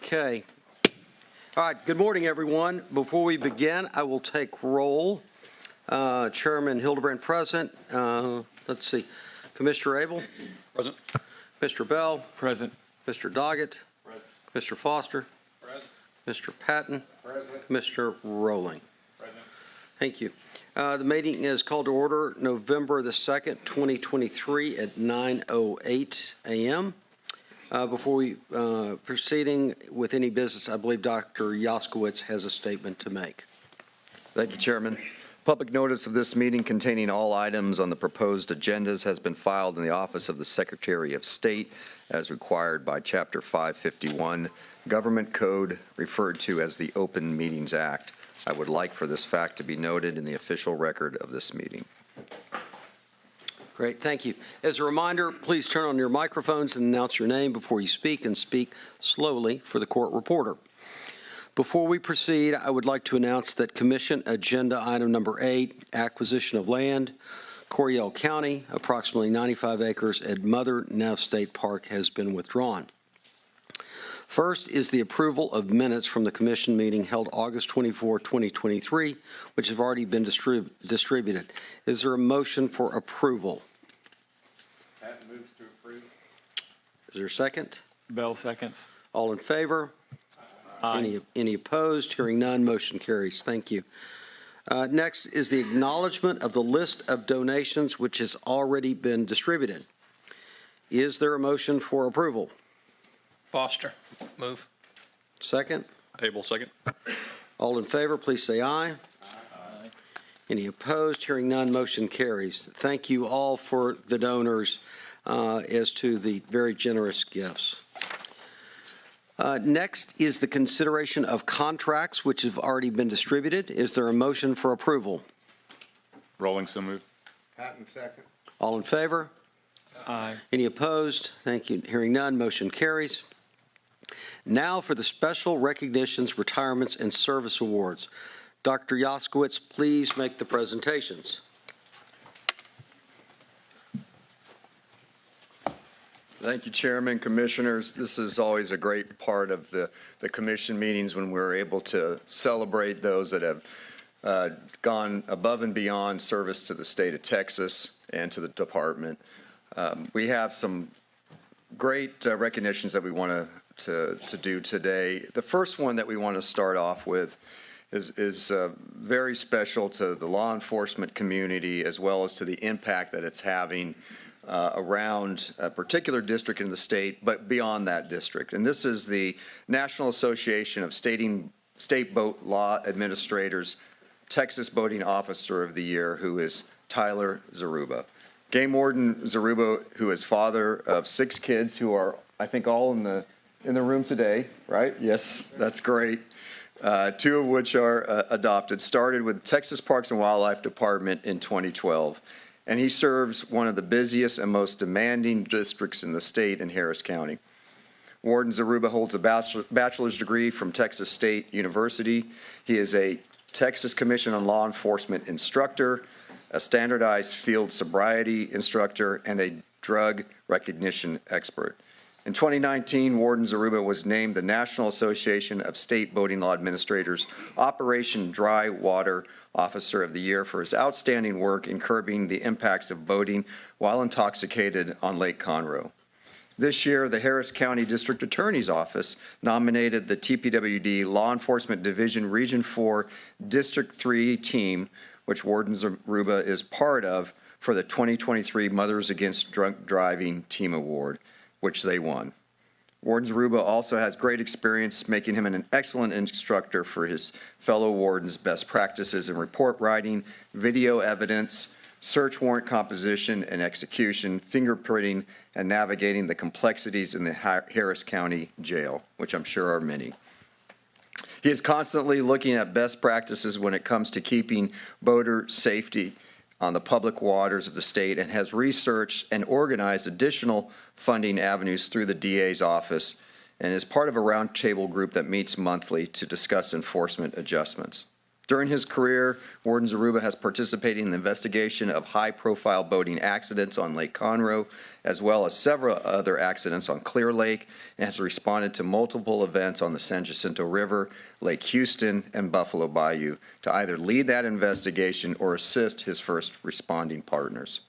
Okay. All right. Good morning, everyone. Before we begin, I will take roll. Chairman Hildebrand present. Let's see. Commissioner Abel? Present. Mr. Bell? Present. Mr. Doggett? Present. Mr. Foster? Present. Mr. Patton? Present. Commissioner Rowling? Present. Thank you. The meeting is called to order November the 2nd, 2023 at 9:08 a.m. Before we proceeding with any business, I believe Dr. Yaskowitz has a statement to make. Thank you, Chairman. Public notice of this meeting containing all items on the proposed agendas has been filed in the Office of the Secretary of State as required by Chapter 551, Government Code, referred to as the Open Meetings Act. I would like for this fact to be noted in the official record of this meeting. Great, thank you. As a reminder, please turn on your microphones and announce your name before you speak, and speak slowly for the court reporter. Before we proceed, I would like to announce that Commission Agenda Item Number 8, Acquisition of Land, Coryell County, approximately 95 acres at Mother Neff State Park, has been withdrawn. First is the approval of minutes from the Commission meeting held August 24, 2023, which have already been distributed. Is there a motion for approval? Patton moves to approve. Is there a second? Bell seconds. All in favor? Aye. Any opposed? Hearing none, motion carries. Thank you. Next is the acknowledgement of the list of donations, which has already been distributed. Is there a motion for approval? Foster, move. Second? Abel, second. All in favor, please say aye. Aye. Any opposed? Hearing none, motion carries. Thank you all for the donors as to the very generous gifts. Next is the consideration of contracts which have already been distributed. Is there a motion for approval? Rolling, so moved. Patton, second. All in favor? Aye. Any opposed? Thank you. Hearing none, motion carries. Now for the special recognitions, retirements, and service awards. Dr. Yaskowitz, please make the presentations. Thank you, Chairman, Commissioners. This is always a great part of the commission meetings when we're able to celebrate those that have gone above and beyond service to the state of Texas and to the department. We have some great recognitions that we want to do today. The first one that we want to start off with is very special to the law enforcement community, as well as to the impact that it's having around a particular district in the state, but beyond that district. And this is the National Association of State Boat Law Administrators Texas Boating Officer of the Year, who is Tyler Zaruba. Game Warden Zaruba, who is father of 6 kids who are, I think, all in the room today, right? Yes, that's great. 2 of which are adopted, started with the Texas Parks and Wildlife Department in 2012. And he serves one of the busiest and most demanding districts in the state in Harris County. Warden Zaruba holds a bachelor's degree from Texas State University. He is a Texas Commission on Law Enforcement instructor, a standardized field sobriety instructor, and a drug recognition expert. In 2019, Warden Zaruba was named the National Association of State Boating Law Administrators Operation Dry Water Officer of the Year for his outstanding work in curbing the impacts of boating while intoxicated on Lake Conroe. This year, the Harris County District Attorney's Office nominated the TPWD Law Enforcement Division Region 4 District 3 team, which Warden Zaruba is part of, for the 2023 Mothers Against Drunk Driving Team Award, which they won. Warden Zaruba also has great experience, making him an excellent instructor for his fellow wardens' best practices in report writing, video evidence, search warrant composition and execution, fingerprinting, and navigating the complexities in the Harris County Jail, which I'm sure are many. He is constantly looking at best practices when it comes to keeping boater safety on the public waters of the state, and has researched and organized additional funding avenues through the DA's office, and is part of a roundtable group that meets monthly to discuss enforcement adjustments. During his career, Warden Zaruba has participated in the investigation of high-profile boating accidents on Lake Conroe, as well as several other accidents on Clear Lake, and has responded to multiple events on the San Jacinto River, Lake Houston, and Buffalo Bayou to either lead that investigation or assist his first responding partners.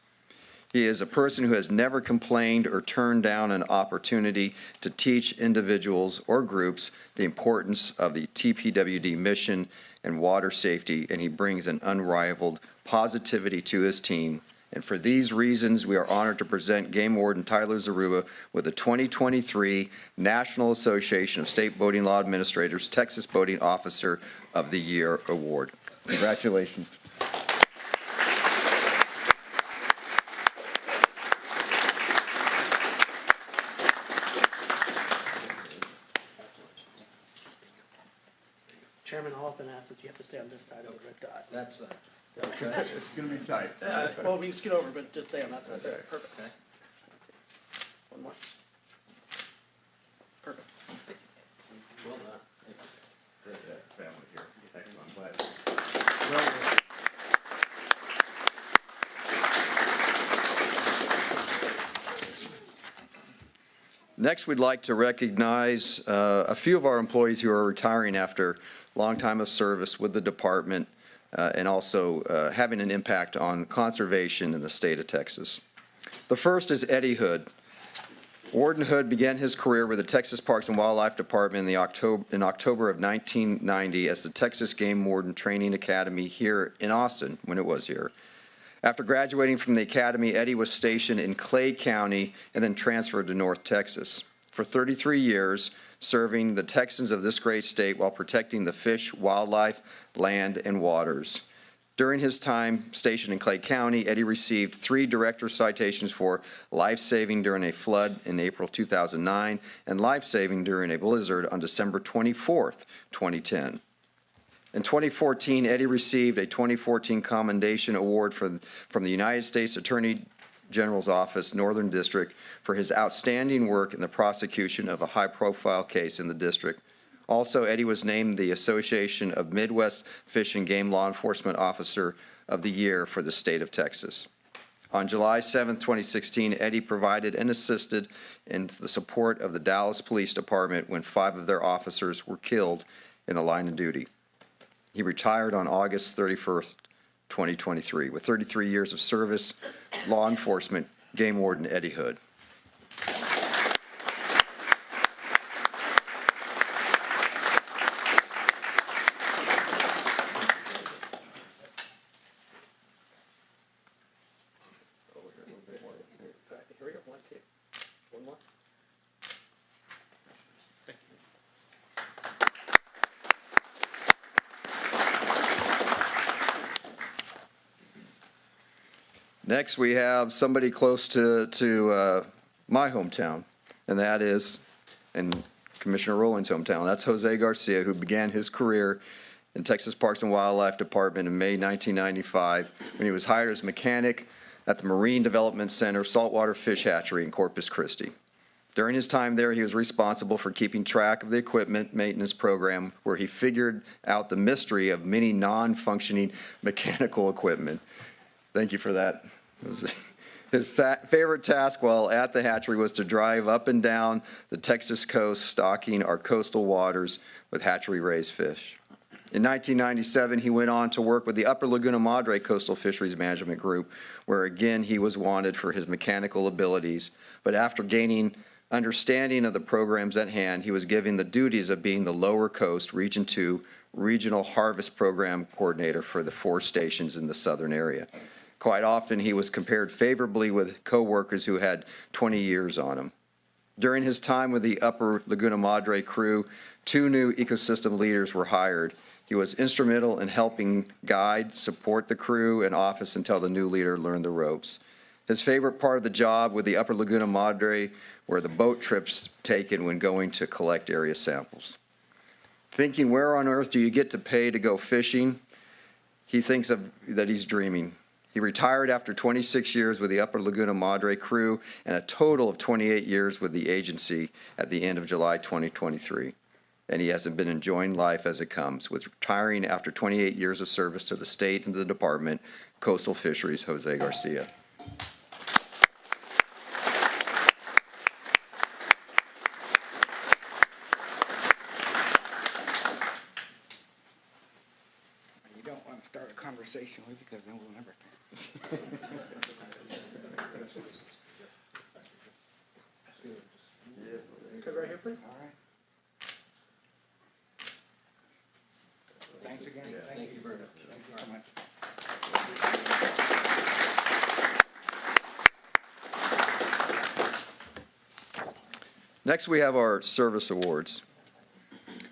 He is a person who has never complained or turned down an opportunity to teach individuals or groups the importance of the TPWD mission and water safety, and he brings an unrivaled positivity to his team. And for these reasons, we are honored to present Game Warden Tyler Zaruba with the 2023 National Association of State Boating Law Administrators Texas Boating Officer of the Year Award. Congratulations. Chairman, I'll often ask that you have to stay on this side over at That's, Okay, it's going to be tight. well, we can scoot over, but just stay on that side. Okay. Perfect. One more. Perfect. well done. Family here. Excellent. I'm glad. Next, we'd like to recognize a few of our employees who are retiring after a long time of service with the department and also having an impact on conservation in the state of Texas. The first is Eddie Hood. Warden Hood began his career with the Texas Parks and Wildlife Department in October of 1990 as the Texas Game Warden Training Academy here in Austin, when it was here. After graduating from the academy, Eddie was stationed in Clay County and then transferred to North Texas. For 33 years, serving the Texans of this great state while protecting the fish, wildlife, land, and waters. During his time stationed in Clay County, Eddie received 3 director's citations for life-saving during a flood in April 2009 and life-saving during a blizzard on December 24th, 2010. In 2014, Eddie received a 2014 Commendation Award from the United States Attorney General's Office, Northern District, for his outstanding work in the prosecution of a high-profile case in the district. Also, Eddie was named the Association of Midwest Fish and Game Law Enforcement Officer of the Year for the state of Texas. On July 7, 2016, Eddie provided and assisted in the support of the Dallas Police Department when 5 of their officers were killed in the line of duty. He retired on August 31st, 2023. With 33 years of service, law enforcement, Game Warden Eddie Hood. Here we go. 1, 2. One more. Next, we have somebody close to my hometown, and that is, and Commissioner Rowland's hometown. That's Jose Garcia, who began his career in Texas Parks and Wildlife Department in May 1995 when he was hired as mechanic at the Marine Development Center Saltwater Fish Hatchery in Corpus Christi. During his time there, he was responsible for keeping track of the equipment maintenance program, where he figured out the mystery of many non-functioning mechanical equipment. Thank you for that. His favorite task while at the hatchery was to drive up and down the Texas coast, stocking our coastal waters with hatchery-raised fish. In 1997, he went on to work with the Upper Laguna Madre Coastal Fisheries Management Group, where again he was wanted for his mechanical abilities. But after gaining understanding of the programs at hand, he was given the duties of being the Lower Coast Region 2 Regional Harvest Program Coordinator for the 4 stations in the southern area. Quite often, he was compared favorably with co-workers who had 20 years on him. During his time with the Upper Laguna Madre crew, 2 new ecosystem leaders were hired. He was instrumental in helping guide, support the crew and office until the new leader learned the ropes. His favorite part of the job with the Upper Laguna Madre were the boat trips taken when going to collect area samples. Thinking, where on earth do you get to pay to go fishing? He thinks that he's dreaming. He retired after 26 years with the Upper Laguna Madre crew and a total of 28 years with the agency at the end of July 2023. and he has been enjoying life as it comes, with retiring after 28 years of service to the state and the department, Coastal Fisheries, Jose Garcia. You don't want to start a conversation with you because then we'll never finish. Good, right here, please. All right. Thanks again. Thank you very much. Thank you so much. Next, we have our service awards.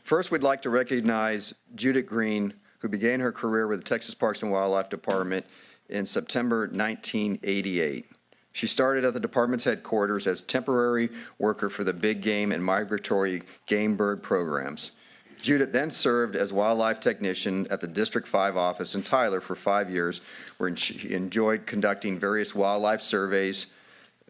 First, we'd like to recognize Judith Green, who began her career with the Texas Parks and Wildlife Department in September 1988. She started at the department's headquarters as temporary worker for the big game and migratory game bird programs. Judith then served as wildlife technician at the District 5 office in Tyler for 5 years, where she enjoyed conducting various wildlife surveys,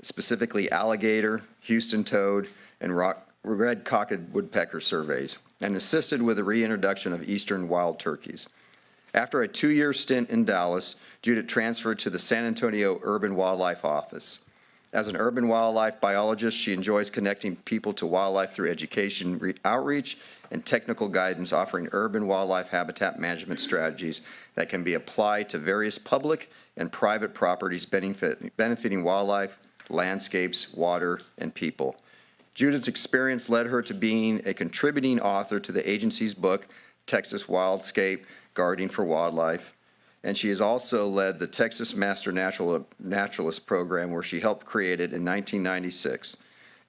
specifically alligator, Houston toad, and red-cocked woodpecker surveys, and assisted with the reintroduction of eastern wild turkeys. After a 2-year stint in Dallas, Judith transferred to the San Antonio Urban Wildlife Office. As an urban wildlife biologist, she enjoys connecting people to wildlife through education, outreach, and technical guidance, offering urban wildlife habitat management strategies that can be applied to various public and private properties benefiting wildlife, landscapes, water, and people. Judith's experience led her to being a contributing author to the agency's book, Texas Wildscape, Guarding for Wildlife, and she has also led the Texas Master Naturalist Program, where she helped create it in 1996.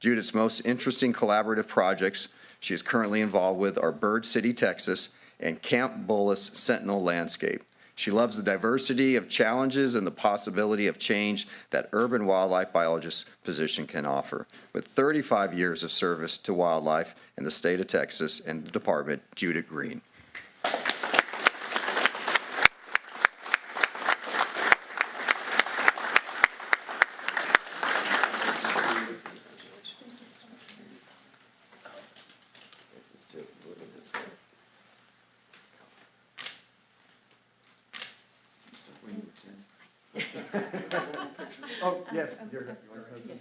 Judith's most interesting collaborative projects she is currently involved with are Bird City, Texas, and Camp Bullis Sentinel Landscape. She loves the diversity of challenges and the possibility of change that urban wildlife biologist position can offer. With 35 years of service to wildlife in the state of Texas and the department, Judith Green. Oh, yes.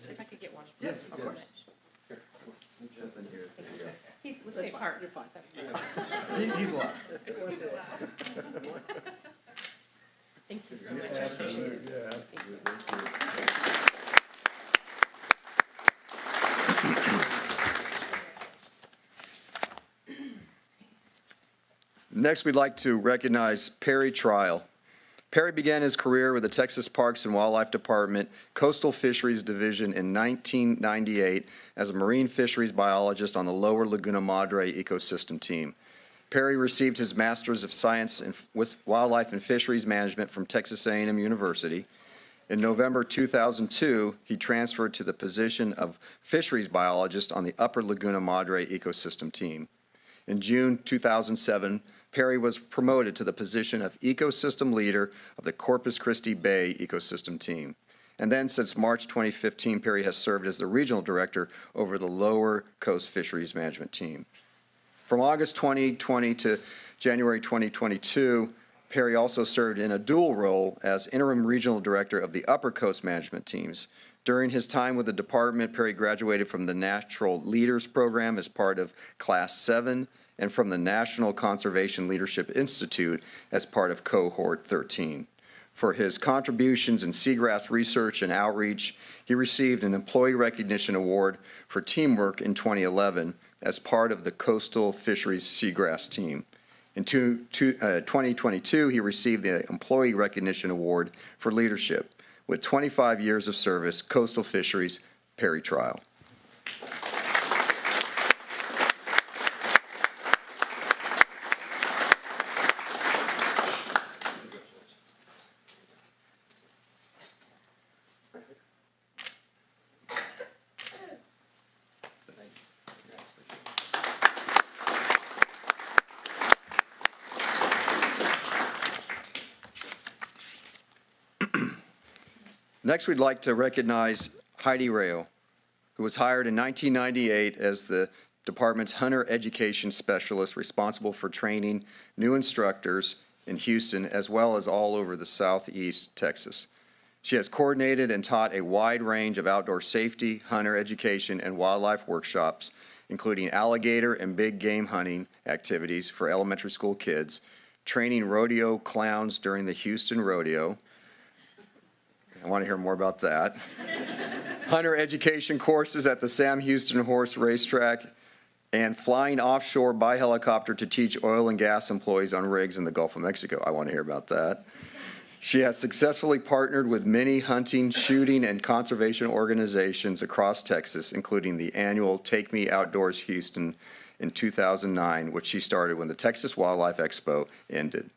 If I could get one. Yes, Of yes. course. Let's say parks. He's alive. Thank you so much, I appreciate it. Next, we'd like to recognize Perry Trial. Perry began his career with the Texas Parks and Wildlife Department Coastal Fisheries Division in 1998 as a marine fisheries biologist on the Lower Laguna Madre ecosystem team. Perry received his Master's of Science in Wildlife and Fisheries Management from Texas A&M University. In November 2002, he transferred to the position of fisheries biologist on the Upper Laguna Madre ecosystem team. In June 2007, Perry was promoted to the position of ecosystem leader of the Corpus Christi Bay ecosystem team. And then since March 2015, Perry has served as the regional director over the Lower Coast Fisheries Management team. From August 2020 to January 2022, Perry also served in a dual role as interim regional director of the Upper Coast Management teams. During his time with the department, Perry graduated from the Natural Leaders Program as part of Class 7 and from the National Conservation Leadership Institute as part of Cohort 13. For his contributions in seagrass research and outreach, he received an Employee Recognition Award for teamwork in 2011 as part of the Coastal Fisheries Seagrass team. In 2022, he received the Employee Recognition Award for leadership. With 25 years of service, Coastal Fisheries, Perry Trial. Next, we'd like to recognize Heidi Rayo, who was hired in 1998 as the Department's Hunter Education Specialist responsible for training new instructors in Houston as well as all over the Southeast Texas. She has coordinated and taught a wide range of outdoor safety, hunter education, and wildlife workshops, including alligator and big game hunting activities for elementary school kids, training rodeo clowns during the Houston Rodeo. I want to hear more about that. Hunter education courses at the Sam Houston Horse Racetrack, and flying offshore by helicopter to teach oil and gas employees on rigs in the Gulf of Mexico. I want to hear about that. She has successfully partnered with many hunting, shooting, and conservation organizations across Texas, including the annual Take Me Outdoors Houston in 2009, which she started when the Texas Wildlife Expo ended.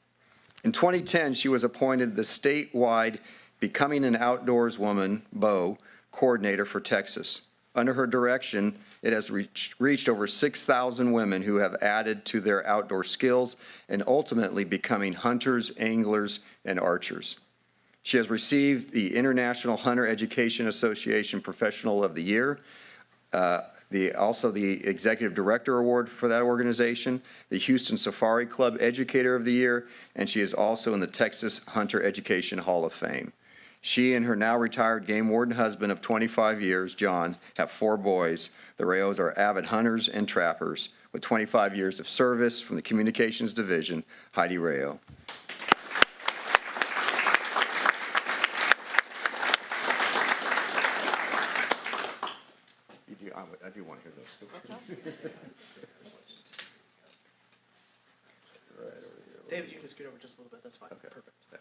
In 2010, she was appointed the statewide Becoming an Outdoors Woman, BOW, coordinator for Texas. Under her direction, it has reached over 6,000 women who have added to their outdoor skills and ultimately becoming hunters, anglers, and archers. She has received the International Hunter Education Association Professional of the Year, also the Executive Director Award for that organization, the Houston Safari Club Educator of the Year, and she is also in the Texas Hunter Education Hall of Fame. She and her now retired game warden husband of 25 years, John, have 4 boys. The Rayos are avid hunters and trappers with 25 years of service from the Communications Division, Heidi Rayo. I do want to hear those stories. Right over here. David, you can scoot over just a little bit, that's fine. Okay. Perfect. Here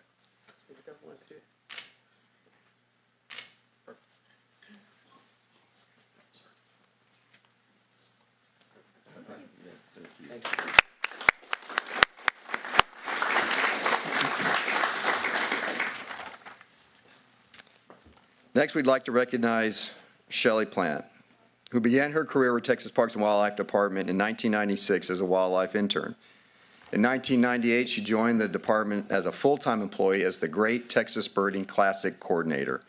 we go, 1, 2. Next, we'd like to recognize Shelley Plant, who began her career with Texas Parks and Wildlife Department in 1996 as a wildlife intern. In 1998, she joined the department as a full-time employee as the Great Texas Birding Classic Coordinator.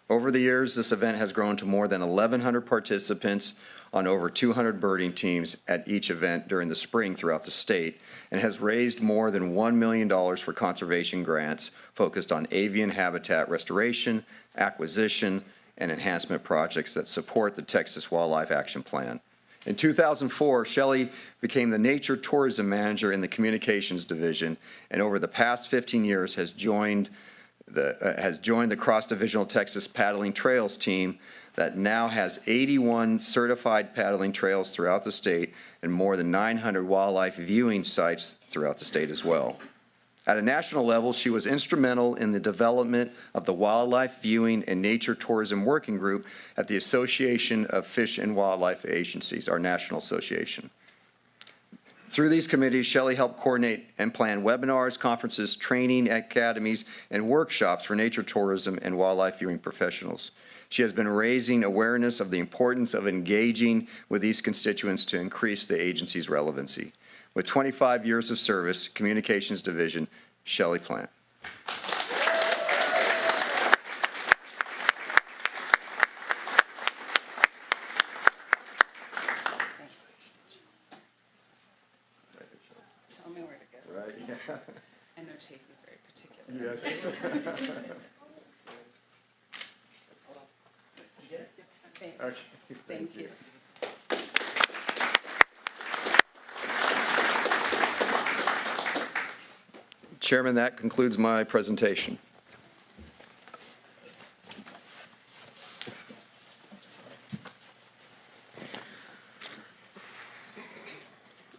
Over the years, this event has grown to more than 1,100 participants on over 200 birding teams at each event during the spring throughout the state, and has raised more than $1 million for conservation grants focused on avian habitat restoration, acquisition, and enhancement projects that support the Texas Wildlife Action Plan. In 2004, Shelley became the Nature Tourism Manager in the Communications Division, and over the past 15 years has joined the Cross-Divisional Texas Paddling Trails team that now has 81 certified paddling trails throughout the state and more than 900 wildlife viewing sites throughout the state as well. At a national level, she was instrumental in the development of the Wildlife Viewing and Nature Tourism Working Group at the Association of Fish and Wildlife Agencies, our national association. Through these committees, Shelley helped coordinate and plan webinars, conferences, training academies, and workshops for nature tourism and wildlife viewing professionals. She has been raising awareness of the importance of engaging with these constituents to increase the agency's relevancy. With 25 years of service, Communications Division, Shelley Plant. Tell me where to go. Right, yeah. I know Chase is very particular. Yes. Thank you. Chairman, that concludes my presentation.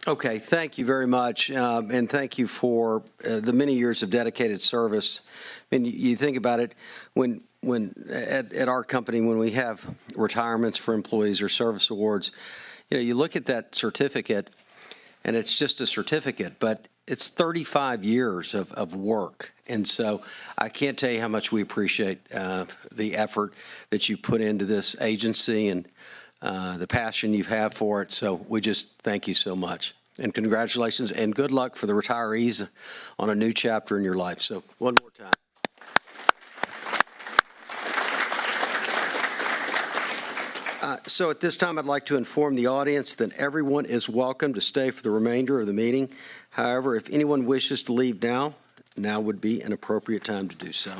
Okay, thank you very much, and thank you for the many years of dedicated service. I mean, you think about it, when at our company, when we have retirements for employees or service awards, you look at that certificate, and it's just a certificate, but it's 35 years of work. And so I can't tell you how much we appreciate the effort that you put into this agency and the passion you have for it. So we just thank you so much. And congratulations and good luck for the retirees on a new chapter in your life. So one more time. So at this time, I'd like to inform the audience that everyone is welcome to stay for the remainder of the meeting. However, if anyone wishes to leave now would be an appropriate time to do so.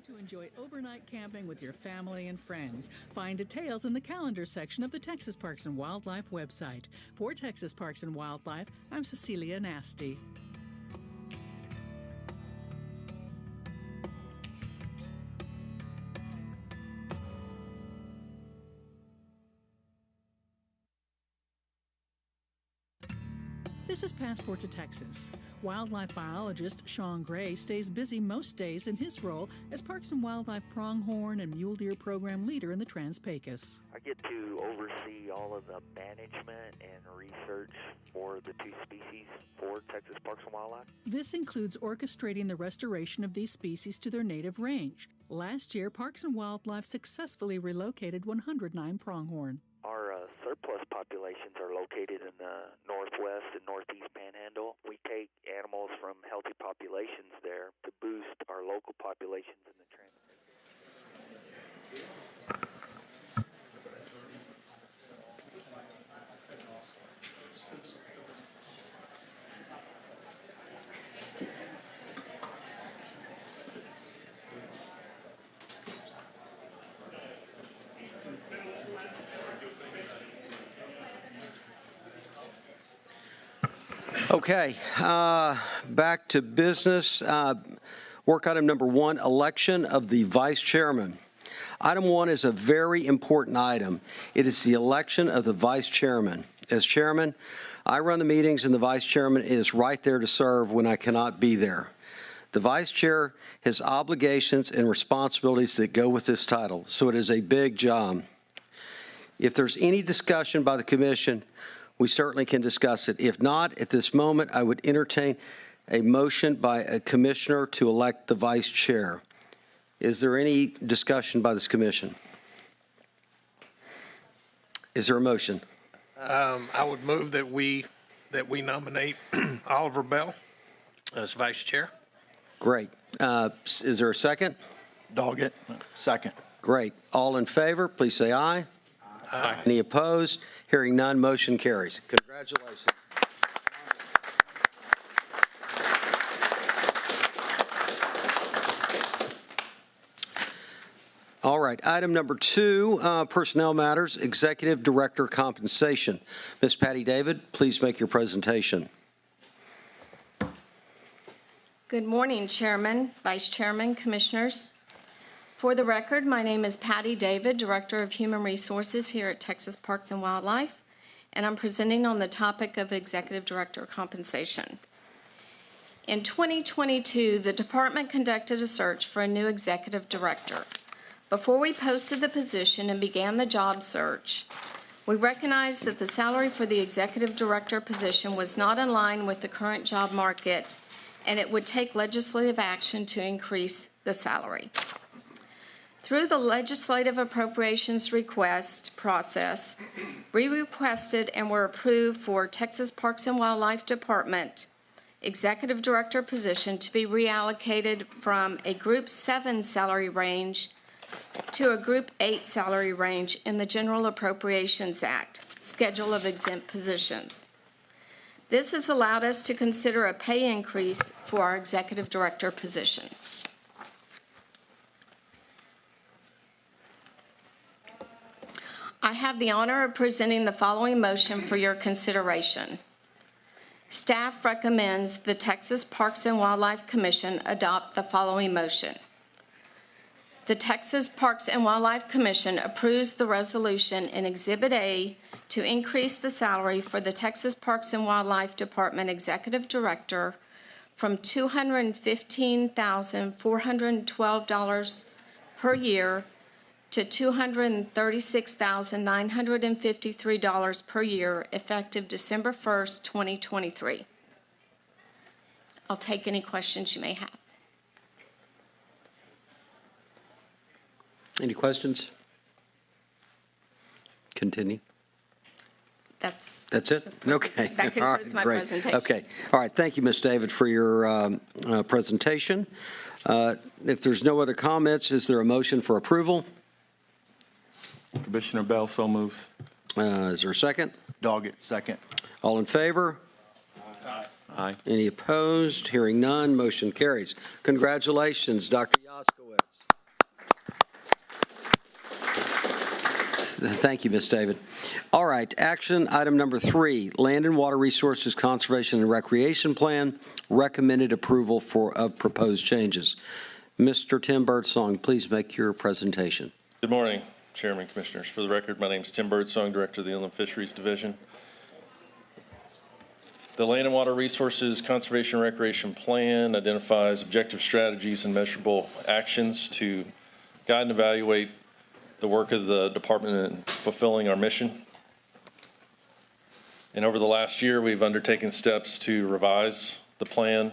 To enjoy overnight camping with your family and friends. Find details in the calendar section of the Texas Parks and Wildlife website. For Texas Parks and Wildlife, I'm Cecilia Nasty. This is Passport to Texas. Wildlife biologist Sean Gray stays busy most days in his role as Parks and Wildlife pronghorn and mule deer program leader in the Trans-Pecos. I get to oversee all of the management and research for the two species for Texas Parks and Wildlife. This includes orchestrating the restoration of these species to their native range. Last year, Parks and Wildlife successfully relocated 109 pronghorn. Our surplus populations are located in the northwest and northeast panhandle. We take animals from healthy populations there to boost our local populations in the trans. Okay, back to business. Work item number 1, election of the vice chairman. Item 1 is a very important item. It is the election of the vice chairman. As chairman, I run the meetings and the vice chairman is right there to serve when I cannot be there. The vice chair has obligations and responsibilities that go with this title, so it is a big job. If there's any discussion by the commission, we certainly can discuss it. If not, at this moment, I would entertain a motion by a commissioner to elect the vice chair. Is there any discussion by this commission? Is there a motion? I would move that we nominate Oliver Bell as vice chair. Great. Is there a second? Doggett, second. Great. All in favor, please say aye. Aye. Any opposed? Hearing none, motion carries. Congratulations. All right, item number 2, personnel matters, executive director compensation. Ms. Patty David, please make your presentation. Good morning, Chairman, Vice Chairman, Commissioners. For the record, my name is Patty David, Director of Human Resources here at Texas Parks and Wildlife, and I'm presenting on the topic of Executive Director compensation. In 2022, the department conducted a search for a new Executive Director. Before we posted the position and began the job search, we recognized that the salary for the Executive Director position was not in line with the current job market, and it would take legislative action to increase the salary. Through the legislative appropriations request process, we requested and were approved for Texas Parks and Wildlife Department Executive Director position to be reallocated from a Group 7 salary range to a Group 8 salary range in the General Appropriations Act, Schedule of Exempt Positions. This has allowed us to consider a pay increase for our Executive Director position. I have the honor of presenting the following motion for your consideration. Staff recommends the Texas Parks and Wildlife Commission adopt the following motion. The Texas Parks and Wildlife Commission approves the resolution in Exhibit A to increase the salary for the Texas Parks and Wildlife Department Executive Director from $215,412 per year to $236,953 per year, effective December 1st, 2023. I'll take any questions you may have. Any questions? Continue. That's it? Okay. That concludes All right, my great. presentation. Okay. All right. Thank you, Ms. David, for your presentation. If there's no other comments, is there a motion for approval? Commissioner Bell so moves. Is there a second? Doggett, second. All in favor? Aye. Any opposed? Hearing none, motion carries. Congratulations, Dr. Yaskowitz. Thank you, Ms. David. All right, action item number 3, Land and Water Resources Conservation and Recreation Plan, recommended approval of proposed changes. Mr. Tim Birdsong, please make your presentation. Good morning, Chairman, Commissioners. For the record, my name is Tim Birdsong, Director of the Inland Fisheries Division. The Land and Water Resources Conservation and Recreation Plan identifies objective strategies and measurable actions to guide and evaluate the work of the department in fulfilling our mission. And over the last year, we've undertaken steps to revise the plan.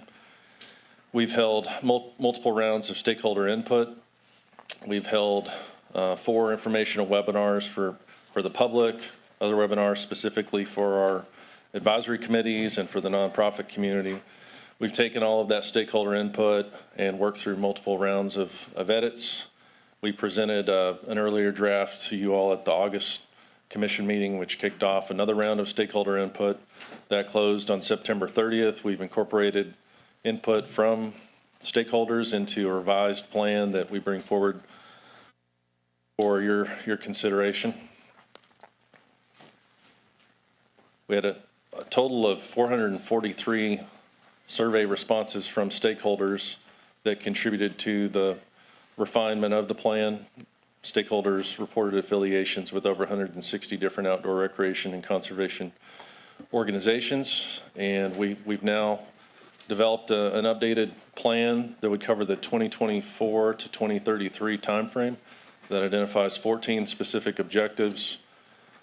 We've held multiple rounds of stakeholder input. We've held 4 informational webinars for the public, other webinars specifically for our advisory committees and for the nonprofit community. We've taken all of that stakeholder input and worked through multiple rounds of edits. We presented an earlier draft to you all at the August commission meeting, which kicked off another round of stakeholder input. That closed on September 30th. We've incorporated input from stakeholders into a revised plan that we bring forward for your consideration. We had a total of 443 survey responses from stakeholders that contributed to the refinement of the plan. Stakeholders reported affiliations with over 160 different outdoor recreation and conservation organizations, and we've now developed an updated plan that would cover the 2024 to 2033 timeframe that identifies 14 specific objectives.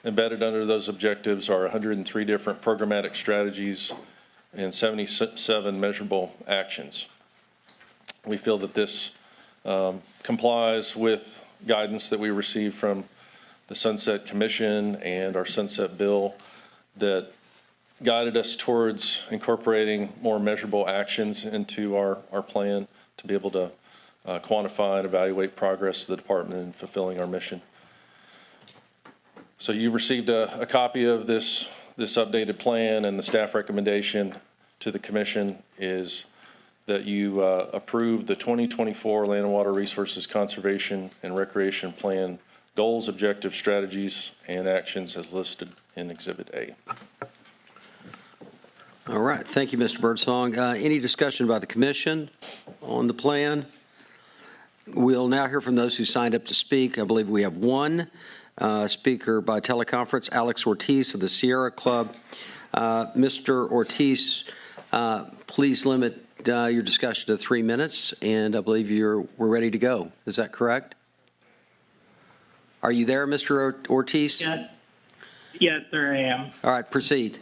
Embedded under those objectives are 103 different programmatic strategies and 77 measurable actions. We feel that this complies with guidance that we received from the Sunset Commission and our Sunset Bill that guided us towards incorporating more measurable actions into our plan to be able to quantify and evaluate progress of the department in fulfilling our mission. So you received a copy of this updated plan, and the staff recommendation to the commission is that you approve the 2024 Land and Water Resources Conservation and Recreation Plan goals, objectives, strategies, and actions as listed in Exhibit A. All right, thank you, Mr. Birdsong. Any discussion by the commission on the plan? We'll now hear from those who signed up to speak. I believe we have one speaker by teleconference, Alex Ortiz of the Sierra Club. Mr. Ortiz, please limit your discussion to 3 minutes, and I believe we're ready to go. Is that correct? Are you there, Mr. Ortiz? Yes. Yes, sir, I am. All right, proceed.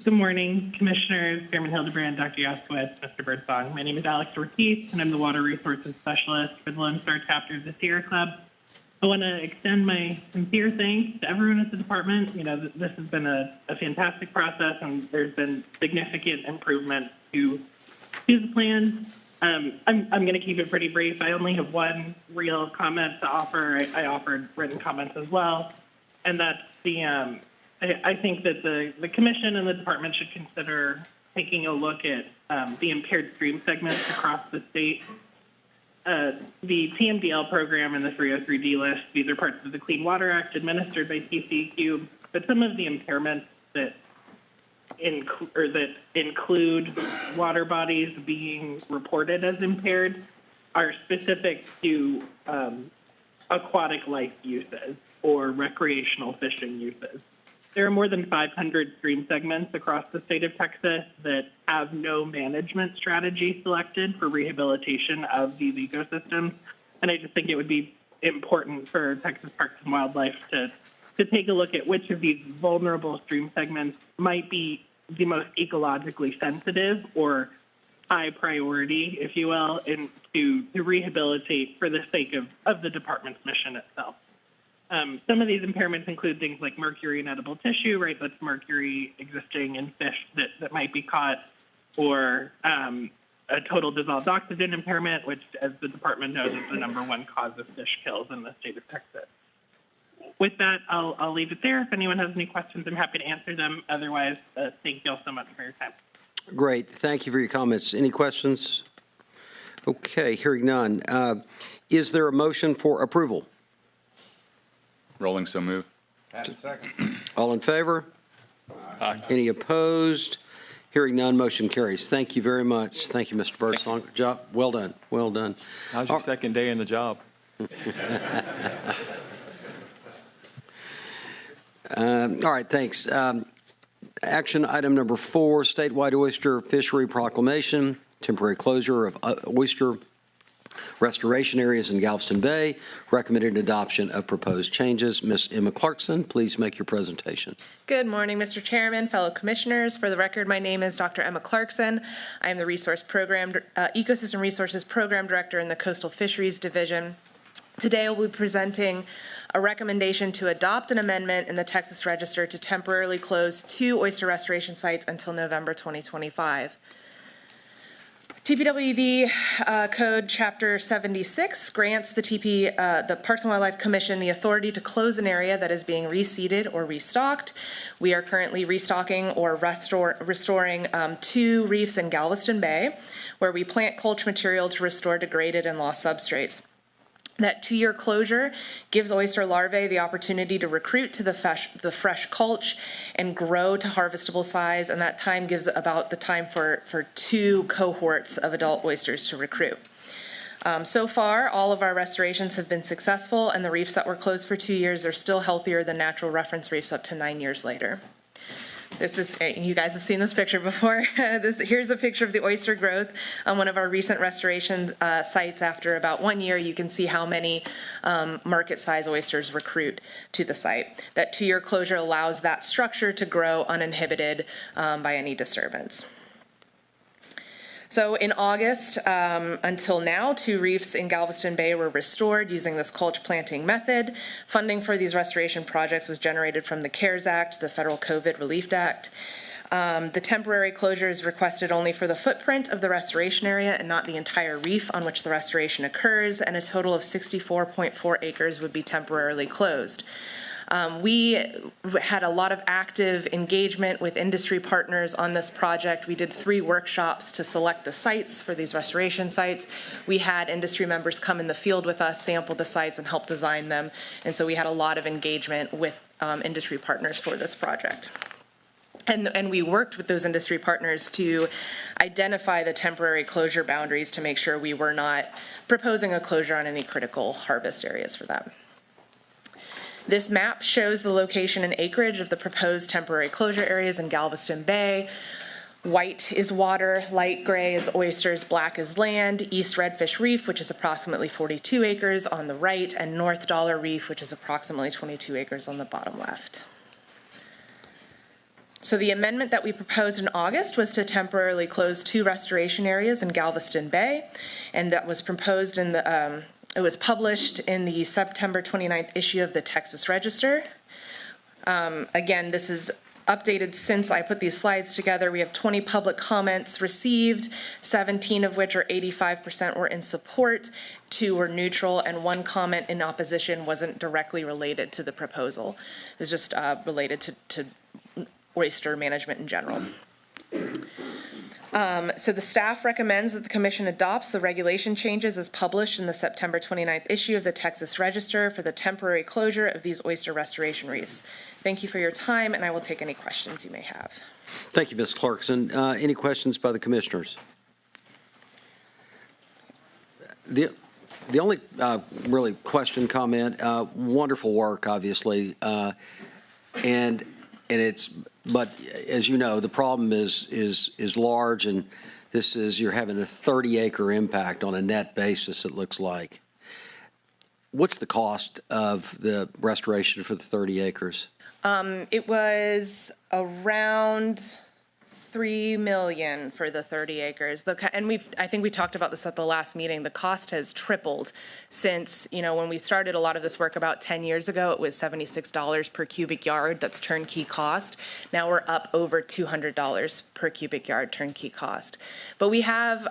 Good morning, Commissioners, Chairman Hildebrand, Dr. Yaskowitz, Mr. Birdsong. My name is Alex Ortiz, and I'm the Water Resources Specialist for the Lone Star chapter of the Sierra Club. I want to extend my sincere thanks to everyone at the department. You know, this has been a fantastic process, and there's been significant improvement to the plan. I'm going to keep it pretty brief. I only have one real comment to offer. I offered written comments as well, and that's I think that the commission and the department should consider taking a look at the impaired stream segments across the state. The TMDL program and the 303D list, these are parts of the Clean Water Act administered by TCEQ, but some of the impairments that include water bodies being reported as impaired are specific to aquatic life uses or recreational fishing uses. There are more than 500 stream segments across the state of Texas that have no management strategy selected for rehabilitation of these ecosystems. And I just think it would be important for Texas Parks and Wildlife to take a look at which of these vulnerable stream segments might be the most ecologically sensitive or high priority, if you will, to rehabilitate for the sake of the department's mission itself. Some of these impairments include things like mercury in edible tissue, right? That's mercury existing in fish that might be caught, or a total dissolved oxygen impairment, which, as the department knows, is the #1 cause of fish kills in the state of Texas. With that, I'll leave it there. If anyone has any questions, I'm happy to answer them. Otherwise, thank you all so much for your time. Great. Thank you for your comments. Any questions? Okay, hearing none. Is there a motion for approval? Rolling, so move. Second. All in favor? Aye. Any opposed? Hearing none, motion carries. Thank you very much. Thank you, Mr. Birdsong. Good job. Well done. Well done. How's your second day in the job? All right, thanks. Action item number 4, statewide oyster fishery proclamation, temporary closure of oyster restoration areas in Galveston Bay, recommended adoption of proposed changes. Ms. Emma Clarkson, please make your presentation. Good morning, Mr. Chairman, fellow commissioners. For the record, my name is Dr. Emma Clarkson. I am the Ecosystem Resources Program Director in the Coastal Fisheries Division. Today, we'll be presenting a recommendation to adopt an amendment in the Texas Register to temporarily close 2 oyster restoration sites until November 2025. TPWD Code Chapter 76 grants the Parks and Wildlife Commission the authority to close an area that is being reseeded or restocked. We are currently restocking or restoring 2 reefs in Galveston Bay, where we plant mulch material to restore degraded and lost substrates. That 2-year closure gives oyster larvae the opportunity to recruit to the fresh culch and grow to harvestable size, and that time gives about the time for 2 cohorts of adult oysters to recruit. So far, all of our restorations have been successful, and the reefs that were closed for 2 years are still healthier than natural reference reefs up to 9 years later. This is, you guys have seen this picture before. Here's a picture of the oyster growth on one of our recent restoration sites. After about 1 year, you can see how many market-size oysters recruit to the site. That 2-year closure allows that structure to grow uninhibited by any disturbance. So in August, until now, 2 reefs in Galveston Bay were restored using this culch planting method. Funding for these restoration projects was generated from the CARES Act, the Federal COVID Relief Act. The temporary closure is requested only for the footprint of the restoration area and not the entire reef on which the restoration occurs, and a total of 64.4 acres would be temporarily closed. We had a lot of active engagement with industry partners on this project. We did 3 workshops to select the sites for these restoration sites. We had industry members come in the field with us, sample the sites, and help design them. And so we had a lot of engagement with industry partners for this project. And we worked with those industry partners to identify the temporary closure boundaries to make sure we were not proposing a closure on any critical harvest areas for them. This map shows the location and acreage of the proposed temporary closure areas in Galveston Bay. White is water, light gray is oysters, black is land, East Redfish Reef, which is approximately 42 acres on the right, and North Dollar Reef, which is approximately 22 acres on the bottom left. So the amendment that we proposed in August was to temporarily close 2 restoration areas in Galveston Bay, and that was proposed in the it was published in the September 29th issue of the Texas Register. Again, this is updated since I put these slides together. We have 20 public comments received, 17 of which, or 85%, were in support, 2 were neutral, and 1 comment in opposition wasn't directly related to the proposal. It was just related to oyster management in general. So the staff recommends that the Commission adopts the regulation changes as published in the September 29th issue of the Texas Register for the temporary closure of these oyster restoration reefs. Thank you for your time, and I will take any questions you may have. Thank you, Ms. Clarkson. Any questions by the commissioners? The only really question, comment, wonderful work, obviously, and it's, but as you know, the problem is large, and this is, you're having a 30-acre impact on a net basis, it looks like. What's the cost of the restoration for the 30 acres? It was around $3 million for the 30 acres. And I think we talked about this at the last meeting. The cost has tripled since, when we started a lot of this work about 10 years ago, it was $76 per cubic yard. That's turnkey cost. Now we're up over $200 per cubic yard turnkey cost. But we have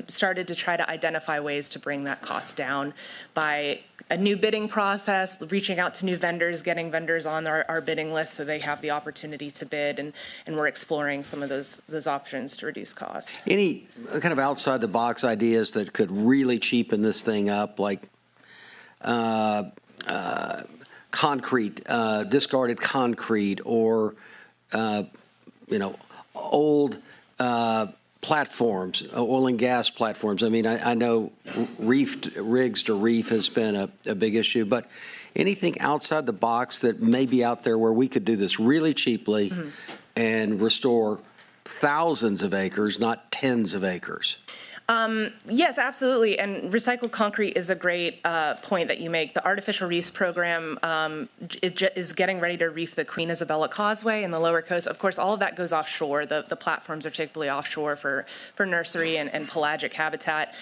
started to try to identify ways to bring that cost down by a new bidding process, reaching out to new vendors, getting vendors on our bidding list so they have the opportunity to bid, and we're exploring some of those options to reduce cost. Any kind of outside-the-box ideas that could really cheapen this thing up, like concrete, discarded concrete, or, old platforms, oil and gas platforms? I mean, I know rigs to reef has been a big issue, but anything outside the box that may be out there where we could do this really cheaply and restore thousands of acres, not tens of acres? Yes, absolutely. And recycled concrete is a great point that you make. The Artificial Reefs program is getting ready to reef the Queen Isabella Causeway in the Lower Coast. Of course, all of that goes offshore. The platforms are typically offshore for nursery and pelagic habitat.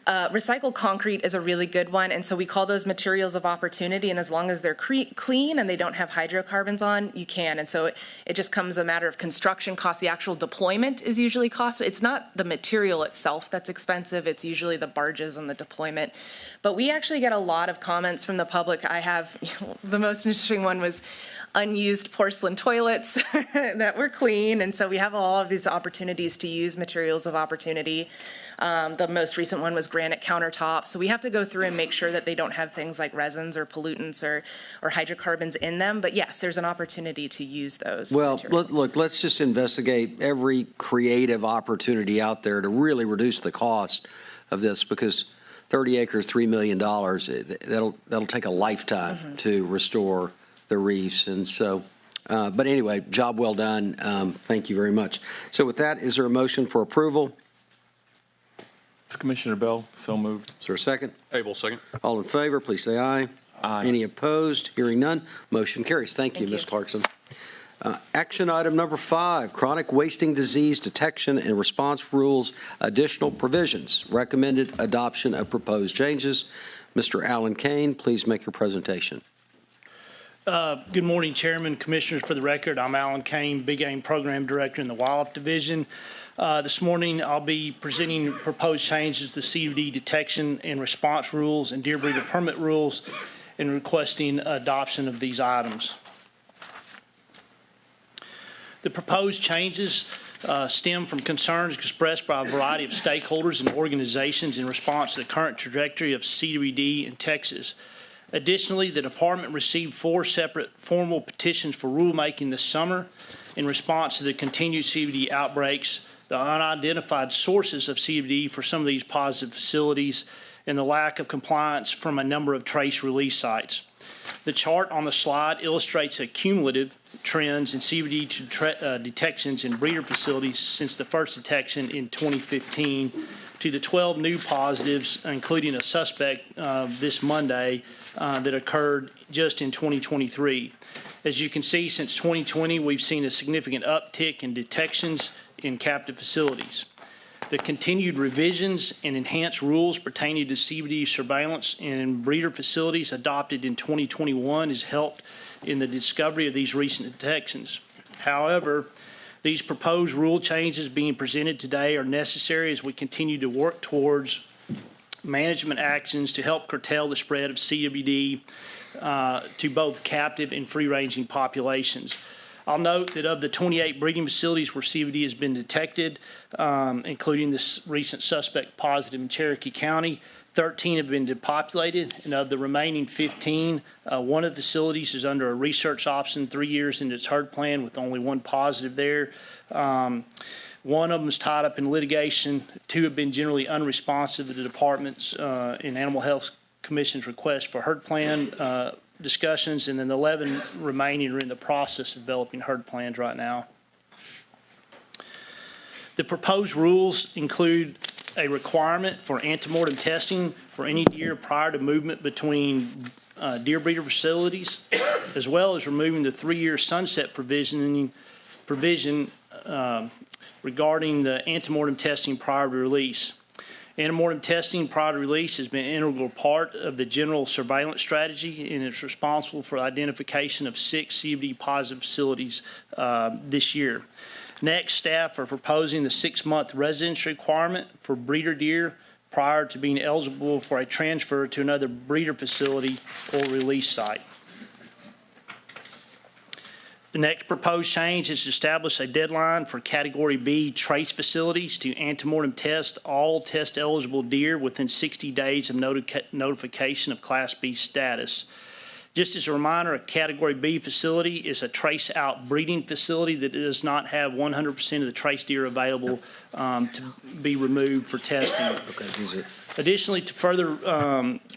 Recycled concrete is a really good one, and so we call those materials of opportunity, and as long as they're clean and they don't have hydrocarbons on, you can. And so it just comes a matter of construction cost. The actual deployment is usually cost. It's not the material itself that's expensive. It's usually the barges and the deployment. But we actually get a lot of comments from the public. I have, the most interesting one was unused porcelain toilets that were clean, and so we have all of these opportunities to use materials of opportunity. The most recent one was granite countertops. So we have to go through and make sure that they don't have things like resins or pollutants or hydrocarbons in them. But yes, there's an opportunity to use those materials. Look, let's just investigate every creative opportunity out there to really reduce the cost of this, because 30 acres, $3 million, that'll take a lifetime to restore the reefs. And so, but anyway, job well done. Thank you very much. So with that, is there a motion for approval? Commissioner Bell, so moved. Is there a second? Able, second. All in favor, please say aye. Aye. Any opposed? Hearing none, motion carries. Thank you, Ms. Clarkson. Action item number 5, chronic wasting disease detection and response rules, additional provisions. Recommended adoption of proposed changes. Mr. Alan Kane, please make your presentation. Good morning, Chairman, Commissioners. For the record, I'm Alan Kane, Big Game Program Director in the Wildlife Division. This morning, I'll be presenting proposed changes to CWD detection and response rules and deer breeder permit rules and requesting adoption of these items. The proposed changes stem from concerns expressed by a variety of stakeholders and organizations in response to the current trajectory of CWD in Texas. Additionally, the department received 4 separate formal petitions for rulemaking this summer in response to the continued CWD outbreaks, the unidentified sources of CWD for some of these positive facilities, and the lack of compliance from a number of trace release sites. The chart on the slide illustrates a cumulative trends in CWD detections in breeder facilities since the first detection in 2015 to the 12 new positives, including a suspect this Monday that occurred just in 2023. As you can see, since 2020, we've seen a significant uptick in detections in captive facilities. The continued revisions and enhanced rules pertaining to CWD surveillance in breeder facilities adopted in 2021 has helped in the discovery of these recent detections. However, these proposed rule changes being presented today are necessary as we continue to work towards management actions to help curtail the spread of CWD to both captive and free-ranging populations. I'll note that of the 28 breeding facilities where CWD has been detected, including this recent suspect positive in Cherokee County, 13 have been depopulated, and of the remaining 15, one of the facilities is under a research option 3 years into its herd plan with only 1 positive there. One of them is tied up in litigation. 2 have been generally unresponsive to the Department's and Animal Health Commission's request for herd plan discussions, and then the 11 remaining are in the process of developing herd plans right now. The proposed rules include a requirement for antemortem testing for any deer prior to movement between deer breeder facilities, as well as removing the 3-year sunset provision regarding the antemortem testing prior to release. Antemortem testing prior to release has been an integral part of the general surveillance strategy, and it's responsible for identification of 6 CBD positive facilities this year. Next, staff are proposing the 6-month residence requirement for breeder deer prior to being eligible for a transfer to another breeder facility or release site. The next proposed change is to establish a deadline for Category B trace facilities to antemortem test all test-eligible deer within 60 days of notification of Class B status. Just as a reminder, a Category B facility is a trace-out breeding facility that does not have 100% of the trace deer available to be removed for testing. Additionally, to further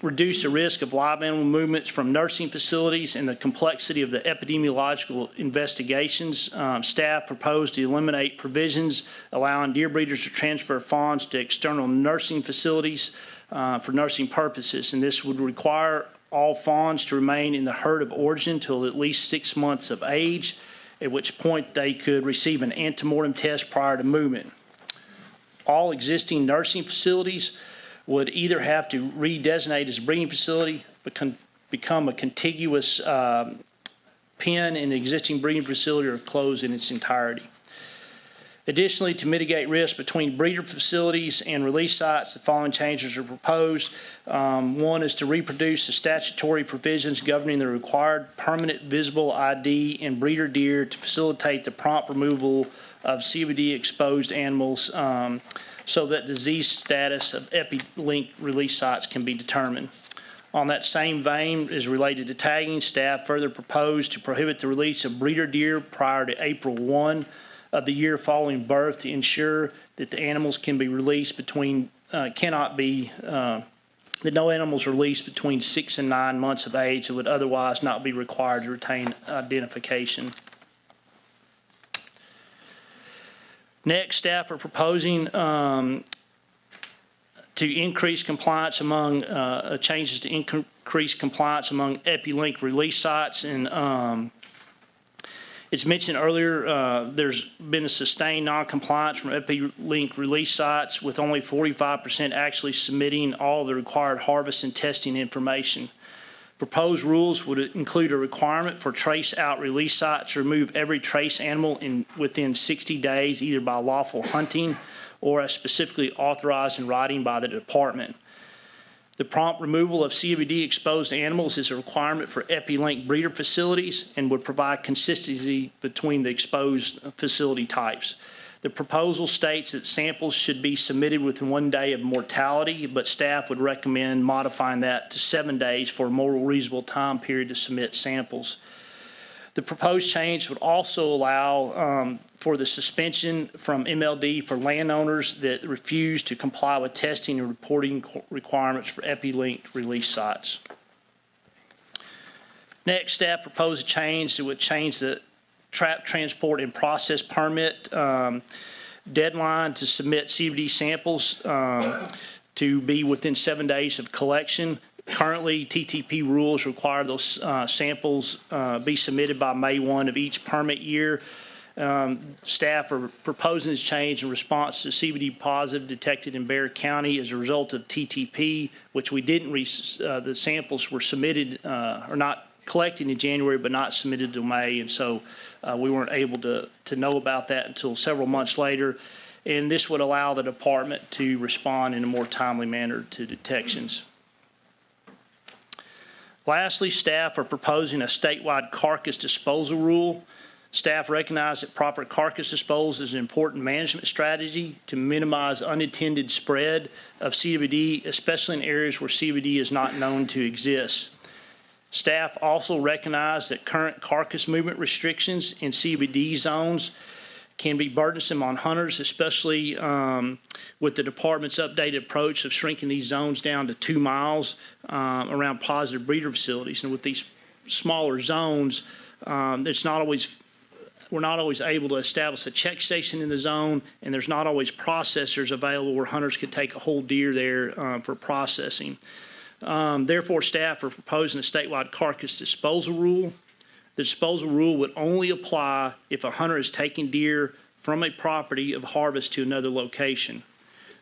reduce the risk of live animal movements from nursing facilities and the complexity of the epidemiological investigations, staff proposed to eliminate provisions allowing deer breeders to transfer fawns to external nursing facilities for nursing purposes, and this would require all fawns to remain in the herd of origin till at least 6 months of age, at which point they could receive an antemortem test prior to movement. All existing nursing facilities would either have to redesignate as a breeding facility, become a contiguous pen in the existing breeding facility, or close in its entirety. Additionally, to mitigate risk between breeder facilities and release sites, the following changes are proposed. One is to reproduce the statutory provisions governing the required permanent visible ID in breeder deer to facilitate the prompt removal of CBD-exposed animals so that disease status of epi-link release sites can be determined. On that same vein, as related to tagging, staff further proposed to prohibit the release of breeder deer prior to April 1 of the year following birth to ensure that the animals can be released between, that no animals are released between 6 and 9 months of age that would otherwise not be required to retain identification. Next, staff are proposing to increase compliance among, changes to increase compliance among epi-link release sites, and it's mentioned earlier, there's been a sustained non-compliance from epi-link release sites, with only 45% actually submitting all the required harvest and testing information. Proposed rules would include a requirement for trace-out release sites to remove every trace animal within 60 days, either by lawful hunting or as specifically authorized in writing by the department. The prompt removal of CBD-exposed animals is a requirement for epi-link breeder facilities and would provide consistency between the exposed facility types. The proposal states that samples should be submitted within 1 day of mortality, but staff would recommend modifying that to 7 days for a more reasonable time period to submit samples. The proposed change would also allow for the suspension from MLD for landowners that refuse to comply with testing and reporting requirements for epi-link release sites. Next, staff proposed a change that would change the trap, transport, and process permit deadline to submit CBD samples to be within 7 days of collection. Currently, TTP rules require those samples be submitted by May 1 of each permit year. Staff are proposing this change in response to CBD positive detected in Bexar County as a result of TTP, which we didn't, the samples were submitted or not collected in January but not submitted till May, and so we weren't able to know about that until several months later. And this would allow the department to respond in a more timely manner to detections. Lastly, staff are proposing a statewide carcass disposal rule. Staff recognize that proper carcass disposal is an important management strategy to minimize unintended spread of CBD, especially in areas where CBD is not known to exist. Staff also recognize that current carcass movement restrictions in CBD zones can be burdensome on hunters, especially with the department's updated approach of shrinking these zones down to 2 miles around positive breeder facilities. And with these smaller zones, we're not always able to establish a check station in the zone, and there's not always processors available where hunters could take a whole deer there for processing. Therefore, staff are proposing a statewide carcass disposal rule. The disposal rule would only apply if a hunter is taking deer from a property of harvest to another location.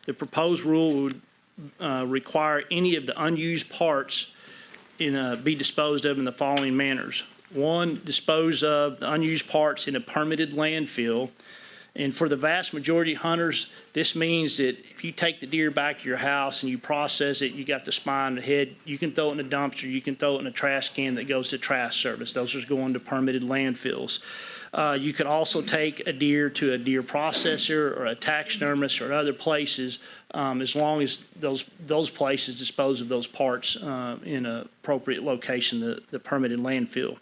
The proposed rule would require any of the unused parts be disposed of in the following manners. One, dispose of the unused parts in a permitted landfill. And for the vast majority of hunters, this means that if you take the deer back to your house and you process it, you got the spine, the head, you can throw it in a dumpster, you can throw it in a trash can that goes to trash service. Those are going to permitted landfills. You could also take a deer to a deer processor or a taxidermist or other places, as long as those places dispose of those parts in an appropriate location, the permitted landfill.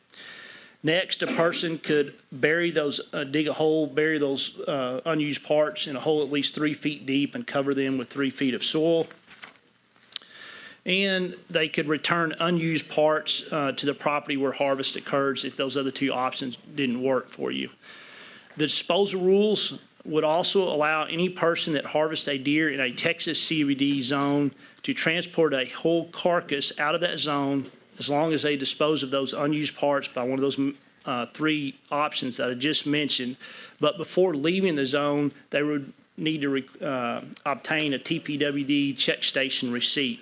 Next, a person could dig a hole, bury those unused parts in a hole at least 3 feet deep and cover them with 3 feet of soil. And they could return unused parts to the property where harvest occurs if those other two options didn't work for you. The disposal rules would also allow any person that harvests a deer in a Texas CBD zone to transport a whole carcass out of that zone as long as they dispose of those unused parts by one of those 3 options that I just mentioned. But before leaving the zone, they would need to obtain a TPWD check station receipt.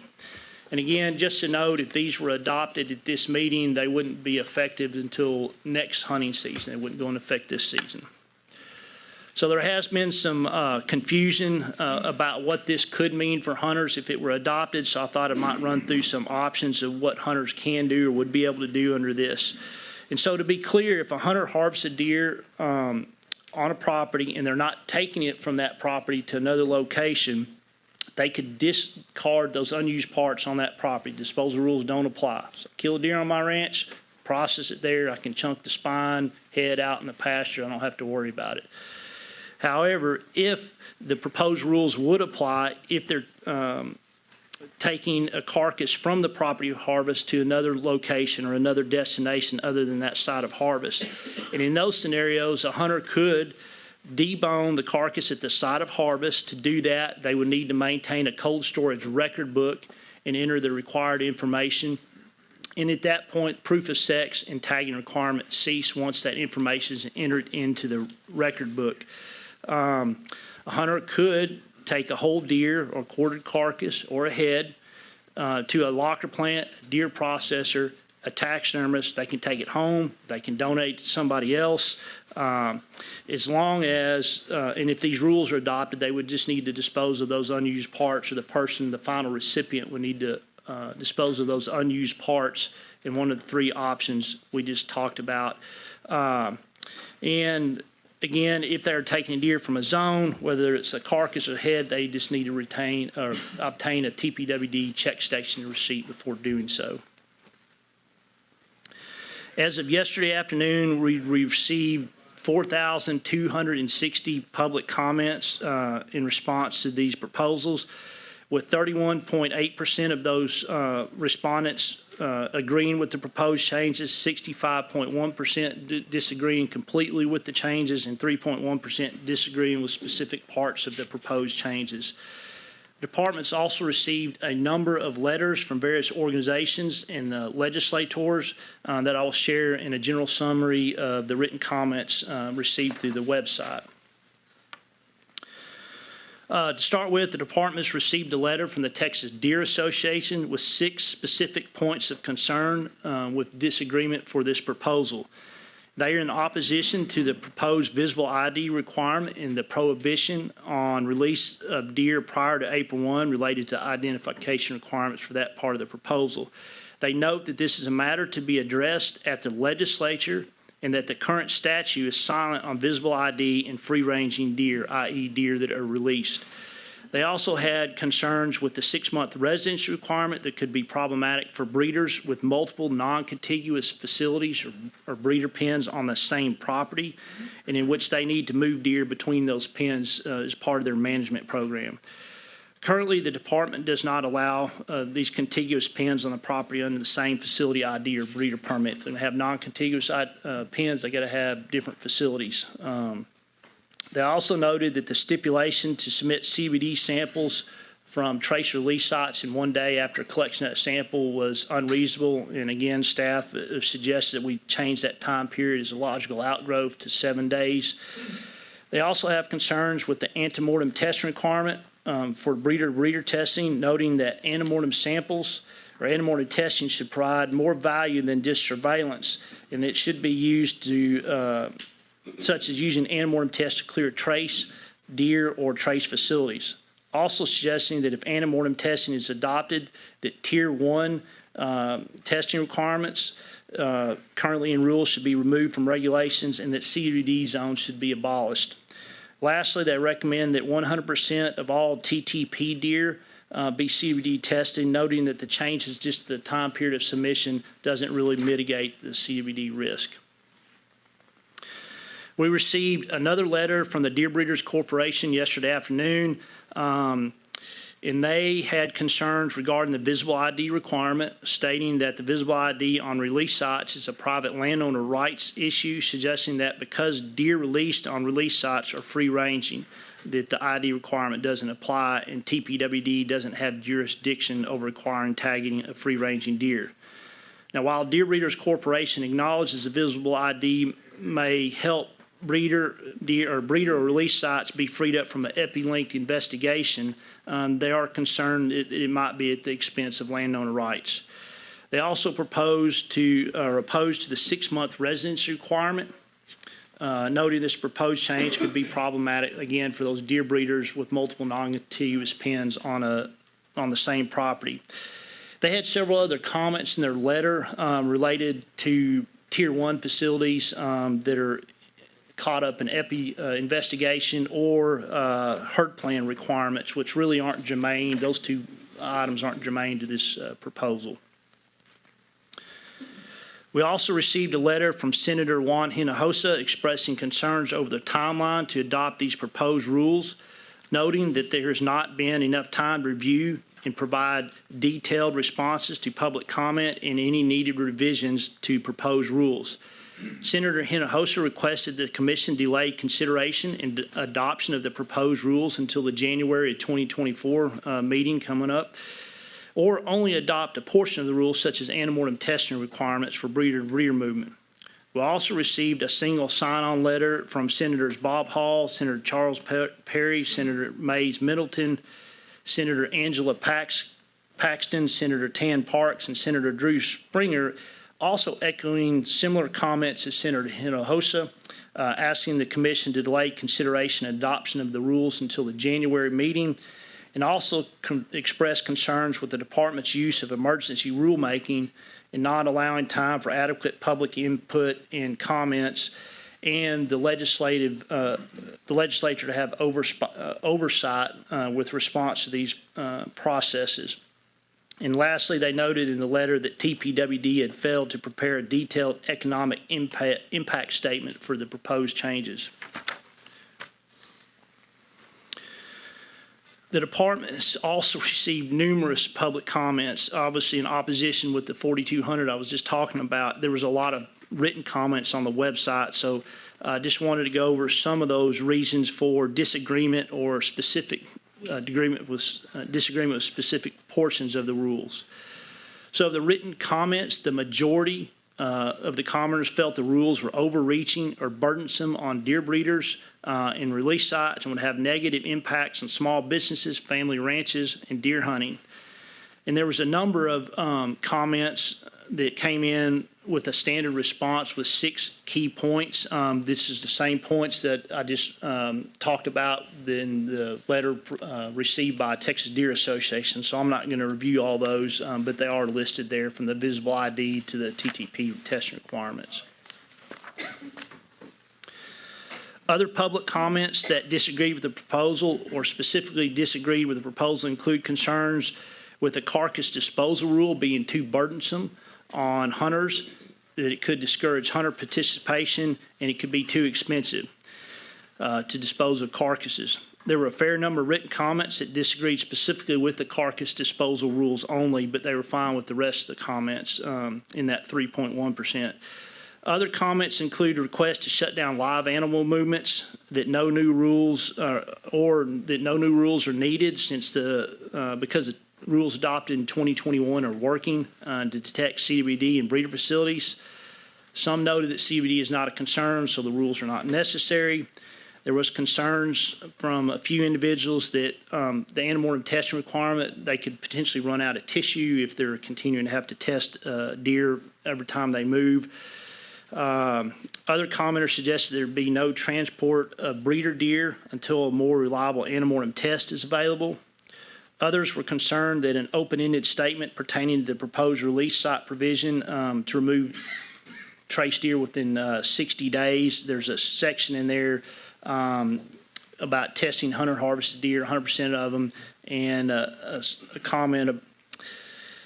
And again, just to note, if these were adopted at this meeting, they wouldn't be effective until next hunting season. They wouldn't go into effect this season. So there has been some confusion about what this could mean for hunters if it were adopted, so I thought I might run through some options of what hunters can do or would be able to do under this. And so to be clear, if a hunter harvests a deer on a property and they're not taking it from that property to another location, they could discard those unused parts on that property. Disposal rules don't apply. So kill a deer on my ranch, process it there, I can chunk the spine, head out in the pasture, I don't have to worry about it. However, if the proposed rules would apply, if they're taking a carcass from the property of harvest to another location or another destination other than that site of harvest. And in those scenarios, a hunter could debone the carcass at the site of harvest. To do that, they would need to maintain a cold storage record book and enter the required information. And at that point, proof of sex and tagging requirements cease once that information is entered into the record book. A hunter could take a whole deer or quartered carcass or a head to a locker plant, deer processor, a taxidermist. They can take it home. They can donate to somebody else. As long as, and if these rules are adopted, they would just need to dispose of those unused parts, or the person, the final recipient, would need to dispose of those unused parts in one of the 3 options we just talked about. And again, if they're taking a deer from a zone, whether it's a carcass or head, they just need to retain or obtain a TPWD check station receipt before doing so. As of yesterday afternoon, we received 4,260 public comments in response to these proposals, with 31.8% of those respondents agreeing with the proposed changes, 65.1% disagreeing completely with the changes, and 3.1% disagreeing with specific parts of the proposed changes. Departments also received a number of letters from various organizations and legislators that I will share in a general summary of the written comments received through the website. To start with, the departments received a letter from the Texas Deer Association with 6 specific points of concern with disagreement for this proposal. They are in opposition to the proposed visible ID requirement and the prohibition on release of deer prior to April 1 related to identification requirements for that part of the proposal. They note that this is a matter to be addressed at the legislature and that the current statute is silent on visible ID and free-ranging deer, i.e. deer that are released. They also had concerns with the 6-month residency requirement that could be problematic for breeders with multiple non-contiguous facilities or breeder pens on the same property, and in which they need to move deer between those pens as part of their management program. Currently, the department does not allow these contiguous pens on the property under the same facility ID or breeder permit. If they have non-contiguous pens, they got to have different facilities. They also noted that the stipulation to submit CBD samples from trace release sites in 1 day after collection of that sample was unreasonable. And again, staff suggested that we change that time period as a logical outgrowth to 7 days. They also have concerns with the antemortem testing requirement for breeder-to-breeder testing, noting that antemortem samples or antemortem testing should provide more value than just surveillance, and it should be used to, such as using antemortem tests to clear trace, deer, or trace facilities. Also suggesting that if antemortem testing is adopted, that Tier 1 testing requirements currently in rules should be removed from regulations, and that CWD zones should be abolished. Lastly, they recommend that 100% of all TTP deer be CWD tested, noting that the change is just the time period of submission doesn't really mitigate the CWD risk. We received another letter from the Deer Breeders Corporation yesterday afternoon, and they had concerns regarding the visible ID requirement, stating that the visible ID on release sites is a private landowner rights issue, suggesting that because deer released on release sites are free-ranging, that the ID requirement doesn't apply, and TPWD doesn't have jurisdiction over requiring tagging of free-ranging deer. Now, while Deer Breeders Corporation acknowledges the visible ID may help breeder or release sites be freed up from an epi-linked investigation, they are concerned it might be at the expense of landowner rights. They also opposed to the 6-month residency requirement, noting this proposed change could be problematic again for those deer breeders with multiple non-contiguous pens on the same property. They had several other comments in their letter related to Tier 1 facilities that are caught up in epi investigation or herd plan requirements, which really aren't germane. Those two items aren't germane to this proposal. We also received a letter from Senator Juan Hinojosa expressing concerns over the timeline to adopt these proposed rules, noting that there has not been enough time to review and provide detailed responses to public comment and any needed revisions to proposed rules. Senator Hinojosa requested the Commission delay consideration and adoption of the proposed rules until the January 2024 meeting coming up, or only adopt a portion of the rules such as antemortem testing requirements for breeder-to-breeder movement. We also received a single sign-on letter from Senators Bob Hall, Senator Charles Perry, Senator Mays Middleton, Senator Angela Paxton, Senator Tan Parks, and Senator Drew Springer, also echoing similar comments as Senator Hinojosa, asking the Commission to delay consideration and adoption of the rules until the January meeting, and also express concerns with the Department's use of emergency rulemaking and not allowing time for adequate public input and comments, and the legislature to have oversight with response to these processes. And lastly, they noted in the letter that TPWD had failed to prepare a detailed economic impact statement for the proposed changes. The department has also received numerous public comments, obviously in opposition with the 4,200 I was just talking about. There was a lot of written comments on the website, so I just wanted to go over some of those reasons for disagreement or specific disagreement with specific portions of the rules. So of the written comments, the majority of the commenters felt the rules were overreaching or burdensome on deer breeders in release sites and would have negative impacts on small businesses, family ranches, and deer hunting. And there was a number of comments that came in with a standard response with 6 key points. This is the same points that I just talked about in the letter received by Texas Deer Association. So I'm not going to review all those, but they are listed there from the visible ID to the TTP testing requirements. Other public comments that disagreed with the proposal or specifically disagreed with the proposal include concerns with the carcass disposal rule being too burdensome on hunters, that it could discourage hunter participation, and it could be too expensive to dispose of carcasses. There were a fair number of written comments that disagreed specifically with the carcass disposal rules only, but they were fine with the rest of the comments in that 3.1%. Other comments include a request to shut down live animal movements, that no new rules or that no new rules are needed since because the rules adopted in 2021 are working to detect CWD in breeder facilities. Some noted that CWD is not a concern, so the rules are not necessary. There was concerns from a few individuals that the antemortem testing requirement, they could potentially run out of tissue if they're continuing to have to test deer every time they move. Other commenters suggested there be no transport of breeder deer until a more reliable antemortem test is available. Others were concerned that an open-ended statement pertaining to the proposed release site provision to remove trace deer within 60 days. There's a section in there about testing hunter-harvested deer, 100% of them, and a comment of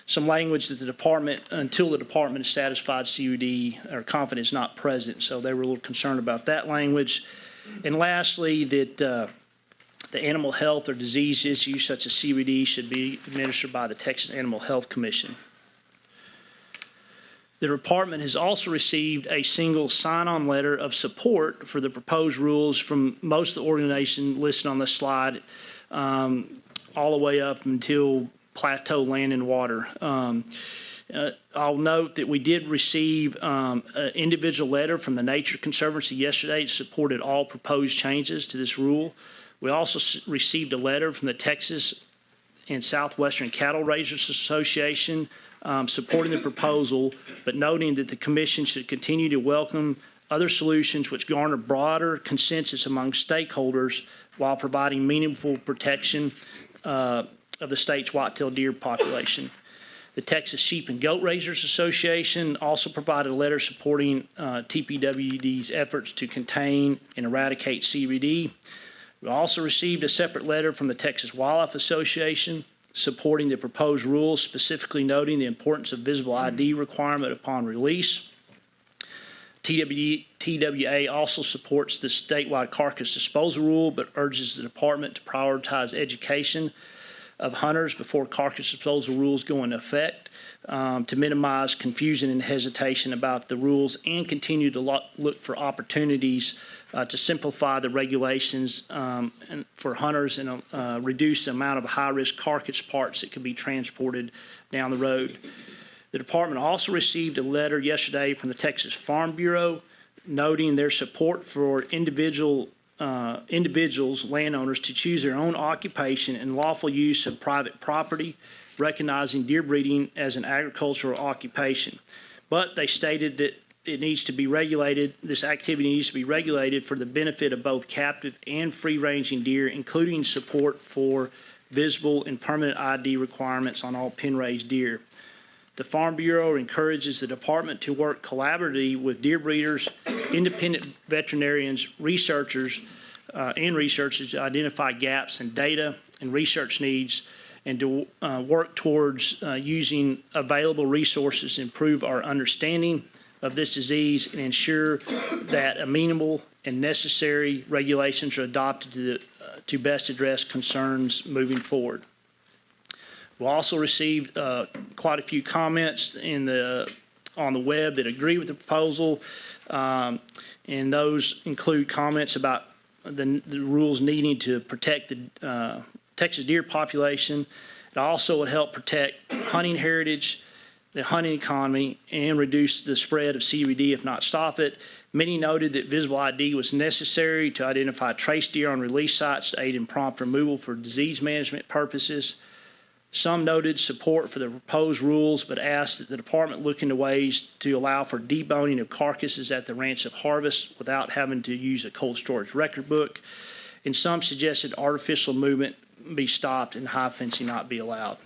some language that the department, until the department is satisfied CUD or confident is not present. So they were a little concerned about that language. And lastly, that the animal health or disease issues such as CBD should be administered by the Texas Animal Health Commission. The department has also received a single sign-on letter of support for the proposed rules from most of the organizations listed on this slide, all the way up until Plateau Land and Water. I'll note that we did receive an individual letter from the Nature Conservancy yesterday that supported all proposed changes to this rule. We also received a letter from the Texas and Southwestern Cattle Raisers Association supporting the proposal, but noting that the Commission should continue to welcome other solutions which garner broader consensus among stakeholders while providing meaningful protection of the state's whitetail deer population. The Texas Sheep and Goat Raisers Association also provided a letter supporting TPWD's efforts to contain and eradicate CBD. We also received a separate letter from the Texas Wildlife Association supporting the proposed rules, specifically noting the importance of visible ID requirement upon release. TWA also supports the statewide carcass disposal rule, but urges the department to prioritize education of hunters before carcass disposal rules go into effect to minimize confusion and hesitation about the rules and continue to look for opportunities to simplify the regulations for hunters and reduce the amount of high-risk carcass parts that could be transported down the road. The department also received a letter yesterday from the Texas Farm Bureau noting their support for individuals, landowners, to choose their own occupation and lawful use of private property, recognizing deer breeding as an agricultural occupation. But they stated that it needs to be regulated, this activity needs to be regulated for the benefit of both captive and free-ranging deer, including support for visible and permanent ID requirements on all pen-raised deer. The Farm Bureau encourages the department to work collaboratively with deer breeders, independent veterinarians, researchers to identify gaps in data and research needs, and to work towards using available resources to improve our understanding of this disease and ensure that amenable and necessary regulations are adopted to best address concerns moving forward. We also received quite a few comments on the web that agree with the proposal, and those include comments about the rules needing to protect the Texas deer population. It also would help protect hunting heritage, the hunting economy, and reduce the spread of CBD, if not stop it. Many noted that visible ID was necessary to identify trace deer on release sites to aid in prompt removal for disease management purposes. Some noted support for the proposed rules, but asked that the department look into ways to allow for deboning of carcasses at the ranch of harvest without having to use a cold storage record book. And some suggested artificial movement be stopped and high fencing not be allowed.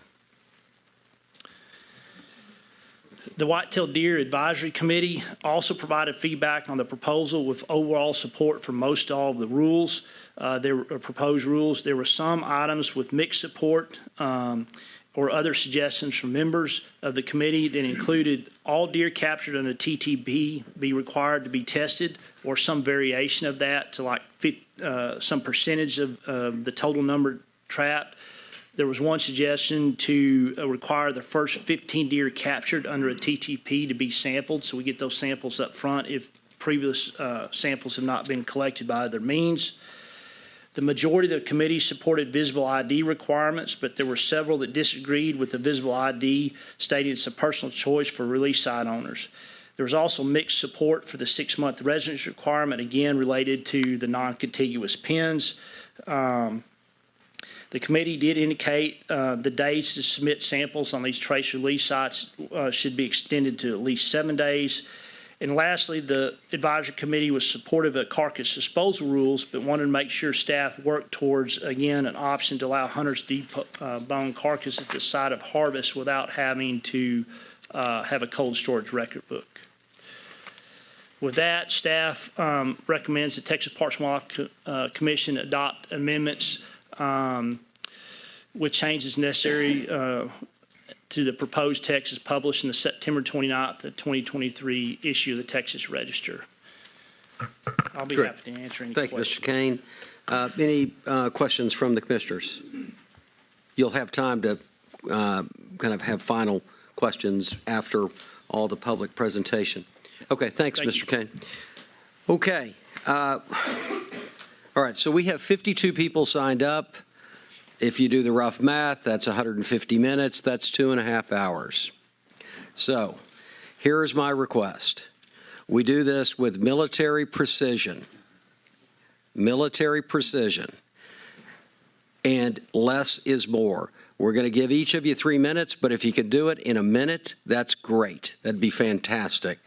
The Whitetail Deer Advisory Committee also provided feedback on the proposal with overall support for most all of the rules. There were proposed rules. There were some items with mixed support or other suggestions from members of the committee that included all deer captured under TTP be required to be tested, or some variation of that to like some percentage of the total number trapped. There was one suggestion to require the first 15 deer captured under a TTP to be sampled, so we get those samples up front if previous samples have not been collected by other means. The majority of the committee supported visible ID requirements, but there were several that disagreed with the visible ID, stating it's a personal choice for release site owners. There was also mixed support for the 6-month residence requirement, again related to the non-contiguous pens. The committee did indicate the days to submit samples on these trace release sites should be extended to at least 7 days. And lastly, the advisory committee was supportive of carcass disposal rules, but wanted to make sure staff worked towards, again, an option to allow hunters to debone carcasses at the site of harvest without having to have a cold storage record book. With that, staff recommends the Texas Parks and Wildlife Commission adopt amendments with changes necessary to the proposed text as published in the September 29th of 2023 issue of the Texas Register. I'll be happy to answer any questions. Thank you, Mr. Kane. Any questions from the commissioners? You'll have time to kind of have final questions after all the public presentation. Okay, thanks, Mr. Kane. Okay. All right, so we have 52 people signed up. If you do the rough math, that's 150 minutes. That's 2.5 hours. So here's my request. We do this with military precision. Military precision. And less is more. We're going to give each of you 3 minutes, but if you could do it in a minute, that's great. That'd be fantastic.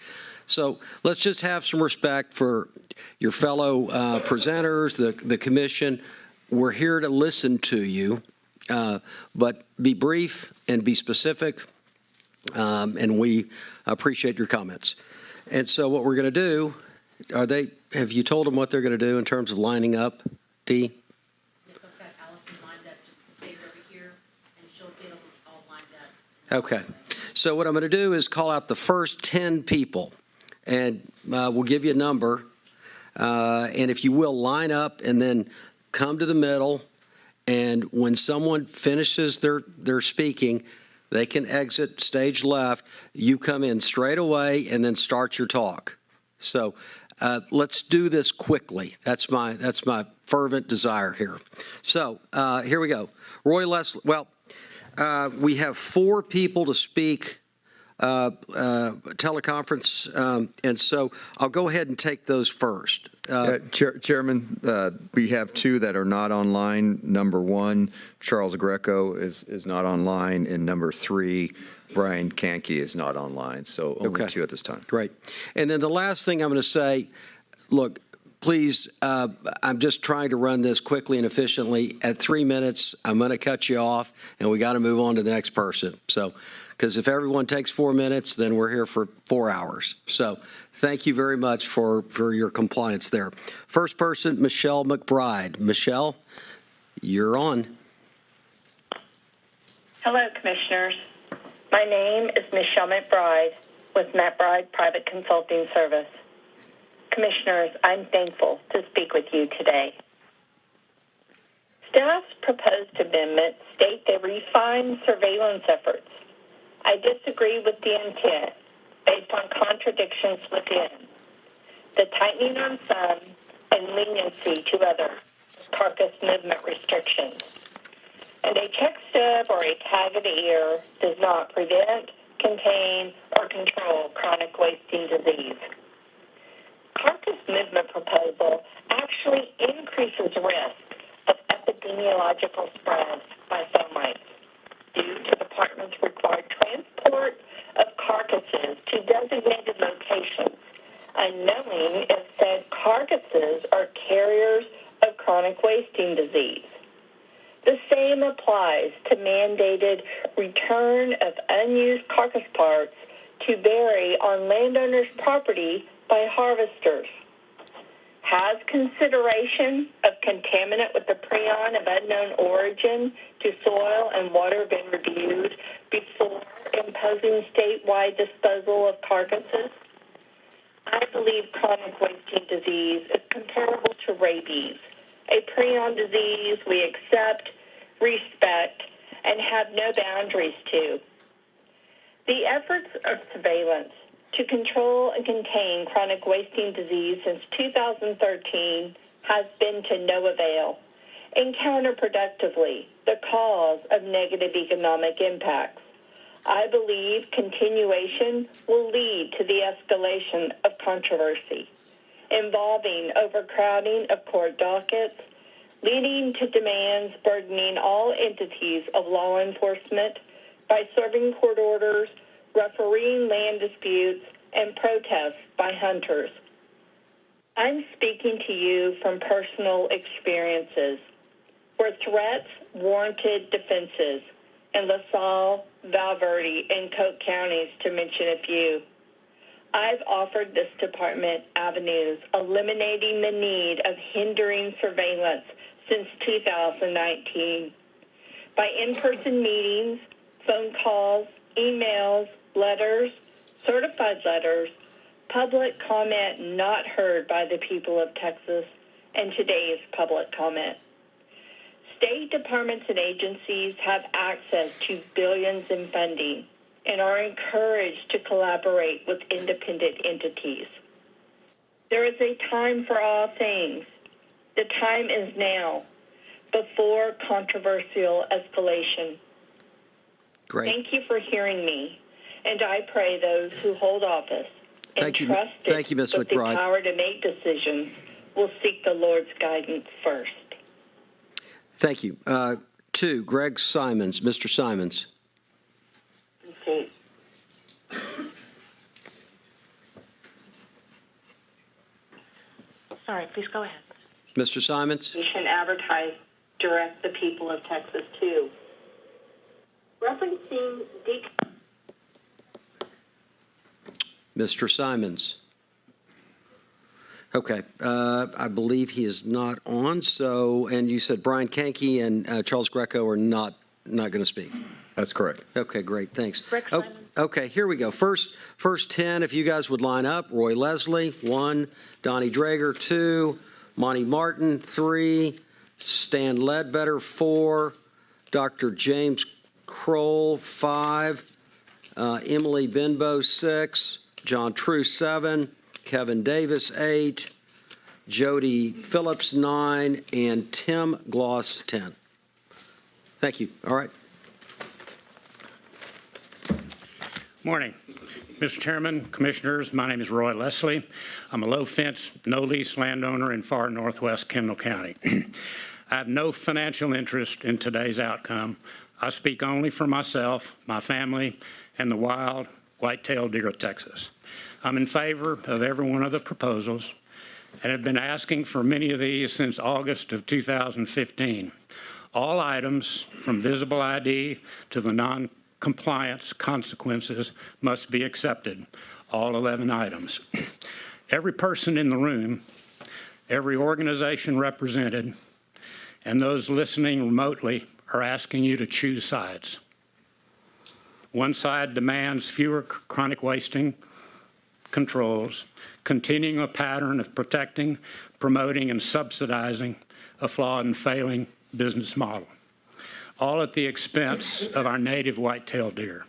So let's just have some respect for your fellow presenters, the commission. We're here to listen to you, but be brief and be specific, and we appreciate your comments. And so what we're going to do, have you told them what they're going to do in terms of lining up, Dee? I've got Allison lined up to stay over here, and she'll get them all lined up. Okay. So what I'm going to do is call out the first 10 people, and we'll give you a number. And if you will, line up and then come to the middle. And when someone finishes their speaking, they can exit stage left. You come in straight away and then start your talk. So let's do this quickly. That's my fervent desire here. So here we go. Roy Leslie. Well, we have 4 people to speak. Teleconference, and so I'll go ahead and take those first. Chairman, we have 2 that are not online. Number 1, Charles Greco is not online, and number 3, Brian Kanke is not online. So only 2 at this time. Great. And then the last thing I'm going to say, look, please, I'm just trying to run this quickly and efficiently. At 3 minutes, I'm going to cut you off, and we got to move on to the next person. So, because if everyone takes 4 minutes, then we're here for 4 hours. So thank you very much for your compliance there. First person, Michelle McBride. Michelle, you're on. Hello, Commissioners. My name is Michelle McBride with McBride Private Consulting Service. Commissioners, I'm thankful to speak with you today. Staff's proposed amendment state they refine surveillance efforts. I disagree with the intent based on contradictions within, the tightening on some and leniency to others, carcass movement restrictions. And a check stub or a tag of the ear does not prevent, contain, or control chronic wasting disease. Carcass movement proposal actually increases risk of epidemiological spread by termites due to the department's required transport of carcasses to designated locations, unknowing if said carcasses are carriers of chronic wasting disease. The same applies to mandated return of unused carcass parts to bury on landowners' property by harvesters. Has consideration of contaminant with the prion of unknown origin to soil and water been reviewed before imposing statewide disposal of carcasses? I believe chronic wasting disease is comparable to rabies, a prion disease we accept, respect, and have no boundaries to. The efforts of surveillance to control and contain chronic wasting disease since 2013 has been to no avail, and counterproductively the cause of negative economic impacts. I believe continuation will lead to the escalation of controversy involving overcrowding of court dockets, leading to demands burdening all entities of law enforcement by serving court orders, refereeing land disputes, and protests by hunters. I'm speaking to you from personal experiences where threats warranted defenses in LaSalle, Val Verde, and Coke counties, to mention a few. I've offered this department avenues, eliminating the need of hindering surveillance since 2019. By in-person meetings, phone calls, emails, letters, certified letters, public comment not heard by the people of Texas, and today's public comment. State departments and agencies have access to billions in funding and are encouraged to collaborate with independent entities. There is a time for all things. The time is now, before controversial escalation. Great. Thank you for hearing me, and I pray those who hold office Thank you, entrusted Ms. with the McBride. power to make decisions will seek the Lord's guidance first. Thank you. 2, Greg Simons. Mr. Simons. Sorry, please go ahead. Mr. Simons. Advertise direct the people of Texas to. Referencing Mr. Simons. Okay. I believe he is not on. So, and you said Brian Kankey and Charles Greco are not going to speak. That's correct. Okay, great. Thanks. Greg Simons. Okay, here we go. First 10, if you guys would line up. Roy Leslie, 1. Donnie Drager, 2. Monty Martin, 3. Stan Ledbetter, 4. Dr. James Kroll, 5. Emily Benbow, 6. John True, 7. Kevin Davis, 8. Jody Phillips, 9. And Tim Gloss, 10. Thank you. All right. Morning. Mr. Chairman, Commissioners, my name is Roy Leslie. I'm a low-fence, no-lease landowner in far northwest Kendall County. I have no financial interest in today's outcome. I speak only for myself, my family, and the wild white-tailed deer of Texas. I'm in favor of every one of the proposals and have been asking for many of these since August of 2015. All items, from visible ID to the non-compliance consequences, must be accepted, all 11 items. Every person in the room, every organization represented, and those listening remotely are asking you to choose sides. One side demands fewer chronic wasting controls, continuing a pattern of protecting, promoting, and subsidizing a flawed and failing business model, all at the expense of our native white-tailed deer.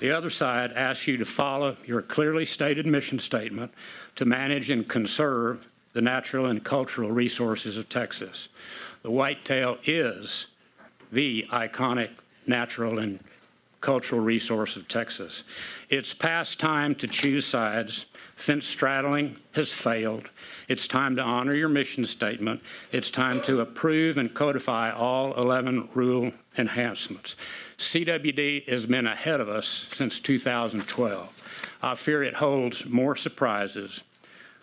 The other side asks you to follow your clearly stated mission statement to manage and conserve the natural and cultural resources of Texas. The whitetail is the iconic natural and cultural resource of Texas. It's past time to choose sides. Fence straddling has failed. It's time to honor your mission statement. It's time to approve and codify all 11 rule enhancements. CWD has been ahead of us since 2012. I fear it holds more surprises.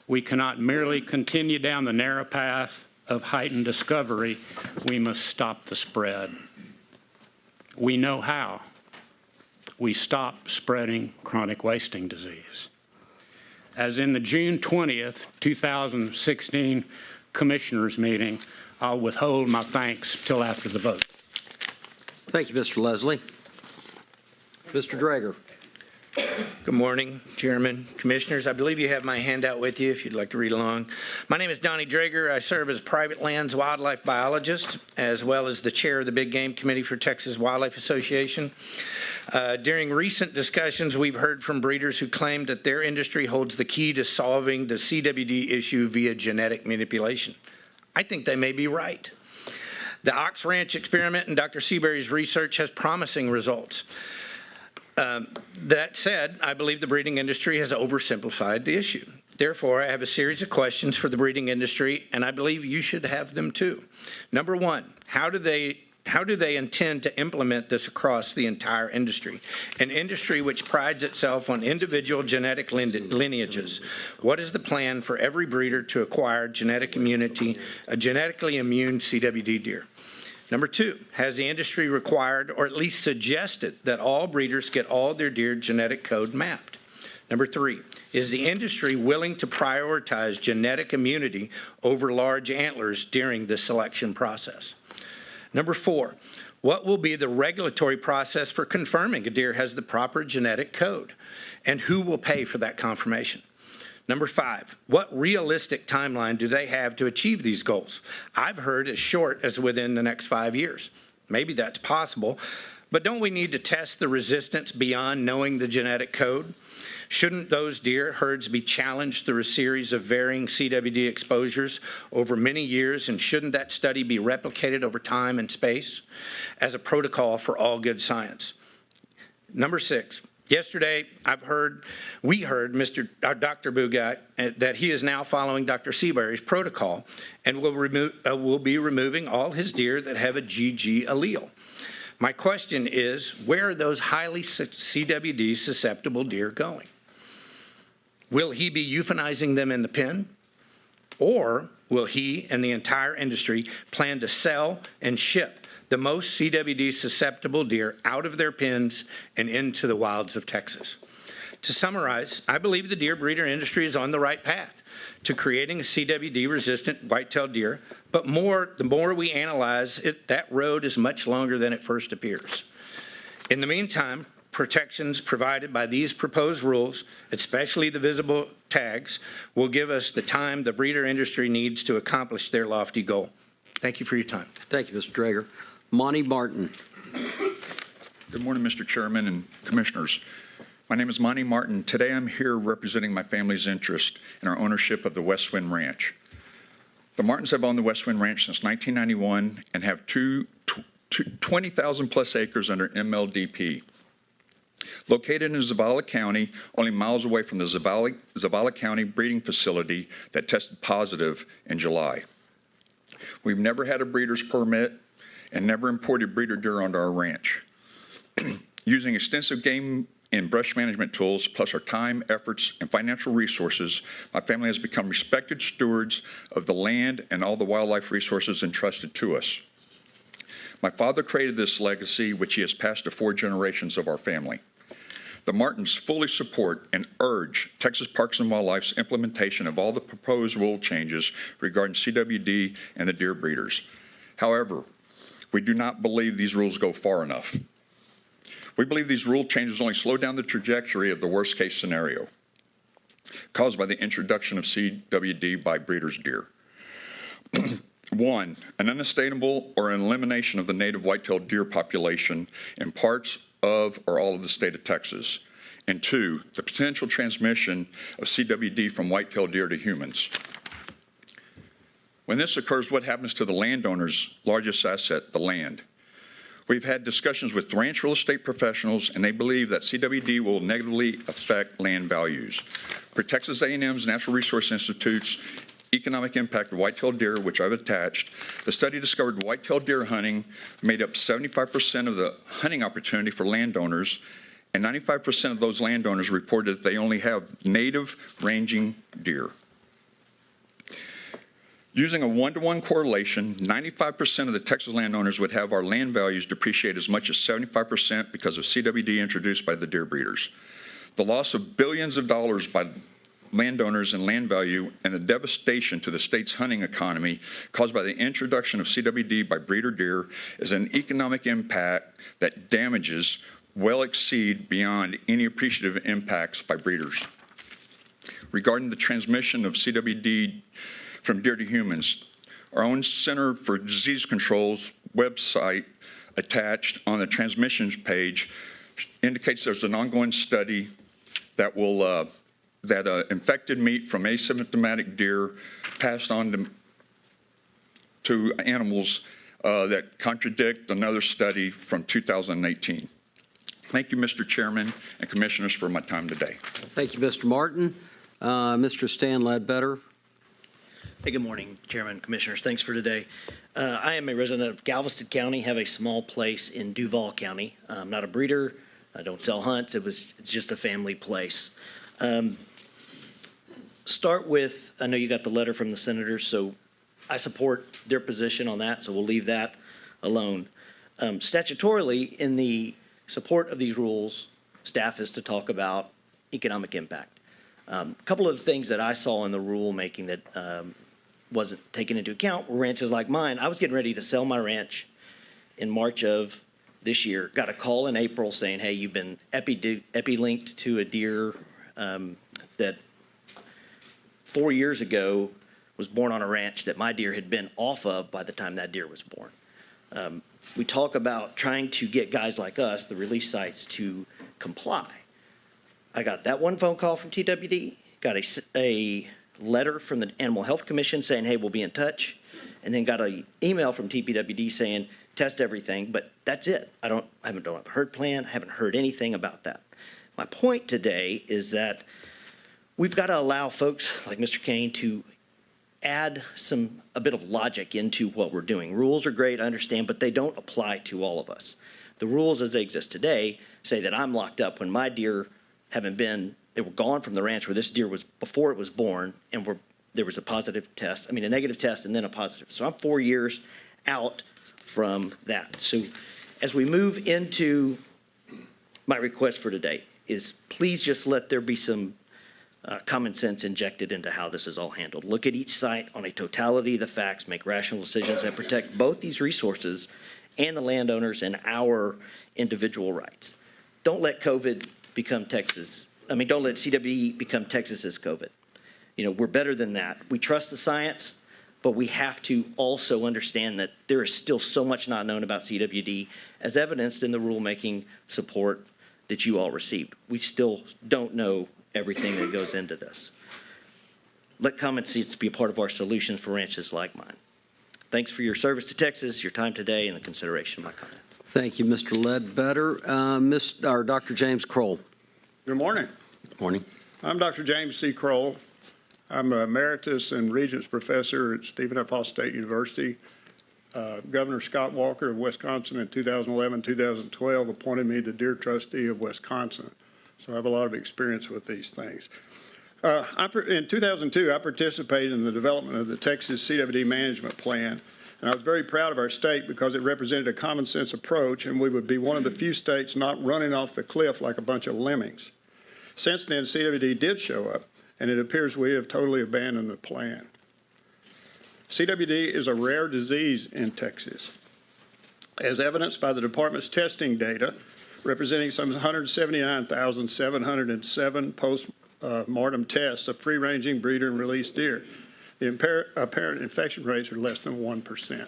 We cannot merely continue down the narrow path of heightened discovery. We must stop the spread. We know how. We stop spreading chronic wasting disease. As in the June 20th, 2016 Commissioners meeting, I'll withhold my thanks till after the vote. Thank you, Mr. Leslie. Mr. Drager. Good morning, Chairman, Commissioners. I believe you have my handout with you if you'd like to read along. My name is Donnie Drager. I serve as private lands wildlife biologist as well as the chair of the Big Game Committee for Texas Wildlife Association. During recent discussions, we've heard from breeders who claim that their industry holds the key to solving the CWD issue via genetic manipulation. I think they may be right. The Ox Ranch experiment and Dr. Seabury's research has promising results. That said, I believe the breeding industry has oversimplified the issue. Therefore, I have a series of questions for the breeding industry, and I believe you should have them too. Number one, how do they intend to implement this across the entire industry? An industry which prides itself on individual genetic lineages. What is the plan for every breeder to acquire a genetically immune CWD deer? Number two, has the industry required or at least suggested that all breeders get all their deer genetic code mapped? Number three, is the industry willing to prioritize genetic immunity over large antlers during the selection process? Number four, what will be the regulatory process for confirming a deer has the proper genetic code? And who will pay for that confirmation? Number five, what realistic timeline do they have to achieve these goals? I've heard as short as within the next 5 years. Maybe that's possible, but don't we need to test the resistance beyond knowing the genetic code? Shouldn't those deer herds be challenged through a series of varying CWD exposures over many years, and shouldn't that study be replicated over time and space as a protocol for all good science? Number six, yesterday we heard Dr. Bugatti that he is now following Dr. Seabury's protocol and will be removing all his deer that have a GG allele. My question is, where are those highly CWD susceptible deer going? Will he be euthanizing them in the pen? Or will he and the entire industry plan to sell and ship the most CWD susceptible deer out of their pens and into the wilds of Texas? To summarize, I believe the deer breeder industry is on the right path to creating a CWD-resistant white-tailed deer, but the more we analyze it, that road is much longer than it first appears. In the meantime, protections provided by these proposed rules, especially the visible tags, will give us the time the breeder industry needs to accomplish their lofty goal. Thank you for your time. Thank you, Mr. Drager. Monty Martin. Good morning, Mr. Chairman and Commissioners. My name is Monty Martin. Today I'm here representing my family's interest in our ownership of the West Wind Ranch. The Martins have owned the West Wind Ranch since 1991 and have 20,000 plus acres under MLDP. Located in Zavala County, only miles away from the Zavala County breeding facility that tested positive in July. We've never had a breeder's permit and never imported breeder deer onto our ranch. Using extensive game and brush management tools, plus our time, efforts, and financial resources, my family has become respected stewards of the land and all the wildlife resources entrusted to us. My father created this legacy, which he has passed to 4 generations of our family. The Martins fully support and urge Texas Parks and Wildlife's implementation of all the proposed rule changes regarding CWD and the deer breeders. However, we do not believe these rules go far enough. We believe these rule changes only slow down the trajectory of the worst-case scenario caused by the introduction of CWD by breeders' deer. 1, an unsustainable or an elimination of the native white-tailed deer population in parts of or all of the state of Texas. And 2, the potential transmission of CWD from white-tailed deer to humans. When this occurs, what happens to the landowner's largest asset, the land? We've had discussions with ranch real estate professionals, and they believe that CWD will negatively affect land values. For Texas A&M's Natural Resource Institute's Economic Impact of White-tailed Deer, which I've attached, the study discovered white-tailed deer hunting made up 75% of the hunting opportunity for landowners, and 95% of those landowners reported that they only have native ranging deer. Using a 1-to-1 correlation, 95% of the Texas landowners would have our land values depreciate as much as 75% because of CWD introduced by the deer breeders. The loss of billions of dollars by landowners and land value and the devastation to the state's hunting economy caused by the introduction of CWD by breeder deer is an economic impact that damages well exceed beyond any appreciative impacts by breeders. Regarding the transmission of CWD from deer to humans, our own Center for Disease Control's website attached on the transmissions page indicates there's an ongoing study that will infected meat from asymptomatic deer passed on to animals that contradict another study from 2018. Thank you, Mr. Chairman and Commissioners, for my time today. Thank you, Mr. Martin. Mr. Stan Ledbetter. Hey, good morning, Chairman, Commissioners. Thanks for today. I am a resident of Galveston County, have a small place in Duval County. I'm not a breeder. I don't sell hunts. It's just a family place. Start with, I know you got the letter from the senators, so I support their position on that, so we'll leave that alone. Statutorily, in the support of these rules, staff is to talk about economic impact. A couple of the things that I saw in the rulemaking that wasn't taken into account were ranches like mine. I was getting ready to sell my ranch in March of this year. Got a call in April saying, hey, you've been epi-linked to a deer that 4 years ago was born on a ranch that my deer had been off of by the time that deer was born. We talk about trying to get guys like us, the release sites, to comply. I got that one phone call from TWD, got a letter from the Animal Health Commission saying, hey, we'll be in touch, and then got an email from TPWD saying, test everything, but that's it. I don't have a herd plan, I haven't heard anything about that. My point today is that we've got to allow folks like Mr. Kane to add a bit of logic into what we're doing. Rules are great, I understand, but they don't apply to all of us. The rules as they exist today say that I'm locked up when my deer they were gone from the ranch where this deer was before it was born, and there was a negative test and then a positive. So I'm 4 years out from that. So as we move into my request for today is please just let there be some common sense injected into how this is all handled. Look at each site on a totality of the facts, make rational decisions that protect both these resources and the landowners and our individual rights. Don't let COVID become don't let CWD become Texas's COVID. We're better than that. We trust the science, but we have to also understand that there is still so much not known about CWD, as evidenced in the rulemaking support that you all received. We still don't know everything that goes into this. Let common sense be a part of our solution for ranches like mine. Thanks for your service to Texas, your time today, and the consideration of my comments. Thank you, Mr. Ledbetter. Dr. James Kroll. Good morning. Good morning. I'm Dr. James C. Kroll. I'm an emeritus and regents professor at Stephen F. Hall State University. Governor Scott Walker of Wisconsin in 2011-2012 appointed me the Deer Trustee of Wisconsin. So I have a lot of experience with these things. In 2002, I participated in the development of the Texas CWD Management Plan, and I was very proud of our state because it represented a common sense approach, and we would be one of the few states not running off the cliff like a bunch of lemmings. Since then, CWD did show up, and it appears we have totally abandoned the plan. CWD is a rare disease in Texas, as evidenced by the department's testing data, representing some 179,707 post-mortem tests of free-ranging breeder and released deer. The apparent infection rates are less than 1%.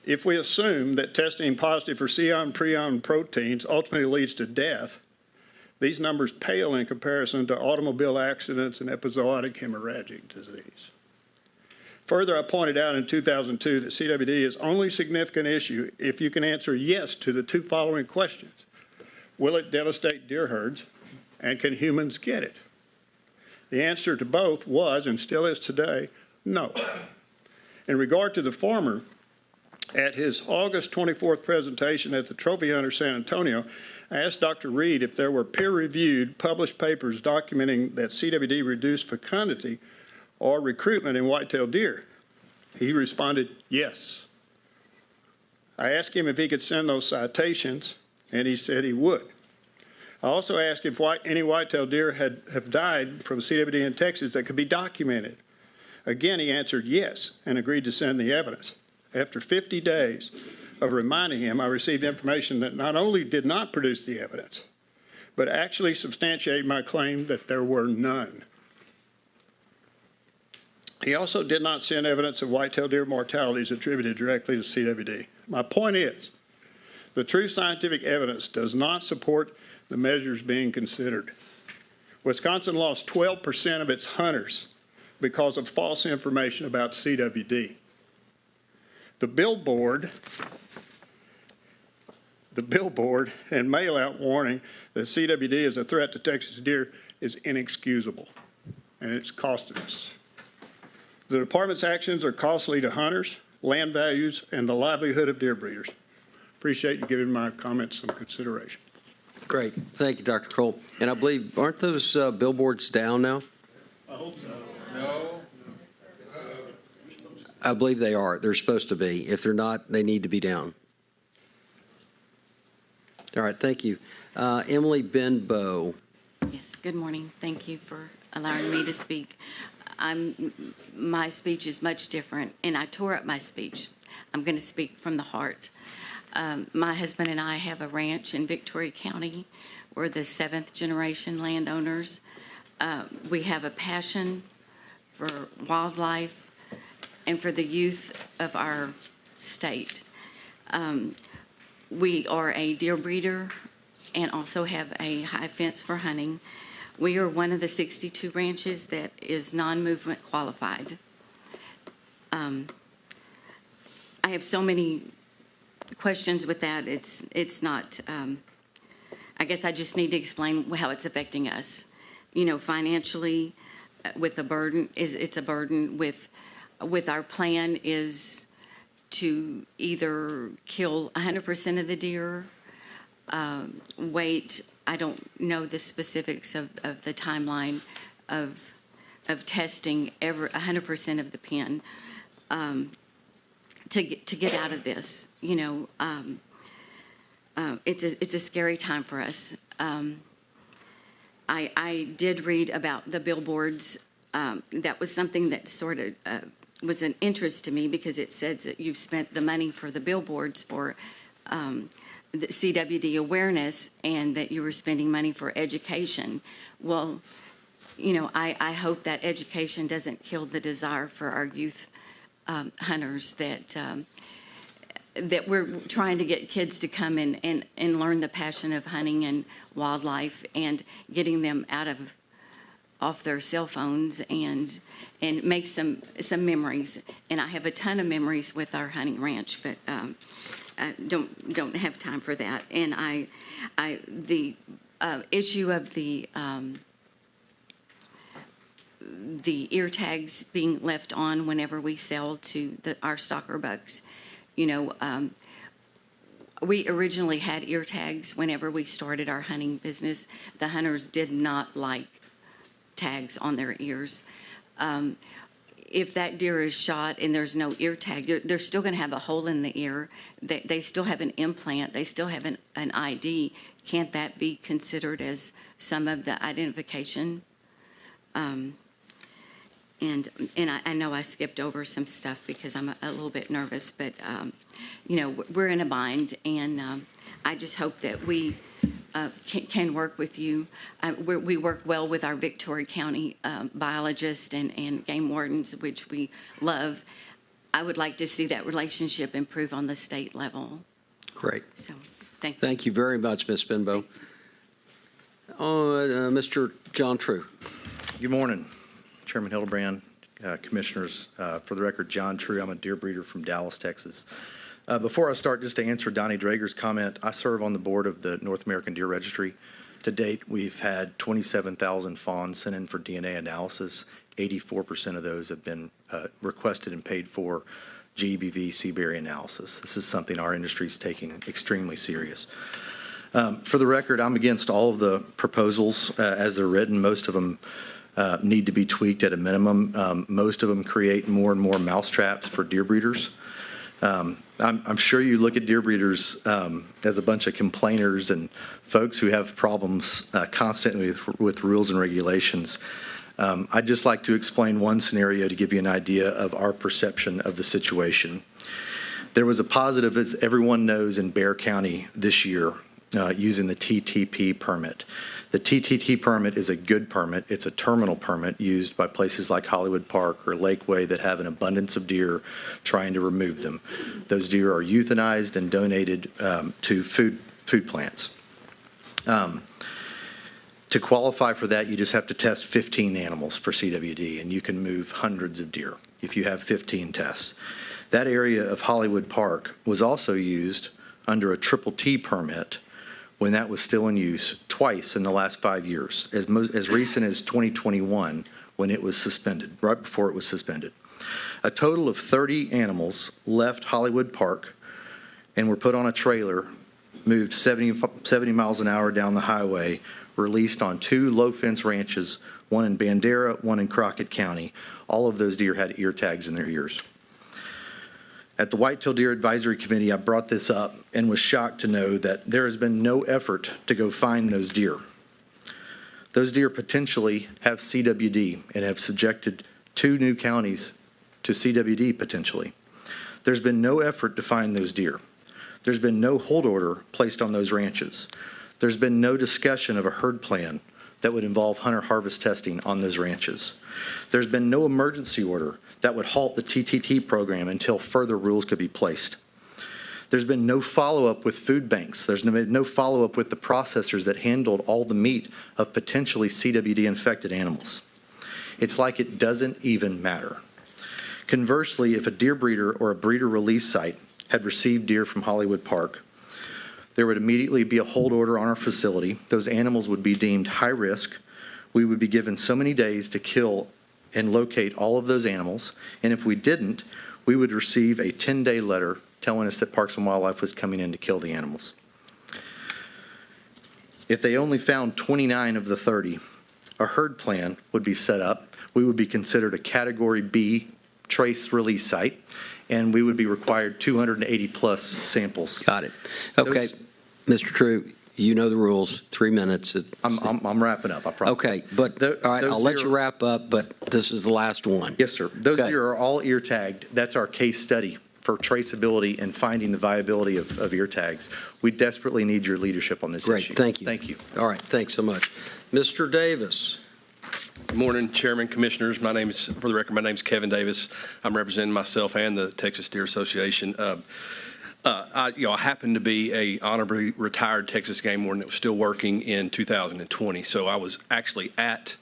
If we assume that testing positive for ceon prion proteins ultimately leads to death, these numbers pale in comparison to automobile accidents and episodic hemorrhagic disease. Further, I pointed out in 2002 that CWD is only significant issue if you can answer yes to the two following questions. Will it devastate deer herds, and can humans get it? The answer to both was, and still is today, no. In regard to the former, at his August 24th presentation at the Trophy Hunter San Antonio, I asked Dr. Reed if there were peer-reviewed published papers documenting that CWD reduced fecundity or recruitment in whitetail deer. He responded, yes. I asked him if he could send those citations, and he said he would. I also asked if any whitetail deer have died from CWD in Texas that could be documented. Again, he answered yes and agreed to send the evidence. After 50 days of reminding him, I received information that not only did not produce the evidence, but actually substantiated my claim that there were none. He also did not send evidence of whitetail deer mortalities attributed directly to CWD. My point is, the true scientific evidence does not support the measures being considered. Wisconsin lost 12% of its hunters because of false information about CWD. The billboard the billboard and mail-out warning that CWD is a threat to Texas deer is inexcusable, and it's costing us. The department's actions are costly to hunters, land values, and the livelihood of deer breeders. Appreciate you giving my comments some consideration. Great. Thank you, Dr. Kroll. And I believe, aren't those billboards down now? I hope so. No. I believe they are. They're supposed to be. If they're not, they need to be down. All right, thank you. Emily Benbow. Yes, good morning. Thank you for allowing me to speak. My speech is much different, and I tore up my speech. I'm going to speak from the heart. My husband and I have a ranch in Victoria County. We're the 7th generation landowners. We have a passion for wildlife and for the youth of our state. We are a deer breeder and also have a high fence for hunting. We are one of the 62 ranches that is non-movement qualified. I have so many questions with that. It's not, I guess I just need to explain how it's affecting us. You know, financially, with the burden, it's a burden with our plan is to either kill 100% of the deer, wait, I don't know the specifics of the timeline of testing 100% of the pen to get out of this. You know, it's a scary time for us. I did read about the billboards. That was something that sort of was an interest to me because it says that you've spent the money for the billboards for the CWD awareness and that you were spending money for education. Well, you know, I hope that education doesn't kill the desire for our youth hunters that we're trying to get kids to come in and learn the passion of hunting and wildlife and getting them off their cell phones and make some memories. And I have a ton of memories with our hunting ranch, but I don't have time for that. And the issue of the ear tags being left on whenever we sell to our stalker bucks, you know, we originally had ear tags whenever we started our hunting business. The hunters did not like tags on their ears. If that deer is shot and there's no ear tag, they're still going to have a hole in the ear. They still have an implant. They still have an ID. Can't that be considered as some of the identification? And I know I skipped over some stuff because I'm a little bit nervous, but, you know, we're in a bind, and I just hope that we can work with you. We work well with our Victoria County biologists and game wardens, which we love. I would like to see that relationship improve on the state level. Great. So, thank you. Thank you very much, Ms. Benbow. Mr. John True. Good morning, Chairman Hildebrand, Commissioners. For the record, John True. I'm a deer breeder from Dallas, Texas. Before I start, just to answer Donnie Drager's comment, I serve on the board of the North American Deer Registry. To date, we've had 27,000 fawns sent in for DNA analysis. 84% of those have been requested and paid for GBV seaberry analysis. This is something our industry is taking extremely serious. For the record, I'm against all of the proposals as they're written. Most of them need to be tweaked at a minimum. Most of them create more and more mousetraps for deer breeders. I'm sure you look at deer breeders as a bunch of complainers and folks who have problems constantly with rules and regulations. I'd just like to explain one scenario to give you an idea of our perception of the situation. There was a positive, as everyone knows, in Bexar County this year using the TTP permit. The TTP permit is a good permit. It's a terminal permit used by places like Hollywood Park or Lakeway that have an abundance of deer trying to remove them. Those deer are euthanized and donated to food plants. To qualify for that, you just have to test 15 animals for CWD, and you can move hundreds of deer if you have 15 tests. That area of Hollywood Park was also used under a triple T permit when that was still in use twice in the last 5 years, as recent as 2021 when it was suspended, right before it was suspended. A total of 30 animals left Hollywood Park and were put on a trailer, moved 70 miles an hour down the highway, released on 2 low-fence ranches, one in Bandera, one in Crockett County. All of those deer had ear tags in their ears. At the Whitetail Deer Advisory Committee, I brought this up and was shocked to know that there has been no effort to go find those deer. Those deer potentially have CWD and have subjected 2 new counties to CWD potentially. There's been no effort to find those deer. There's been no hold order placed on those ranches. There's been no discussion of a herd plan that would involve hunter harvest testing on those ranches. There's been no emergency order that would halt the TTT program until further rules could be placed. There's been no follow-up with food banks. There's been no follow-up with the processors that handled all the meat of potentially CWD-infected animals. It's like it doesn't even matter. Conversely, if a deer breeder or a breeder release site had received deer from Hollywood Park, there would immediately be a hold order on our facility. Those animals would be deemed high risk. We would be given so many days to kill and locate all of those animals. And if we didn't, we would receive a 10-day letter telling us that Parks and Wildlife was coming in to kill the animals. If they only found 29 of the 30, a herd plan would be set up. We would be considered a Category B trace release site, and we would be required 280 plus samples. Got it. Okay, Mr. True, you know the rules, 3 minutes. I'm wrapping up, I promise. Okay, but, all right, I'll let you wrap up, but this is the last one. Yes, sir. Those Okay. deer are all ear tagged. That's our case study for traceability and finding the viability of ear tags. We desperately need your leadership on this issue. Great, thank you. Thank you. All right, thanks so much. Mr. Davis. Good morning, Chairman, Commissioners. For the record, my name is Kevin Davis. I'm representing myself and the Texas Deer Association. I happen to be a honorably retired Texas game warden that was still working in 2020. So I was actually at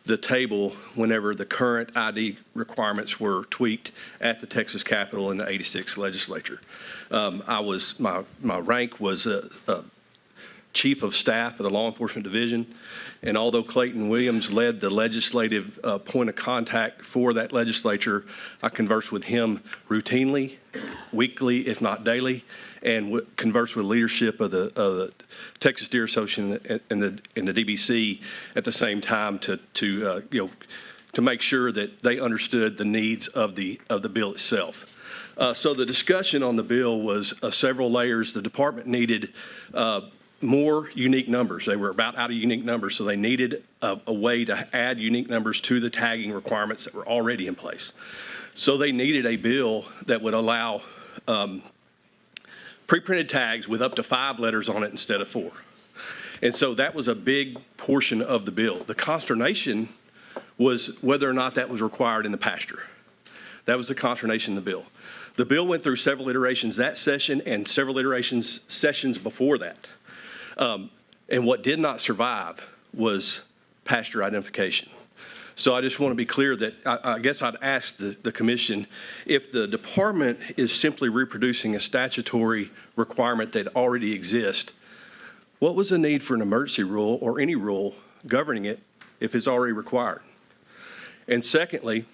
the table whenever the current ID requirements were tweaked at the Texas Capitol in the 86th legislature. My rank was Chief of Staff of the Law Enforcement Division, and although Clayton Williams led the legislative point of contact for that legislature, I conversed with him routinely, weekly, if not daily, and conversed with leadership of the Texas Deer Association and the DBC at the same time to make sure that they understood the needs of the bill itself. So the discussion on the bill was several layers. The department needed more unique numbers. They were about out of unique numbers, so they needed a way to add unique numbers to the tagging requirements that were already in place. So they needed a bill that would allow pre-printed tags with up to 5 letters on it instead of 4. And so that was a big portion of the bill. The consternation was whether or not that was required in the pasture. That was the consternation in the bill. The bill went through several iterations that session and several sessions before that. And what did not survive was pasture identification. So I just want to be clear that I guess I'd ask the commission if the department is simply reproducing a statutory requirement that already exists, what was the need for an emergency rule or any rule governing it if it's already required? And secondly,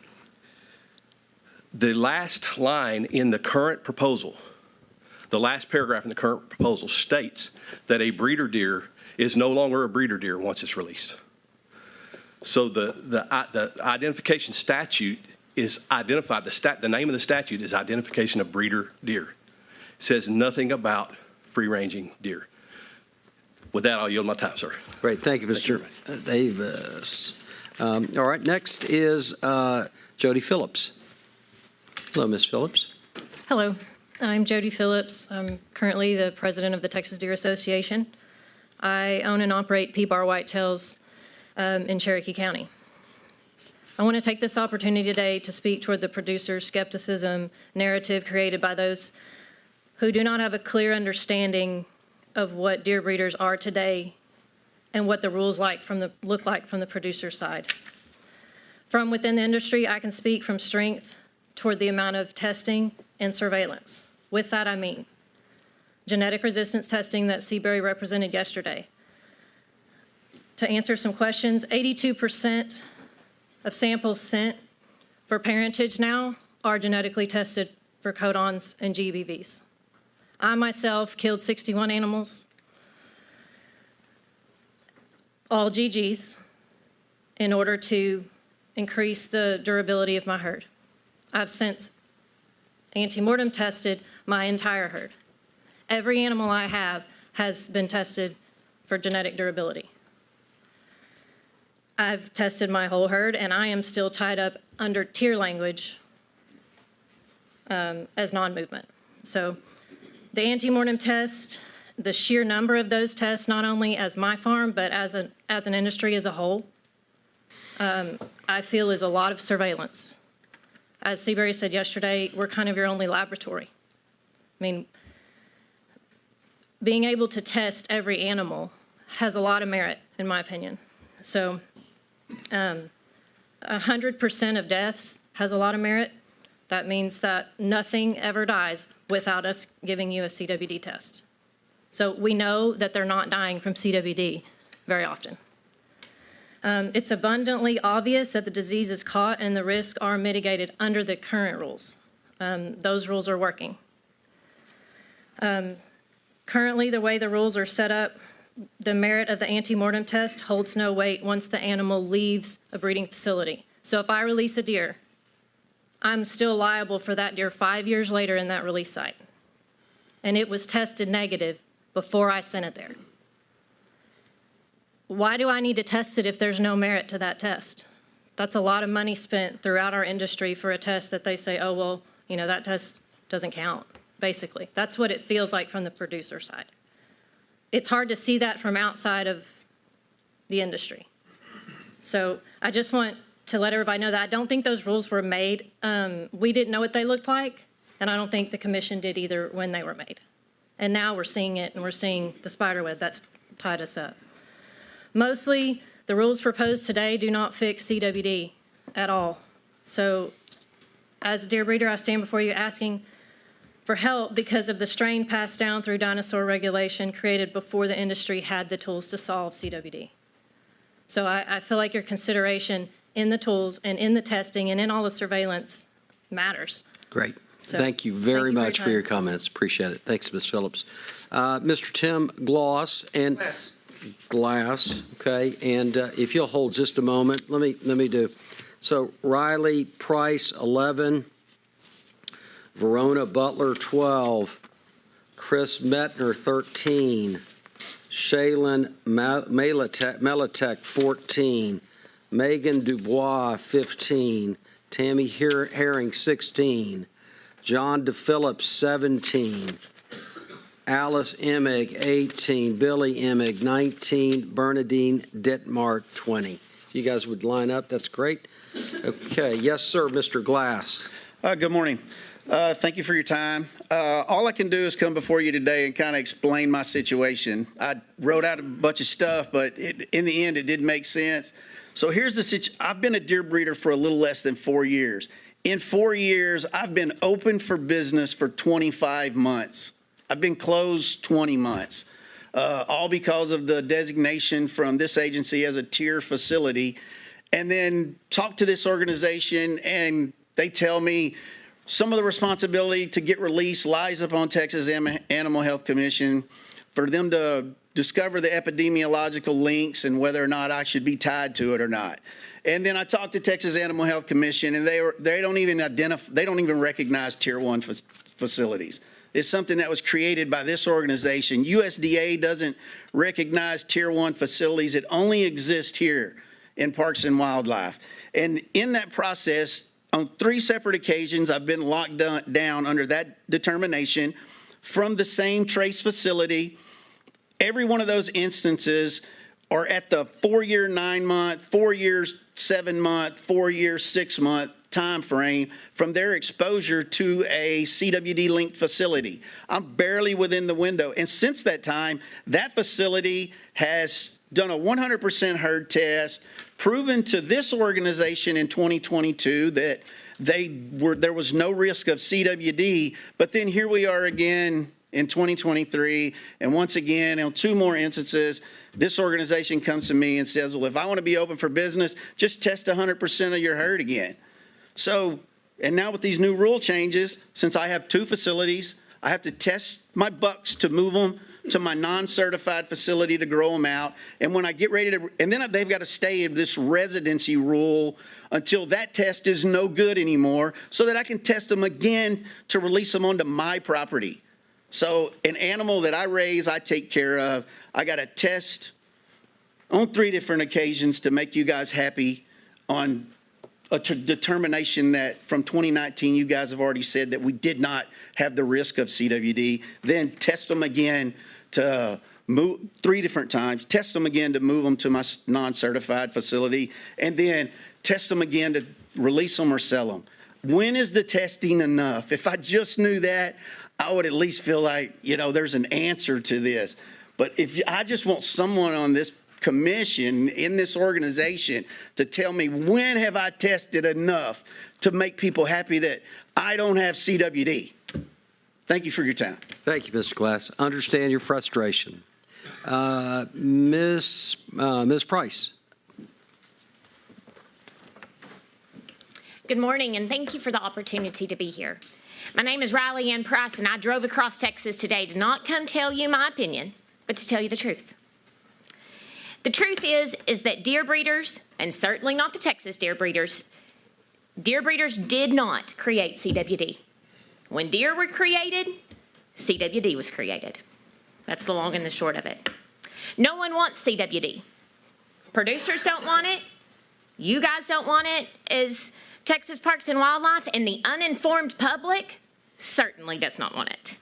the last line in the current proposal, the last paragraph in the current proposal states that a breeder deer is no longer a breeder deer once it's released. So the identification statute is identified, the name of the statute is identification of breeder deer. It says nothing about free-ranging deer. With that, I'll yield my time, sir. Great, thank you, Mr. Davis. All right, next is Jody Phillips. Hello, Ms. Phillips. Hello, I'm Jody Phillips. I'm currently the president of the Texas Deer Association. I own and operate P-Bar Whitetails in Cherokee County. I want to take this opportunity today to speak toward the producer skepticism narrative created by those who do not have a clear understanding of what deer breeders are today and what the rules look like from the producer side. From within the industry, I can speak from strength toward the amount of testing and surveillance. With that, I mean genetic resistance testing that Seabury represented yesterday. To answer some questions, 82% of samples sent for parentage now are genetically tested for codons and GBVs. I myself killed 61 animals, all GGs, in order to increase the durability of my herd. I've since antemortem tested my entire herd. Every animal I have has been tested for genetic durability. I've tested my whole herd, and I am still tied up under tier language as non-movement. So the antemortem test, the sheer number of those tests, not only as my farm, but as an industry as a whole, I feel is a lot of surveillance. As Seabury said yesterday, we're kind of your only laboratory. I mean, being able to test every animal has a lot of merit, in my opinion. So 100% of deaths has a lot of merit. That means that nothing ever dies without us giving you a CWD test. So we know that they're not dying from CWD very often. It's abundantly obvious that the disease is caught and the risks are mitigated under the current rules. Those rules are working. Currently, the way the rules are set up, the merit of the antemortem test holds no weight once the animal leaves a breeding facility. So if I release a deer, I'm still liable for that deer 5 years later in that release site. And it was tested negative before I sent it there. Why do I need to test it if there's no merit to that test? That's a lot of money spent throughout our industry for a test that they say, oh, well, you know, that test doesn't count, basically. That's what it feels like from the producer side. It's hard to see that from outside of the industry. So I just want to let everybody know that I don't think those rules were made. We didn't know what they looked like, and I don't think the commission did either when they were made. And now we're seeing it, and we're seeing the spider web that's tied us up. Mostly, the rules proposed today do not fix CWD at all. So as a deer breeder, I stand before you asking for help because of the strain passed down through dinosaur regulation created before the industry had the tools to solve CWD. So I feel like your consideration in the tools and in the testing and in all the surveillance matters. Great. So, thank you very thank you much for your comments. Appreciate it. Thanks, Ms. Phillips. Mr. Tim Gloss and Glass. Okay, and if you'll hold just a moment, let me do. So Riley Price 11, Verona Butler 12, Chris Metner 13, Shaylin Melatek 14, Megan Dubois 15, Tammy Herring 16, John DePhillips 17, Alice Emig 18, Billy Emig 19, Bernadine Ditmark 20. If you guys would line up, that's great. Okay, yes, sir, Mr. Glass. Good morning. Thank you for your time. All I can do is come before you today and kind of explain my situation. I wrote out a bunch of stuff, but in the end, it didn't make sense. So here's the situation. I've been a deer breeder for a little less than 4 years. In 4 years, I've been open for business for 25 months. I've been closed 20 months, all because of the designation from this agency as a tier facility. And then talk to this organization, and they tell me some of the responsibility to get released lies upon Texas Animal Health Commission for them to discover the epidemiological links and whether or not I should be tied to it or not. And then I talked to Texas Animal Health Commission, and they don't even recognize Tier 1 facilities. It's something that was created by this organization. USDA doesn't recognize Tier 1 facilities. It only exists here in Parks and Wildlife. And in that process, on 3 separate occasions, I've been locked down under that determination from the same trace facility. Every one of those instances are at the 4-year, 9-month, 4 years, 7-month, 4 year, 6-month time frame from their exposure to a CWD-linked facility. I'm barely within the window. And since that time, that facility has done a 100% herd test, proven to this organization in 2022 that there was no risk of CWD. But then here we are again in 2023. And once again, on 2 more instances, this organization comes to me and says, well, if I want to be open for business, just test 100% of your herd again. So, and now with these new rule changes, since I have 2 facilities, I have to test my bucks to move them to my non-certified facility to grow them out. And when I get ready to, and then they've got to stay in this residency rule until that test is no good anymore so that I can test them again to release them onto my property. So an animal that I raise, I take care of, I got to test on 3 different occasions to make you guys happy on a determination that from 2019, you guys have already said that we did not have the risk of CWD. Then test them again to move 3 different times, test them again to move them to my non-certified facility, and then test them again to release them or sell them. When is the testing enough? If I just knew that, I would at least feel like, you know, there's an answer to this. But if I just want someone on this commission in this organization to tell me when have I tested enough to make people happy that I don't have CWD. Thank you for your time. Thank you, Mr. Glass. Understand your frustration. Ms. Price. Good morning, and thank you for the opportunity to be here. My name is Riley Ann Price, and I drove across Texas today to not come tell you my opinion, but to tell you the truth. The truth is that deer breeders, and certainly not the Texas deer breeders did not create CWD. When deer were created, CWD was created. That's the long and the short of it. No one wants CWD. Producers don't want it. You guys don't want it as Texas Parks and Wildlife, and the uninformed public certainly does not want it.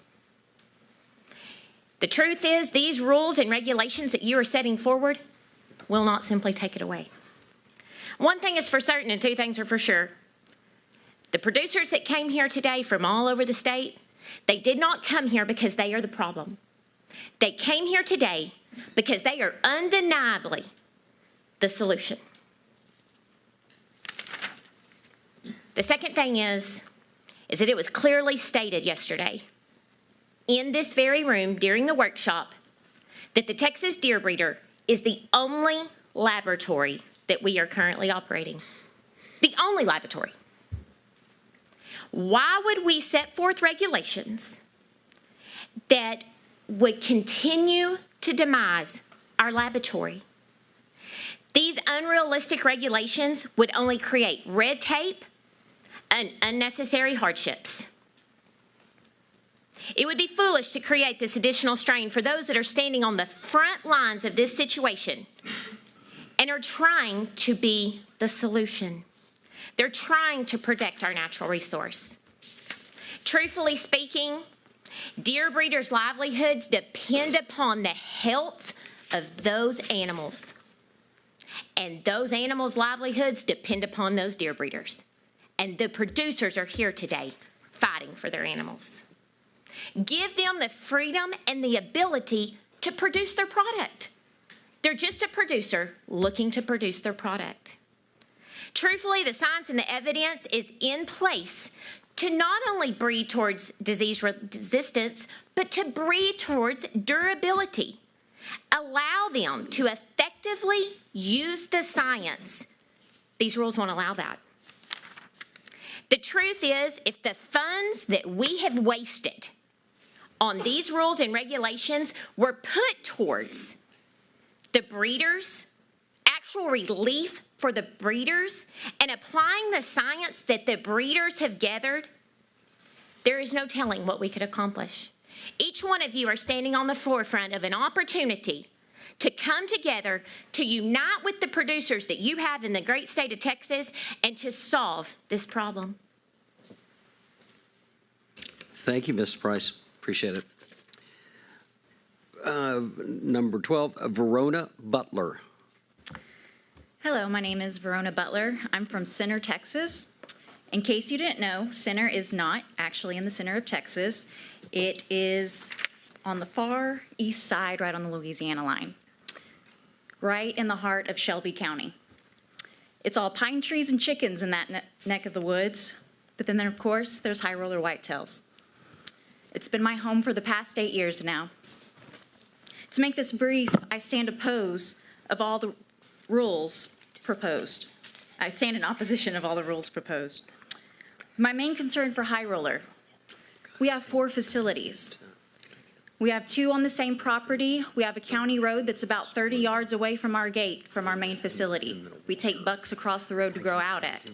The truth is these rules and regulations that you are setting forward will not simply take it away. One thing is for certain and 2 things are for sure. The producers that came here today from all over the state, they did not come here because they are the problem. They came here today because they are undeniably the solution. The second thing is that it was clearly stated yesterday in this very room during the workshop that the Texas deer breeder is the only laboratory that we are currently operating. The only laboratory. Why would we set forth regulations that would continue to demise our laboratory? These unrealistic regulations would only create red tape and unnecessary hardships. It would be foolish to create this additional strain for those that are standing on the front lines of this situation and are trying to be the solution. They're trying to protect our natural resource. Truthfully speaking, deer breeders' livelihoods depend upon the health of those animals. And those animals' livelihoods depend upon those deer breeders. And the producers are here today fighting for their animals. Give them the freedom and the ability to produce their product. They're just a producer looking to produce their product. Truthfully, the science and the evidence is in place to not only breed towards disease resistance, but to breed towards durability. Allow them to effectively use the science. These rules won't allow that. The truth is, if the funds that we have wasted on these rules and regulations were put towards the breeders, actual relief for the breeders, and applying the science that the breeders have gathered, there is no telling what we could accomplish. Each one of you are standing on the forefront of an opportunity to come together, to unite with the producers that you have in the great state of Texas, and to solve this problem. Thank you, Ms. Price. Appreciate it. Number 12, Verona Butler. Hello, my name is Verona Butler. I'm from Center, Texas. In case you didn't know, Center is not actually in the center of Texas. It is on the far east side, right on the Louisiana line, right in the heart of Shelby County. It's all pine trees and chickens in that neck of the woods, but then, of course, there's high roller whitetails. It's been my home for the past 8 years now. To make this brief, I stand opposed of all the rules proposed. I stand in opposition of all the rules proposed. My main concern for High Roller, we have 4 facilities. We have 2 on the same property. We have a county road that's about 30 yards away from our gate, from our main facility. We take bucks across the road to grow out at.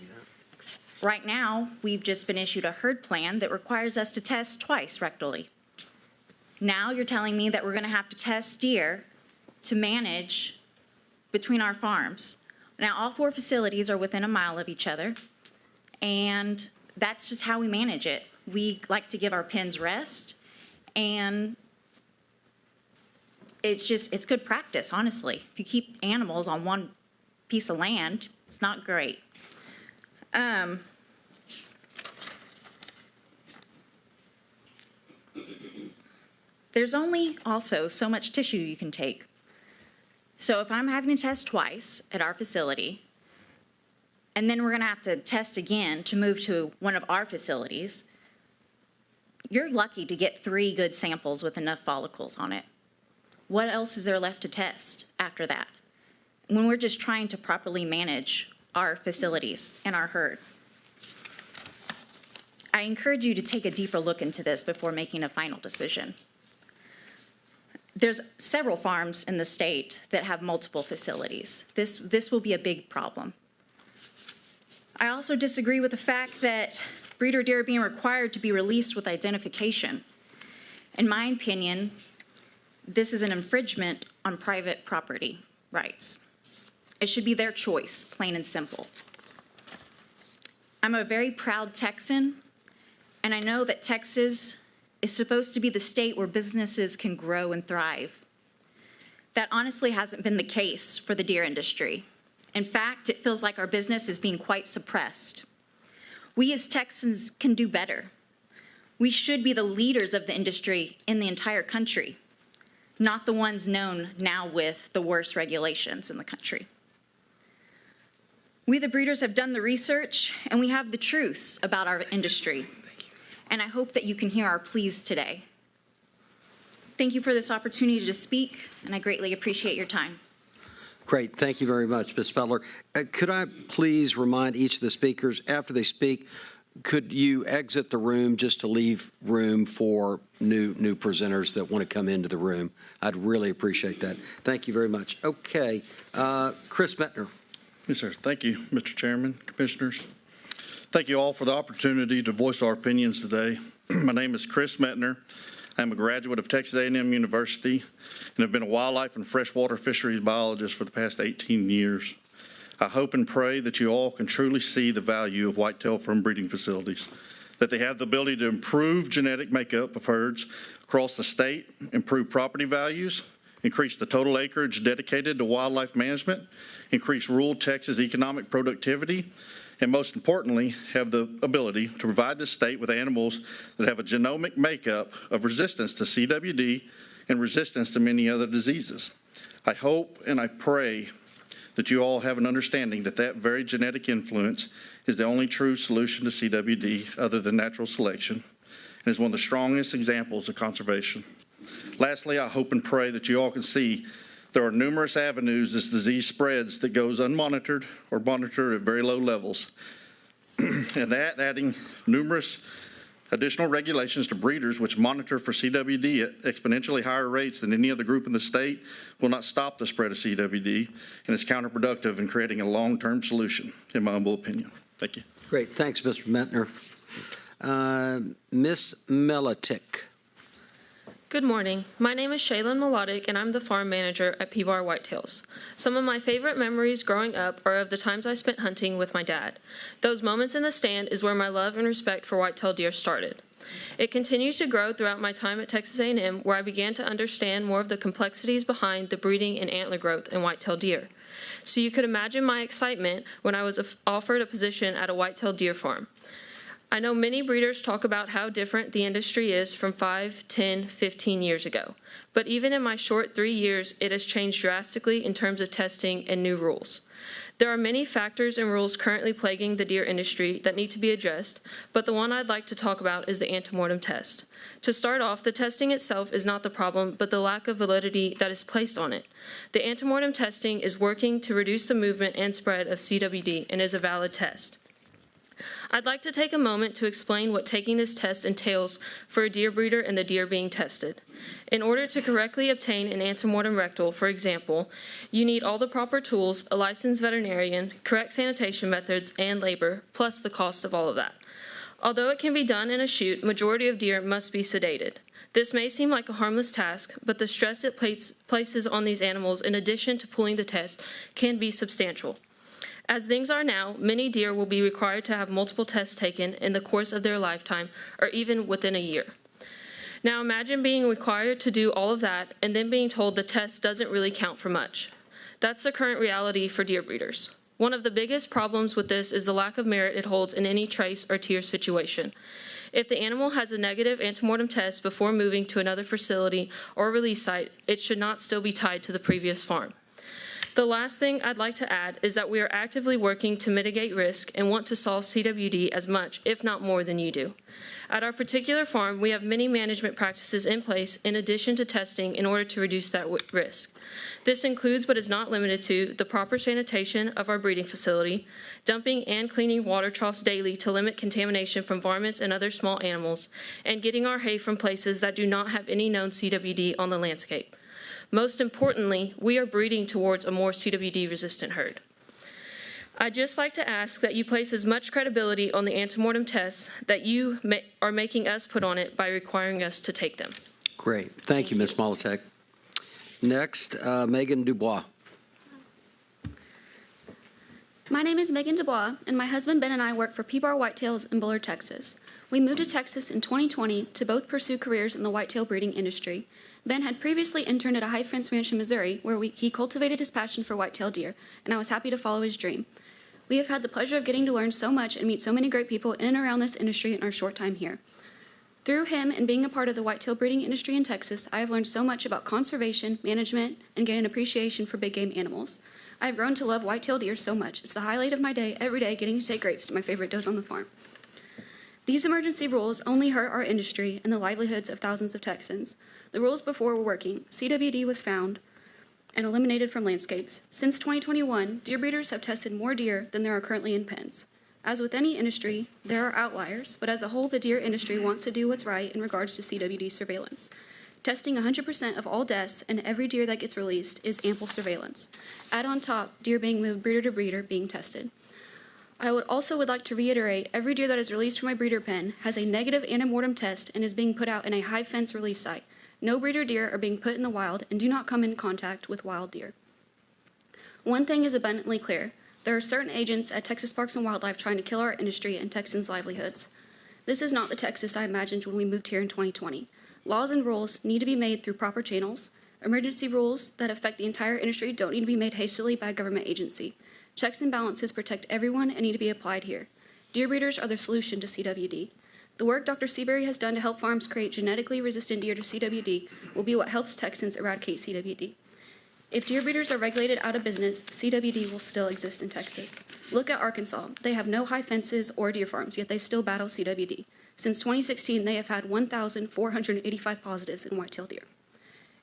Right now, we've just been issued a herd plan that requires us to test twice rectally. Now you're telling me that we're gonna have to test deer to manage between our farms. Now, all 4 facilities are within a mile of each other, and that's just how we manage it. We like to give our pens rest, and it's good practice, honestly. If you keep animals on one piece of land, it's not great. There's only also so much tissue you can take. So if I'm having to test twice at our facility, and then we're gonna have to test again to move to one of our facilities, you're lucky to get 3 good samples with enough follicles on it. What else is there left to test after that? When we're just trying to properly manage our facilities and our herd. I encourage you to take a deeper look into this before making a final decision. There's several farms in the state that have multiple facilities. This will be a big problem. I also disagree with the fact that breeder deer are being required to be released with identification. In my opinion, this is an infringement on private property rights. It should be their choice, plain and simple. I'm a very proud Texan, and I know that Texas is supposed to be the state where businesses can grow and thrive. That honestly hasn't been the case for the deer industry. In fact, it feels like our business is being quite suppressed. We as Texans can do better. We should be the leaders of the industry in the entire country, not the ones known now with the worst regulations in the country. We, the breeders, have done the research, and we have the truths about our industry. And I hope that you can hear our pleas today. Thank you for this opportunity to speak, and I greatly appreciate your time. Great. Thank you very much, Ms. Butler. Could I please remind each of the speakers, after they speak, could you exit the room just to leave room for new presenters that want to come into the room? I'd really appreciate that. Thank you very much. Okay. Chris Metner. Yes, sir. Thank you, Mr. Chairman, Commissioners. Thank you all for the opportunity to voice our opinions today. My name is Chris Metner. I'm a graduate of Texas A&M University and have been a wildlife and freshwater fisheries biologist for the past 18 years. I hope and pray that you all can truly see the value of whitetail from breeding facilities, that they have the ability to improve genetic makeup of herds across the state, improve property values, increase the total acreage dedicated to wildlife management, increase rural Texas economic productivity, and most importantly, have the ability to provide the state with animals that have a genomic makeup of resistance to CWD and resistance to many other diseases. I hope and I pray that you all have an understanding that that very genetic influence is the only true solution to CWD other than natural selection, and is one of the strongest examples of conservation. Lastly, I hope and pray that you all can see there are numerous avenues this disease spreads that goes unmonitored or monitored at very low levels. And that adding numerous additional regulations to breeders which monitor for CWD at exponentially higher rates than any other group in the state will not stop the spread of CWD and is counterproductive in creating a long-term solution, in my humble opinion. Thank you. Great. Thanks, Mr. Metner. Ms. Melitik. Good morning. My name is Shaylin Melodic, and I'm the farm manager at P-Bar Whitetails. Some of my favorite memories growing up are of the times I spent hunting with my dad. Those moments in the stand is where my love and respect for whitetail deer started. It continued to grow throughout my time at Texas A&M, where I began to understand more of the complexities behind the breeding and antler growth in whitetail deer. So you could imagine my excitement when I was offered a position at a whitetail deer farm. I know many breeders talk about how different the industry is from 5, 10, 15 years ago. But even in my short 3 years, it has changed drastically in terms of testing and new rules. There are many factors and rules currently plaguing the deer industry that need to be addressed, but the one I'd like to talk about is the antemortem test. To start off, the testing itself is not the problem, but the lack of validity that is placed on it. The antemortem testing is working to reduce the movement and spread of CWD and is a valid test. I'd like to take a moment to explain what taking this test entails for a deer breeder and the deer being tested. In order to correctly obtain an antemortem rectal, for example, you need all the proper tools, a licensed veterinarian, correct sanitation methods, and labor, plus the cost of all of that. Although it can be done in a shoot, majority of deer must be sedated. This may seem like a harmless task, but the stress it places on these animals in addition to pulling the test can be substantial. As things are now, many deer will be required to have multiple tests taken in the course of their lifetime or even within a year. Now imagine being required to do all of that and then being told the test doesn't really count for much. That's the current reality for deer breeders. One of the biggest problems with this is the lack of merit it holds in any trace or tier situation. If the animal has a negative antemortem test before moving to another facility or release site, it should not still be tied to the previous farm. The last thing I'd like to add is that we are actively working to mitigate risk and want to solve CWD as much, if not more, than you do. At our particular farm, we have many management practices in place in addition to testing in order to reduce that risk. This includes, but is not limited to, the proper sanitation of our breeding facility, dumping and cleaning water troughs daily to limit contamination from varmints and other small animals, and getting our hay from places that do not have any known CWD on the landscape. Most importantly, we are breeding towards a more CWD-resistant herd. I'd just like to ask that you place as much credibility on the antemortem tests that you are making us put on it by requiring us to take them. Great. Thank you, Ms. Molitek. Next, Megan Dubois. My name is Megan Dubois, and my husband Ben and I work for P-Bar Whitetails in Bullard, Texas. We moved to Texas in 2020 to both pursue careers in the whitetail breeding industry. Ben had previously interned at a high-fence ranch in Missouri, where he cultivated his passion for whitetail deer, and I was happy to follow his dream. We have had the pleasure of getting to learn so much and meet so many great people in and around this industry in our short time here. Through him and being a part of the whitetail breeding industry in Texas, I have learned so much about conservation, management, and gained an appreciation for big game animals. I have grown to love whitetail deer so much. It's the highlight of my day every day, getting to take grapes to my favorite does on the farm. These emergency rules only hurt our industry and the livelihoods of thousands of Texans. The rules before were working. CWD was found and eliminated from landscapes. Since 2021, deer breeders have tested more deer than there are currently in pens. As with any industry, there are outliers, but as a whole, the deer industry wants to do what's right in regards to CWD surveillance. Testing 100% of all deaths and every deer that gets released is ample surveillance. Add on top, deer being moved breeder to breeder being tested. I would like to reiterate, every deer that is released from my breeder pen has a negative antemortem test and is being put out in a high fence release site. No breeder deer are being put in the wild and do not come in contact with wild deer. One thing is abundantly clear. There are certain agents at Texas Parks and Wildlife trying to kill our industry and Texans' livelihoods. This is not the Texas I imagined when we moved here in 2020. Laws and rules need to be made through proper channels. Emergency rules that affect the entire industry don't need to be made hastily by a government agency. Checks and balances protect everyone and need to be applied here. Deer breeders are the solution to CWD. The work Dr. Seabury has done to help farms create genetically resistant deer to CWD will be what helps Texans eradicate CWD. If deer breeders are regulated out of business, CWD will still exist in Texas. Look at Arkansas. They have no high fences or deer farms, yet they still battle CWD. Since 2016, they have had 1,485 positives in whitetail deer.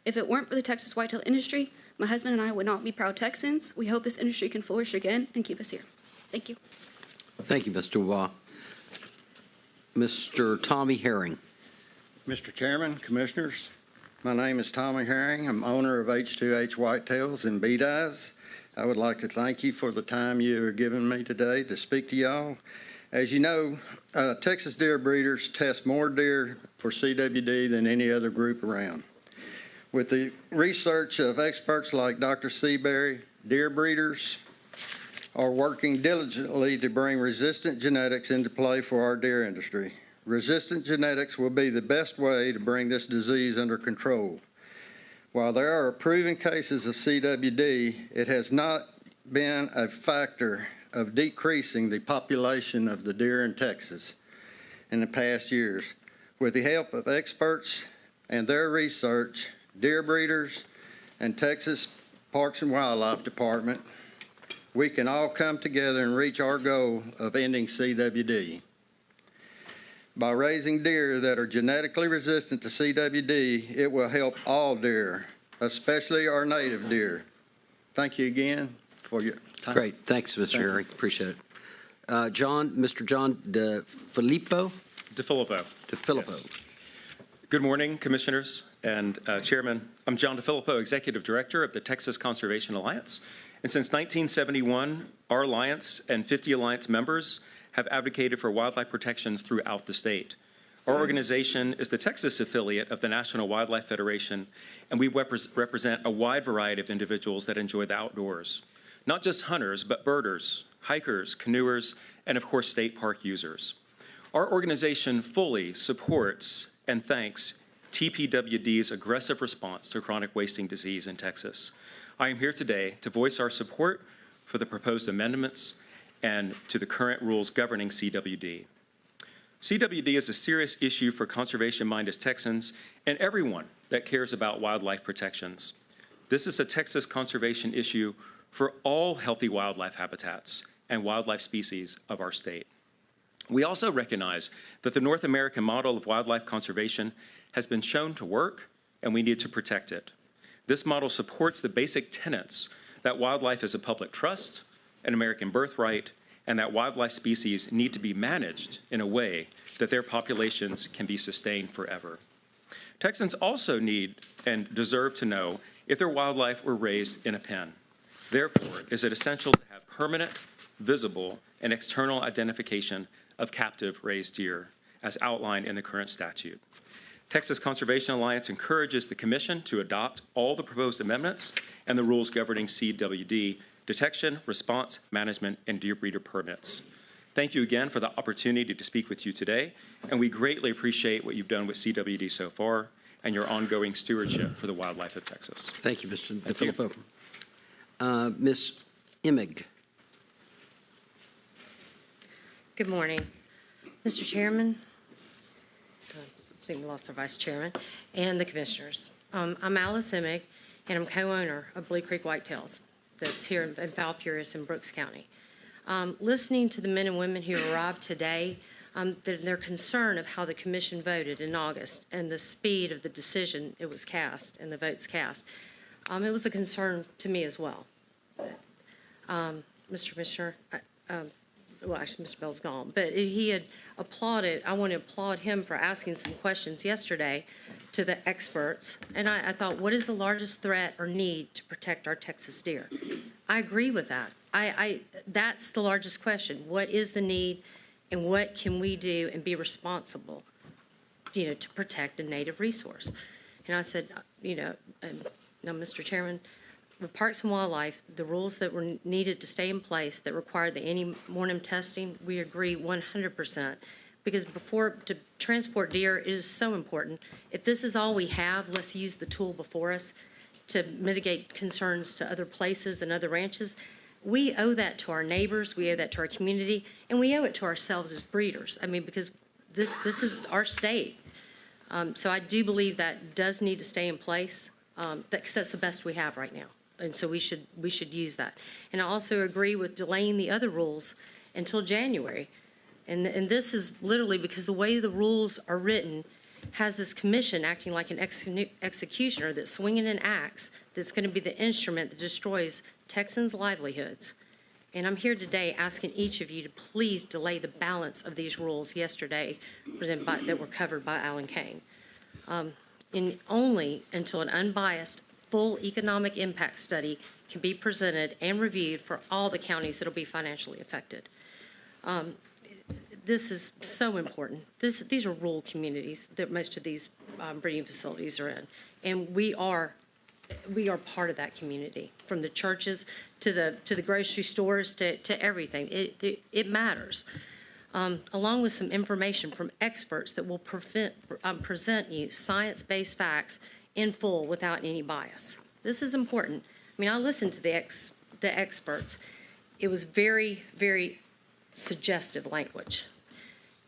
If it weren't for the Texas whitetail industry, my husband and I would not be proud Texans. We hope this industry can flourish again and keep us here. Thank you. Thank you, Mr. Dubois. Mr. Tommy Herring. Mr. Chairman, Commissioners, my name is Tommy Herring. I'm owner of H2H Whitetails in Beat Eyes. I would like to thank you for the time you are giving me today to speak to y'all. As you know, Texas deer breeders test more deer for CWD than any other group around. With the research of experts like Dr. Seabury, deer breeders are working diligently to bring resistant genetics into play for our deer industry. Resistant genetics will be the best way to bring this disease under control. While there are proven cases of CWD, it has not been a factor of decreasing the population of the deer in Texas in the past years. With the help of experts and their research, deer breeders and Texas Parks and Wildlife Department we can all come together and reach our goal of ending CWD. By raising deer that are genetically resistant to CWD, it will help all deer, especially our native deer. Thank you again for your time. Great. Thanks, Mr. Herring. Appreciate it. Mr. John DeFilippo? DeFilippo. DeFilippo. Yes. Good morning, Commissioners and Chairman. I'm John DeFilippo, Executive Director of the Texas Conservation Alliance. And since 1971, our alliance and 50 alliance members have advocated for wildlife protections throughout the state. Our organization is the Texas affiliate of the National Wildlife Federation, and we represent a wide variety of individuals that enjoy the outdoors. Not just hunters, but birders, hikers, canoers, and of course, state park users. Our organization fully supports and thanks TPWD's aggressive response to chronic wasting disease in Texas. I am here today to voice our support for the proposed amendments and to the current rules governing CWD. CWD is a serious issue for conservation-minded Texans and everyone that cares about wildlife protections. This is a Texas conservation issue for all healthy wildlife habitats and wildlife species of our state. We also recognize that the North American model of wildlife conservation has been shown to work, and we need to protect it. This model supports the basic tenets that wildlife is a public trust, an American birthright, and that wildlife species need to be managed in a way that their populations can be sustained forever. Texans also need and deserve to know if their wildlife were raised in a pen. Therefore, is it essential to have permanent, visible, and external identification of captive raised deer, as outlined in the current statute. Texas Conservation Alliance encourages the Commission to adopt all the proposed amendments and the rules governing CWD detection, response, management, and deer breeder permits. Thank you again for the opportunity to speak with you today, and we greatly appreciate what you've done with CWD so far and your ongoing stewardship for the wildlife of Texas. Thank you, Mr. DeFilippo. Ms. Imig. Good morning. Mr. Chairman, I think we lost our Vice Chairman, and the Commissioners. I'm Alice Imig, and I'm co-owner of Blue Creek Whitetails that's here in Falfurrias in Brooks County. Listening to the men and women who arrived today, their concern of how the Commission voted in August and the speed of the decision it was cast and the votes cast, it was a concern to me as well. Mr. Commissioner, well, actually, Mr. Bell's gone, but he had applauded, I want to applaud him for asking some questions yesterday to the experts, and I thought, what is the largest threat or need to protect our Texas deer? I agree with that. That's the largest question. What is the need, and what can we do and be responsible, to protect a native resource? And I said, now, Mr. Chairman, with Parks and Wildlife, the rules that were needed to stay in place that required the anti-mortem testing, we agree 100%. Because to transport deer is so important. If this is all we have, let's use the tool before us to mitigate concerns to other places and other ranches. We owe that to our neighbors, we owe that to our community, and we owe it to ourselves as breeders. I mean, because this is our state. So I do believe that does need to stay in place. Because that's the best we have right now. And so we should use that. And I also agree with delaying the other rules until January. And this is literally because the way the rules are written has this commission acting like an executioner that's swinging an axe that's going to be the instrument that destroys Texans' livelihoods. And I'm here today asking each of you to please delay the balance of these rules yesterday that were covered by Alan Kane. And only until an unbiased, full economic impact study can be presented and reviewed for all the counties that will be financially affected. This is so important. These are rural communities that most of these breeding facilities are in, and we are part of that community, from the churches to the grocery stores to everything. It matters. Along with some information from experts that will present you science-based facts in full without any bias. This is important. I mean, I listened to the experts. It was very, very suggestive language.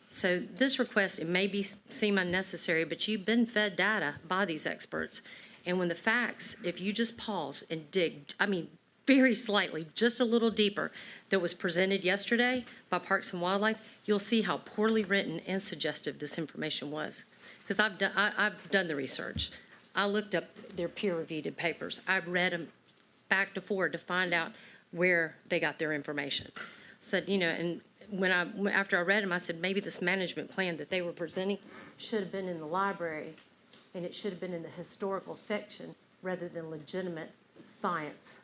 So this request, it may seem unnecessary, but you've been fed data by these experts. And when the facts, if you just pause and dig, very slightly, just a little deeper, that was presented yesterday by Parks and Wildlife, you'll see how poorly written and suggestive this information was. Because I've done the research. I looked up their peer-reviewed papers. I've read them back to forward to find out where they got their information. Said, you know, and after I read them, I said maybe this management plan that they were presenting should have been in the library, and it should have been in the historical section rather than legitimate science.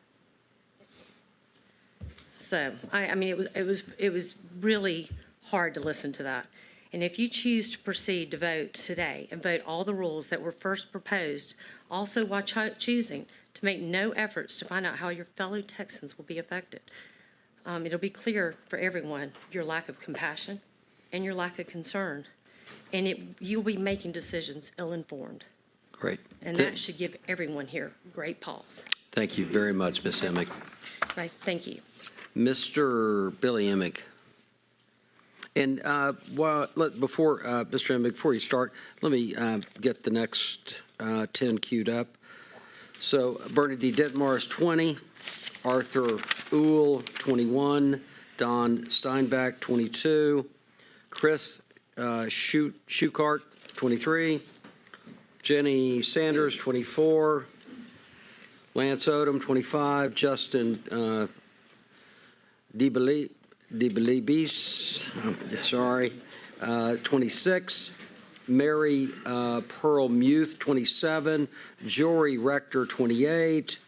So I mean, it was really hard to listen to that. And if you choose to proceed to vote today and vote all the rules that were first proposed, also while choosing to make no efforts to find out how your fellow Texans will be affected, it'll be clear for everyone your lack of compassion and your lack of concern. And you'll be making decisions ill-informed. Great. And that should give everyone here great pause. Thank you very much, Ms. Emick. Right, thank you. Mr. Billy Emick. And before, Mr. Emick, before you start, let me get the next 10 queued up. So Bernadette Ditmars, 20. Arthur Uhl, 21. Don Steinbach, 22. Chris Schukart, 23. Jenny Sanders, 24. Lance Odom, 25. Justin DeBelibis, 26. Mary Pearl Muth, 27. Jory Rector, 28.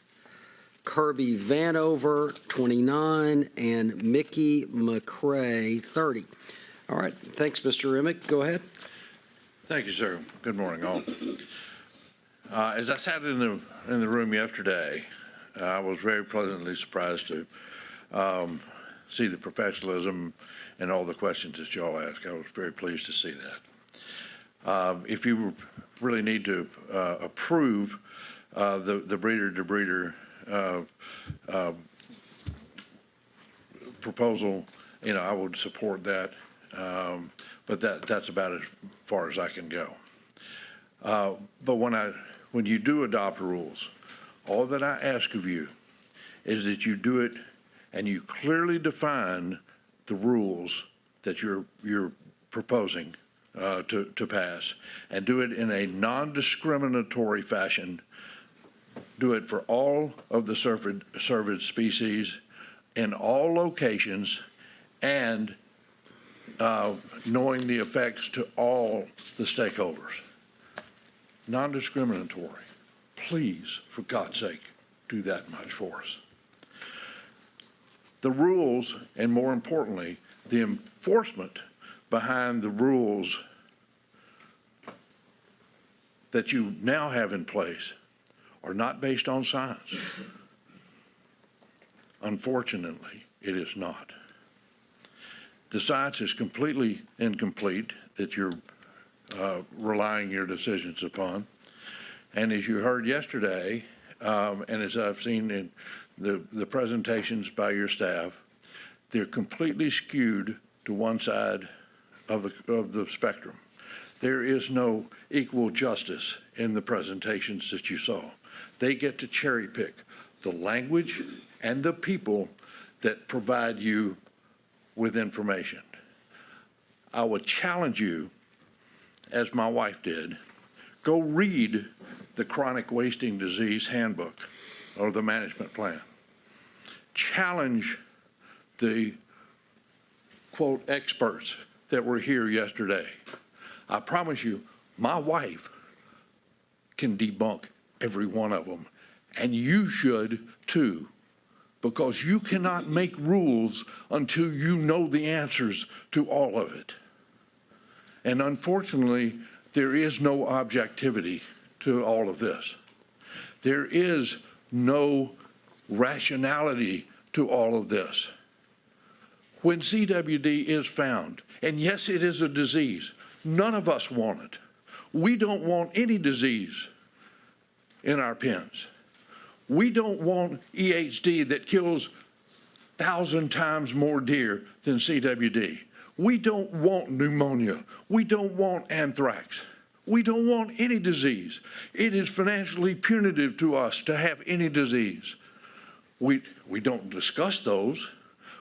Kirby Vanover, 29. And Mickey McCrae, 30. All right. Thanks, Mr. Emick. Go ahead. Thank you, sir. Good morning, all. As I sat in the room yesterday, I was very pleasantly surprised to see the professionalism and all the questions that y'all ask. I was very pleased to see that. If you really need to approve the breeder-to-breeder proposal, I would support that. But that's about as far as I can go. But when you do adopt rules, all that I ask of you is that you do it and you clearly define the rules that you're proposing to pass, and do it in a non-discriminatory fashion. Do it for all of the cervid species in all locations, and knowing the effects to all the stakeholders. Non-discriminatory. Please, for God's sake, do that much for us. The rules, and more importantly, the enforcement behind the rules that you now have in place are not based on science. Unfortunately, it is not. The science is completely incomplete that you're relying your decisions upon. And as you heard yesterday, and as I've seen in the presentations by your staff, they're completely skewed to one side of the spectrum. There is no equal justice in the presentations that you saw. They get to cherry pick the language and the people that provide you with information. I would challenge you, as my wife did, go read the Chronic Wasting Disease Handbook or the management plan. Challenge the, quote, experts that were here yesterday. I promise you, my wife can debunk every one of them, and you should too, because you cannot make rules until you know the answers to all of it. And unfortunately, there is no objectivity to all of this. There is no rationality to all of this. When CWD is found, and yes, it is a disease, none of us want it. We don't want any disease in our pens. We don't want EHD that kills 1,000 times more deer than CWD. We don't want pneumonia. We don't want anthrax. We don't want any disease. It is financially punitive to us to have any disease. we don't discuss those,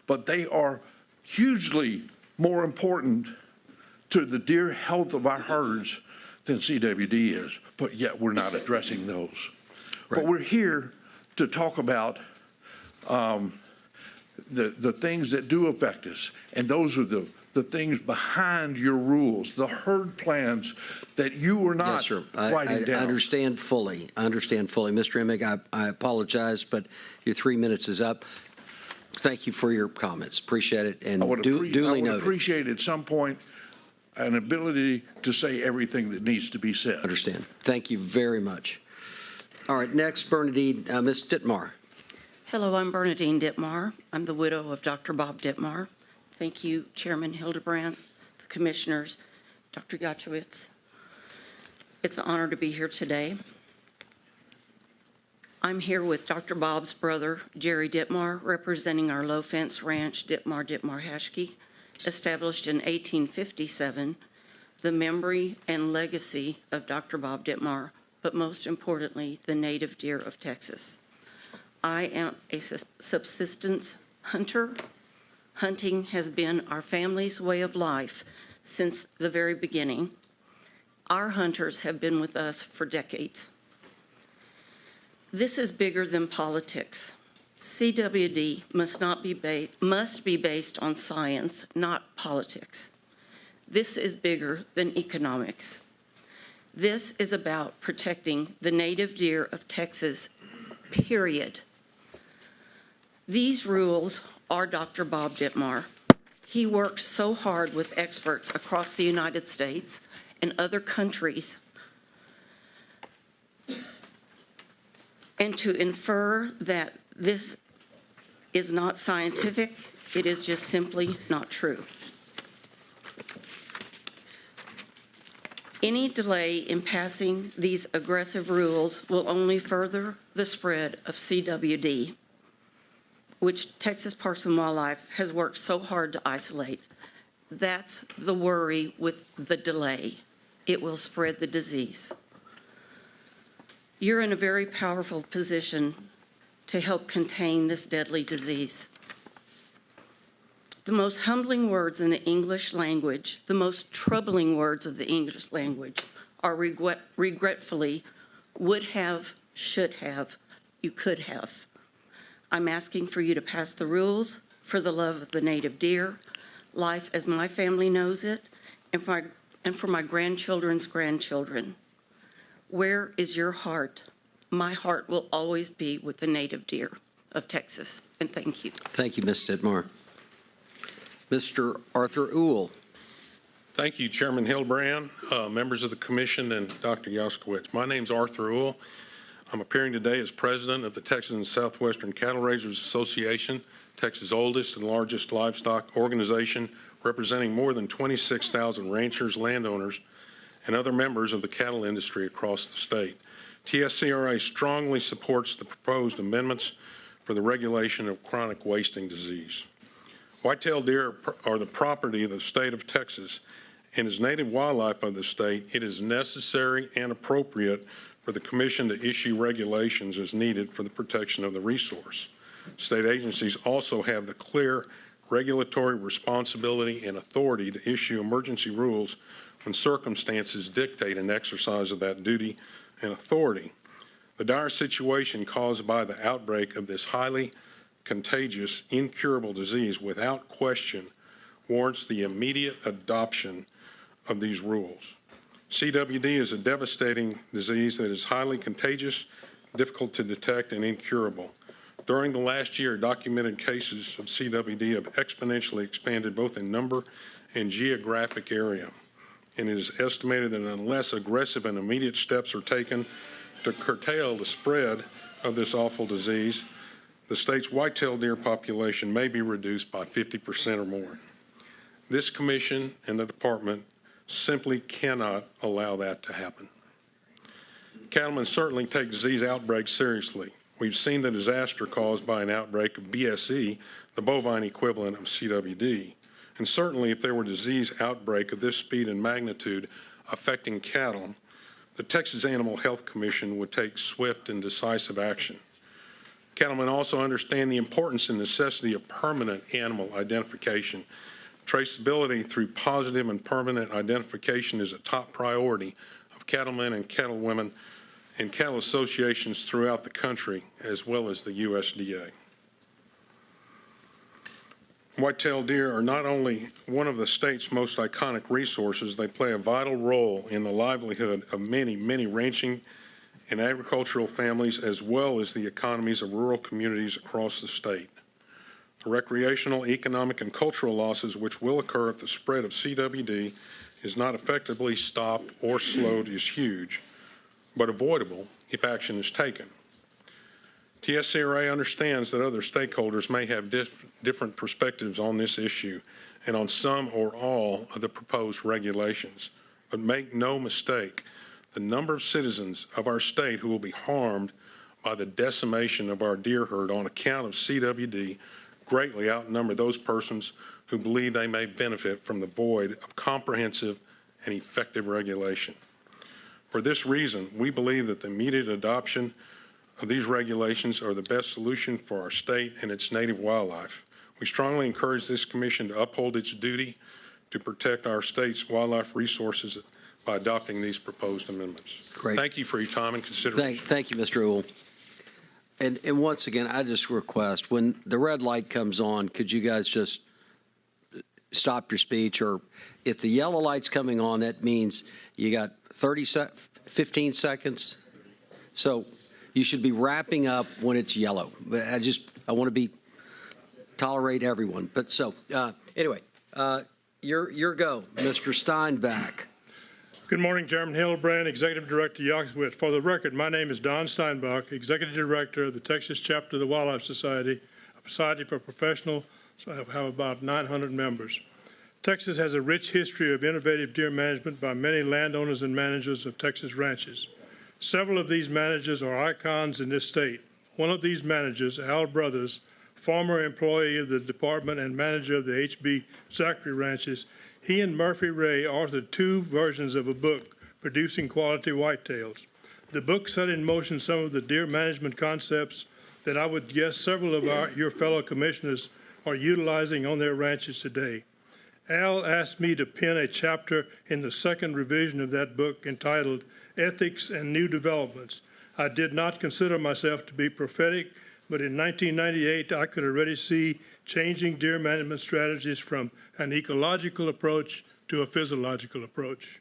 but they are hugely more important to the deer health of our herds than CWD is, but yet we're not addressing those. Right. But we're here to talk about the things that do affect us, and those are the things behind your rules, the herd plans that you were not Yes, sir. writing I down. understand fully. I understand fully. Mr. Emig, I apologize, but your 3 minutes is up. Thank you for your comments. Appreciate it, and duly I would noted. appreciate at some point an ability to say everything that needs to be said. Understand. Thank you very much. All right, next, Bernadine, Ms. Dittmar. Hello, I'm Bernadine Dittmar. I'm the widow of Dr. Bob Dittmar. Thank you, Chairman Hildebrand, the commissioners, Dr. Gachowitz. It's an honor to be here today. I'm here with Dr. Bob's brother, Jerry Dittmar, representing our low fence ranch, Dittmar-Hashke, established in 1857, the memory and legacy of Dr. Bob Dittmar, but most importantly, the native deer of Texas. I am a subsistence hunter. Hunting has been our family's way of life since the very beginning. Our hunters have been with us for decades. This is bigger than politics. CWD must be based on science, not politics. This is bigger than economics. This is about protecting the native deer of Texas, period. These rules are Dr. Bob Dittmar. He worked so hard with experts across the United States and other countries, and to infer that this is not scientific, it is just simply not true. Any delay in passing these aggressive rules will only further the spread of CWD, which Texas Parks and Wildlife has worked so hard to isolate. That's the worry with the delay. It will spread the disease. You're in a very powerful position to help contain this deadly disease. The most humbling words in the English language, the most troubling words of the English language are regretfully, would have, should have, you could have. I'm asking for you to pass the rules for the love of the native deer, life as my family knows it, and for my grandchildren's grandchildren. Where is your heart? My heart will always be with the native deer of Texas, and thank you. Thank you, Ms. Dittmar. Mr. Arthur Uhl. Thank you, Chairman Hildebrand, members of the commission, and Dr. Gachowitz. My name's Arthur Uhl. I'm appearing today as president of the Texas and Southwestern Cattle Raisers Association, Texas' oldest and largest livestock organization, representing more than 26,000 ranchers, landowners, and other members of the cattle industry across the state. TSCRA strongly supports the proposed amendments for the regulation of chronic wasting disease. White-tailed deer are the property of the state of Texas, and as native wildlife of the state, it is necessary and appropriate for the Commission to issue regulations as needed for the protection of the resource. State agencies also have the clear regulatory responsibility and authority to issue emergency rules when circumstances dictate an exercise of that duty and authority. The dire situation caused by the outbreak of this highly contagious, incurable disease without question warrants the immediate adoption of these rules. CWD is a devastating disease that is highly contagious, difficult to detect, and incurable. During the last year, documented cases of CWD have exponentially expanded both in number and geographic area. And it is estimated that unless aggressive and immediate steps are taken to curtail the spread of this awful disease, the state's white-tailed deer population may be reduced by 50% or more. This commission and the department simply cannot allow that to happen. Cattlemen certainly take disease outbreaks seriously. We've seen the disaster caused by an outbreak of BSE, the bovine equivalent of CWD. And certainly if there were a disease outbreak of this speed and magnitude affecting cattle, the Texas Animal Health Commission would take swift and decisive action. Cattlemen also understand the importance and necessity of permanent animal identification. Traceability through positive and permanent identification is a top priority of cattlemen and cattlewomen and cattle associations throughout the country, as well as the USDA. White-tailed deer are not only one of the state's most iconic resources, they play a vital role in the livelihood of many, many ranching and agricultural families, as well as the economies of rural communities across the state. The recreational, economic, and cultural losses which will occur if the spread of CWD is not effectively stopped or slowed is huge, but avoidable if action is taken. TSCRA understands that other stakeholders may have different perspectives on this issue and on some or all of the proposed regulations. But make no mistake, the number of citizens of our state who will be harmed by the decimation of our deer herd on account of CWD greatly outnumber those persons who believe they may benefit from the void of comprehensive and effective regulation. For this reason, we believe that the immediate adoption of these regulations are the best solution for our state and its native wildlife. We strongly encourage this commission to uphold its duty to protect our state's wildlife resources by adopting these proposed amendments. Great. Thank you for your time and consideration. Thank you, Mr. Uhl. And once again, I just request, when the red light comes on, could you guys just stop your speech? Or if the yellow light's coming on, that means you got 15 seconds. So you should be wrapping up when it's yellow. But I want to tolerate everyone. But so, anyway, your go, Mr. Steinbach. Good morning, Chairman Hildebrand, Executive Director Yawkes. For the record, my name is Don Steinbach, Executive Director of the Texas Chapter of the Wildlife Society, a society for professionals. So I have about 900 members. Texas has a rich history of innovative deer management by many landowners and managers of Texas ranches. Several of these managers are icons in this state. One of these managers, Al Brothers, former employee of the department and manager of the H.B. Zachary ranches, he and Murphy Ray authored 2 versions of a book, Producing Quality Whitetails. The book set in motion some of the deer management concepts that I would guess several of your fellow commissioners are utilizing on their ranches today. Al asked me to pen a chapter in the second revision of that book entitled Ethics and New Developments. I did not consider myself to be prophetic, but in 1998, I could already see changing deer management strategies from an ecological approach to a physiological approach.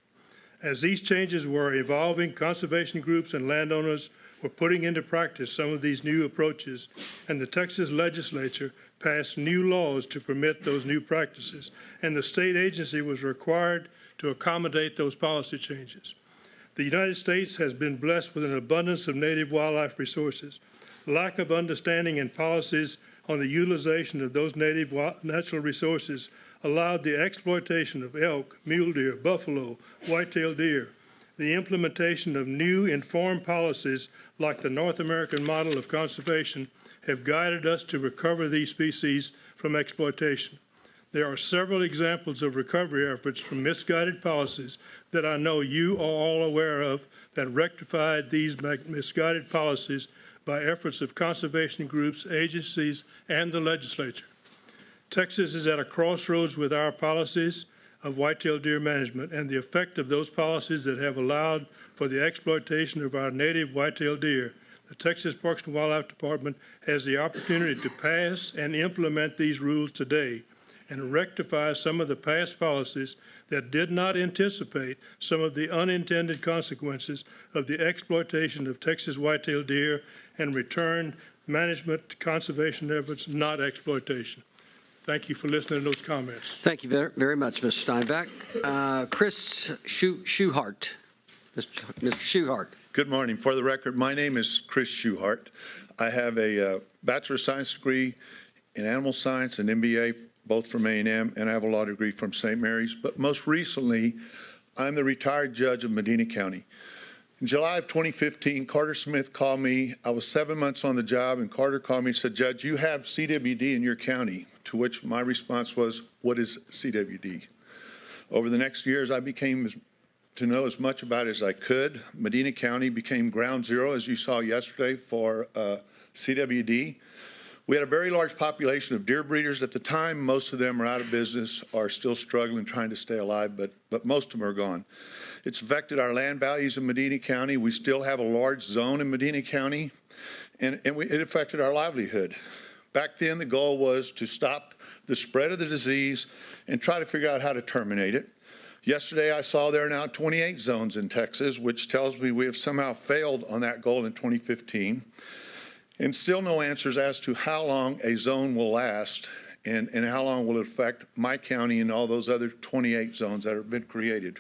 As these changes were evolving, conservation groups and landowners were putting into practice some of these new approaches, and the Texas legislature passed new laws to permit those new practices, and the state agency was required to accommodate those policy changes. The United States has been blessed with an abundance of native wildlife resources. Lack of understanding and policies on the utilization of those native natural resources allowed the exploitation of elk, mule deer, buffalo, white-tailed deer. The implementation of new informed policies like the North American model of conservation have guided us to recover these species from exploitation. There are several examples of recovery efforts from misguided policies that I know you are all aware of that rectified these misguided policies by efforts of conservation groups, agencies, and the legislature. Texas is at a crossroads with our policies of white-tailed deer management and the effect of those policies that have allowed for the exploitation of our native white-tailed deer. The Texas Parks and Wildlife Department has the opportunity to pass and implement these rules today and rectify some of the past policies that did not anticipate some of the unintended consequences of the exploitation of Texas white-tailed deer and return management conservation efforts, not exploitation. Thank you for listening to those comments. Thank you very much, Mr. Steinbach. Chris Schuhart. Mr. Schuhart. Good morning. For the record, my name is Chris Schuhart. I have a Bachelor of Science degree in Animal Science and MBA, both from A&M, and I have a law degree from St. Mary's. But most recently, I'm the retired judge of Medina County. In July of 2015, Carter Smith called me. I was 7 months on the job, and Carter called me and said, Judge, you have CWD in your county, to which my response was, what is CWD? Over the next years, I became to know as much about it as I could. Medina County became ground zero, as you saw yesterday, for CWD. We had a very large population of deer breeders at the time. Most of them are out of business, are still struggling, trying to stay alive, but most of them are gone. It's affected our land values in Medina County. We still have a large zone in Medina County, and it affected our livelihood. Back then, the goal was to stop the spread of the disease and try to figure out how to terminate it. Yesterday, I saw there are now 28 zones in Texas, which tells me we have somehow failed on that goal in 2015. And still no answers as to how long a zone will last and how long will it affect my county and all those other 28 zones that have been created.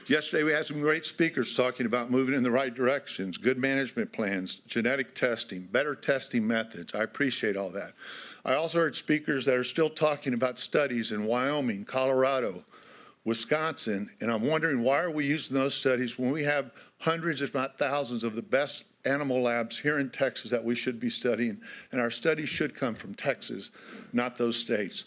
Yesterday, we had some great speakers talking about moving in the right directions, good management plans, genetic testing, better testing methods. I appreciate all that. I also heard speakers that are still talking about studies in Wyoming, Colorado, Wisconsin, and I'm wondering, why are we using those studies when we have hundreds, if not thousands, of the best animal labs here in Texas that we should be studying, and our studies should come from Texas, not those states.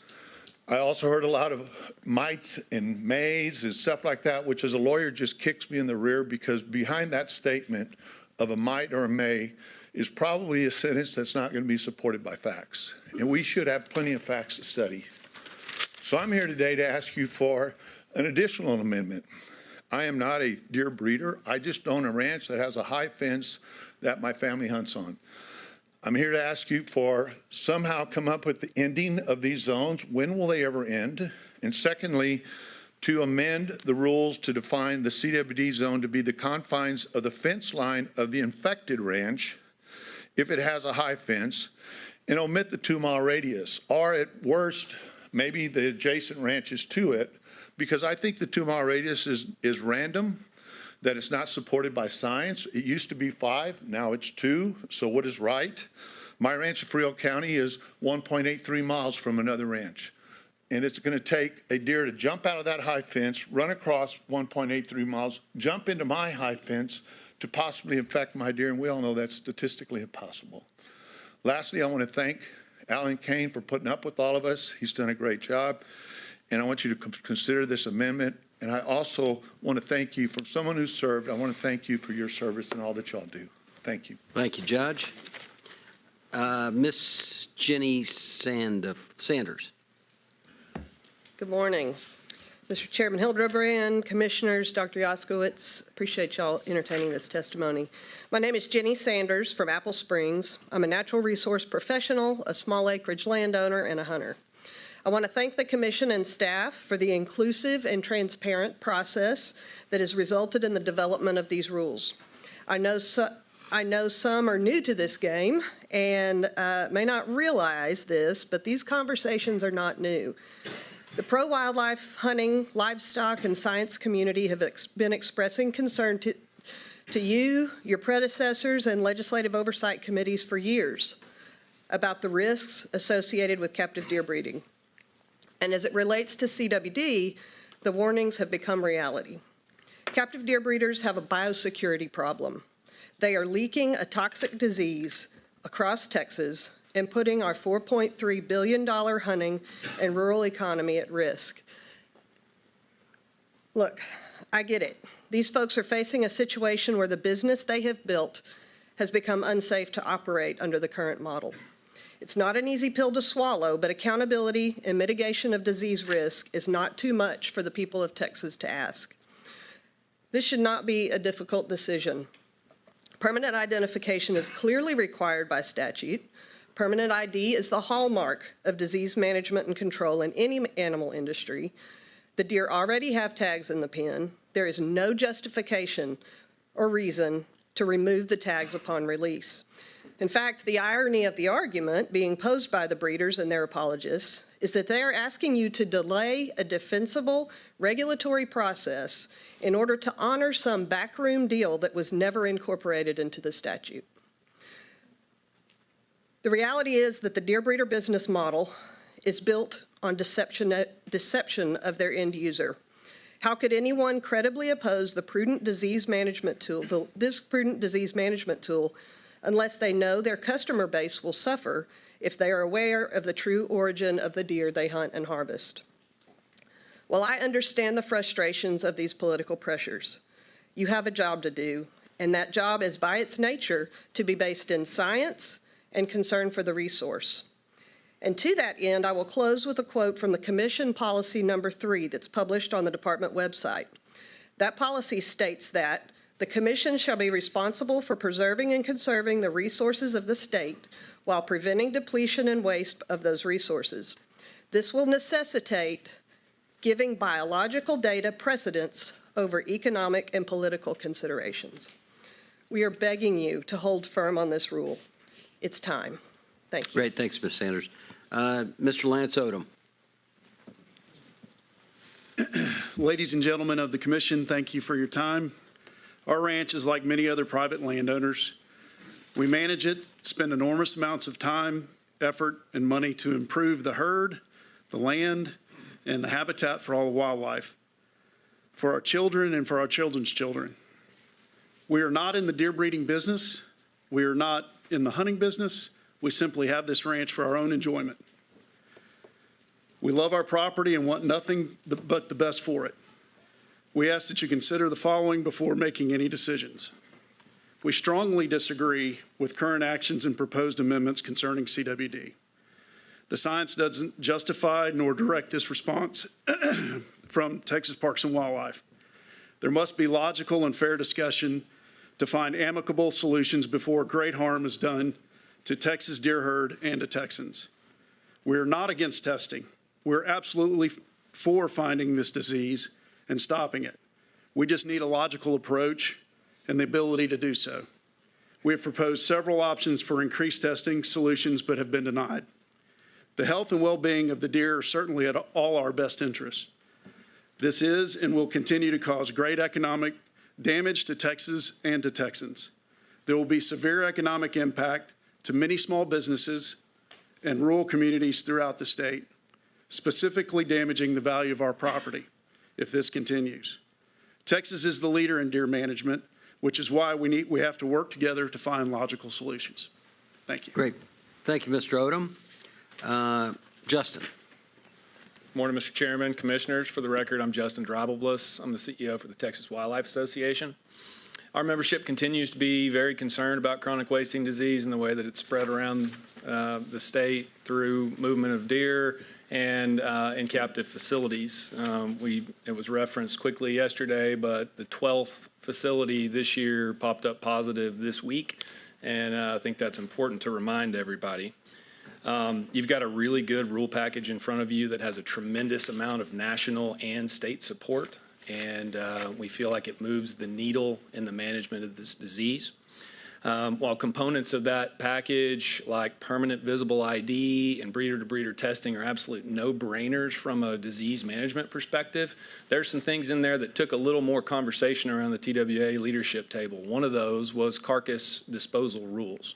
I also heard a lot of mites and mays and stuff like that, which as a lawyer just kicks me in the rear, because behind that statement of a mite or a may is probably a sentence that's not going to be supported by facts. And we should have plenty of facts to study. So I'm here today to ask you for an additional amendment. I am not a deer breeder. I just own a ranch that has a high fence that my family hunts on. I'm here to ask you for somehow come up with the ending of these zones. When will they ever end? And secondly, to amend the rules to define the CWD zone to be the confines of the fence line of the infected ranch if it has a high fence, and omit the 2-mile radius, or at worst, maybe the adjacent ranches to it, because I think the 2-mile radius is random, that it's not supported by science. It used to be 5, now it's 2, so what is right? My ranch in Frio County is 1.83 miles from another ranch, and it's going to take a deer to jump out of that high fence, run across 1.83 miles, jump into my high fence to possibly infect my deer, and we all know that's statistically impossible. Lastly, I want to thank Alan Kane for putting up with all of us. He's done a great job, and I want you to consider this amendment. And I also want to thank you, from someone who served, I want to thank you for your service and all that y'all do. Thank you. Thank you, Judge. Miss Jenny Sanders. Good morning. Mr. Chairman Hildebrand, Commissioners, Dr. Yaskowitz, appreciate y'all entertaining this testimony. My name is Jenny Sanders from Apple Springs. I'm a natural resource professional, a small acreage landowner, and a hunter. I want to thank the Commission and staff for the inclusive and transparent process that has resulted in the development of these rules. I know some are new to this game and may not realize this, but these conversations are not new. The pro-wildlife, hunting, livestock, and science community have been expressing concern to you, your predecessors, and legislative oversight committees for years about the risks associated with captive deer breeding. And as it relates to CWD, the warnings have become reality. Captive deer breeders have a biosecurity problem. They are leaking a toxic disease across Texas and putting our $4.3 billion hunting and rural economy at risk. Look, I get it. These folks are facing a situation where the business they have built has become unsafe to operate under the current model. It's not an easy pill to swallow, but accountability and mitigation of disease risk is not too much for the people of Texas to ask. This should not be a difficult decision. Permanent identification is clearly required by statute. Permanent ID is the hallmark of disease management and control in any animal industry. The deer already have tags in the pen. There is no justification or reason to remove the tags upon release. In fact, the irony of the argument being posed by the breeders and their apologists is that they are asking you to delay a defensible regulatory process in order to honor some backroom deal that was never incorporated into the statute. The reality is that the deer breeder business model is built on deception of their end user. How could anyone credibly oppose the prudent disease management tool, this prudent disease management tool, unless they know their customer base will suffer if they are aware of the true origin of the deer they hunt and harvest? While I understand the frustrations of these political pressures, you have a job to do, and that job is by its nature to be based in science and concern for the resource. And to that end, I will close with a quote from the Commission Policy Number 3 that's published on the department website. That policy states that the Commission shall be responsible for preserving and conserving the resources of the state while preventing depletion and waste of those resources. This will necessitate giving biological data precedence over economic and political considerations. We are begging you to hold firm on this rule. It's time. Thank you. Great. Thanks, Ms. Sanders. Mr. Lance Odom. Ladies and gentlemen of the commission, thank you for your time. Our ranch is like many other private landowners. We manage it, spend enormous amounts of time, effort, and money to improve the herd, the land, and the habitat for all the wildlife, for our children and for our children's children. We are not in the deer breeding business. We are not in the hunting business. We simply have this ranch for our own enjoyment. We love our property and want nothing but the best for it. We ask that you consider the following before making any decisions. We strongly disagree with current actions and proposed amendments concerning CWD. The science doesn't justify nor direct this response from Texas Parks and Wildlife. There must be logical and fair discussion to find amicable solutions before great harm is done to Texas deer herd and to Texans. We're not against testing. We're absolutely for finding this disease and stopping it. We just need a logical approach and the ability to do so. We have proposed several options for increased testing solutions but have been denied. The health and well-being of the deer are certainly at all our best interests. This is and will continue to cause great economic damage to Texas and to Texans. There will be severe economic impact to many small businesses and rural communities throughout the state, specifically damaging the value of our property if this continues. Texas is the leader in deer management, which is why we have to work together to find logical solutions. Thank you. Great. Thank you, Mr. Odom. Justin. Morning, Mr. Chairman, Commissioners. For the record, I'm Justin Dreibelbliss. I'm the CEO for the Texas Wildlife Association. Our membership continues to be very concerned about chronic wasting disease and the way that it's spread around the state through movement of deer and in captive facilities. It was referenced quickly yesterday, but the 12th facility this year popped up positive this week, and I think that's important to remind everybody. You've got a really good rule package in front of you that has a tremendous amount of national and state support, and we feel like it moves the needle in the management of this disease. While components of that package, like permanent visible ID and breeder-to-breeder testing, are absolute no-brainers from a disease management perspective, there's some things in there that took a little more conversation around the TWA leadership table. One of those was carcass disposal rules.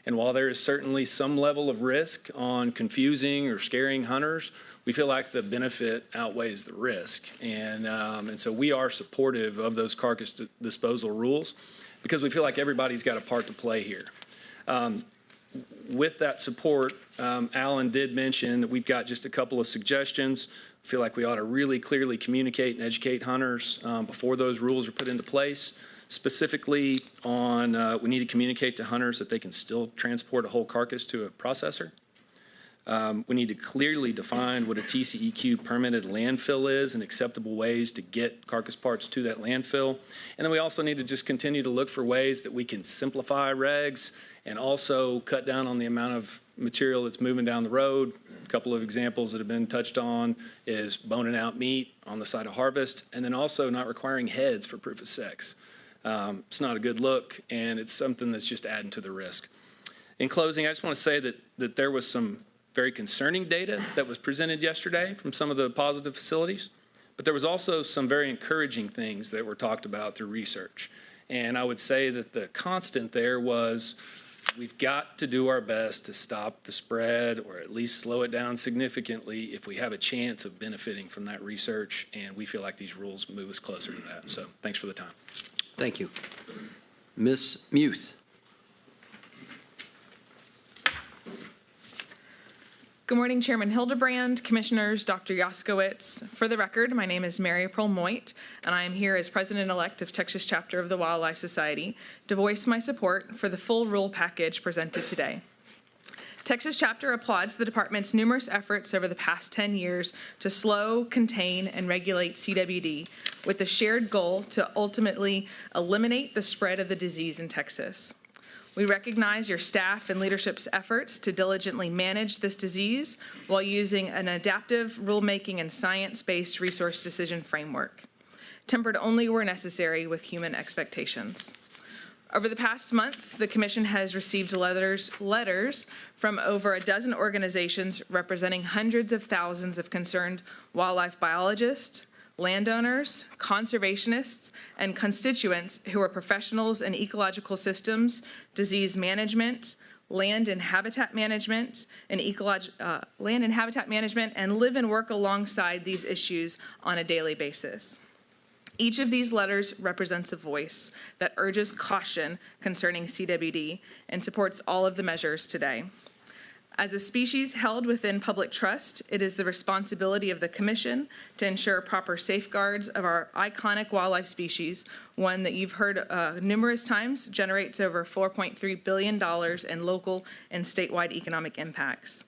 And while there is certainly some level of risk on confusing or scaring hunters, we feel like the benefit outweighs the risk. And so we are supportive of those carcass disposal rules because we feel like everybody's got a part to play here. With that support, Alan did mention that we've got just a couple of suggestions. I feel like we ought to really clearly communicate and educate hunters before those rules are put into place. Specifically on, we need to communicate to hunters that they can still transport a whole carcass to a processor. We need to clearly define what a TCEQ permitted landfill is and acceptable ways to get carcass parts to that landfill. And then we also need to just continue to look for ways that we can simplify regs and also cut down on the amount of material that's moving down the road. A couple of examples that have been touched on is boning out meat on the side of harvest, and then also not requiring heads for proof of sex. It's not a good look, and it's something that's just adding to the risk. In closing, I just want to say that there was some very concerning data that was presented yesterday from some of the positive facilities, but there was also some very encouraging things that were talked about through research. And I would say that the constant there was we've got to do our best to stop the spread or at least slow it down significantly if we have a chance of benefiting from that research, and we feel like these rules move us closer to that. So thanks for the time. Thank you. Ms. Muth. Good morning, Chairman Hildebrand, Commissioners, Dr. Yaskowitz. For the record, my name is Mary Pearl Moit, and I am here as President-elect of Texas Chapter of the Wildlife Society to voice my support for the full rule package presented today. Texas chapter applauds the department's numerous efforts over the past 10 years to slow, contain, and regulate CWD with the shared goal to ultimately eliminate the spread of the disease in Texas. We recognize your staff and leadership's efforts to diligently manage this disease while using an adaptive rulemaking and science-based resource decision framework, tempered only where necessary with human expectations. Over the past month, the Commission has received letters from over a dozen organizations representing hundreds of thousands of concerned wildlife biologists, landowners, conservationists, and constituents who are professionals in ecological systems, disease management, land and habitat management, and and live and work alongside these issues on a daily basis. Each of these letters represents a voice that urges caution concerning CWD and supports all of the measures today. As a species held within public trust, it is the responsibility of the Commission to ensure proper safeguards of our iconic wildlife species, one that you've heard numerous times generates over $4.3 billion in local and statewide economic impacts.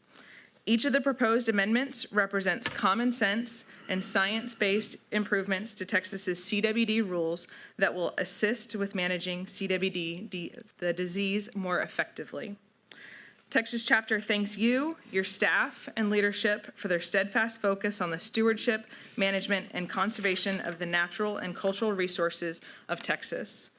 Each of the proposed amendments represents common sense and science-based improvements to Texas's CWD rules that will assist with managing CWD, the disease, more effectively. Texas chapter thanks you, your staff, and leadership for their steadfast focus on the stewardship, management, and conservation of the natural and cultural resources of Texas.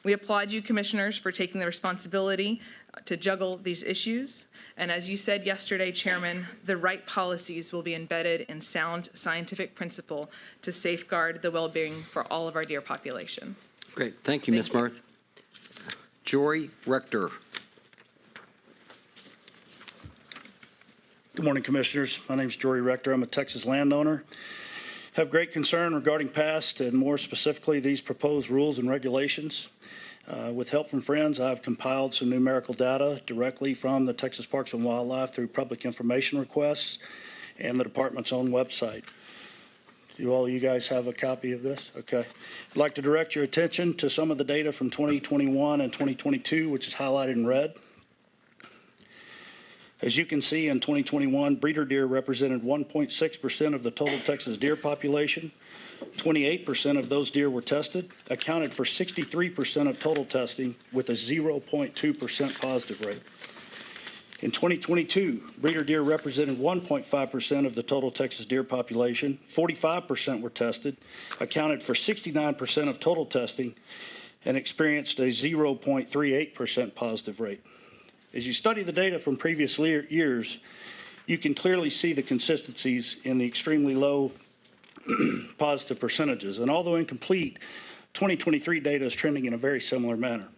We applaud you, Commissioners, for taking the responsibility to juggle these issues. And as you said yesterday, Chairman, the right policies will be embedded in sound scientific principle to safeguard the well-being for all of our deer population. Great. Thank you, Ms. Mirth. Jory Rector. Good morning, Commissioners. My name is Jory Rector. I'm a Texas landowner. Have great concern regarding past and more specifically these proposed rules and regulations. With help from friends, I've compiled some numerical data directly from the Texas Parks and Wildlife through public information requests and the department's own website. Do all of you guys have a copy of this? Okay. I'd like to direct your attention to some of the data from 2021 and 2022, which is highlighted in red. As you can see, in 2021, breeder deer represented 1.6% of the total Texas deer population. 28% of those deer were tested, accounted for 63% of total testing with a 0.2% positive rate. In 2022, breeder deer represented 1.5% of the total Texas deer population. 45% were tested, accounted for 69% of total testing, and experienced a 0.38% positive rate. As you study the data from previous years, you can clearly see the consistencies in the extremely low positive percentages. And although incomplete, 2023 data is trending in a very similar manner.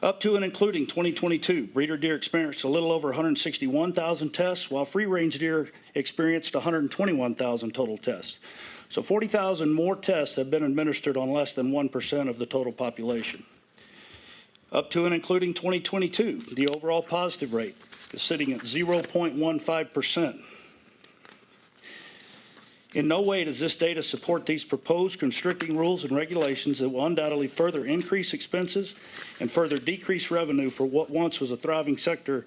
Up to and including 2022, breeder deer experienced a little over 161,000 tests, while free-range deer experienced 121,000 total tests. So 40,000 more tests have been administered on less than 1% of the total population. Up to and including 2022, the overall positive rate is sitting at 0.15%. In no way does this data support these proposed constricting rules and regulations that will undoubtedly further increase expenses and further decrease revenue for what once was a thriving sector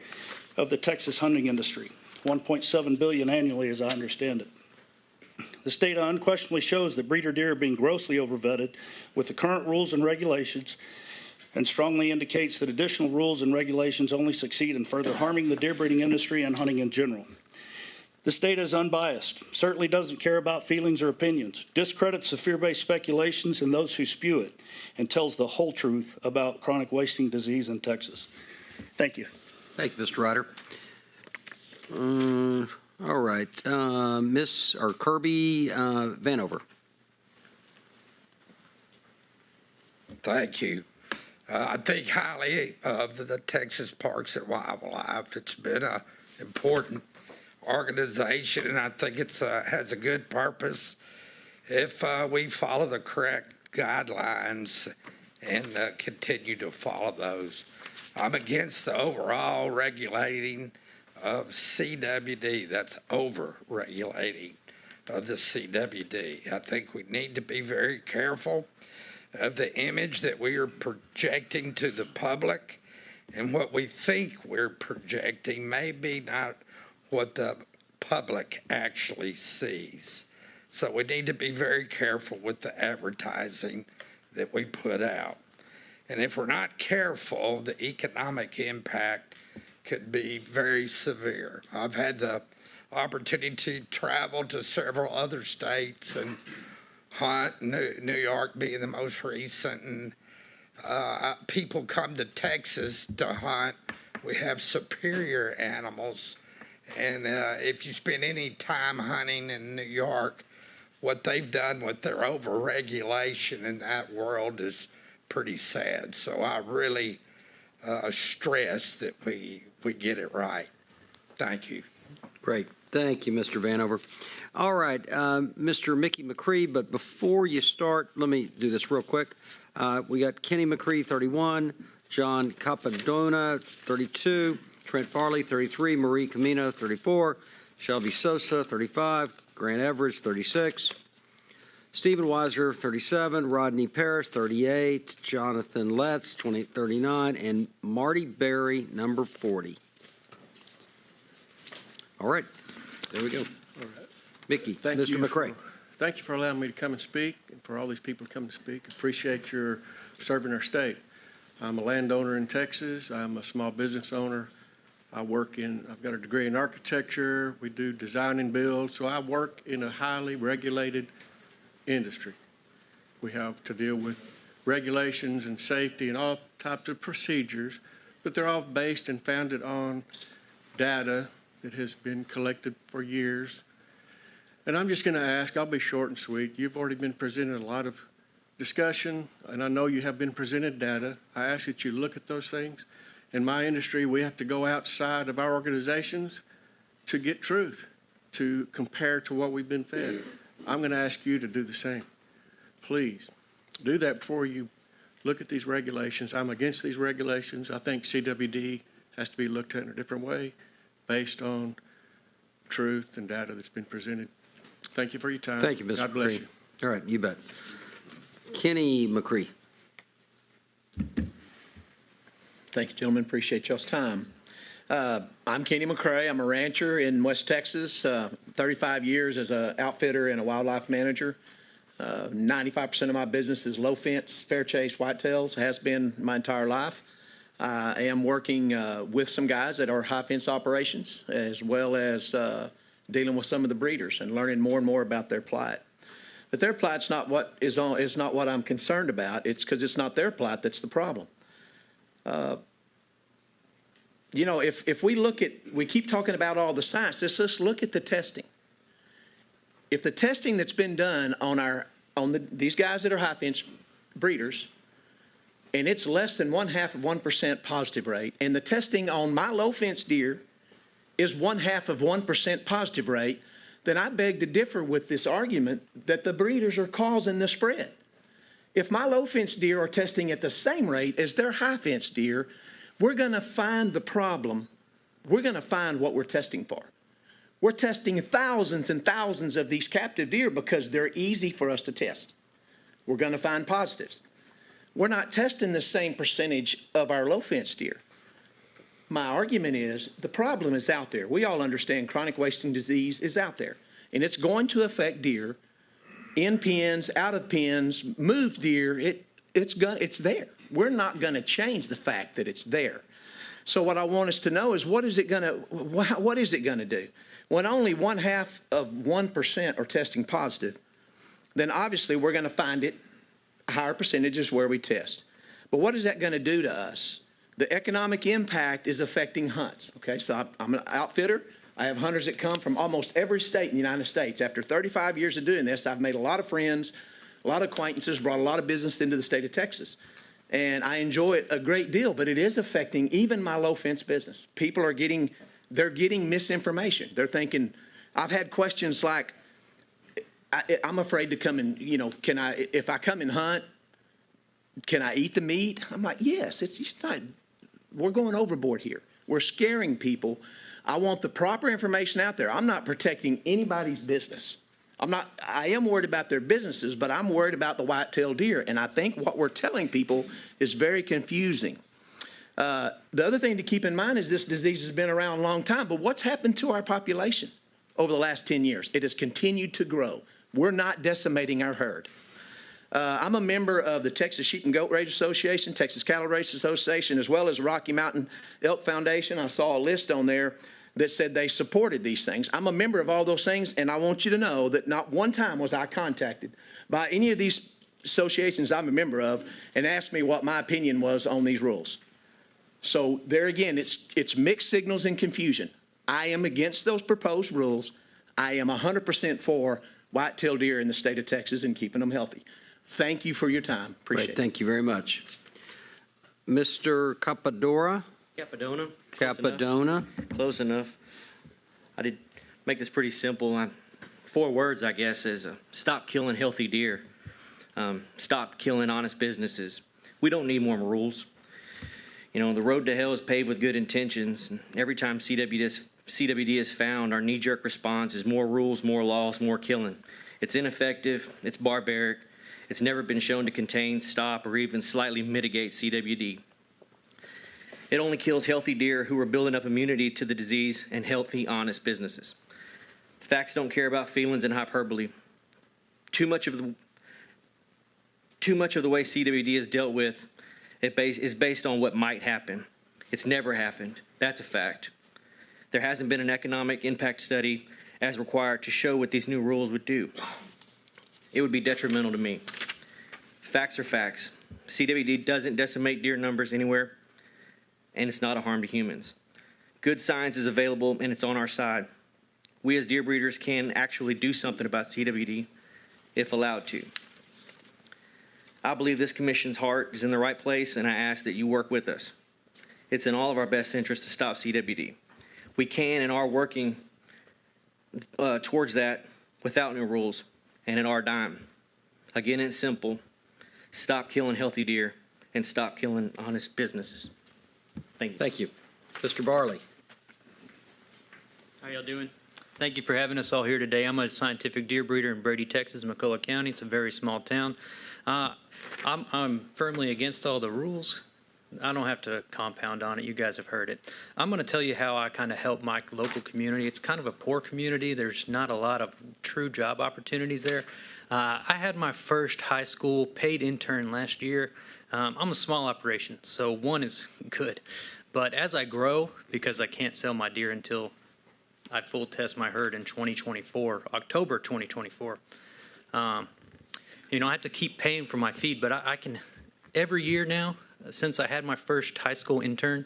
of the Texas hunting industry, $1.7 billion annually as I understand it. This data unquestionably shows that breeder deer are being grossly overvetted with the current rules and regulations, and strongly indicates that additional rules and regulations only succeed in further harming the deer breeding industry and hunting in general. This data is unbiased, certainly doesn't care about feelings or opinions, discredits the fear-based speculations and those who spew it, and tells the whole truth about chronic wasting disease in Texas. Thank you. Thank you, Mr. Ryder. All right, Kirby Vanover. Thank you. I think highly of the Texas Parks and Wildlife. It's been an important organization, and I think it has a good purpose if we follow the correct guidelines and continue to follow those. I'm against the overall regulating of CWD. That's over-regulating of the CWD. I think we need to be very careful of the image that we are projecting to the public And what we think we're projecting may be not what the public actually sees. So we need to be very careful with the advertising that we put out. And if we're not careful, the economic impact could be very severe. I've had the opportunity to travel to several other states and hunt, New York being the most recent, and people come to Texas to hunt. We have superior animals, and if you spend any time hunting in New York, what they've done with their overregulation in that world is pretty sad. So I really stress that we get it right. Thank you. Great. Thank you, Mr. Vanover. All right, Mr. Mickey McCree, but before you start, let me do this real quick. We got Kenny McCree, 31, John Capadona, 32, Trent Farley, 33, Marie Camino, 34, Shelby Sosa, 35, Grant Everett, 36, Stephen Weiser, 37, Rodney Parrish, 38, Jonathan Letts, 39, and Marty Berry, number 40. All right, there we go. All right. Mickey, Thank Mr. you McCray. Thank you for allowing me to come and speak, and for all these people to come and speak. Appreciate your serving our state. I'm a landowner in Texas. I'm a small business owner. I've got a degree in architecture. We do design and build. So I work in a highly regulated industry. We have to deal with regulations and safety and all types of procedures, but they're all based and founded on data that has been collected for years. And I'm just going to ask, I'll be short and sweet. You've already been presented a lot of discussion, and I know you have been presented data. I ask that you look at those things. In my industry, we have to go outside of our organizations to get truth, to compare to what we've been fed. I'm going to ask you to do the same. Please do that before you look at these regulations. I'm against these regulations. I think CWD has to be looked at in a different way based on truth and data that's been presented. Thank you for your time. Thank you, Mr. God bless McCree. you. All right, you bet. Kenny McCree. Thank you, gentlemen. Appreciate y'all's time. I'm Kenny McCray. I'm a rancher in West Texas, 35 years as an outfitter and a wildlife manager. 95% of my business is low fence, fair chase whitetails, has been my entire life. I am working with some guys that are high fence operations, as well as dealing with some of the breeders and learning more and more about their plight. But their plight's not what is not what I'm concerned about. It's because it's not their plight that's the problem. You know, if we keep talking about all the science, let's look at the testing. If the testing that's been done on these guys that are high fence breeders, and it's less than 0.5% positive rate, and the testing on my low fence deer is 0.5% positive rate, then I beg to differ with this argument that the breeders are causing the spread. If my low fence deer are testing at the same rate as their high fence deer, we're going to find the problem. We're going to find what we're testing for. We're testing thousands and thousands of these captive deer because they're easy for us to test. We're going to find positives. We're not testing the same percentage of our low fence deer. My argument is the problem is out there. We all understand chronic wasting disease is out there, and it's going to affect deer in pens, out of pens, moved deer. It's there. We're not going to change the fact that it's there. So what I want us to know is what is it going to do? When only 0.5% are testing positive, then obviously we're going to find it higher percentages where we test. But what is that going to do to us? The economic impact is affecting hunts. Okay, so I'm an outfitter. I have hunters that come from almost every state in the United States. After 35 years of doing this, I've made a lot of friends, a lot of acquaintances, brought a lot of business into the state of Texas. And I enjoy it a great deal, but it is affecting even my low fence business. People are getting misinformation. They're thinking, I've had questions like, I'm afraid to come and, if I come and hunt, can I eat the meat? I'm like, yes, it's not, we're going overboard here. We're scaring people. I want the proper information out there. I'm not protecting anybody's business. I am worried about their businesses, but I'm worried about the white-tailed deer. And I think what we're telling people is very confusing. The other thing to keep in mind is this disease has been around a long time, but what's happened to our population over the last 10 years? It has continued to grow. We're not decimating our herd. I'm a member of the Texas Sheep and Goat Raisers Association, Texas Cattle Raisers Association, as well as Rocky Mountain Elk Foundation. I saw a list on there that said they supported these things. I'm a member of all those things, and I want you to know that not one time was I contacted by any of these associations I'm a member of and asked me what my opinion was on these rules. So there again, it's mixed signals and confusion. I am against those proposed rules. I am 100% for whitetail deer in the state of Texas and keeping them healthy. Thank you for your time. Appreciate it. Thank you very much. Mr. Capadora? Capadona. Capadona. Close enough. I did make this pretty simple. 4 words, I guess, is stop killing healthy deer. Stop killing honest businesses. We don't need more rules. You know, the road to hell is paved with good intentions. Every time CWD is found, our knee-jerk response is more rules, more laws, more killing. It's ineffective. It's barbaric. It's never been shown to contain, stop, or even slightly mitigate CWD. It only kills healthy deer who are building up immunity to the disease and healthy, honest businesses. Facts don't care about feelings and hyperbole. Too much of the way CWD is dealt with is based on what might happen. It's never happened. That's a fact. There hasn't been an economic impact study as required to show what these new rules would do. It would be detrimental to me. Facts are facts. CWD doesn't decimate deer numbers anywhere, and it's not a harm to humans. Good science is available, and it's on our side. We as deer breeders can actually do something about CWD if allowed to. I believe this commission's heart is in the right place, and I ask that you work with us. It's in all of our best interest to stop CWD. We can and are working towards that without new rules and at our dime. Again, it's simple. Stop killing healthy deer and stop killing honest businesses. Thank you. Thank you. Mr. Barley. How y'all doing? Thank you for having us all here today. I'm a scientific deer breeder in Brady, Texas, McCullough County. It's a very small town. I'm firmly against all the rules. I don't have to compound on it. You guys have heard it. I'm going to tell you how I kind of help my local community. It's kind of a poor community. There's not a lot of true job opportunities there. I had my first high school paid intern last year. I'm a small operation, so 1 is good. But as I grow, because I can't sell my deer until I full test my herd in 2024, October 2024, you know, I have to keep paying for my feed, but I can, every year now, since I had my first high school intern,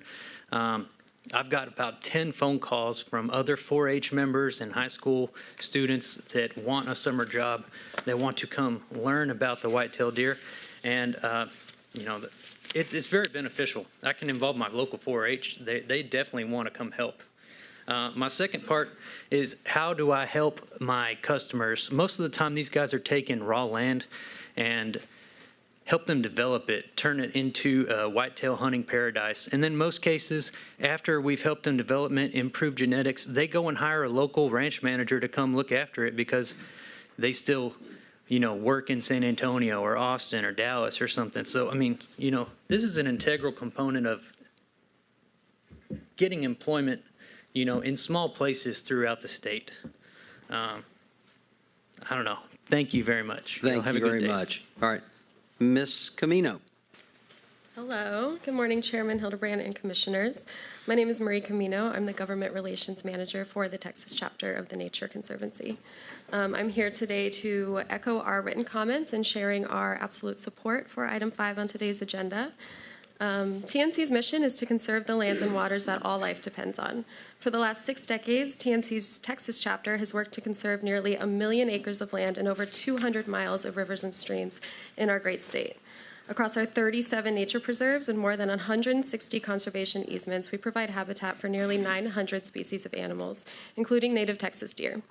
I've got about 10 phone calls from other 4-H members and high school students that want a summer job, that want to come learn about the whitetail deer. And, you know, it's very beneficial. I can involve my local 4-H. They definitely want to come help. My second part is how do I help my customers? Most of the time, these guys are taking raw land and help them develop it, turn it into a whitetail hunting paradise. And then most cases, after we've helped them develop it, improve genetics, they go and hire a local ranch manager to come look after it because they still, you know, work in San Antonio or Austin or Dallas or something. So, I mean, you know, this is an integral component of getting employment, you know, in small places throughout the state. I don't know. Thank you very much. Thank you very much. All right. Ms. Camino. Hello. Good morning, Chairman Hildebrand and Commissioners. My name is Marie Camino. I'm the Government Relations Manager for the Texas chapter of the Nature Conservancy. I'm here today to echo our written comments and sharing our absolute support for item 5 on today's agenda. TNC's mission is to conserve the lands and waters that all life depends on. For the last 6 decades, TNC's Texas chapter has worked to conserve nearly 1 million acres of land and over 200 miles of rivers and streams in our great state. Across our 37 nature preserves and more than 160 conservation easements, we provide habitat for nearly 900 species of animals, including native Texas deer.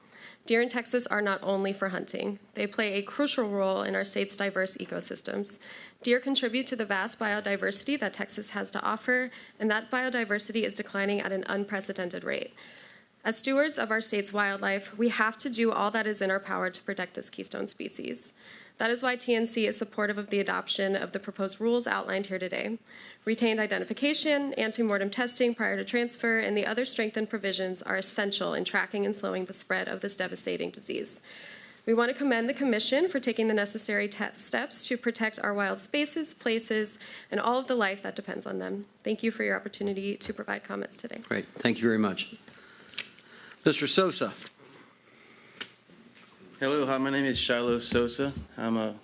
Deer in Texas are not only for hunting. They play a crucial role in our state's diverse ecosystems. Deer contribute to the vast biodiversity that Texas has to offer, and that biodiversity is declining at an unprecedented rate. As stewards of our state's wildlife, we have to do all that is in our power to protect this keystone species. That is why TNC is supportive of the adoption of the proposed rules outlined here today. Retained identification, ante-mortem testing prior to transfer, and the other strengthened provisions are essential in tracking and slowing the spread of this devastating disease. We want to commend the Commission for taking the necessary steps to protect our wild spaces, places, and all of the life that depends on them. Thank you for your opportunity to provide comments today. Great. Thank you very much. Mr. Sosa. Hello, hi, my name is Shiloh Sosa. I'm a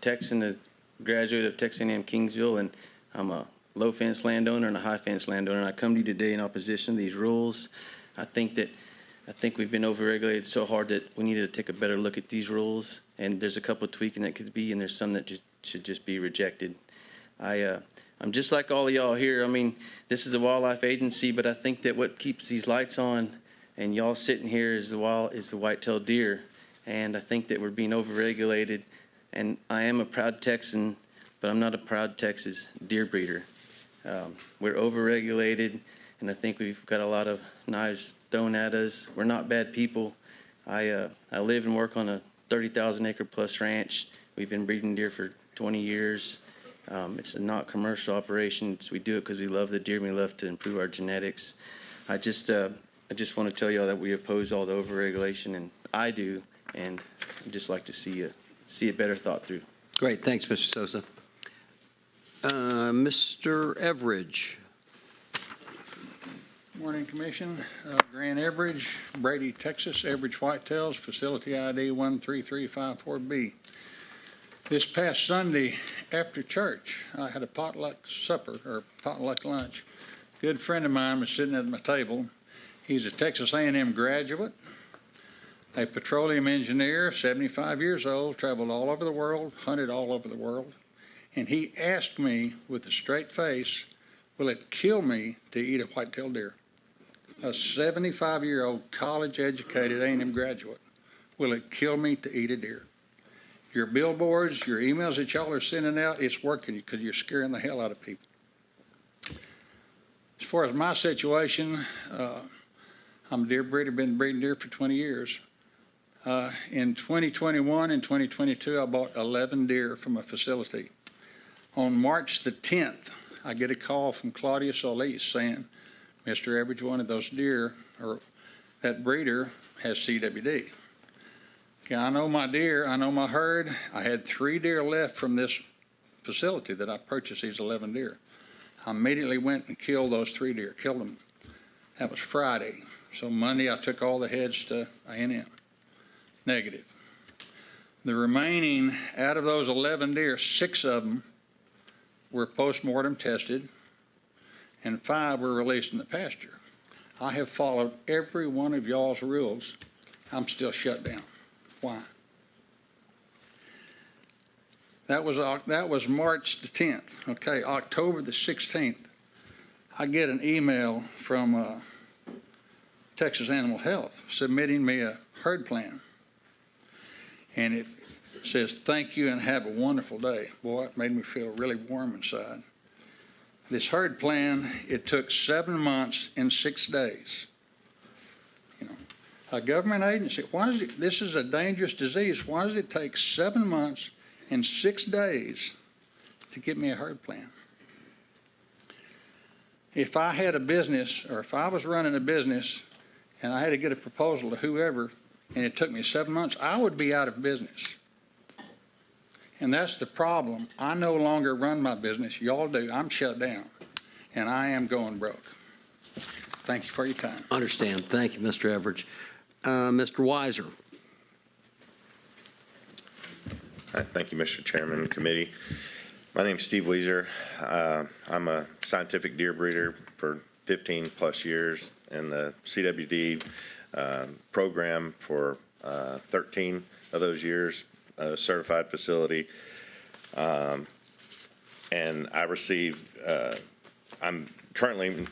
Texan, a graduate of Texas A&M Kingsville, and I'm a low fence landowner and a high fence landowner. And I come to you today in opposition to these rules. I think we've been overregulated so hard that we need to take a better look at these rules. And there's a couple of tweaking that could be, and there's some that should just be rejected. I'm just like all of y'all here. I mean, this is a wildlife agency, but I think that what keeps these lights on and y'all sitting here is the white-tailed deer. And I think that we're being overregulated. And I am a proud Texan, but I'm not a proud Texas deer breeder. We're overregulated, and I think we've got a lot of knives thrown at us. We're not bad people. I live and work on a 30,000-acre plus ranch. We've been breeding deer for 20 years. It's a not commercial operation. We do it because we love the deer and we love to improve our genetics. I just want to tell y'all that we oppose all the overregulation, and I do, and I'd just like to see it better thought through. Great. Thanks, Mr. Sosa. Mr. Everidge. Morning, Commission. Grant Everidge, Brady, Texas, Everidge Whitetails, Facility ID 13354B. This past Sunday after church, I had a potluck supper or potluck lunch. A good friend of mine was sitting at my table. He's a Texas A&M graduate, a petroleum engineer, 75 years old, traveled all over the world, hunted all over the world. And he asked me with a straight face, will it kill me to eat a white-tailed deer? A 75-year-old college-educated A&M graduate. Will it kill me to eat a deer? Your billboards, your emails that y'all are sending out, it's working because you're scaring the hell out of people. As far as my situation, I'm a deer breeder, been breeding deer for 20 years. In 2021 and 2022, I bought 11 deer from a facility. On March the 10th, I get a call from Claudia Solis saying, Mr. Everidge, one of those deer, or that breeder, has CWD. Okay, I know my deer, I know my herd. I had 3 deer left from this facility that I purchased these 11 deer. I immediately went and killed those 3 deer, killed them. That was Friday. So Monday, I took all the heads to A&M. Negative. The remaining, out of those 11 deer, 6 of them were post-mortem tested, and 5 were released in the pasture. I have followed every one of y'all's rules. I'm still shut down. Why? That was March the 10th. Okay, October the 16th, I get an email from Texas Animal Health submitting me a herd plan. And it says, thank you and have a wonderful day. Boy, it made me feel really warm inside. This herd plan, it took 7 months and 6 days. You know, a government agency, this is a dangerous disease. Why does it take 7 months and 6 days to get me a herd plan? If I had a business, or if I was running a business and I had to get a proposal to whoever, and it took me 7 months, I would be out of business. And that's the problem. I no longer run my business. Y'all do. I'm shut down. And I am going broke. Thank you for your time. Understand. Thank you, Mr. Everidge. Mr. Weiser. Thank you, Mr. Chairman and committee. My name is Steve Weiser. I'm a scientific deer breeder for 15 plus years in the CWD program for 13 of those years, a certified facility. And I received, I'm currently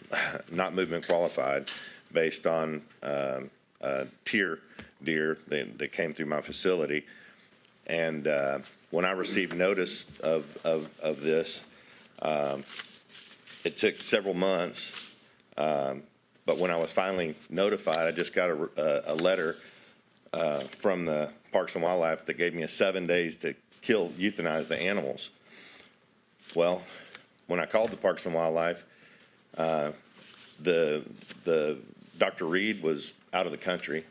not movement qualified based on tier deer that came through my facility. And when I received notice of this, it took several months. But when I was finally notified, I just got a letter from the Parks and Wildlife that gave me 7 days to euthanize the animals. Well, when I called the Parks and Wildlife, the Dr. Reed was out of the country.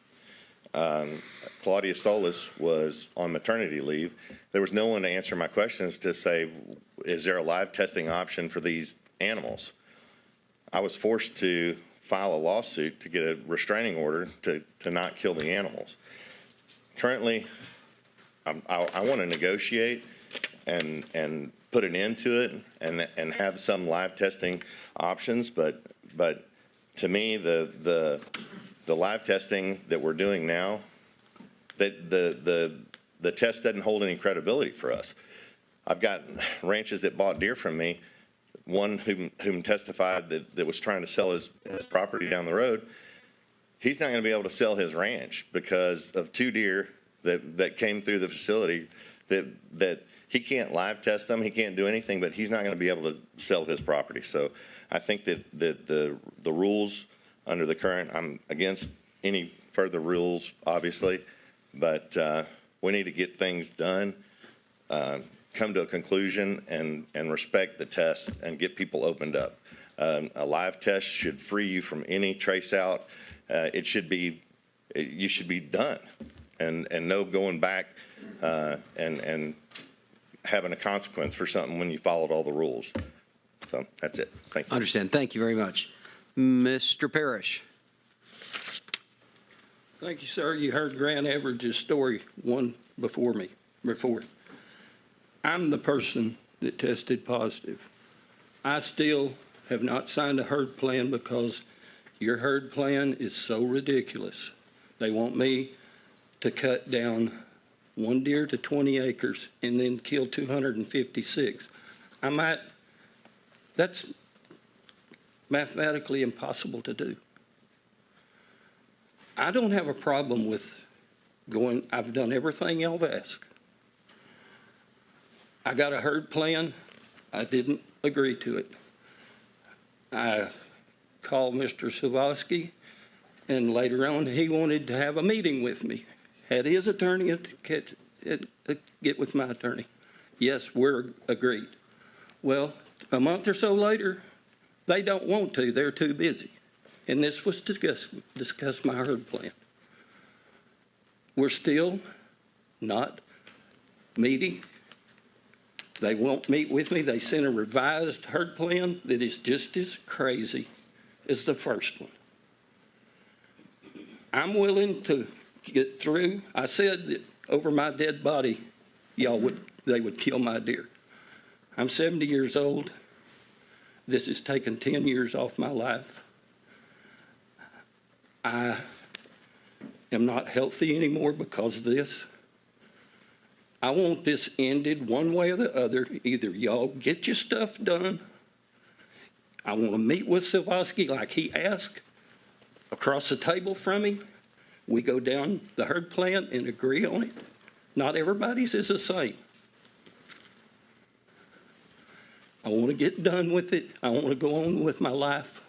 Claudia Solis was on maternity leave. There was no one to answer my questions to say, is there a live testing option for these animals? I was forced to file a lawsuit to get a restraining order to not kill the animals. Currently, I want to negotiate and put an end to it and have some live testing options, but to me, the live testing that we're doing now, that the test doesn't hold any credibility for us. I've got ranches that bought deer from me, one whom testified that was trying to sell his property down the road. He's not going to be able to sell his ranch because of 2 deer that came through the facility that he can't live test them. He can't do anything, but he's not going to be able to sell his property. So I think that the rules under the current, I'm against any further rules, obviously, but we need to get things done, come to a conclusion, and respect the test and get people opened up. A live test should free you from any trace out. You should be done, and no going back and having a consequence for something when you followed all the rules. So that's it. Thank you. Understand. Thank you very much. Mr. Parrish. Thank you, sir. You heard Grant Everidge's story, one before. I'm the person that tested positive. I still have not signed a herd plan because your herd plan is so ridiculous. They want me to cut down 1 deer to 20 acres and then kill 256. That's mathematically impossible to do. I don't have a problem with going, I've done everything y'all have asked. I got a herd plan. I didn't agree to it. I called Mr. Savosky, and later on he wanted to have a meeting with me. Had his attorney get with my attorney. Yes, we're agreed. Well, a month or so later, they don't want to. They're too busy. And this was to discuss my herd plan. We're still not meeting. They won't meet with me. They sent a revised herd plan that is just as crazy as the first one. I'm willing to get through. I said that over my dead body, they would kill my deer. I'm 70 years old. This has taken 10 years off my life. I am not healthy anymore because of this. I want this ended one way or the other. Either y'all get your stuff done. I want to meet with Savosky like he asked, across the table from him. We go down the herd plan and agree on it. Not everybody's is the same. I want to get done with it. I want to go on with my life.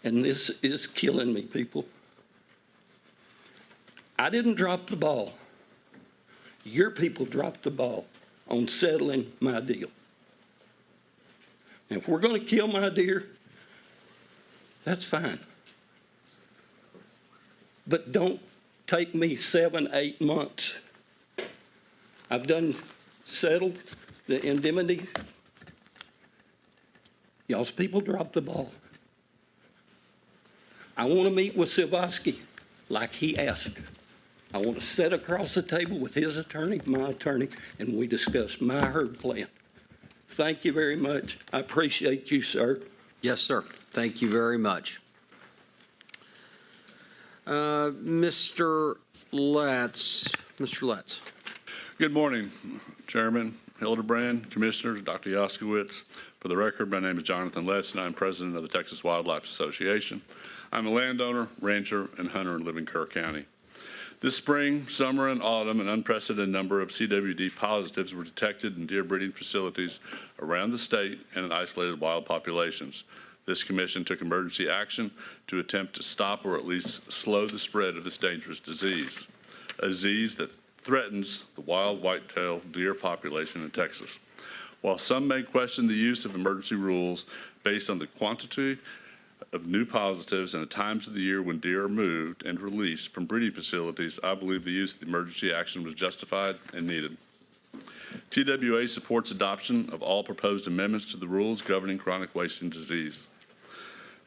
And this is killing me, people. I didn't drop the ball. Your people dropped the ball on settling my deal. And if we're going to kill my deer, that's fine. But don't take me 7, 8 months. I've settled the indemnity. Y'all's people dropped the ball. I want to meet with Savosky like he asked. I want to sit across the table with his attorney, my attorney, and we discuss my herd plan. Thank you very much. I appreciate you, sir. Yes, sir. Thank you very much. Mr. Letts. Mr. Letts. Good morning, Chairman Hildebrand, Commissioners, Dr. Yaskowitz. For the record, my name is Jonathan Letts, and I'm president of the Texas Wildlife Association. I'm a landowner, rancher, and hunter and live in Kerr County. This spring, summer, and autumn, an unprecedented number of CWD positives were detected in deer breeding facilities around the state and in isolated wild populations. This commission took emergency action to attempt to stop or at least slow the spread of this dangerous disease, a disease that threatens the wild white-tailed deer population in Texas. While some may question the use of emergency rules based on the quantity of new positives and the times of the year when deer are moved and released from breeding facilities, I believe the use of the emergency action was justified and needed. TWA supports adoption of all proposed amendments to the rules governing chronic wasting disease.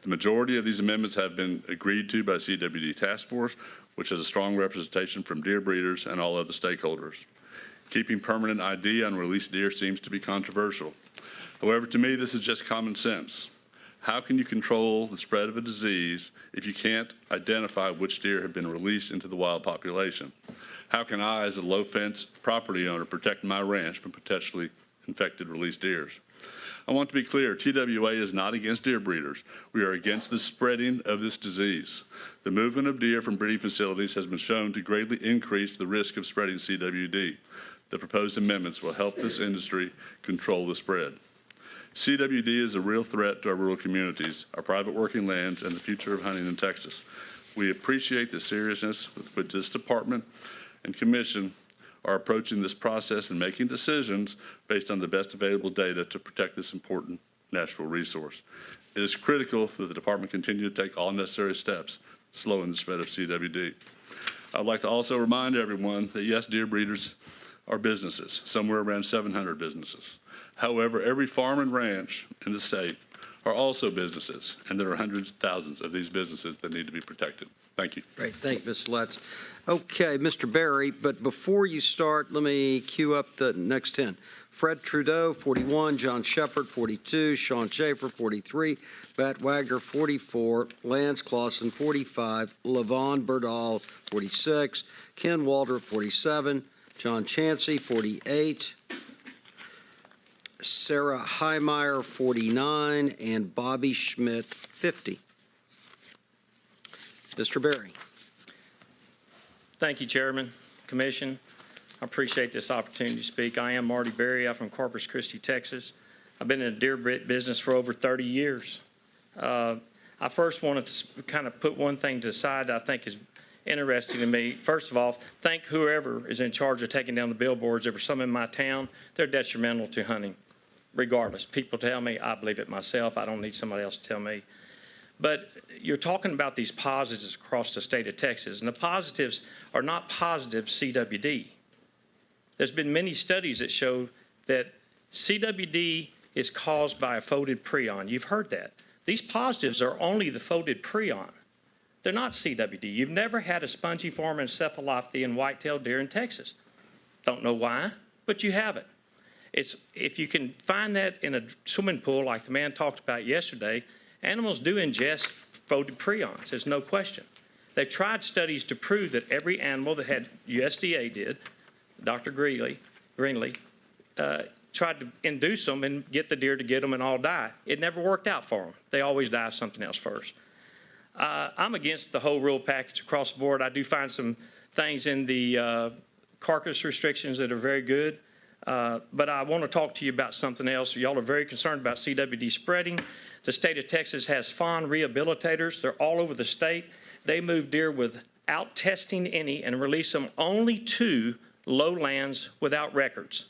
The majority of these amendments have been agreed to by CWD Task Force, which has a strong representation from deer breeders and all other stakeholders. Keeping permanent ID on released deer seems to be controversial. However, to me, this is just common sense. How can you control the spread of a disease if you can't identify which deer have been released into the wild population? How can I, as a low-fence property owner, protect my ranch from potentially infected released deers? I want to be clear, TWA is not against deer breeders. We are against the spreading of this disease. The movement of deer from breeding facilities has been shown to greatly increase the risk of spreading CWD. The proposed amendments will help this industry control the spread. CWD is a real threat to our rural communities, our private working lands, and the future of hunting in Texas. We appreciate the seriousness with which this department and commission are approaching this process and making decisions based on the best available data to protect this important natural resource. It is critical that the department continue to take all necessary steps slowing the spread of CWD. I'd like to also remind everyone that yes, deer breeders are businesses, somewhere around 700 businesses. However, every farm and ranch in the state are also businesses, and there are hundreds of thousands of these businesses that need to be protected. Thank you. Great. Thank you, Mr. Letts. Okay, Mr. Berry, but before you start, let me cue up the next 10. Fred Trudeau, 41, John Shepard, 42, Sean Schaefer, 43, Matt Wagner, 44, Lance Clausen, 45, Levon Burdall, 46, Ken Walter, 47, John Chansey, 48, Sarah Heimeyer, 49, and Bobby Schmidt, 50. Mr. Berry. Thank you, Chairman, Commission. I appreciate this opportunity to speak. I am Marty Berry. I'm from Corpus Christi, Texas. I've been in the deer business for over 30 years. I first wanted to kind of put one thing to the side that I think is interesting to me. First of all, thank whoever is in charge of taking down the billboards. There were some in my town. They're detrimental to hunting, regardless. People tell me, I believe it myself. I don't need somebody else to tell me. But you're talking about these positives across the state of Texas, and the positives are not positive CWD. There's been many studies that show that CWD is caused by a folded prion. You've heard that. These positives are only the folded prion. They're not CWD. You've never had a spongiform encephalopathy in white-tailed deer in Texas. Don't know why, but you have it. If you can find that in a swimming pool like the man talked about yesterday, animals do ingest folded prions, there's no question. They've tried studies to prove that every animal that had, USDA did, Dr. Greenlee, tried to induce them and get the deer to get them and all die. It never worked out for them. They always die of something else first. I'm against the whole rule package across the board. I do find some things in the carcass restrictions that are very good. But I want to talk to you about something else. Y'all are very concerned about CWD spreading. The state of Texas has fawn rehabilitators. They're all over the state. They move deer without testing any and release them only to lowlands without records.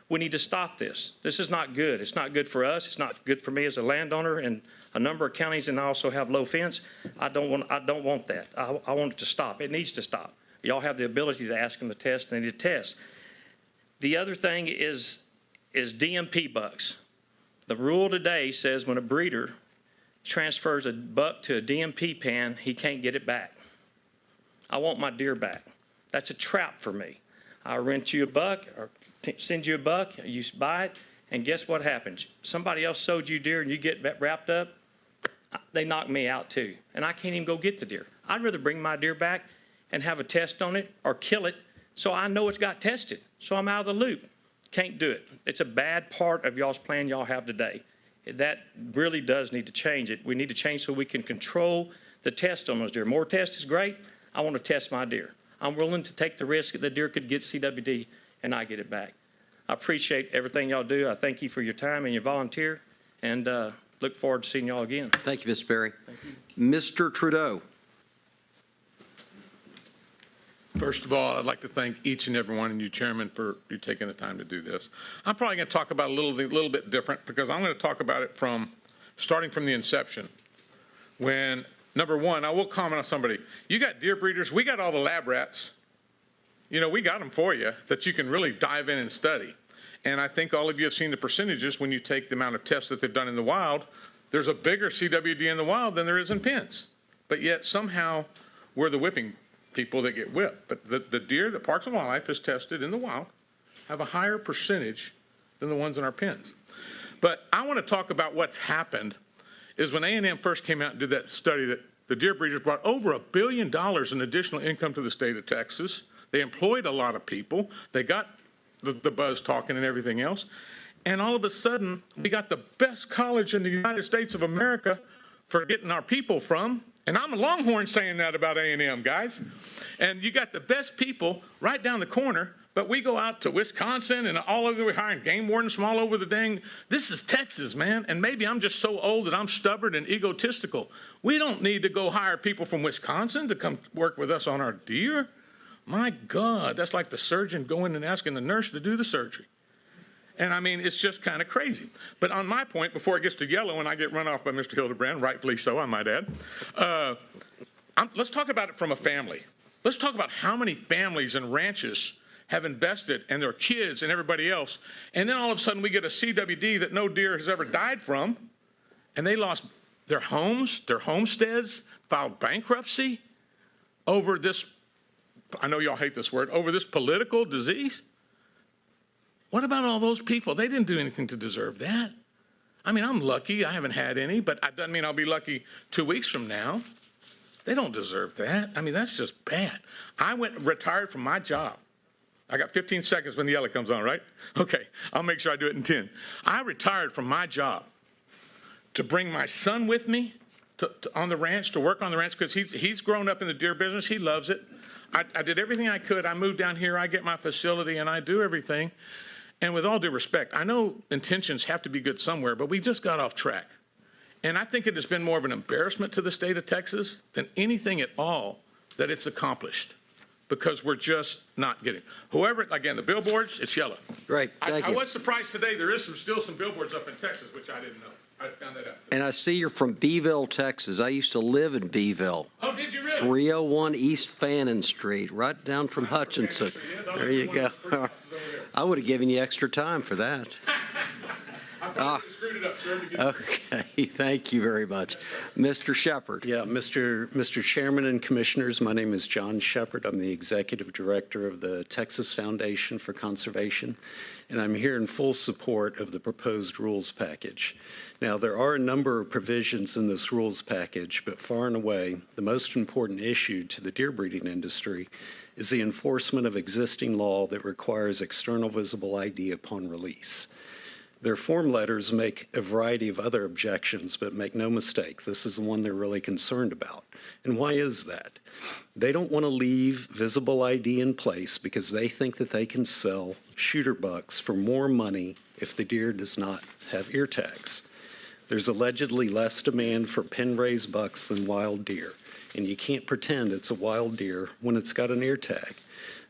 We need to stop this. This is not good. It's not good for us. It's not good for me as a landowner in a number of counties, and I also have low fence. I don't want that. I want it to stop. It needs to stop. Y'all have the ability to ask them to test. They need to test. The other thing is DMP bucks. The rule today says when a breeder transfers a buck to a DMP pan, he can't get it back. I want my deer back. That's a trap for me. I rent you a buck or send you a buck, you buy it, and guess what happens? Somebody else sold you deer and you get wrapped up, they knock me out too. And I can't even go get the deer. I'd rather bring my deer back and have a test on it or kill it so I know it's got tested, so I'm out of the loop. Can't do it. It's a bad part of y'all's plan y'all have today. That really does need to change it. We need to change so we can control the test on those deer. More test is great. I want to test my deer. I'm willing to take the risk that the deer could get CWD and I get it back. I appreciate everything y'all do. I thank you for your time and your volunteer. And look forward to seeing y'all again. Thank you, Mr. Berry. Mr. Trudeau. First of all, I'd like to thank each and every one of you, Chairman, for you taking the time to do this. I'm probably going to talk about it a little bit different because I'm going to talk about it starting from the inception. When, number one, I will comment on somebody. You got deer breeders. We got all the lab rats. You know, we got them for you that you can really dive in and study. And I think all of you have seen the percentages when you take the amount of tests that they've done in the wild. There's a bigger CWD in the wild than there is in pens. But yet somehow we're the whipping people that get whipped. But the deer that Parks and Wildlife has tested in the wild have a higher percentage than the ones in our pens. But I want to talk about what's happened is when A&M first came out and did that study that the deer breeders brought over $1 billion in additional income to the state of Texas. They employed a lot of people. They got the buzz talking and everything else. And all of a sudden, we got the best college in the United States of America for getting our people from. And I'm a Longhorn saying that about A&M, guys. And you got the best people right down the corner, but we go out to Wisconsin and all over, we're hiring game wardens from all over the dang. This is Texas, man. And maybe I'm just so old that I'm stubborn and egotistical. We don't need to go hire people from Wisconsin to come work with us on our deer. My God, that's like the surgeon going and asking the nurse to do the surgery. And I mean, it's just kind of crazy. But on my point, before it gets to yellow and I get run off by Mr. Hildebrand, rightfully so, I might add, let's talk about it from a family. Let's talk about how many families and ranches have invested and their kids and everybody else. And then all of a sudden we get a CWD that no deer has ever died from. And they lost their homes, their homesteads, filed bankruptcy over this, I know y'all hate this word, over this political disease. What about all those people? They didn't do anything to deserve that. I mean, I'm lucky. I haven't had any, but that doesn't mean I'll be lucky 2 weeks from now. They don't deserve that. I mean, that's just bad. I retired from my job. I got 15 seconds when the yellow comes on, right? Okay, I'll make sure I do it in 10. I retired from my job to bring my son with me on the ranch, to work on the ranch, because he's grown up in the deer business. He loves it. I did everything I could. I moved down here. I get my facility, and I do everything. And with all due respect, I know intentions have to be good somewhere, but we just got off track. And I think it has been more of an embarrassment to the state of Texas than anything at all that it's accomplished, because we're just not getting. Whoever, again, the billboards, it's yellow. Great, thank you. I was surprised today there is still some billboards up in Texas, which I didn't know. I found that out. And I see you're from Beeville, Texas. I used to live in Beeville. Oh, did you really? 301 East Fannin Street, right down from Hutchinson. There you go. I would have given you extra time for that. I probably screwed it up, sir. Okay, thank you very much. Mr. Shepard. Yeah, Mr. Chairman and Commissioners, my name is John Shepard. I'm the Executive Director of the Texas Foundation for Conservation, and I'm here in full support of the proposed rules package. Now, there are a number of provisions in this rules package, but far and away, the most important issue to the deer breeding industry is the enforcement of existing law that requires external visible ID upon release. Their form letters make a variety of other objections, but make no mistake, this is the one they're really concerned about. And why is that? They don't want to leave visible ID in place because they think that they can sell shooter bucks for more money if the deer does not have ear tags. There's allegedly less demand for pen-raised bucks than wild deer, and you can't pretend it's a wild deer when it's got an ear tag.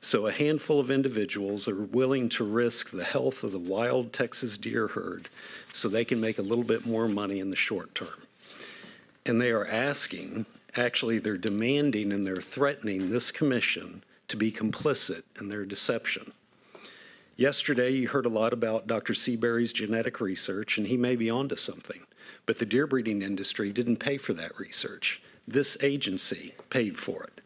So a handful of individuals are willing to risk the health of the wild Texas deer herd so they can make a little bit more money in the short term. And they are asking, actually they're demanding and they're threatening this commission to be complicit in their deception. Yesterday, you heard a lot about Dr. Seabury's genetic research, and he may be onto something. But the deer breeding industry didn't pay for that research. This agency paid for it.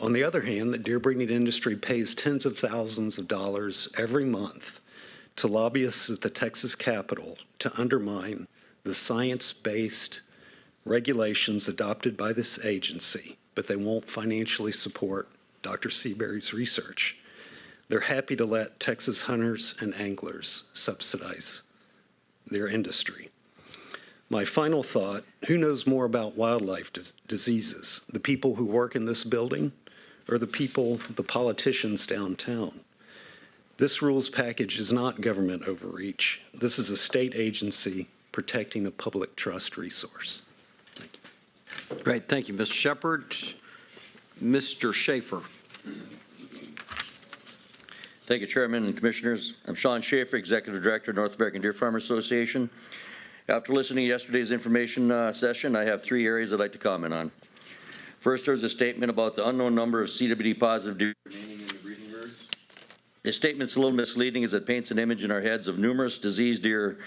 On the other hand, the deer breeding industry pays tens of thousands of dollars every month to lobbyists at the Texas Capitol to undermine the science-based regulations adopted by this agency, but they won't financially support Dr. Seabury's research. They're happy to let Texas hunters and anglers subsidize their industry. My final thought, who knows more about wildlife diseases? The people who work in this building or the politicians downtown? This rules package is not government overreach. This is a state agency protecting a public trust resource. Great, thank you, Mr. Shepard. Mr. Schaefer. Thank you, Chairman and Commissioners. I'm Sean Schaefer, Executive Director, North American Deer Farmer Association. After listening to yesterday's information session, I have 3 areas I'd like to comment on. First, there's a statement about the unknown number of CWD positive deer remaining in the breeding herds. This statement's a little misleading as it paints an image in our heads of numerous diseased deer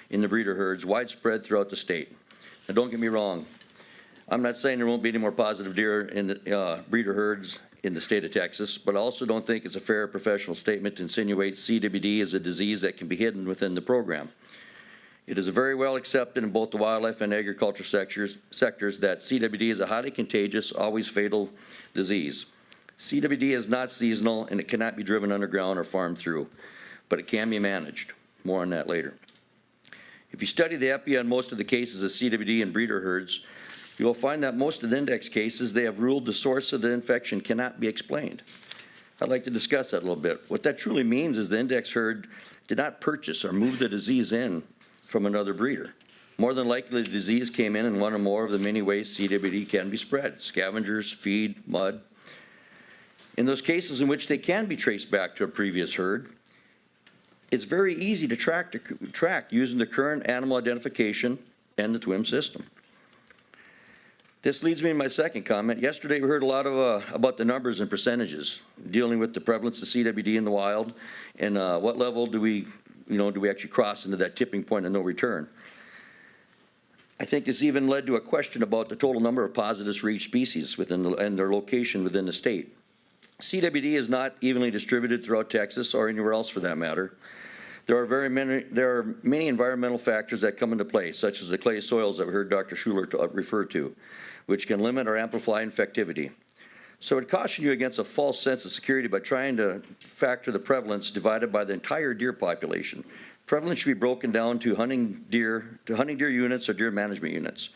in the breeder herds widespread throughout the state. Now, don't get me wrong. I'm not saying there won't be any more positive deer in the breeder herds in the state of Texas, but I also don't think it's a fair professional statement to insinuate CWD is a disease that can be hidden within the program. It is very well accepted in both the wildlife and agriculture sectors that CWD is a highly contagious, always fatal disease. CWD is not seasonal and it cannot be driven underground or farmed through, but it can be managed. More on that later. If you study the epi on most of the cases of CWD in breeder herds, you will find that most of the index cases, they have ruled the source of the infection cannot be explained. I'd like to discuss that a little bit. What that truly means is the index herd did not purchase or move the disease in from another breeder. More than likely, the disease came in one or more of the many ways CWD can be spread: scavengers, feed, mud. In those cases in which they can be traced back to a previous herd, it's very easy to track using the current animal identification and the TWIM system. This leads me to my second comment. Yesterday, we heard a lot about the numbers and percentages dealing with the prevalence of CWD in the wild, and what level do we actually cross into that tipping point of no return. I think this even led to a question about the total number of positives for each species and their location within the state. CWD is not evenly distributed throughout Texas or anywhere else for that matter. There are many environmental factors that come into play, such as the clay soils that we heard Dr. Schuler refer to, which can limit or amplify infectivity. So I would caution you against a false sense of security by trying to factor the prevalence divided by the entire deer population. Prevalence should be broken down to hunting deer units or deer management units.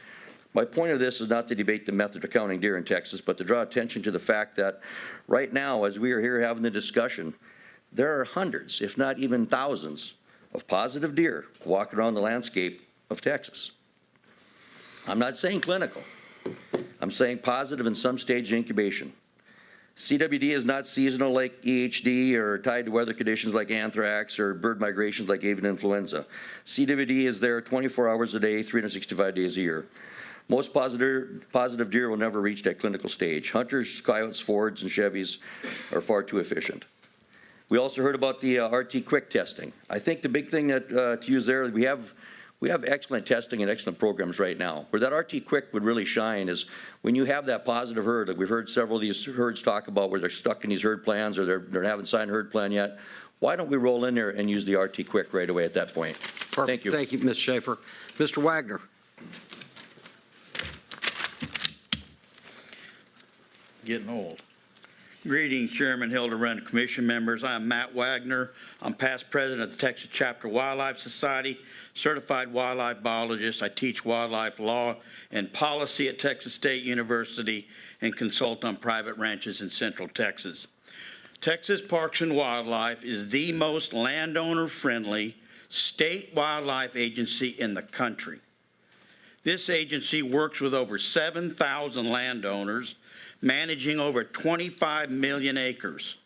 My point of this is not to debate the method of counting deer in Texas, but to draw attention to the fact that right now, as we are here having the discussion, there are hundreds, if not even thousands, of positive deer walking around the landscape of Texas. I'm not saying clinical. I'm saying positive in some stage of incubation. CWD is not seasonal like EHD or tied to weather conditions like anthrax or bird migrations like avian influenza. CWD is there 24 hours a day, 365 days a year. Most positive deer will never reach that clinical stage. Hunters, coyotes, Fords, and Chevys are far too efficient. We also heard about the RT Quick testing. I think the big thing that to use there, we have excellent testing and excellent programs right now. Where that RT Quick would really shine is when you have that positive herd, like we've heard several of these herds talk about where they're stuck in these herd plans or they haven't signed a herd plan yet. Why don't we roll in there and use the RT Quick right away at that point? Perfect. Thank you. Thank you, Ms. Schaefer. Mr. Wagner. Getting old. Greetings, Chairman Hildebrand, Commission members. I'm Matt Wagner. I'm past president of the Texas Chapter Wildlife Society, certified wildlife biologist. I teach wildlife law and policy at Texas State University and consult on private ranches in Central Texas. Texas Parks and Wildlife is the most landowner-friendly state wildlife agency in the country. This agency works with over 7,000 landowners, managing over 25 million acres.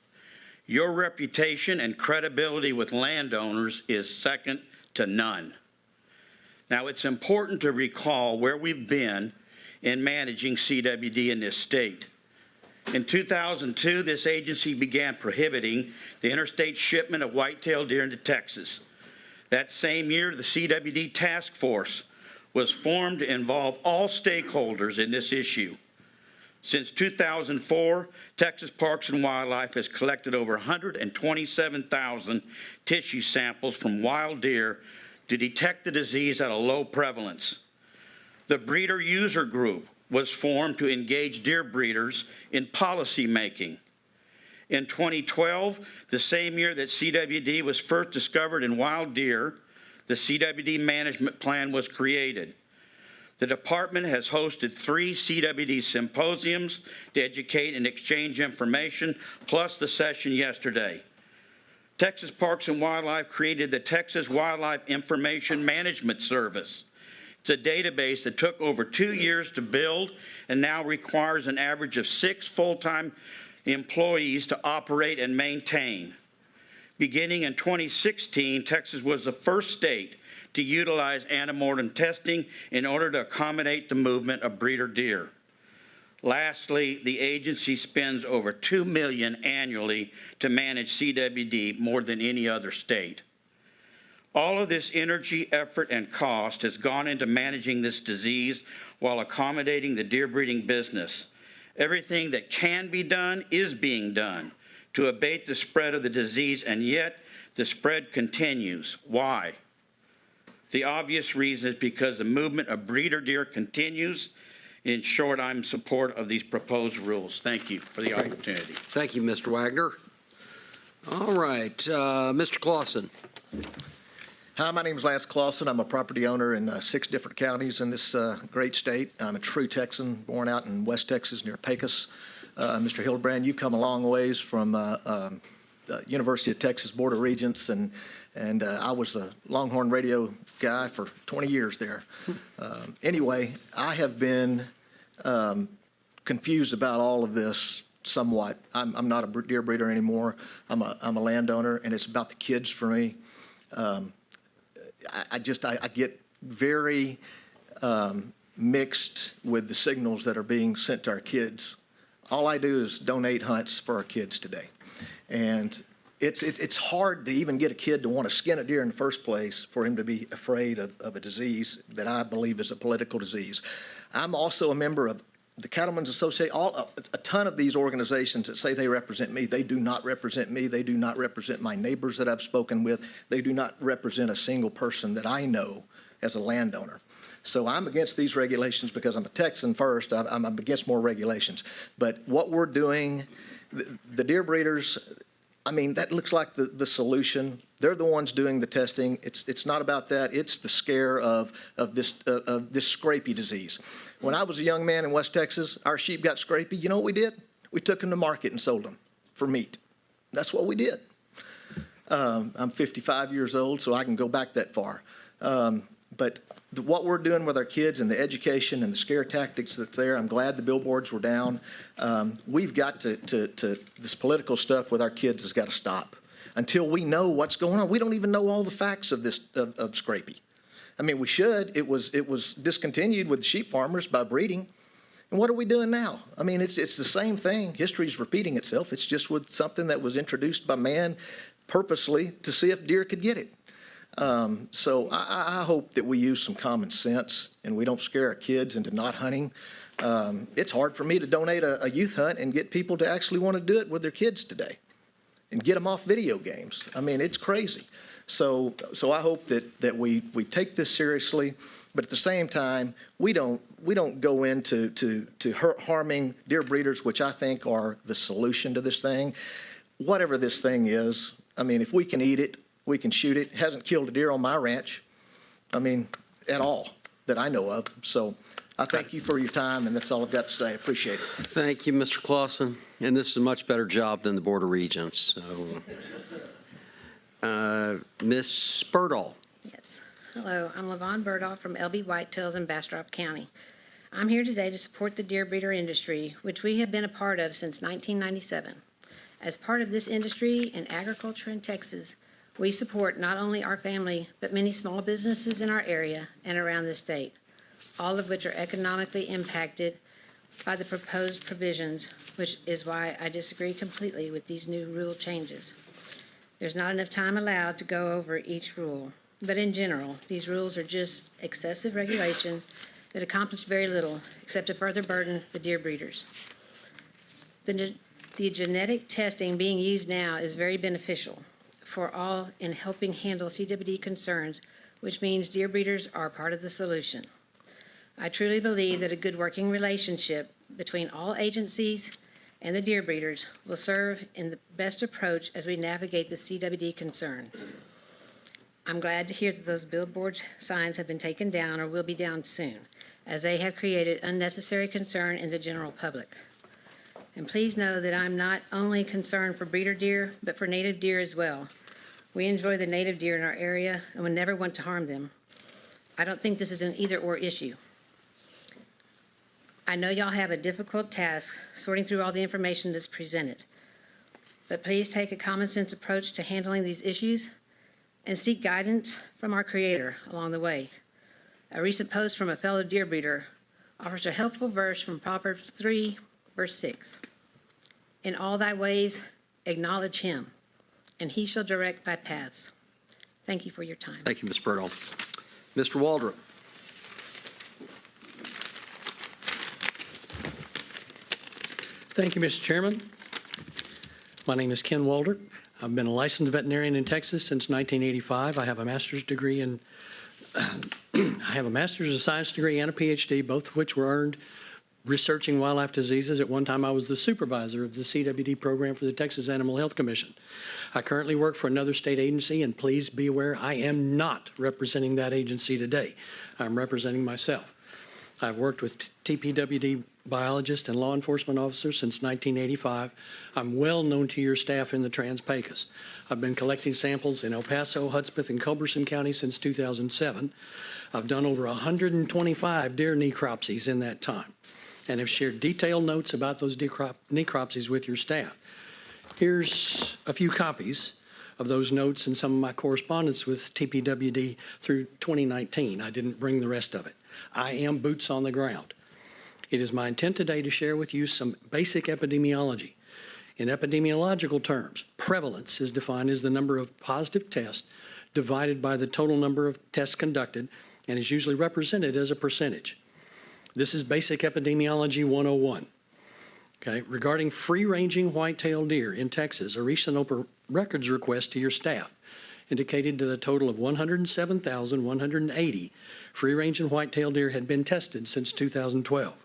Your reputation and credibility with landowners is second to none. Now, it's important to recall where we've been in managing CWD in this state. In 2002, this agency began prohibiting the interstate shipment of white-tailed deer into Texas. That same year, the CWD task force was formed to involve all stakeholders in this issue. Since 2004, Texas Parks and Wildlife has collected over 127,000 tissue samples from wild deer to detect the disease at a low prevalence. The Breeder User Group was formed to engage deer breeders in policy making. In 2012, the same year that CWD was first discovered in wild deer, the CWD Management Plan was created. The department has hosted 3 CWD symposiums to educate and exchange information, plus the session yesterday. Texas Parks and Wildlife created the Texas Wildlife Information Management Service. It's a database that took over 2 years to build and now requires an average of 6 full-time employees to operate and maintain. Beginning in 2016, Texas was the first state to utilize antemortem testing in order to accommodate the movement of breeder deer. Lastly, the agency spends over $2 million annually to manage CWD, more than any other state. All of this energy, effort, and cost has gone into managing this disease while accommodating the deer breeding business. Everything that can be done is being done to abate the spread of the disease, and yet the spread continues. Why? The obvious reason is because the movement of breeder deer continues. In short, I'm in support of these proposed rules. Thank you for the opportunity. Thank you, Mr. Wagner. All right, Mr. Clausen. Hi, my name is Lance Clausen. I'm a property owner in 6 different counties in this great state. I'm a true Texan, born out in West Texas near Pecos. Mr. Hildebrand, you've come a long ways from the University of Texas Board of Regents, and I was the Longhorn radio guy for 20 years there. Anyway, I have been confused about all of this somewhat. I'm not a deer breeder anymore. I'm a landowner, and it's about the kids for me. I get very mixed with the signals that are being sent to our kids. All I do is donate hunts for our kids today. And it's hard to even get a kid to want to skin a deer in the first place for him to be afraid of a disease that I believe is a political disease. I'm also a member of the Cattlemen's Association, a ton of these organizations that say they represent me. They do not represent me. They do not represent my neighbors that I've spoken with. They do not represent a single person that I know as a landowner. So I'm against these regulations because I'm a Texan first. I'm against more regulations. But what we're doing, the deer breeders, I mean, that looks like the solution. They're the ones doing the testing. It's not about that. It's the scare of this scrapie disease. When I was a young man in West Texas, our sheep got scrapie. You know what we did? We took them to market and sold them for meat. That's what we did. I'm 55 years old, so I can go back that far. But what we're doing with our kids and the education and the scare tactics that's there, I'm glad the billboards were down. We've got to this political stuff with our kids has got to stop. Until we know what's going on. We don't even know all the facts of this, of scrapie. I mean, we should. It was discontinued with sheep farmers by breeding. And what are we doing now? I mean, it's the same thing. History's repeating itself. It's just with something that was introduced by man purposely to see if deer could get it. So I hope that we use some common sense and we don't scare our kids into not hunting. It's hard for me to donate a youth hunt and get people to actually want to do it with their kids today and get them off video games. I mean, it's crazy. So I hope that we take this seriously, but at the same time, we don't go into harming deer breeders, which I think are the solution to this thing. Whatever this thing is, I mean, if we can eat it, we can shoot it. It hasn't killed a deer on my ranch, I mean, at all that I know of. So I thank you for your time, and that's all I've got to say. I appreciate it. Thank you, Mr. Clausen. And this is a much better job than the Board of Regents. So, Ms. Spurdahl. Yes. Hello, I'm LaVon Burdahl from LB Whitetails in Bastrop County. I'm here today to support the deer breeder industry, which we have been a part of since 1997. As part of this industry and agriculture in Texas, we support not only our family, but many small businesses in our area and around the state, all of which are economically impacted by the proposed provisions, which is why I disagree completely with these new rule changes. There's not enough time allowed to go over each rule, but in general, these rules are just excessive regulation that accomplish very little except to further burden the deer breeders. The genetic testing being used now is very beneficial for all in helping handle CWD concerns, which means deer breeders are part of the solution. I truly believe that a good working relationship between all agencies and the deer breeders will serve in the best approach as we navigate the CWD concern. I'm glad to hear that those billboard signs have been taken down or will be down soon, as they have created unnecessary concern in the general public. And please know that I'm not only concerned for breeder deer, but for native deer as well. We enjoy the native deer in our area and would never want to harm them. I don't think this is an either-or issue. I know y'all have a difficult task sorting through all the information that's presented, but please take a common-sense approach to handling these issues and seek guidance from our Creator along the way. A recent post from a fellow deer breeder offers a helpful verse from Proverbs 3, verse 6. In all thy ways acknowledge him, and he shall direct thy paths. Thank you for your time. Thank you, Ms. Birdall. Mr. Waldrop. Thank you, Mr. Chairman. My name is Ken Waldrop. I've been a licensed veterinarian in Texas since 1985. I have a master's degree in I have a master's of science degree and a PhD, both of which were earned researching wildlife diseases. At one time, I was the supervisor of the CWD program for the Texas Animal Health Commission. I currently work for another state agency, and please be aware I am not representing that agency today. I'm representing myself. I've worked with TPWD biologists and law enforcement officers since 1985. I'm well known to your staff in the Trans-Pecos. I've been collecting samples in El Paso, Hudspeth, and Culberson County since 2007. I've done over 125 deer necropsies in that time and have shared detailed notes about those necropsies with your staff. Here's a few copies of those notes and some of my correspondence with TPWD through 2019. I didn't bring the rest of it. I am boots on the ground. It is my intent today to share with you some basic epidemiology. In epidemiological terms, prevalence is defined as the number of positive tests divided by the total number of tests conducted and is usually represented as a percentage. This is basic epidemiology 101. Okay, regarding free-ranging white-tailed deer in Texas, a recent open records request to your staff indicated that a total of 107,180 free-ranging white-tailed deer had been tested since 2012.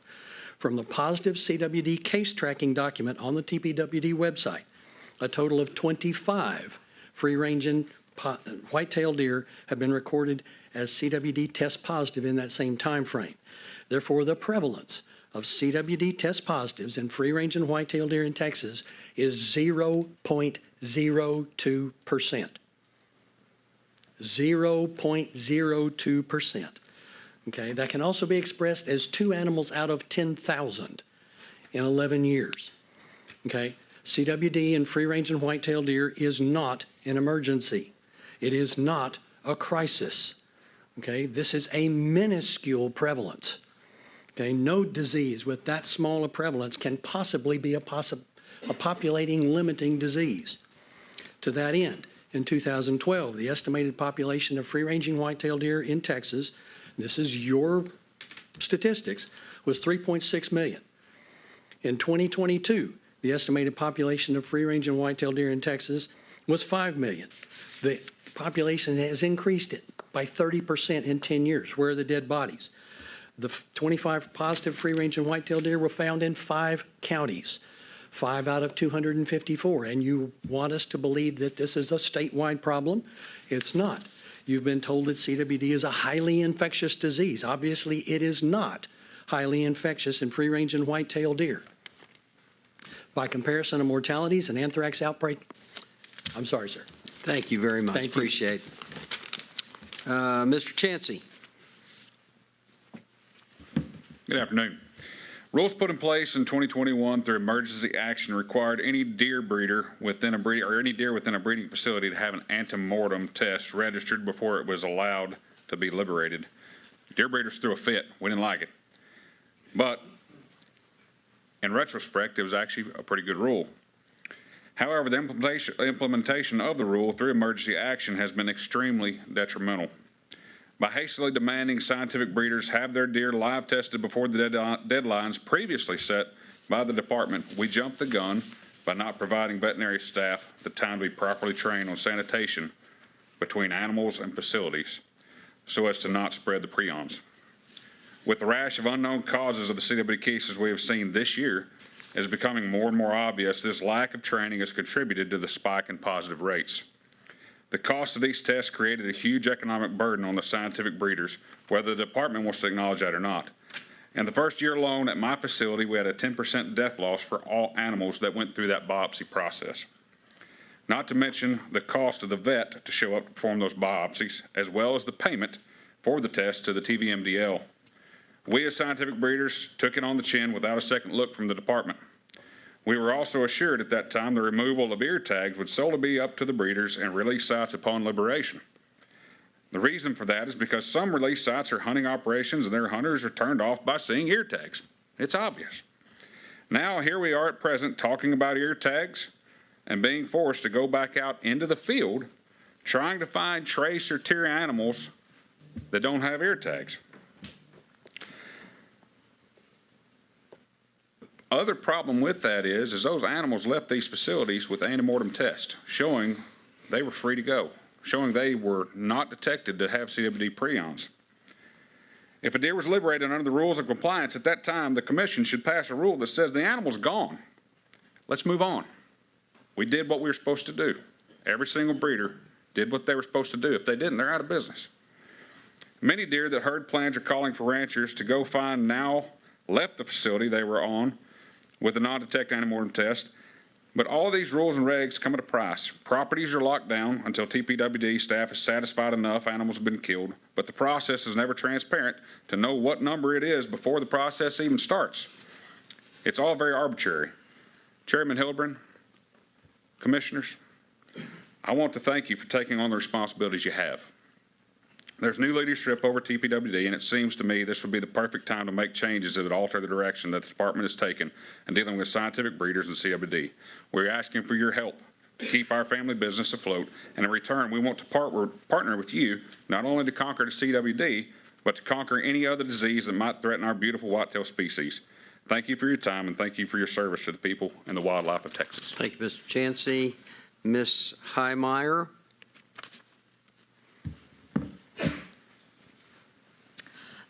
From the positive CWD case tracking document on the TPWD website, a total of 25 free-ranging white-tailed deer have been recorded as CWD test positive in that same time frame. Therefore, the prevalence of CWD test positives in free-ranging white-tailed deer in Texas is 0.02%. 0.02%. Okay, that can also be expressed as 2 animals out of 10,000 in 11 years. Okay, CWD in free-ranging white-tailed deer is not an emergency. It is not a crisis. Okay, this is a minuscule prevalence. Okay, no disease with that small a prevalence can possibly be a populating limiting disease. To that end, in 2012, the estimated population of free-ranging white-tailed deer in Texas, this is your statistics, was 3.6 million. In 2022, the estimated population of free-ranging white-tailed deer in Texas was 5 million. The population has increased it by 30% in 10 years. Where are the dead bodies? The 25 positive free-ranging white-tailed deer were found in 5 counties, 5 out of 254. And you want us to believe that this is a statewide problem? It's not. You've been told that CWD is a highly infectious disease. Obviously, it is not highly infectious in free-ranging white-tailed deer. By comparison of mortalities and anthrax outbreak, I'm sorry, sir. Thank you very much. Thank you. Appreciate it. Mr. Chansey. Good afternoon. Rules put in place in 2021 through emergency action required any deer breeder within a breeding or any deer within a breeding facility to have an antemortem test registered before it was allowed to be liberated. Deer breeders threw a fit. We didn't like it. But in retrospect, it was actually a pretty good rule. However, the implementation of the rule through emergency action has been extremely detrimental. By hastily demanding scientific breeders have their deer live tested before the deadlines previously set by the department, we jumped the gun by not providing veterinary staff the time to be properly trained on sanitation between animals and facilities so as to not spread the prions. With the rash of unknown causes of the CWD cases we have seen this year, it is becoming more and more obvious this lack of training has contributed to the spike in positive rates. The cost of these tests created a huge economic burden on the scientific breeders, whether the department wants to acknowledge that or not. In the first year alone at my facility, we had a 10% death loss for all animals that went through that biopsy process. not to mention the cost of the vet to show up to perform those biopsies, as well as the payment for the test to the TVMDL. We as scientific breeders took it on the chin without a second look from the department. We were also assured at that time the removal of ear tags would solely be up to the breeders and release sites upon liberation. The reason for that is because some release sites are hunting operations and their hunters are turned off by seeing ear tags. It's obvious. Now here we are at present talking about ear tags and being forced to go back out into the field trying to find trace or tier animals that don't have ear tags. Other problem with that is those animals left these facilities with antemortem tests showing they were free to go, showing they were not detected to have CWD prions. If a deer was liberated under the rules of compliance at that time, the commission should pass a rule that says the animal's gone. Let's move on. We did what we were supposed to do. Every single breeder did what they were supposed to do. If they didn't, they're out of business. Many deer that herd plans are calling for ranchers to go find now left the facility they were on with a non-detect antemortem test. But all these rules and regs come at a price. Properties are locked down until TPWD staff is satisfied enough animals have been killed, but the process is never transparent to know what number it is before the process even starts. It's all very arbitrary. Chairman Hildebrand, commissioners, I want to thank you for taking on the responsibilities you have. There's new leadership over TPWD, and it seems to me this would be the perfect time to make changes that would alter the direction that the department has taken in dealing with scientific breeders and CWD. We're asking for your help to keep our family business afloat, and in return, we want to partner with you not only to conquer the CWD, but to conquer any other disease that might threaten our beautiful whitetail species. Thank you for your time, and thank you for your service to the people and the wildlife of Texas. Thank you, Mr. Chansey. Ms. Heimeyer.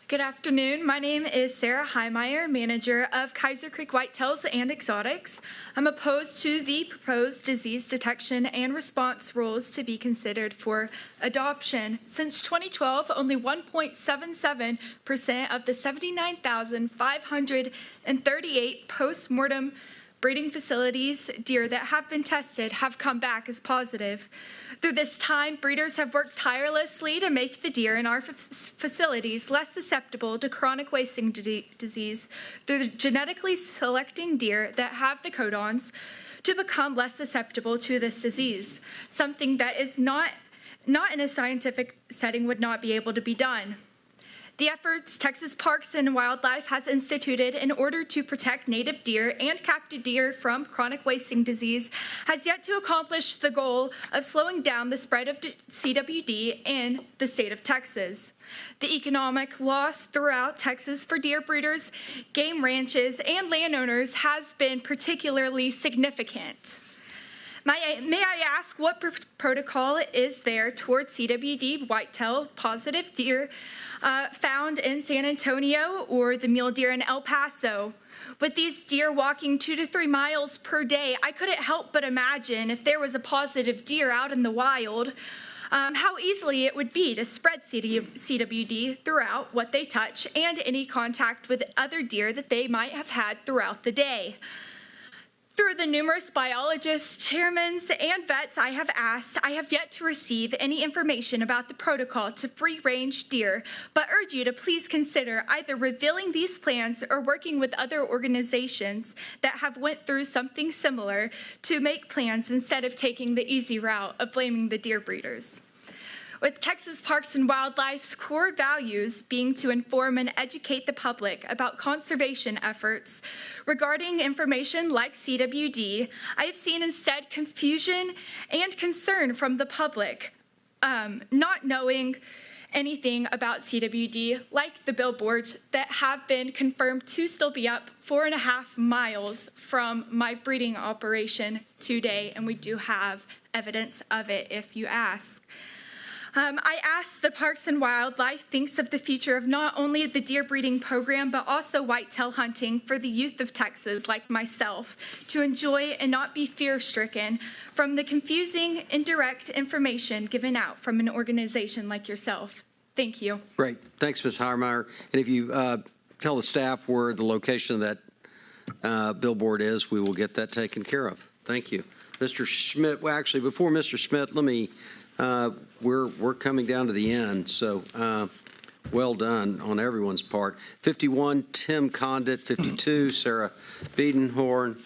Good afternoon. My name is Sarah Heimeyer, manager of Kaiser Creek Whitetails and Exotics. I'm opposed to the proposed disease detection and response rules to be considered for adoption. Since 2012, only 1.77% of the 79,538 post-mortem breeding facilities deer that have been tested have come back as positive. Through this time, breeders have worked tirelessly to make the deer in our facilities less susceptible to chronic wasting disease through genetically selecting deer that have the codons to become less susceptible to this disease, something that is not in a scientific setting would not be able to be done. The efforts Texas Parks and Wildlife has instituted in order to protect native deer and captive deer from chronic wasting disease has yet to accomplish the goal of slowing down the spread of CWD in the state of Texas. The economic loss throughout Texas for deer breeders, game ranches, and landowners has been particularly significant. May I ask what protocol is there towards CWD whitetail positive deer found in San Antonio or the mule deer in El Paso? With these deer walking 2 to 3 miles per day, I couldn't help but imagine if there was a positive deer out in the wild, how easily it would be to spread CWD throughout what they touch and any contact with other deer that they might have had throughout the day. Through the numerous biologists, chairmen, and vets I have asked, I have yet to receive any information about the protocol to free-range deer, but urge you to please consider either revealing these plans or working with other organizations that have went through something similar to make plans instead of taking the easy route of blaming the deer breeders. With Texas Parks and Wildlife's core values being to inform and educate the public about conservation efforts regarding information like CWD, I have seen instead confusion and concern from the public, not knowing anything about CWD, like the billboards that have been confirmed to still be up 4.5 miles from my breeding operation today, and we do have evidence of it if you ask. I ask the Parks and Wildlife thinks of the future of not only the deer breeding program, but also whitetail hunting for the youth of Texas, like myself, to enjoy and not be fear-stricken from the confusing, indirect information given out from an organization like yourself. Thank you. Great. Thanks, Ms. Heimeyer. And if you tell the staff where the location of that billboard is, we will get that taken care of. Thank you. Mr. Schmidt, well, actually, before Mr. Schmidt, let me, we're coming down to the end, so well done on everyone's part. 51, Tim Condit. 52, Sarah Biedenhorn.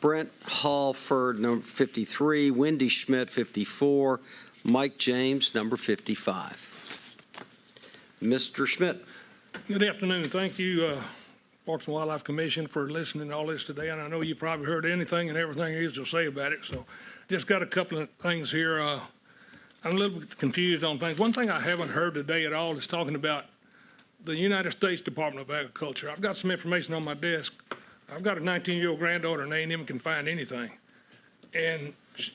Brent Hallford, number 53. Wendy Schmidt, 54. Mike James, number 55. Mr. Schmidt. Good afternoon. Thank you, Parks and Wildlife Commission, for listening to all this today. And I know you probably heard anything and everything there is to say about it. So just got a couple of things here. I'm a little bit confused on things. One thing I haven't heard today at all is talking about the United States Department of Agriculture. I've got some information on my desk. I've got a 19-year-old granddaughter, and they ain't even can find anything. And she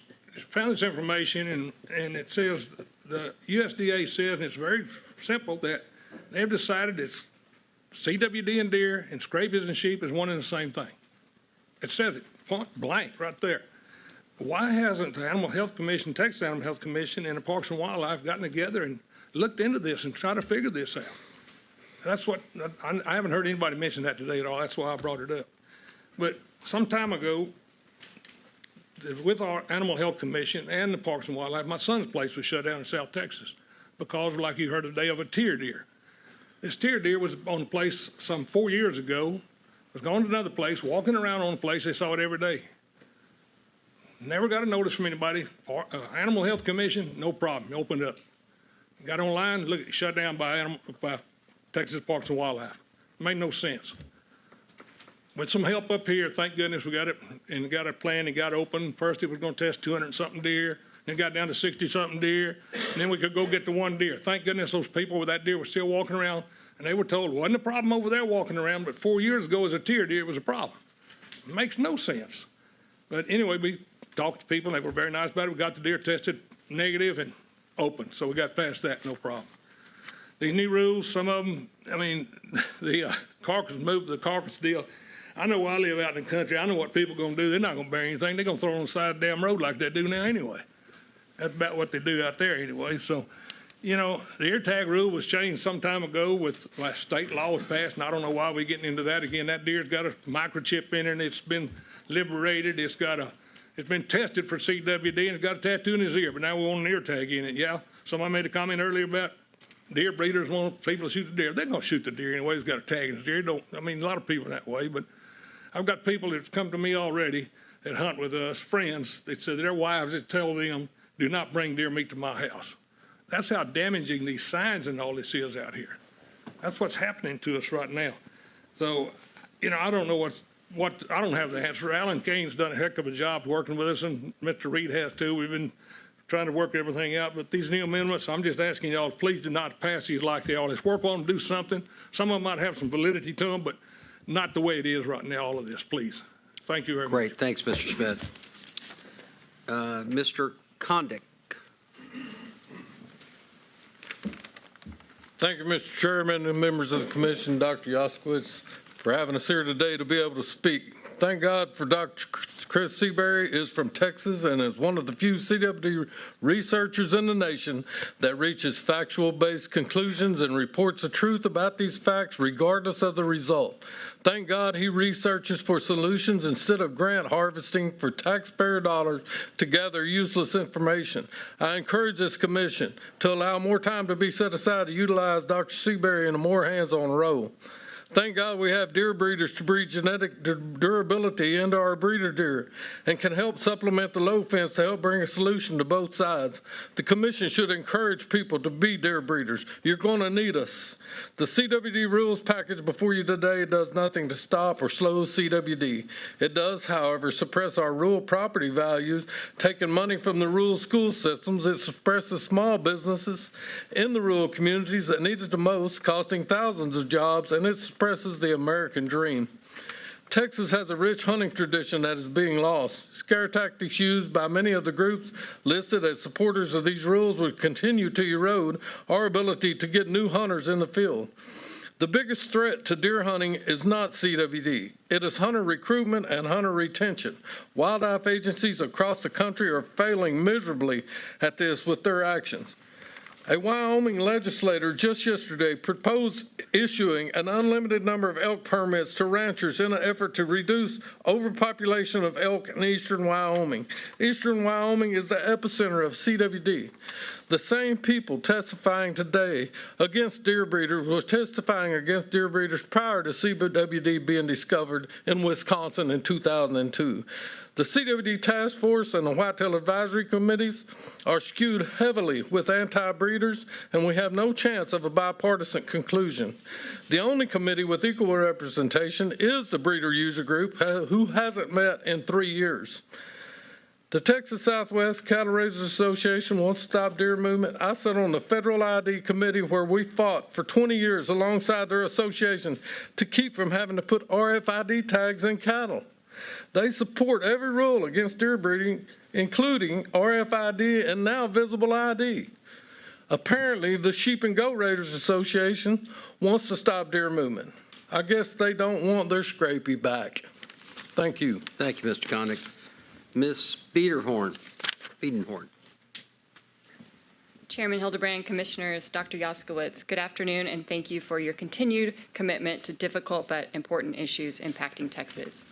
found this information, and it says, the USDA says, and it's very simple, that they have decided it's CWD and deer and scabies and sheep is one and the same thing. It says it point blank right there. Why hasn't the Animal Health Commission, Texas Animal Health Commission, and the Parks and Wildlife gotten together and looked into this and tried to figure this out? That's what, I haven't heard anybody mention that today at all. That's why I brought it up. But some time ago, with our Animal Health Commission and the Parks and Wildlife, my son's place was shut down in South Texas because, like you heard today, of a tear deer. This tear deer was on the place some 4 years ago, was going to another place, walking around on the place. They saw it every day. Never got a notice from anybody. Animal Health Commission, no problem, opened up. Got online, look, shut down by Texas Parks and Wildlife. Made no sense. With some help up here, thank goodness we got it and got it planned and got open. First it was going to test 200-something deer. Then got down to 60-something deer, and then we could go get the one deer. Thank goodness those people with that deer were still walking around, and they were told, wasn't a problem over there walking around, but 4 years ago as a tear deer, it was a problem. It makes no sense. But anyway, we talked to people, and they were very nice about it. We got the deer tested negative and open, so we got past that, no problem. These new rules, some of them, I mean, the carcass deal, I know where I live out in the country. I know what people are going to do. They're not going to bury anything. They're going to throw it on the side of the damn road like they do now anyway. That's about what they do out there anyway. So, you know, the ear tag rule was changed some time ago with state law was passed, and I don't know why we're getting into that again. That deer's got a microchip in it, and it's been liberated. It's been tested for CWD, and it's got a tattoo in his ear, but now we want an ear tag in it. Yeah, somebody made a comment earlier about deer breeders want people to shoot the deer. They're going to shoot the deer anyway. It's got a tag in his ear. A lot of people that way, but I've got people that's come to me already that hunt with us, friends, that said their wives that tell them, do not bring deer meat to my house. That's how damaging these signs and all this is out here. That's what's happening to us right now. So, you know, I don't know I don't have the answer. Alan Kane's done a heck of a job working with us, and Mr. Reed has too. We've been trying to work everything out, but these new amendments, I'm just asking y'all, please do not pass these like they are. Let's work on them, do something. Some of them might have some validity to them, but not the way it is right now, all of this, please. Thank you very much. Great. Thanks, Mr. Schmidt. Mr. Condit. Thank you, Mr. Chairman and members of the commission, Dr. Yoskowitz, for having us here today to be able to speak. Thank God for Dr. Chris Seabury is from Texas and is one of the few CWD researchers in the nation that reaches factual-based conclusions and reports the truth about these facts regardless of the result. Thank God he researches for solutions instead of grant harvesting for taxpayer dollars to gather useless information. I encourage this commission to allow more time to be set aside to utilize Dr. Seabury in a more hands-on role. Thank God we have deer breeders to breed genetic durability into our breeder deer and can help supplement the low fence to help bring a solution to both sides. The commission should encourage people to be deer breeders. You're going to need us. The CWD rules package before you today does nothing to stop or slow CWD. It does, however, suppress our rural property values, taking money from the rural school systems. It suppresses small businesses in the rural communities that need it the most, costing thousands of jobs, and it suppresses the American dream. Texas has a rich hunting tradition that is being lost. Scare tactics used by many of the groups listed as supporters of these rules would continue to erode our ability to get new hunters in the field. The biggest threat to deer hunting is not CWD. It is hunter recruitment and hunter retention. Wildlife agencies across the country are failing miserably at this with their actions. A Wyoming legislator just yesterday proposed issuing an unlimited number of elk permits to ranchers in an effort to reduce overpopulation of elk in eastern Wyoming. Eastern Wyoming is the epicenter of CWD. The same people testifying today against deer breeders was testifying against deer breeders prior to CWD being discovered in Wisconsin in 2002. The CWD Task Force and the Whitetail Advisory Committees are skewed heavily with anti-breeders, and we have no chance of a bipartisan conclusion. The only committee with equal representation is the Breeder User Group, who hasn't met in 3 years. The Texas Southwest Cattle Raisers Association wants to stop deer movement. I sat on the Federal ID Committee where we fought for 20 years alongside their association to keep from having to put RFID tags in cattle. They support every rule against deer breeding, including RFID and now visible ID. Apparently, the Sheep and Goat Raiders Association wants to stop deer movement. I guess they don't want their scrapie back. Thank you. Thank you, Mr. Connick. Ms. Biedenhorn. Chairman Hildebrand, Commissioners, Dr. Yaskowitz, good afternoon, and thank you for your continued commitment to difficult but important issues impacting Texas.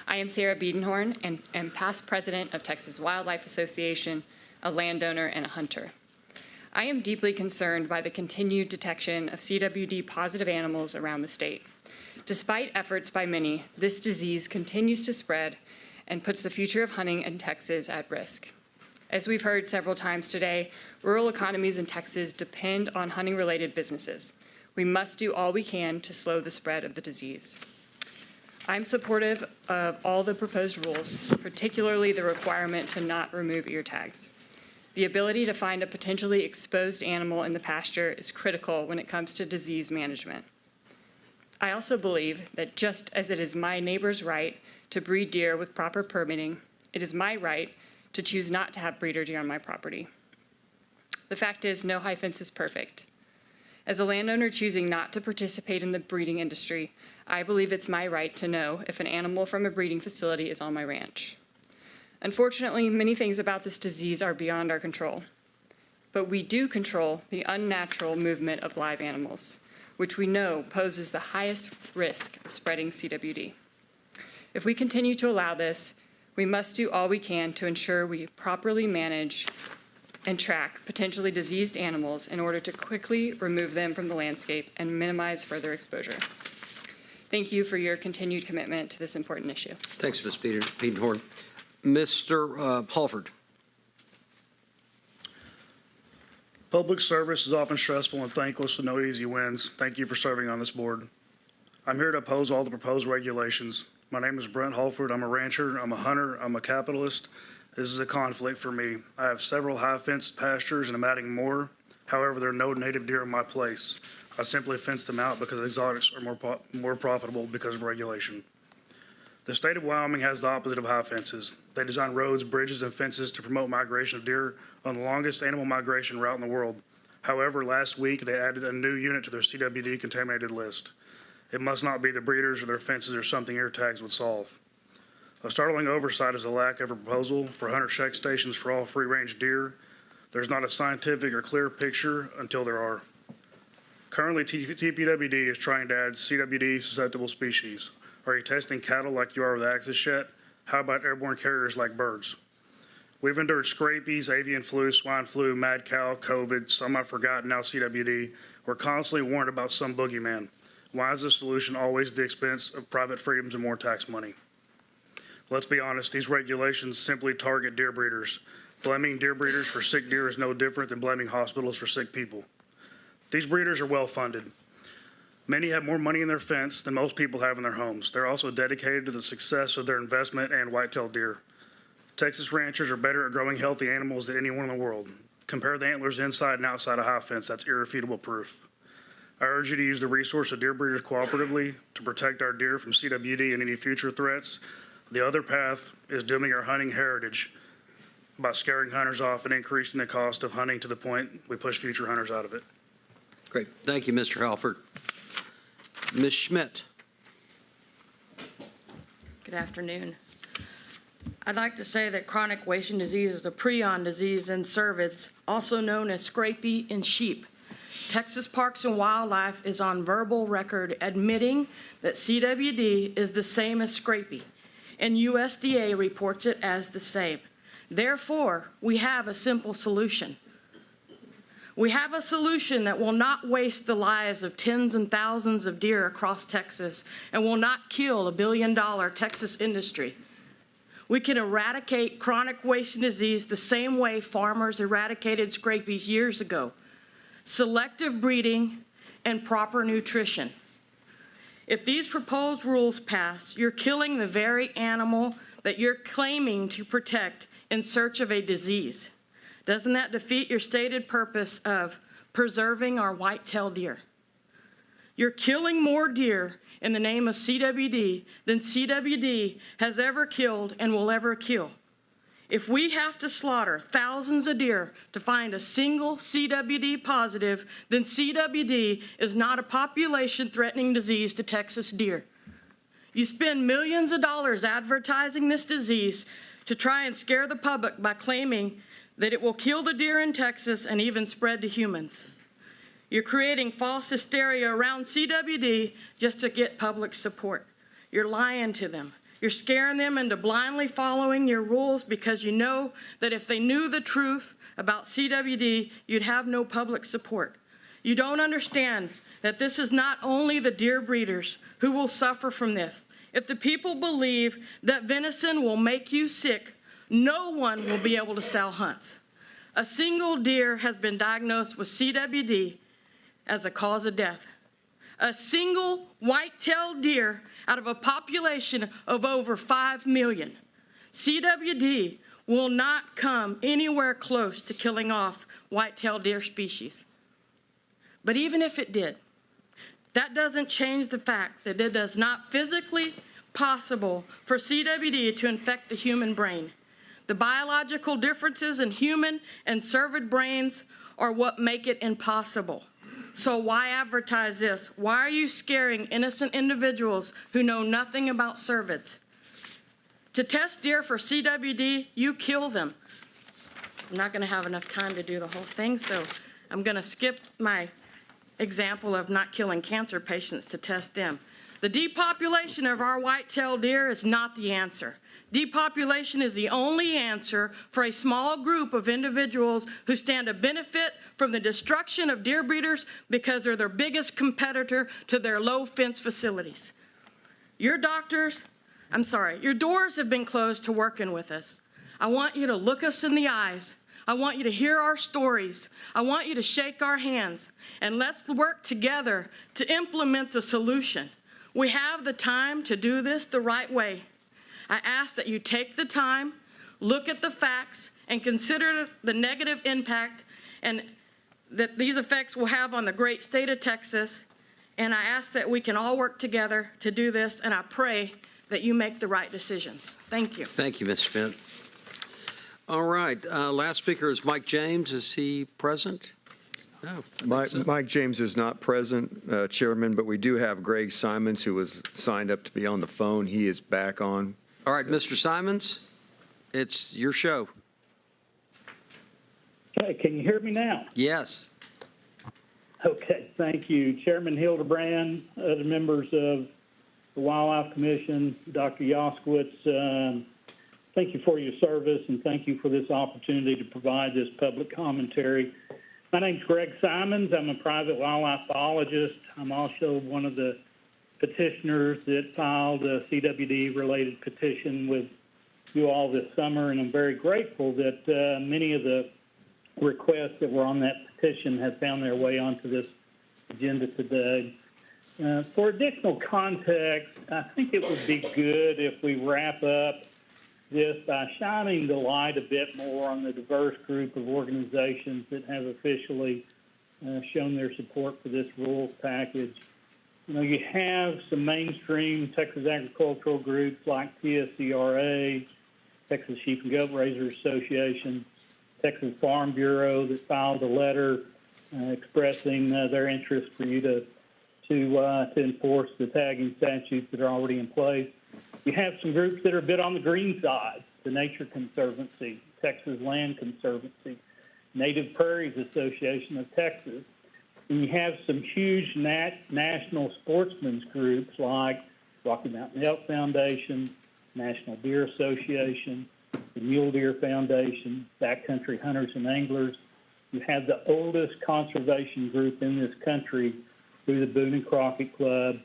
I am Sarah Biedenhorn and am past president of Texas Wildlife Association, a landowner and a hunter. I am deeply concerned by the continued detection of CWD-positive animals around the state. Despite efforts by many, this disease continues to spread and puts the future of hunting in Texas at risk. As we've heard several times today, rural economies in Texas depend on hunting-related businesses. We must do all we can to slow the spread of the disease. I'm supportive of all the proposed rules, particularly the requirement to not remove ear tags. The ability to find a potentially exposed animal in the pasture is critical when it comes to disease management. I also believe that just as it is my neighbor's right to breed deer with proper permitting, it is my right to choose not to have breeder deer on my property. The fact is, no high fence is perfect. As a landowner choosing not to participate in the breeding industry, I believe it's my right to know if an animal from a breeding facility is on my ranch. Unfortunately, many things about this disease are beyond our control, but we do control the unnatural movement of live animals, which we know poses the highest risk of spreading CWD. If we continue to allow this, we must do all we can to ensure we properly manage and track potentially diseased animals in order to quickly remove them from the landscape and minimize further exposure. Thank you for your continued commitment to this important issue. Thanks, Ms. Biedenhorn. Mr. Halford. Public service is often stressful and thankless with no easy wins. Thank you for serving on this board. I'm here to oppose all the proposed regulations. My name is Brent Halford. I'm a rancher, I'm a hunter, I'm a capitalist. This is a conflict for me. I have several high-fenced pastures and I'm adding more. However, there are no native deer in my place. I simply fence them out because exotics are more profitable because of regulation. The state of Wyoming has the opposite of high fences. They design roads, bridges, and fences to promote migration of deer on the longest animal migration route in the world. However, last week they added a new unit to their CWD contaminated list. It must not be the breeders or their fences or something ear tags would solve. A startling oversight is the lack of a proposal for hunter check stations for all free-range deer. There's not a scientific or clear picture until there are. Currently, TPWD is trying to add CWD-susceptible species. Are you testing cattle like you are with axis yet? How about airborne carriers like birds? We've endured scrapies, avian flu, swine flu, mad cow, COVID, some I've forgotten, now CWD. We're constantly warned about some boogeyman. Why is the solution always at the expense of private freedoms and more tax money? Let's be honest, these regulations simply target deer breeders. Blaming deer breeders for sick deer is no different than blaming hospitals for sick people. These breeders are well funded. Many have more money in their fence than most people have in their homes. They're also dedicated to the success of their investment and white-tailed deer. Texas ranchers are better at growing healthy animals than anyone in the world. Compare the antlers inside and outside a high fence. That's irrefutable proof. I urge you to use the resource of deer breeders cooperatively to protect our deer from CWD and any future threats. The other path is dooming our hunting heritage by scaring hunters off and increasing the cost of hunting to the point we push future hunters out of it. Great. Thank you, Mr. Halford. Ms. Schmidt. Good afternoon. I'd like to say that chronic wasting disease is a prion disease in cervids, also known as scrapie in sheep. Texas Parks and Wildlife is on verbal record admitting that CWD is the same as scrapie, and USDA reports it as the same. Therefore, we have a simple solution. We have a solution that will not waste the lives of tens and thousands of deer across Texas and will not kill a billion-dollar Texas industry. We can eradicate chronic wasting disease the same way farmers eradicated scrapies years ago. Selective breeding and proper nutrition. If these proposed rules pass, you're killing the very animal that you're claiming to protect in search of a disease. Doesn't that defeat your stated purpose of preserving our white-tailed deer? You're killing more deer in the name of CWD than CWD has ever killed and will ever kill. If we have to slaughter thousands of deer to find a single CWD positive, then CWD is not a population-threatening disease to Texas deer. You spend millions of dollars advertising this disease to try and scare the public by claiming that it will kill the deer in Texas and even spread to humans. You're creating false hysteria around CWD just to get public support. You're lying to them. You're scaring them into blindly following your rules because you know that if they knew the truth about CWD, you'd have no public support. You don't understand that this is not only the deer breeders who will suffer from this. If the people believe that venison will make you sick, no one will be able to sell hunts. A single deer has been diagnosed with CWD as a cause of death. A single white-tailed deer out of a population of over 5 million. CWD will not come anywhere close to killing off white-tailed deer species. But even if it did, that doesn't change the fact that it is not physically possible for CWD to infect the human brain. The biological differences in human and cervid brains are what make it impossible. So why advertise this? Why are you scaring innocent individuals who know nothing about cervids? To test deer for CWD, you kill them. I'm not going to have enough time to do the whole thing, so I'm going to skip my example of not killing cancer patients to test them. The depopulation of our white-tailed deer is not the answer. Depopulation is the only answer for a small group of individuals who stand to benefit from the destruction of deer breeders because they're their biggest competitor to their low-fence facilities. Your doors have been closed to working with us. I want you to look us in the eyes. I want you to hear our stories. I want you to shake our hands. And let's work together to implement the solution. We have the time to do this the right way. I ask that you take the time, look at the facts, and consider the negative impact and that these effects will have on the great state of Texas. And I ask that we can all work together to do this, and I pray that you make the right decisions. Thank you. Thank you, Ms. Fent. All right, last speaker is Mike James. Is he present? No. Mike James is not present, Chairman, but we do have Greg Simons, who was signed up to be on the phone. He is back on. All right, Mr. Simons, it's your show. Hey, can you hear me now? Yes. Okay, thank you. Chairman Hildebrand, other members of the Wildlife Commission, Dr. Yoskowitz, thank you for your service and thank you for this opportunity to provide this public commentary. My name's Greg Simons. I'm a private wildlife biologist. I'm also one of the petitioners that filed a CWD-related petition with you all this summer, and I'm very grateful that many of the requests that were on that petition have found their way onto this agenda today. For additional context, I think it would be good if we wrap up this by shining the light a bit more on the diverse group of organizations that have officially shown their support for this rules package. You know, you have some mainstream Texas agricultural groups like TSCRA, Texas Sheep and Goat Raisers Association, Texas Farm Bureau that filed a letter expressing their interest for you to enforce the tagging statutes that are already in place. You have some groups that are a bit on the green side, the Nature Conservancy, Texas Land Conservancy, Native Prairies Association of Texas. And you have some huge national sportsmen's groups like Rocky Mountain Elk Foundation, National Deer Association, the Mule Deer Foundation, Backcountry Hunters and Anglers. You have the oldest conservation group in this country through the Boone and Crockett Club,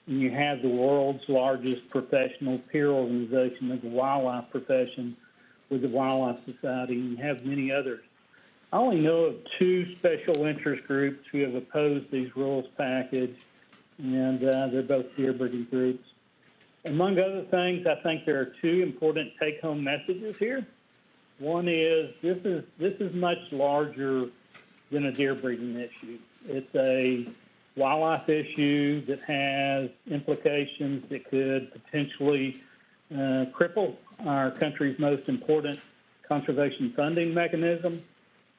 and you have the world's largest professional peer organization of the wildlife profession with the Wildlife Society, and you have many others. I only know of 2 special interest groups who have opposed these rules package, and they're both deer breeding groups. Among other things, I think there are 2 important take-home messages here. One is this is much larger than a deer breeding issue. It's a wildlife issue that has implications that could potentially cripple our country's most important conservation funding mechanism.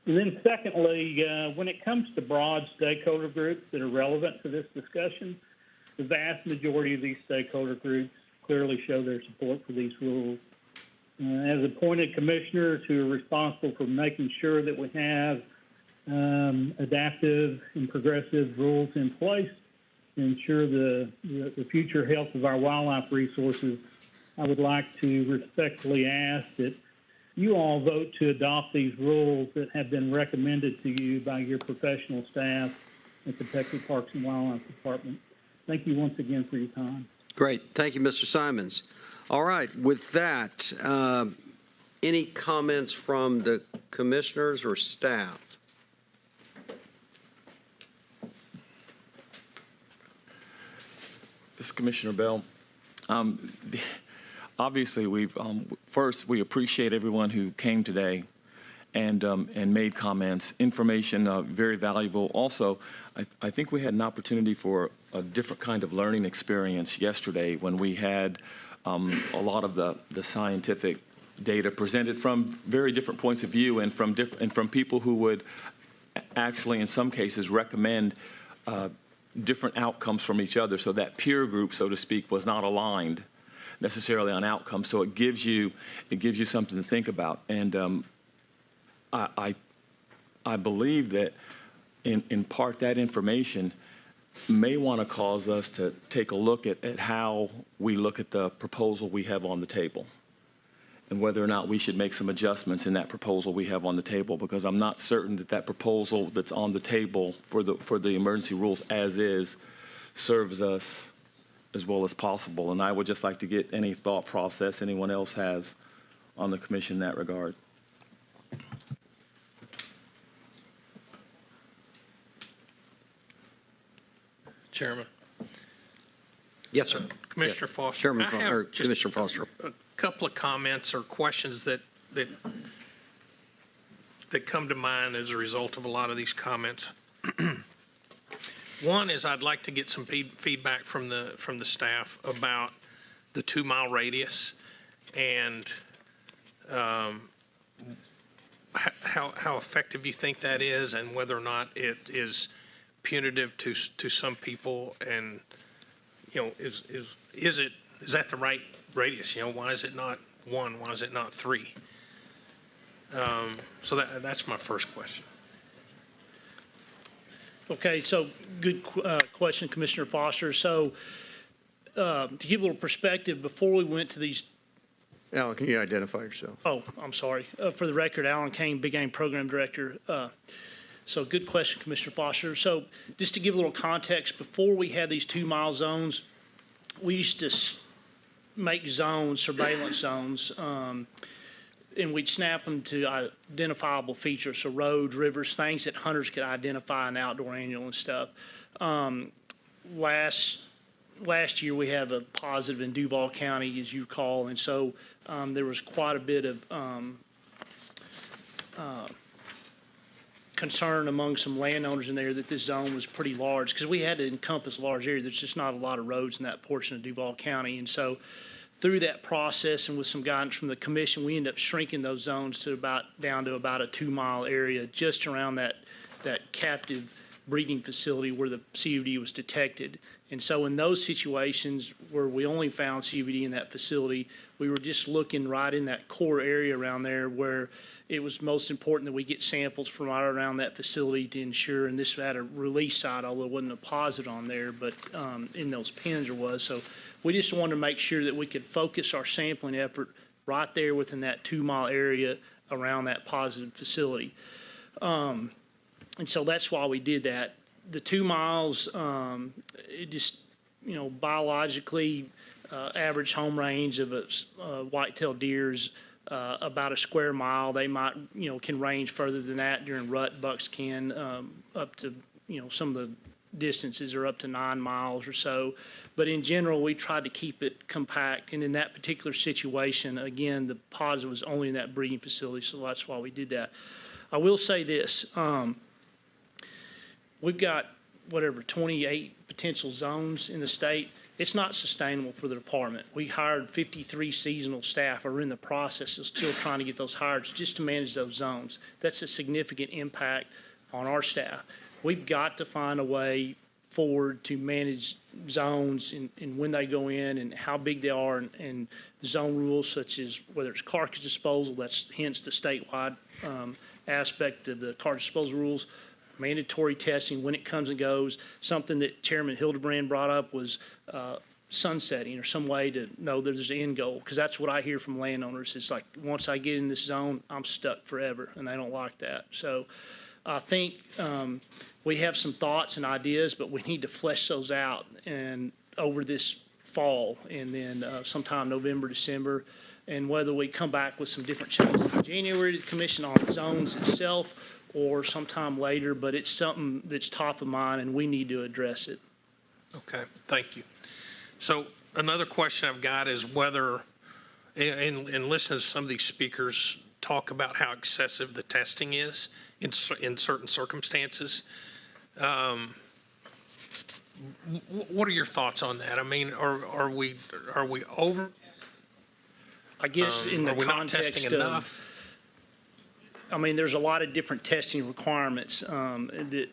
And then secondly, when it comes to broad stakeholder groups that are relevant to this discussion, the vast majority of these stakeholder groups clearly show their support for these rules. As appointed commissioners who are responsible for making sure that we have adaptive and progressive rules in place to ensure the future health of our wildlife resources, I would like to respectfully ask that you all vote to adopt these rules that have been recommended to you by your professional staff at the Texas Parks and Wildlife Department. Thank you once again for your time. Great. Thank you, Mr. Simons. All right. With that, any comments from the commissioners or staff? This is Commissioner Bell. Obviously, first we appreciate everyone who came today and made comments. Information very valuable. Also, I think we had an opportunity for a different kind of learning experience yesterday when we had a lot of the scientific data presented from very different points of view and from people who would actually, in some cases, recommend different outcomes from each other. So that peer group, so to speak, was not aligned necessarily on outcomes. So it gives you something to think about. And I believe that in part that information may want to cause us to take a look at how we look at the proposal we have on the table and whether or not we should make some adjustments in that proposal we have on the table, because I'm not certain that proposal that's on the table for the emergency rules as is serves us as well as possible. And I would just like to get any thought process anyone else has on the commission in that regard. Chairman. Yes, sir. Commissioner Foster. Chairman, I have just Commissioner Foster. A couple of comments or questions that come to mind as a result of a lot of these comments. One is I'd like to get some feedback from the staff about the 2-mile radius and how effective you think that is, and whether or not it is punitive to some people, and is that the right radius? Why is it not 1? Why is it not 3? So that's my first question. Okay, so good question, Commissioner Foster. So to give a little perspective, before we went to these. Alan, can you identify yourself? Oh, I'm sorry. For the record, Alan Kane, Big Game Program Director. So good question, Commissioner Foster. So just to give a little context, before we had these 2-mile zones, we used to make zones, surveillance zones, and we'd snap them to identifiable features, so roads, rivers, things that hunters could identify in outdoor annual and stuff. Last year we have a positive in Duval County, as you recall, and so there was quite a bit of concern among some landowners in there that this zone was pretty large, because we had to encompass a large area. There's just not a lot of roads in that portion of Duval County, and so through that process and with some guidance from the commission, we ended up shrinking those zones to down to about a 2-mile area just around that captive breeding facility where the CUD was detected. And so in those situations where we only found CUD in that facility, we were just looking right in that core area around there where it was most important that we get samples from right around that facility to ensure, and this had a release site, although it wasn't a deposit on there, but in those pens there was. So we just wanted to make sure that we could focus our sampling effort right there within that 2-mile area around that positive facility. And so that's why we did that. The 2 miles, it just, biologically, average home range of a white-tailed deer's about a square mile. They might, can range further than that during rut. Bucks can up to, some of the distances are up to 9 miles or so. But in general, we tried to keep it compact. And in that particular situation, again, the positive was only in that breeding facility, so that's why we did that. I will say this. We've got, 28 potential zones in the state. It's not sustainable for the department. We hired 53 seasonal staff, or in the process of still trying to get those hired just to manage those zones. That's a significant impact on our staff. We've got to find a way forward to manage zones and when they go in and how big they are, and zone rules such as whether it's carcass disposal, that's hence the statewide aspect of the carcass disposal rules, mandatory testing when it comes and goes. Something that Chairman Hildebrand brought up was sunsetting, or some way to know that there's an end goal, because that's what I hear from landowners. It's like, once I get in this zone, I'm stuck forever, and they don't like that. So I think we have some thoughts and ideas, but we need to flesh those out and over this fall, and then sometime November, December, and whether we come back with some different changes in January to the commission on the zones itself or sometime later, but it's something that's top of mind and we need to address it. Okay, thank you. So another question I've got is whether, and listening to some of these speakers talk about how excessive the testing is in certain circumstances. What are your thoughts on that? I mean, are we over? I guess in the context of, I mean, there's a lot of different testing requirements that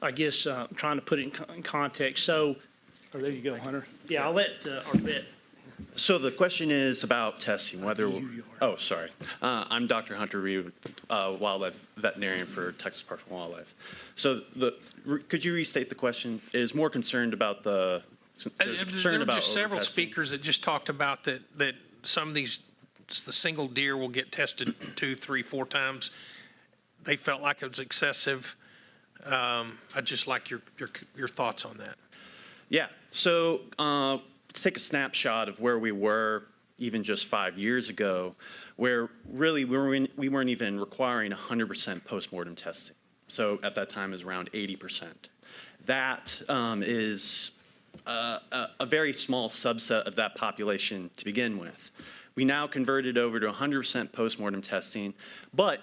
I guess trying to put it in context. So, there you go, Hunter. Yeah, I'll let our vet. So the question is about testing, whether, oh, sorry. I'm Dr. Hunter Reed, wildlife veterinarian for Texas Parks and Wildlife. So could you restate the question? It is more concerned about the, there were just several speakers that just talked about that some of these, the single deer will get tested 2, 3, 4 times. They felt like it was excessive. I'd just like your thoughts on that. Yeah, so let's take a snapshot of where we were even just 5 years ago, where really we weren't even requiring 100% postmortem testing. So at that time it was around 80%. That is a very small subset of that population to begin with. We now converted over to 100% postmortem testing, but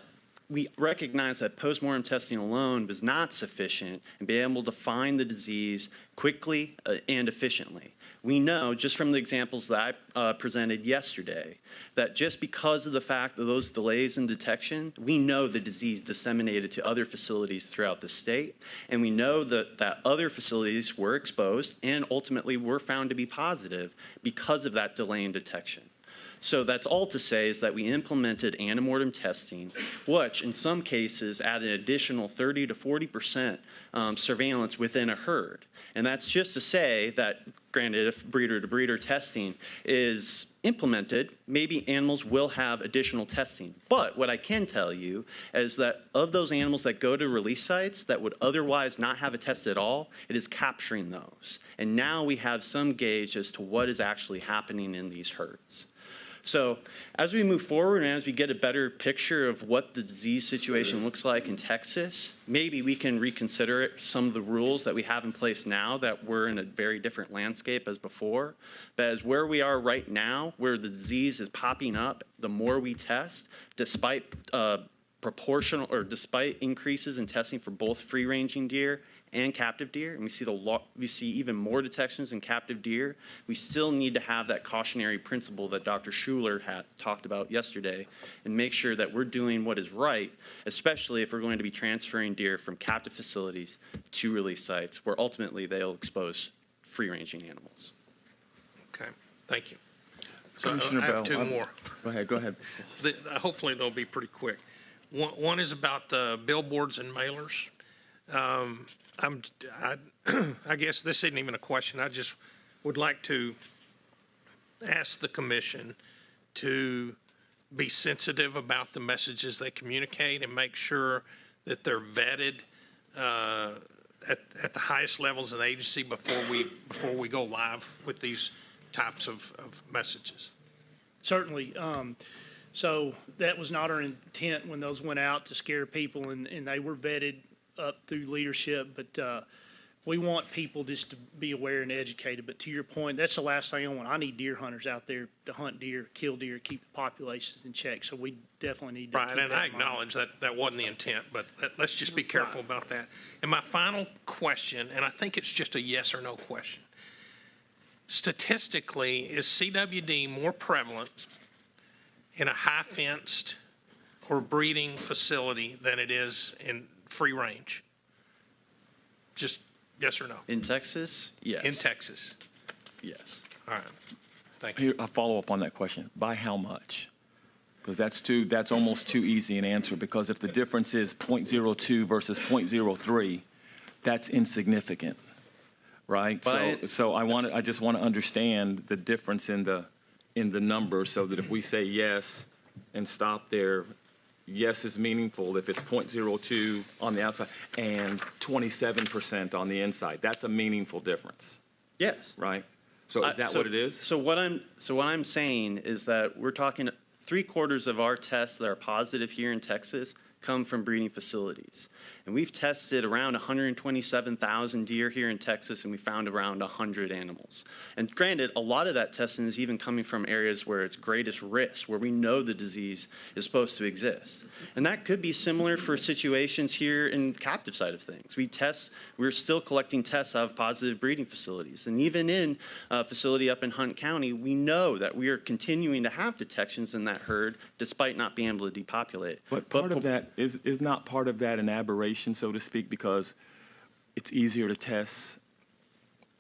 we recognize that postmortem testing alone was not sufficient in being able to find the disease quickly and efficiently. We know, just from the examples that I presented yesterday, that just because of the fact of those delays in detection, we know the disease disseminated to other facilities throughout the state, and we know that other facilities were exposed and ultimately were found to be positive because of that delay in detection. So that's all to say is that we implemented antemortem testing, which in some cases added an additional 30 to 40% surveillance within a herd. And that's just to say that, granted, if breeder-to-breeder testing is implemented, maybe animals will have additional testing. But what I can tell you is that of those animals that go to release sites that would otherwise not have a test at all, it is capturing those. And now we have some gauge as to what is actually happening in these herds. So as we move forward and as we get a better picture of what the disease situation looks like in Texas, maybe we can reconsider some of the rules that we have in place now that we're in a very different landscape as before. But as where we are right now, where the disease is popping up, the more we test, despite proportional or despite increases in testing for both free-ranging deer and captive deer, and we see even more detections in captive deer. We still need to have that cautionary principle that Dr. Schuler had talked about yesterday, and make sure that we're doing what is right, especially if we're going to be transferring deer from captive facilities to release sites, where ultimately they'll expose free-ranging animals. Okay, thank you. So Commissioner I have Bell, two more. Go ahead. Hopefully they'll be pretty quick. One is about the billboards and mailers. I guess this isn't even a question. I just would like to ask the commission to be sensitive about the messages they communicate and make sure that they're vetted at the highest levels of the agency before we go live with these types of messages. Certainly. So that was not our intent when those went out, to scare people, and they were vetted up through leadership. But we want people just to be aware and educated. But to your point, that's the last thing I want. I need deer hunters out there to hunt deer, kill deer, keep the populations in check. So we definitely need to keep Right, that and I in mind. acknowledge that wasn't the intent, but let's just be careful about that. And my final question, and I think it's just a yes or no question. Statistically, is CWD more prevalent in a high-fenced or breeding facility than it is in free range? Just yes or no? In Texas, yes. In Texas? Yes. All right. Thank you. Here, I'll follow up on that question. By how much? Because that's almost too easy an answer, because if the difference is 0.02 versus 0.03, that's insignificant, right? So I just want to understand the difference in the number, so that if we say yes and stop there, yes is meaningful if it's 0.02 on the outside and 27% on the inside. That's a meaningful difference. Yes. Right? So is that what it is? So what I'm saying is that we're talking 3/4 of our tests that are positive here in Texas come from breeding facilities. And we've tested around 127,000 deer here in Texas, and we found around 100 animals. And granted, a lot of that testing is even coming from areas where it's greatest risk, where we know the disease is supposed to exist. And that could be similar for situations here in the captive side of things. We're still collecting tests out of positive breeding facilities. And even in a facility up in Hunt County, we know that we are continuing to have detections in that herd despite not being able to depopulate. But part of that is not part of that an aberration, so to speak, because it's easier to test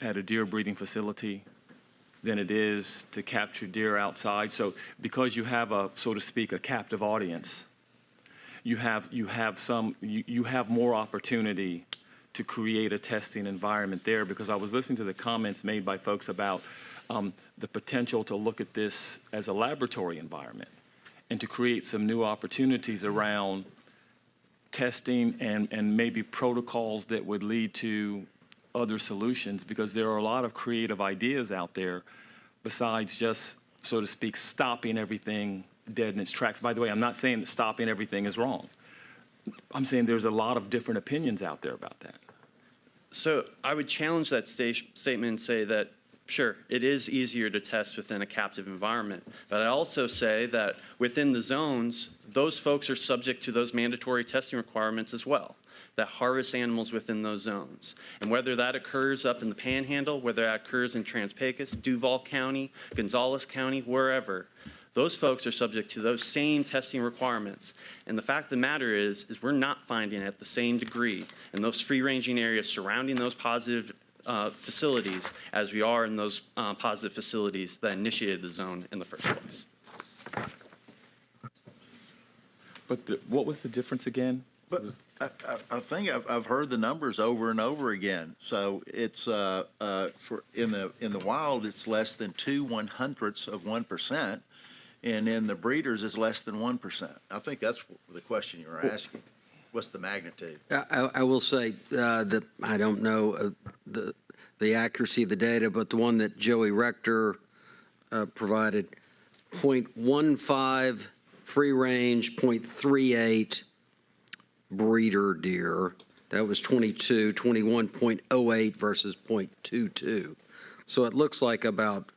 at a deer breeding facility than it is to capture deer outside. So because you have so to speak, a captive audience, you have more opportunity to create a testing environment there. Because I was listening to the comments made by folks about the potential to look at this as a laboratory environment and to create some new opportunities around testing and maybe protocols that would lead to other solutions, because there are a lot of creative ideas out there besides just, so to speak, stopping everything dead in its tracks. By the way, I'm not saying that stopping everything is wrong. I'm saying there's a lot of different opinions out there about that. So I would challenge that statement and say that, sure, it is easier to test within a captive environment. But I also say that within the zones, those folks are subject to those mandatory testing requirements as well, that harvest animals within those zones. And whether that occurs up in the Panhandle, whether that occurs in Trans-Pecos, Duval County, Gonzales County, wherever, those folks are subject to those same testing requirements. And the fact of the matter is we're not finding it at the same degree in those free-ranging areas surrounding those positive facilities as we are in those positive facilities that initiated the zone in the first place. But what was the difference again? But I think I've heard the numbers over and over again. So it's for in the wild, it's less than 2/100ths of 1%, and in the breeders, it's less than 1%. I think that's the question you were asking. What's the magnitude? I will say that I don't know the accuracy of the data, but the one that Joey Rector provided, 0.15 free range, 0.38 breeder deer. That was 21.08 versus 0.22. So it looks like about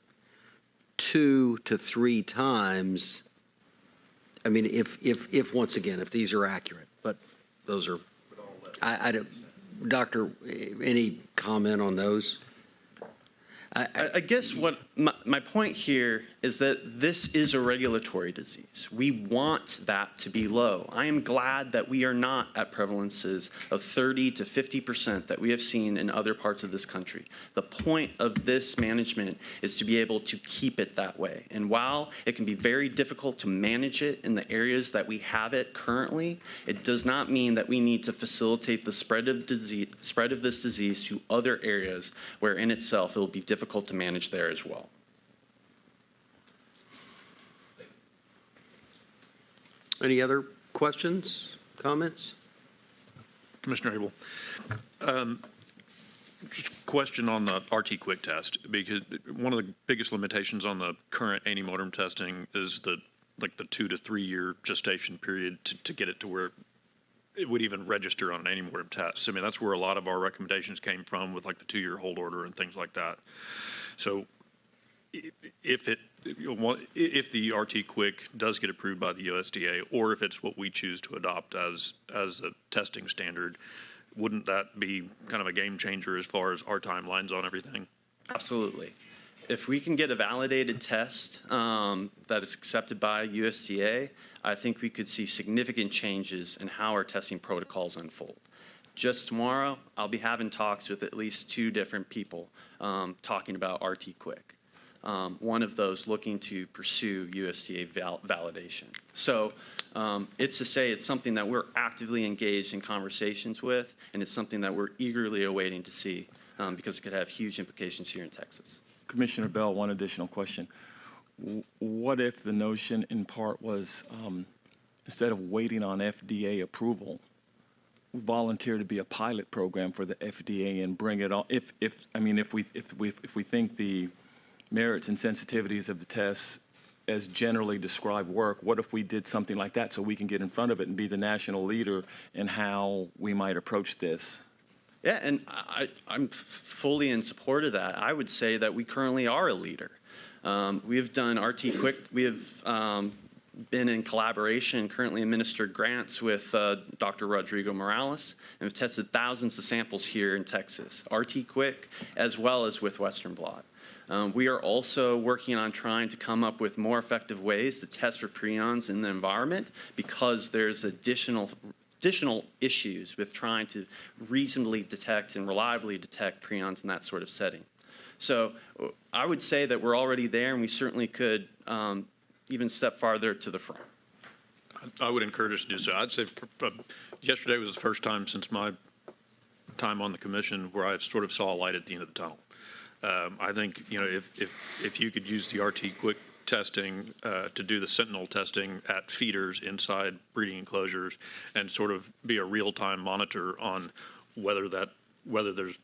2 to 3 times. I mean, if once again, if these are accurate, but those are, I don't, Doctor, any comment on those? I guess what my point here is that this is a regulatory disease. We want that to be low. I am glad that we are not at prevalences of 30 to 50% that we have seen in other parts of this country. The point of this management is to be able to keep it that way. And while it can be very difficult to manage it in the areas that we have it currently, it does not mean that we need to facilitate the spread of this disease to other areas where in itself it will be difficult to manage there as well. Any other questions, comments? Commissioner Abel, just a question on the RT quick test, because one of the biggest limitations on the current antemortem testing is the 2 to 3 year gestation period to get it to where it would even register on an antemortem test. I mean, that's where a lot of our recommendations came from with like the 2-year hold order and things like that. So if the RT Quick does get approved by the USDA, or if it's what we choose to adopt as a testing standard, wouldn't that be kind of a game changer as far as our timelines on everything? Absolutely. If we can get a validated test that is accepted by USDA, I think we could see significant changes in how our testing protocols unfold. Just tomorrow, I'll be having talks with at least 2 different people talking about RT Quick. One of those looking to pursue USDA validation. So it's to say it's something that we're actively engaged in conversations with, and it's something that we're eagerly awaiting to see because it could have huge implications here in Texas. Commissioner Bell, one additional question. What if the notion in part was instead of waiting on FDA approval, we volunteer to be a pilot program for the FDA and bring it on? If we think the merits and sensitivities of the tests as generally described work, what if we did something like that so we can get in front of it and be the national leader in how we might approach this? Yeah, and I'm fully in support of that. I would say that we currently are a leader. We have done RT Quick. We have been in collaboration, currently administered grants with Dr. Rodrigo Morales, and have tested thousands of samples here in Texas, RT Quick, as well as with Western blot. We are also working on trying to come up with more effective ways to test for prions in the environment because there's additional issues with trying to reasonably detect and reliably detect prions in that sort of setting. So I would say that we're already there, and we certainly could even step farther to the front. I would encourage us to do so. I'd say yesterday was the first time since my time on the commission where I sort of saw a light at the end of the tunnel. I think, if you could use the RT Quick testing to do the sentinel testing at feeders inside breeding enclosures and sort of be a real-time monitor on whether there's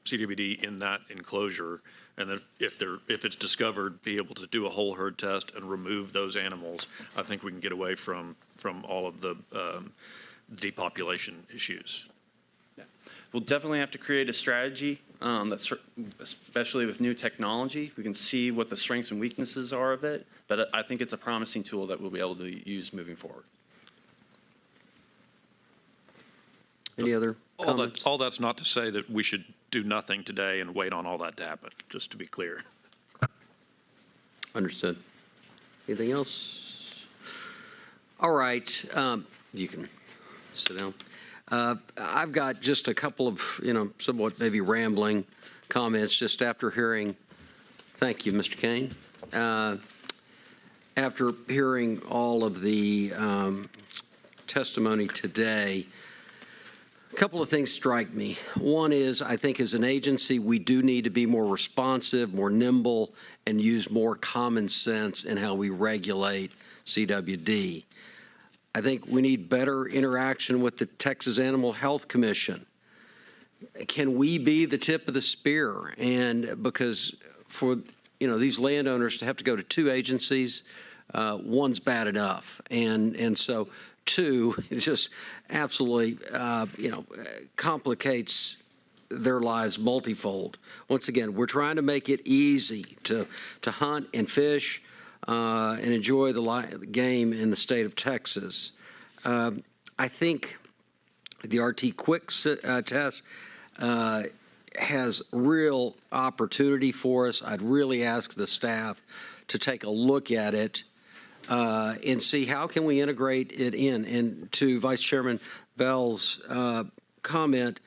CWD in that enclosure, and then if it's discovered, be able to do a whole herd test and remove those animals. I think we can get away from all of the depopulation issues. Yeah. We'll definitely have to create a strategy that's, especially with new technology, we can see what the strengths and weaknesses are of it, but I think it's a promising tool that we'll be able to use moving forward. Any other comments? All that's not to say that we should do nothing today and wait on all that to happen, just to be clear. Understood. Anything else? All right. You can sit down. I've got just a couple of, somewhat maybe rambling comments just after hearing, thank you, Mr. Kane. After hearing all of the testimony today, a couple of things strike me. One is, I think as an agency, we do need to be more responsive, more nimble, and use more common sense in how we regulate CWD. I think we need better interaction with the Texas Animal Health Commission. Can we be the tip of the spear? And because for these landowners to have to go to 2 agencies, one's bad enough, and so 2 it just absolutely complicates their lives multifold. Once again, we're trying to make it easy to hunt and fish and enjoy the game in the state of Texas. I think The RT Quick test has real opportunity for us. I'd really ask the staff to take a look at it and see how can we integrate it in. And to Vice Chairman Bell's comment,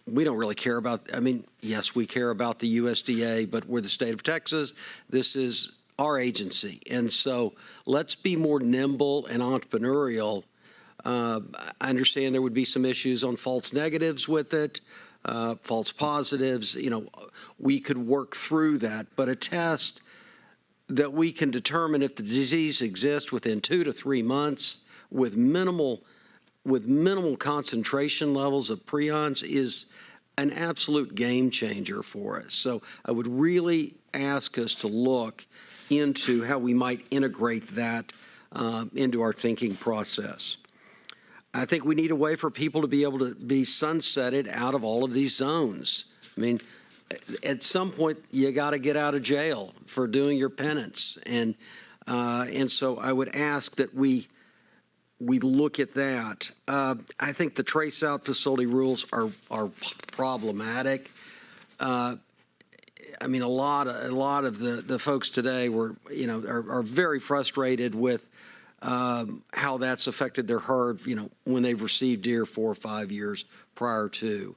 we don't really care about, I mean, yes, we care about the USDA, but we're the state of Texas. This is our agency. And so let's be more nimble and entrepreneurial. I understand there would be some issues on false negatives with it, false positives. You know, we could work through that, but a test that we can determine if the disease exists within 2 to 3 months with minimal concentration levels of prions is an absolute game changer for us. So I would really ask us to look into how we might integrate that into our thinking process. I think we need a way for people to be able to be sunsetted out of all of these zones. I mean, at some point, you got to get out of jail for doing your penance. And so I would ask that we look at that. I think the trace out facility rules are problematic. I mean, a lot of the folks today are very frustrated with how that's affected their herd, when they've received deer 4 or 5 years prior to.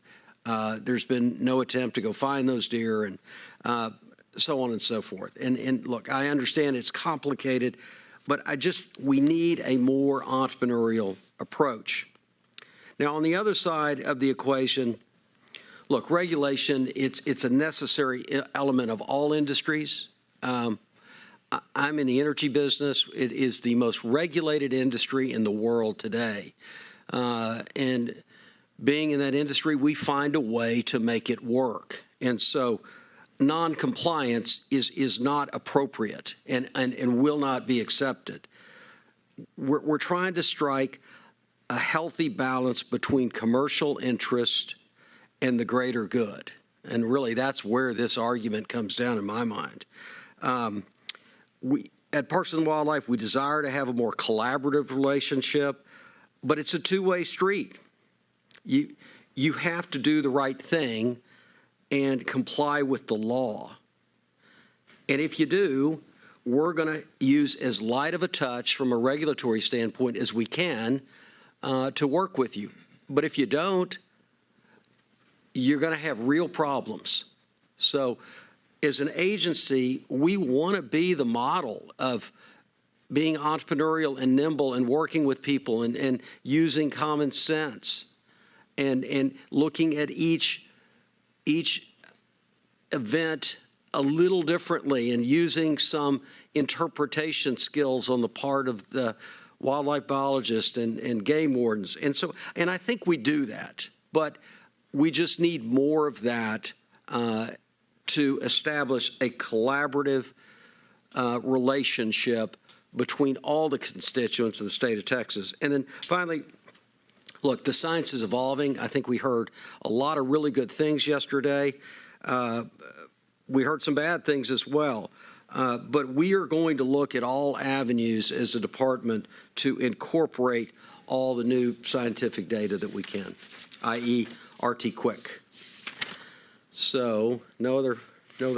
There's been no attempt to go find those deer and so on and so forth. And look, I understand it's complicated, but we need a more entrepreneurial approach. Now, on the other side of the equation, look, regulation, it's a necessary element of all industries. I'm in the energy business. It is the most regulated industry in the world today. And being in that industry, we find a way to make it work. And so non-compliance is not appropriate and will not be accepted. We're trying to strike a healthy balance between commercial interest and the greater good. And really, that's where this argument comes down in my mind. At Parks and Wildlife, we desire to have a more collaborative relationship, but it's a two-way street. You have to do the right thing and comply with the law. And if you do, we're going to use as light of a touch from a regulatory standpoint as we can to work with you. But if you don't, you're going to have real problems. So as an agency, we want to be the model of being entrepreneurial and nimble and working with people and using common sense and looking at each event a little differently and using some interpretation skills on the part of the wildlife biologists and game wardens. And I think we do that, but we just need more of that to establish a collaborative relationship between all the constituents of the state of Texas. And then finally, look, the science is evolving. I think we heard a lot of really good things yesterday. We heard some bad things as well. But we are going to look at all avenues as a department to incorporate all the new scientific data that we can, i.e. RT Quick. So, no other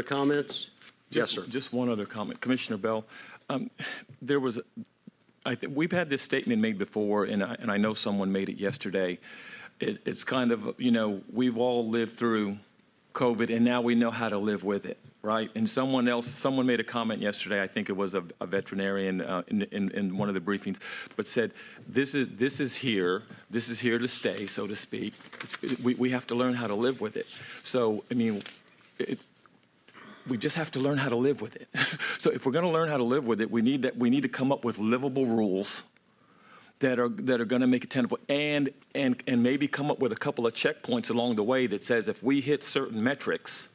comments? Yes, sir. Just one other comment. Commissioner Bell, we've had this statement made before, and I know someone made it yesterday. It's kind of, we've all lived through COVID, and now we know how to live with it, right? And someone made a comment yesterday, I think it was a veterinarian in one of the briefings, but said, this is here to stay, so to speak. We have to learn how to live with it. So, I mean, we just have to learn how to live with it. So if we're going to learn how to live with it, we need to come up with livable rules that are going to make it tenable, and maybe come up with a couple of checkpoints along the way that says if we hit certain metrics,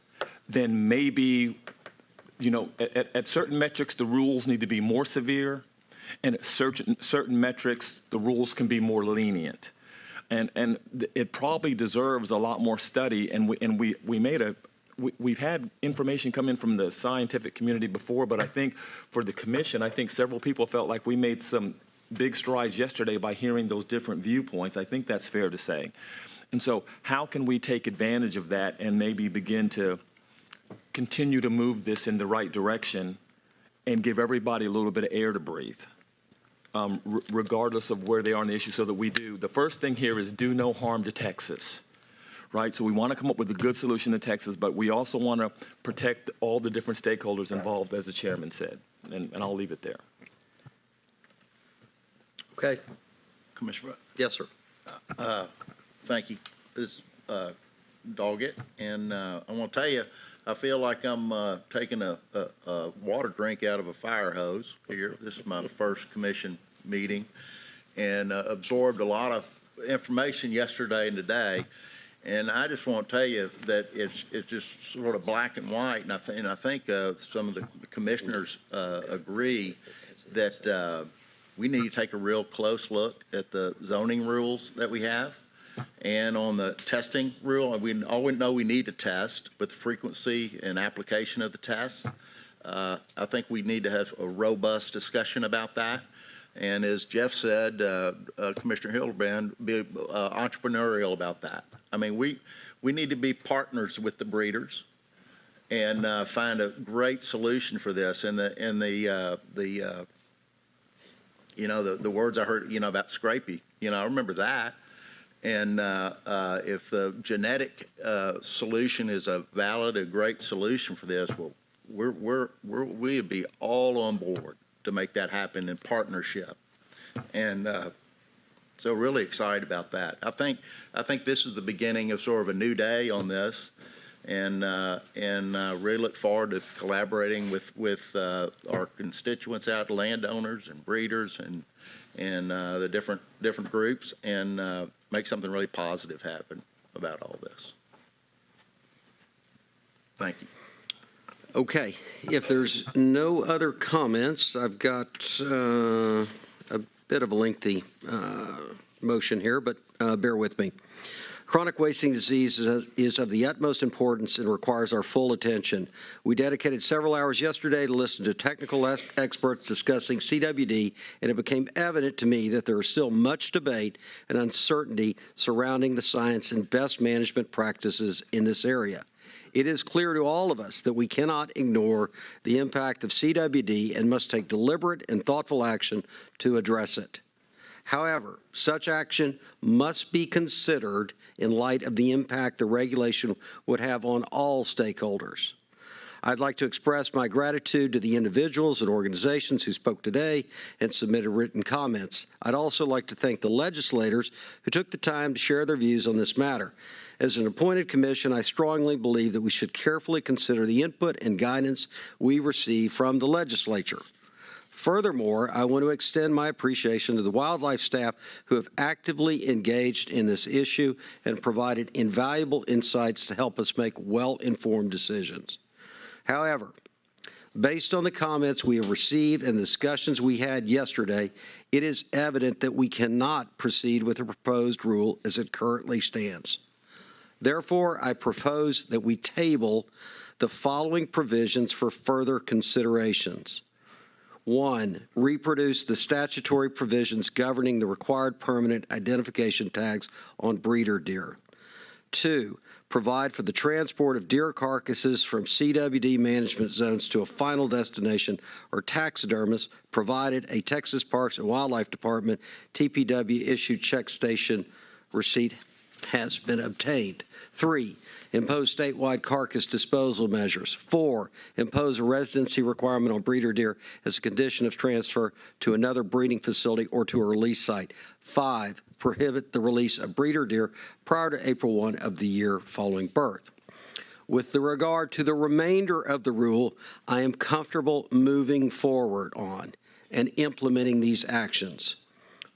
then maybe, at certain metrics the rules need to be more severe, and at certain metrics the rules can be more lenient, and it probably deserves a lot more study. And we've had information come in from the scientific community before, but I think for the commission, I think several people felt like we made some big strides yesterday by hearing those different viewpoints. I think that's fair to say. And so how can we take advantage of that and maybe begin to continue to move this in the right direction and give everybody a little bit of air to breathe, regardless of where they are in the issue, so that we do. The first thing here is do no harm to Texas, right? So we want to come up with a good solution to Texas, but we also want to protect all the different stakeholders involved, as the chairman said. And I'll leave it there. Okay. Commissioner. Yes, sir. Thank you. This Doggett, and I want to tell you, I feel like I'm taking a water drink out of a fire hose here. This is my first commission meeting, and absorbed a lot of information yesterday and today. And I just want to tell you that it's just sort of black and white, and I think some of the commissioners agree that we need to take a real close look at the zoning rules that we have. And on the testing rule, we always know we need to test, but the frequency and application of the tests, I think we need to have a robust discussion about that. And as Jeff said, Commissioner Hildebrand, be entrepreneurial about that. I mean, we need to be partners with the breeders and find a great solution for this. And the words I heard, about scrapie, I remember that. And if the genetic solution is a great solution for this, well, we'd be all on board to make that happen in partnership. And so really excited about that. I think this is the beginning of sort of a new day on this, and really look forward to collaborating with our constituents out, landowners and breeders and the different groups, and make something really positive happen about all this. Thank you. Okay. If there's no other comments, I've got a bit of a lengthy motion here, but bear with me. Chronic wasting disease is of the utmost importance and requires our full attention. We dedicated several hours yesterday to listen to technical experts discussing CWD, and it became evident to me that there is still much debate and uncertainty surrounding the science and best management practices in this area. It is clear to all of us that we cannot ignore the impact of CWD and must take deliberate and thoughtful action to address it. However, such action must be considered in light of the impact the regulation would have on all stakeholders. I'd like to express my gratitude to the individuals and organizations who spoke today and submitted written comments. I'd also like to thank the legislators who took the time to share their views on this matter. As an appointed commission, I strongly believe that we should carefully consider the input and guidance we receive from the legislature. Furthermore, I want to extend my appreciation to the wildlife staff who have actively engaged in this issue and provided invaluable insights to help us make well-informed decisions. However, based on the comments we have received and the discussions we had yesterday, it is evident that we cannot proceed with the proposed rule as it currently stands. Therefore, I propose that we table the following provisions for further considerations. 1, reproduce the statutory provisions governing the required permanent identification tags on breeder deer. 2, provide for the transport of deer carcasses from CWD management zones to a final destination or taxidermist, provided a Texas Parks and Wildlife Department TPW issued check station receipt has been obtained. 3, impose statewide carcass disposal measures. 4, impose a residency requirement on breeder deer as a condition of transfer to another breeding facility or to a release site. 5, prohibit the release of breeder deer prior to April 1 of the year following birth. With regard to the remainder of the rule, I am comfortable moving forward on and implementing these actions.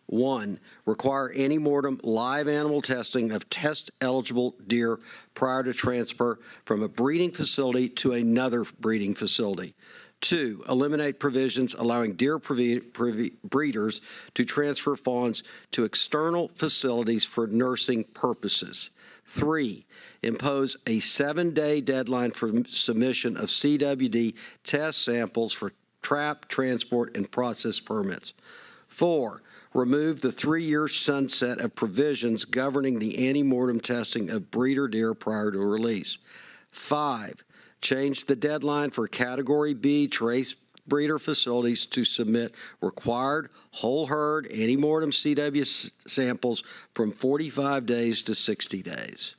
1, require ante-mortem live animal testing of test-eligible deer prior to transfer from a breeding facility to another breeding facility. 2, eliminate provisions allowing deer breeders to transfer fawns to external facilities for nursing purposes. 3, impose a 7-day deadline for submission of CWD test samples for trap, transport, and process permits. 4, remove the 3-year sunset of provisions governing the ante-mortem testing of breeder deer prior to release. 5, change the deadline for Category B trace breeder facilities to submit required whole herd ante-mortem CW samples from 45 days to 60 days.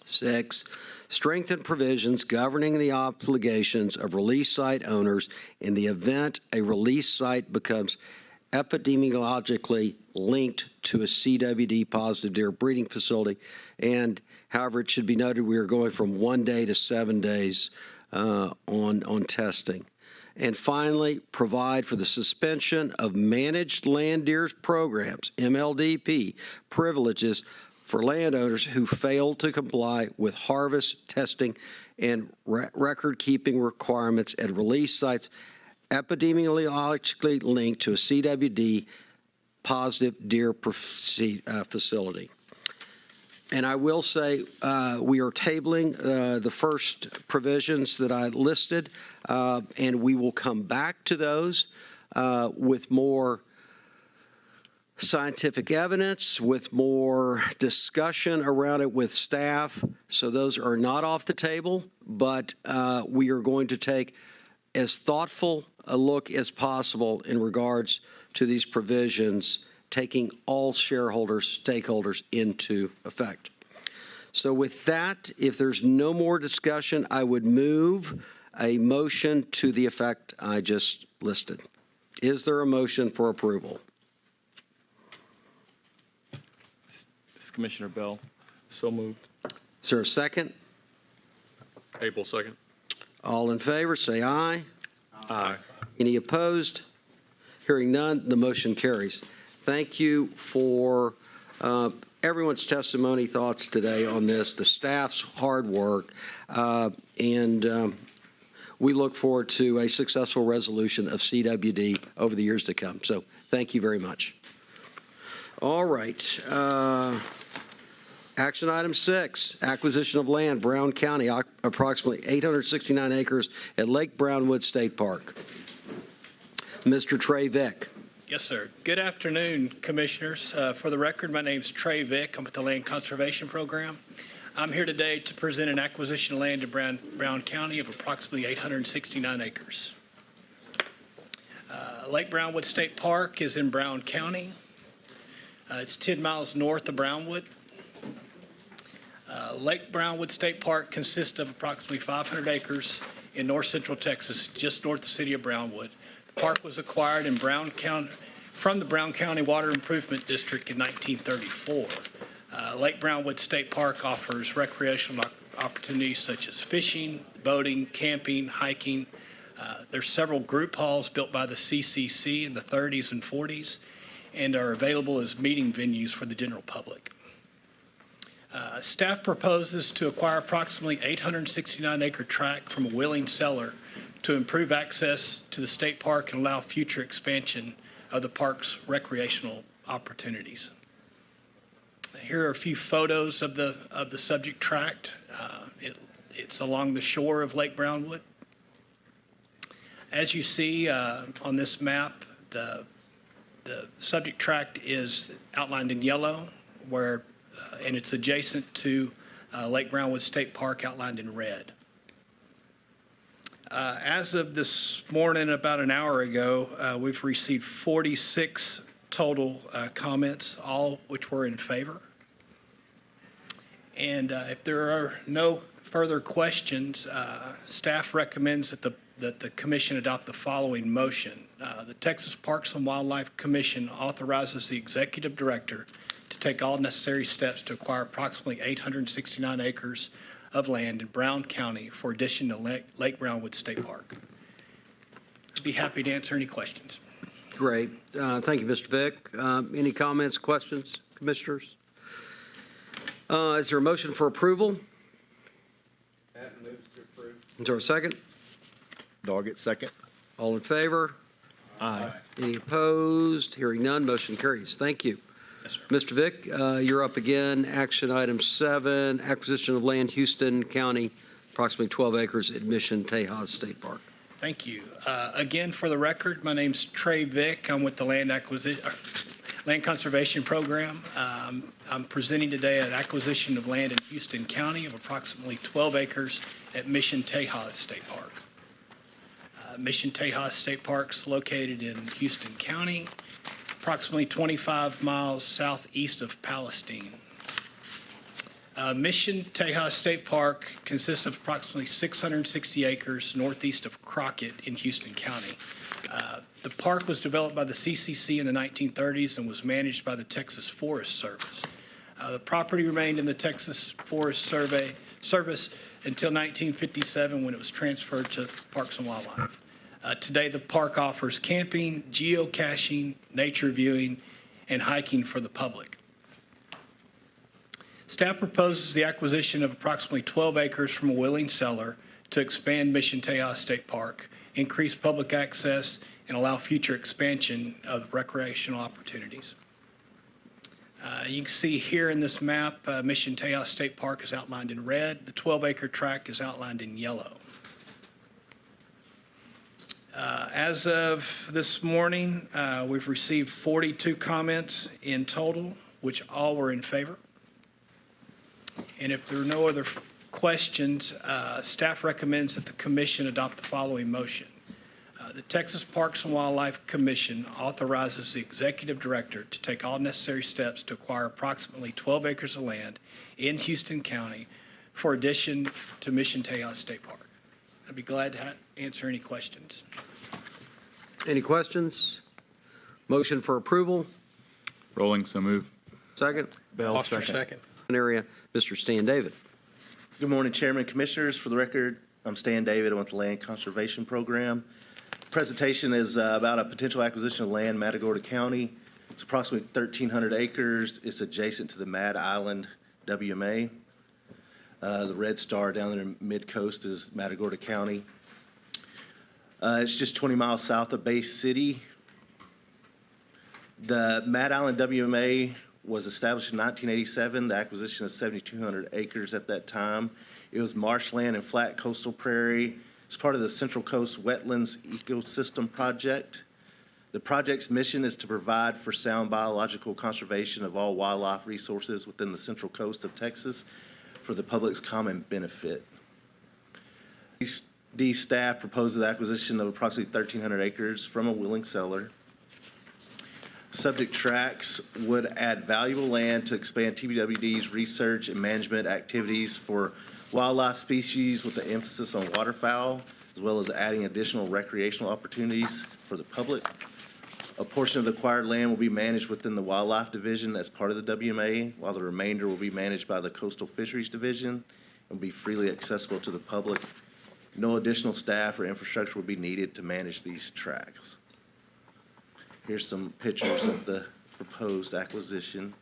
6, strengthen provisions governing the obligations of release site owners in the event a release site becomes epidemiologically linked to a CWD positive deer breeding facility. And however, it should be noted we are going from 1 day to 7 days on testing. And finally, provide for the suspension of managed land deer programs, MLDP, privileges for landowners who fail to comply with harvest, testing, and record-keeping requirements at release sites epidemiologically linked to a CWD positive deer facility. And I will say we are tabling the first provisions that I listed, and we will come back to those with more scientific evidence, with more discussion around it with staff. So those are not off the table, but we are going to take as thoughtful a look as possible in regards to these provisions, taking all shareholders, stakeholders into effect. So with that, if there's no more discussion, I would move a motion to the effect I just listed. Is there a motion for approval? Commissioner Bell, so moved. Is there a second? Abel, second. All in favor, say aye. Aye. Any opposed? Hearing none, the motion carries. Thank you for everyone's testimony, thoughts today on this, the staff's hard work, and we look forward to a successful resolution of CWD over the years to come. So thank you very much. All right. Action item 6, acquisition of land, Brown County, approximately 869 acres at Lake Brownwood State Park. Mr. Trey Vick. Yes, sir. Good afternoon, Commissioners. For the record, my name is Trey Vick. I'm with the Land Conservation Program. I'm here today to present an acquisition of land in Brown County of approximately 869 acres. Lake Brownwood State Park is in Brown County. It's 10 miles north of Brownwood. Lake Brownwood State Park consists of approximately 500 acres in north central Texas, just north of the city of Brownwood. The park was acquired in Brown County from the Brown County Water Improvement District in 1934. Lake Brownwood State Park offers recreational opportunities such as fishing, boating, camping, hiking. There's several group halls built by the CCC in the 30s and 40s and are available as meeting venues for the general public. Staff proposes to acquire approximately 869-acre tract from a willing seller to improve access to the state park and allow future expansion of the park's recreational opportunities. Here are a few photos of the subject tract. It's along the shore of Lake Brownwood. As you see on this map, the subject tract is outlined in yellow, and it's adjacent to Lake Brownwood State Park, outlined in red. As of this morning, about an hour ago, we've received 46 total comments, all which were in favor. And if there are no further questions, staff recommends that the Commission adopt the following motion. The Texas Parks and Wildlife Commission authorizes the Executive Director to take all necessary steps to acquire approximately 869 acres of land in Brown County for addition to Lake Brownwood State Park. I'd be happy to answer any questions. Great. Thank you, Mr. Vick. Any comments, questions, Commissioners? Is there a motion for approval? Patton moves to approve. Is there a second? Doggett, second. All in favor? Aye. Any opposed? Hearing none, motion carries. Thank you. Yes, sir. Mr. Vick, you're up again. Action item 7, acquisition of land, Houston County, approximately 12 acres at Mission Tejas State Park. Thank you. Again, for the record, my name's Trey Vick. I'm with the Land Conservation Program. I'm presenting today an acquisition of land in Houston County of approximately 12 acres at Mission Tejas State Park. Mission Tejas State Park is located in Houston County, approximately 25 miles southeast of Palestine. Mission Tejas State Park consists of approximately 660 acres northeast of Crockett in Houston County. The park was developed by the CCC in the 1930s and was managed by the Texas Forest Service. The property remained in the Texas Forest Service until 1957 when it was transferred to Parks and Wildlife. Today, the park offers camping, geocaching, nature viewing, and hiking for the public. Staff proposes the acquisition of approximately 12 acres from a willing seller to expand Mission Tejas State Park, increase public access, and allow future expansion of recreational opportunities. You can see here in this map, Mission Tejas State Park is outlined in red. The 12-acre tract is outlined in yellow. As of this morning, we've received 42 comments in total, which all were in favor. And if there are no other questions, staff recommends that the commission adopt the following motion. The Texas Parks and Wildlife Commission authorizes the executive director to take all necessary steps to acquire approximately 12 acres of land in Houston County for addition to Mission Tejas State Park. I'd be glad to answer any questions. Any questions? Motion for approval? Rolling, so move. Second? Bell, second. Area, Mr. Stan David. Good morning, Chairman and Commissioners. For the record, I'm Stan David. I'm with the Land Conservation Program. Presentation is about a potential acquisition of land in Matagorda County. It's approximately 1,300 acres. It's adjacent to the Mad Island WMA. The red star down there in mid-coast is Matagorda County. It's just 20 miles south of Bay City. The Mad Island WMA was established in 1987. The acquisition of 7,200 acres at that time. It was marshland and flat coastal prairie. It's part of the Central Coast Wetlands Ecosystem Project. The project's mission is to provide for sound biological conservation of all wildlife resources within the Central Coast of Texas for the public's common benefit. D staff proposes the acquisition of approximately 1,300 acres from a willing seller. Subject tracts would add valuable land to expand TBWD's research and management activities for wildlife species with an emphasis on waterfowl, as well as adding additional recreational opportunities for the public. A portion of the acquired land will be managed within the Wildlife Division as part of the WMA, while the remainder will be managed by the Coastal Fisheries Division and will be freely accessible to the public. No additional staff or infrastructure will be needed to manage these tracts. Here's some pictures of the proposed acquisition.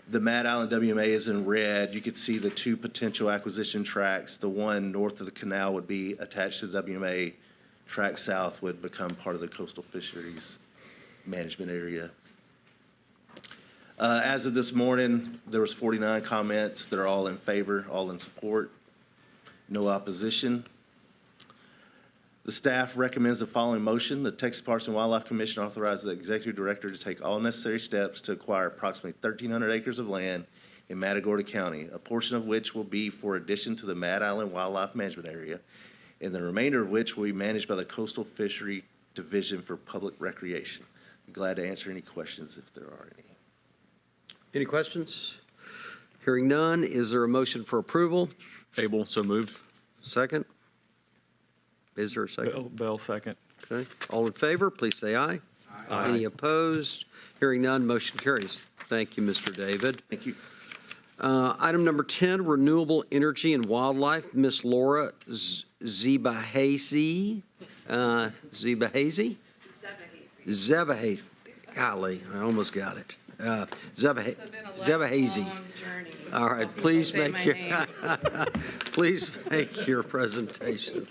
The Mad Island WMA is in red. You could see the two potential acquisition tracts. The one north of the canal would be attached to the WMA. Track south would become part of the Coastal Fisheries Management Area. As of this morning, there was 49 comments. They're all in favor, all in support. No opposition. The staff recommends the following motion. The Texas Parks and Wildlife Commission authorizes the executive director to take all necessary steps to acquire approximately 1,300 acres of land in Matagorda County, a portion of which will be for addition to the Mad Island Wildlife Management Area, and the remainder of which will be managed by the Coastal Fishery Division for public recreation. I'm glad to answer any questions if there are any. Any questions? Hearing none, is there a motion for approval? Able, so moved. Second? Is there a second? Bell, second. Okay. All in favor, please say aye. Aye. Any opposed? Hearing none, motion carries. Thank you, Mr. David. Thank you. Item number 10, Renewable Energy and Wildlife, Miss Laura Zebahazy. Zebahazy. Golly, I almost got it. Zebahazy. All right, please make your presentation.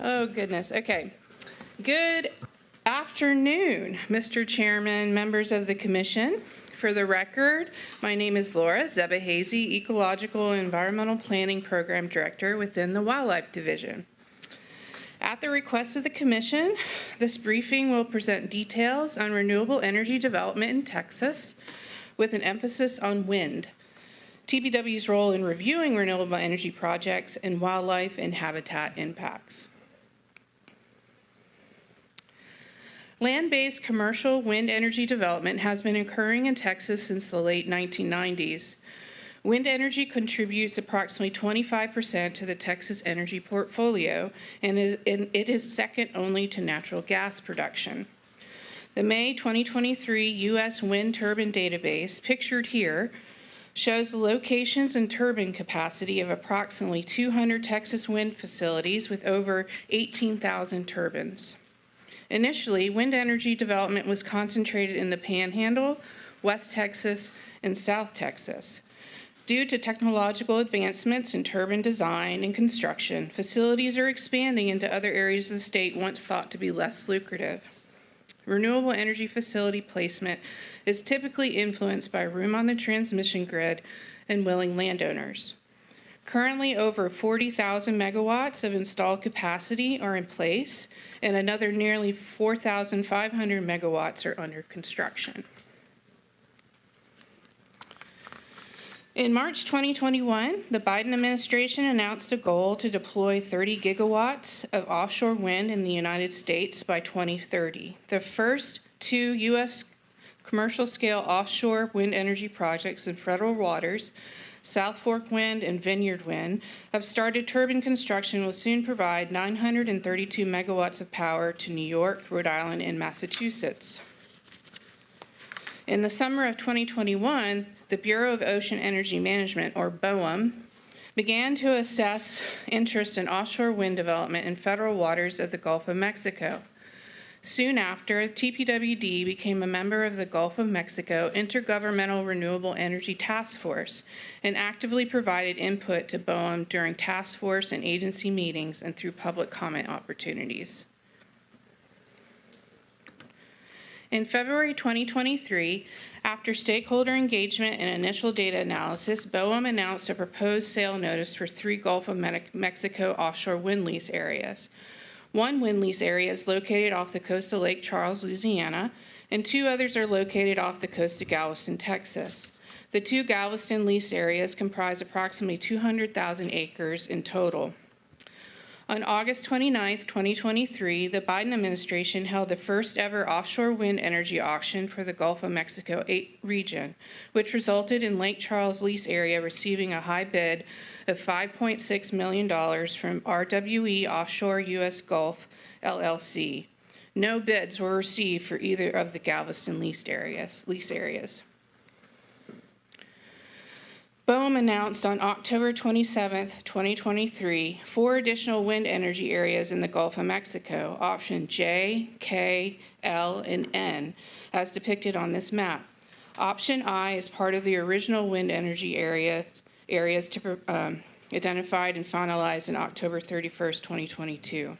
Oh, goodness. Okay. Good afternoon, Mr. Chairman, members of the commission. For the record, my name is Laura Zebahazy, Ecological and Environmental Planning Program Director within the Wildlife Division. At the request of the Commission, this briefing will present details on renewable energy development in Texas with an emphasis on wind, TPW's role in reviewing renewable energy projects, and wildlife and habitat impacts. Land-based commercial wind energy development has been occurring in Texas since the late 1990s. Wind energy contributes approximately 25% to the Texas energy portfolio, and it is second only to natural gas production. The May 2023 U.S. wind turbine database, pictured here, shows the locations and turbine capacity of approximately 200 Texas wind facilities with over 18,000 turbines. Initially, wind energy development was concentrated in the Panhandle, West Texas, and South Texas. Due to technological advancements in turbine design and construction, facilities are expanding into other areas of the state once thought to be less lucrative. Renewable energy facility placement is typically influenced by room on the transmission grid and willing landowners. Currently, over 40,000 megawatts of installed capacity are in place, and another nearly 4,500 megawatts are under construction. In March 2021, the Biden administration announced a goal to deploy 30 gigawatts of offshore wind in the United States by 2030. The first two U.S. commercial-scale offshore wind energy projects in federal waters, South Fork Wind and Vineyard Wind, have started turbine construction and will soon provide 932 megawatts of power to New York, Rhode Island, and Massachusetts. In the summer of 2021, the Bureau of Ocean Energy Management, or BOEM, began to assess interest in offshore wind development in federal waters of the Gulf of Mexico. Soon after, TPWD became a member of the Gulf of Mexico Intergovernmental Renewable Energy Task Force and actively provided input to BOEM during task force and agency meetings and through public comment opportunities. In February 2023, after stakeholder engagement and initial data analysis, BOEM announced a proposed sale notice for 3 Gulf of Mexico offshore wind lease areas. One wind lease area is located off the coast of Lake Charles, Louisiana, and 2 others are located off the coast of Galveston, Texas. The 2 Galveston lease areas comprise approximately 200,000 acres in total. On August 29, 2023, the Biden administration held the first ever offshore wind energy auction for the Gulf of Mexico region, which resulted in Lake Charles lease area receiving a high bid of $5.6 million from RWE Offshore U.S. Gulf, LLC. No bids were received for either of the Galveston lease areas. BOEM announced on October 27, 2023, 4 additional wind energy areas in the Gulf of Mexico, option J, K, L, and N, as depicted on this map. Option I is part of the original wind energy areas identified and finalized in October 31, 2022.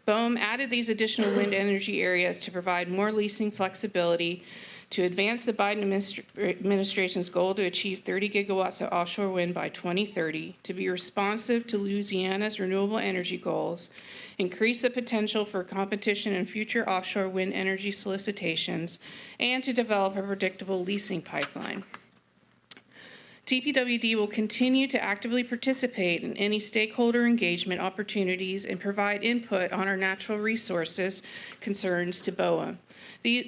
BOEM added these additional wind energy areas to provide more leasing flexibility to advance the Biden administration's goal to achieve 30 gigawatts of offshore wind by 2030, to be responsive to Louisiana's renewable energy goals, increase the potential for competition in future offshore wind energy solicitations, and to develop a predictable leasing pipeline. TPWD will continue to actively participate in any stakeholder engagement opportunities and provide input on our natural resources concerns to BOEM.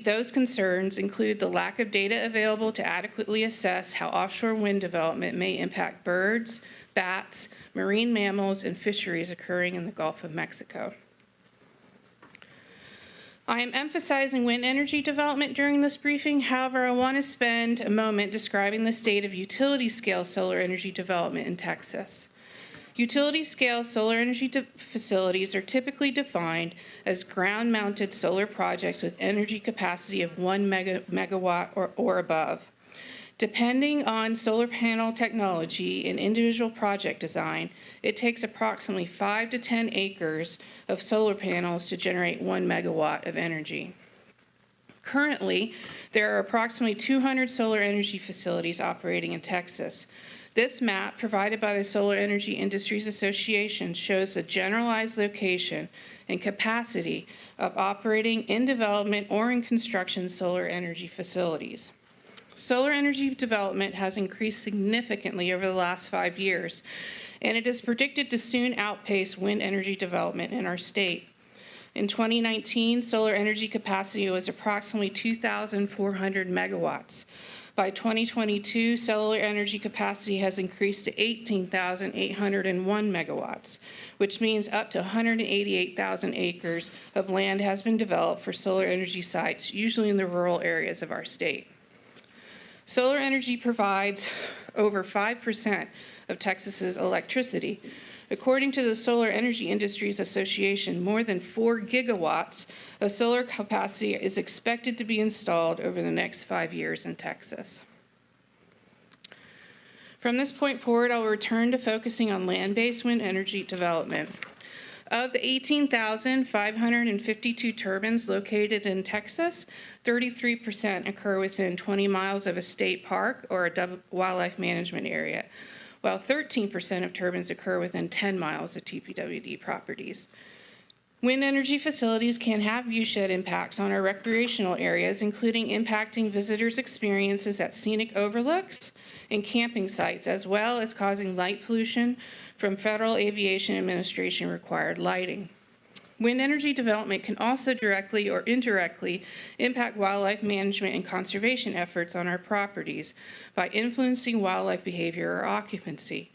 Those concerns include the lack of data available to adequately assess how offshore wind development may impact birds, bats, marine mammals, and fisheries occurring in the Gulf of Mexico. I am emphasizing wind energy development during this briefing. However, I want to spend a moment describing the state of utility-scale solar energy development in Texas. Utility-scale solar energy facilities are typically defined as ground-mounted solar projects with energy capacity of 1 megawatt or above. Depending on solar panel technology and individual project design, it takes approximately 5 to 10 acres of solar panels to generate 1 megawatt of energy. Currently, there are approximately 200 solar energy facilities operating in Texas. This map, provided by the Solar Energy Industries Association, shows the generalized location and capacity of operating in development or in construction solar energy facilities. Solar energy development has increased significantly over the last 5 years, and it is predicted to soon outpace wind energy development in our state. In 2019, solar energy capacity was approximately 2,400 megawatts. By 2022, solar energy capacity has increased to 18,801 megawatts, which means up to 188,000 acres of land has been developed for solar energy sites, usually in the rural areas of our state. Solar energy provides over 5% of Texas's electricity. According to the Solar Energy Industries Association, more than 4 gigawatts of solar capacity is expected to be installed over the next 5 years in Texas. From this point forward, I will return to focusing on land-based wind energy development. Of the 18,552 turbines located in Texas, 33% occur within 20 miles of a state park or a wildlife management area, while 13% of turbines occur within 10 miles of TPWD properties. Wind energy facilities can have viewshed impacts on our recreational areas, including impacting visitors' experiences at scenic overlooks and camping sites, as well as causing light pollution from Federal Aviation Administration required lighting. Wind energy development can also directly or indirectly impact wildlife management and conservation efforts on our properties by influencing wildlife behavior or occupancy.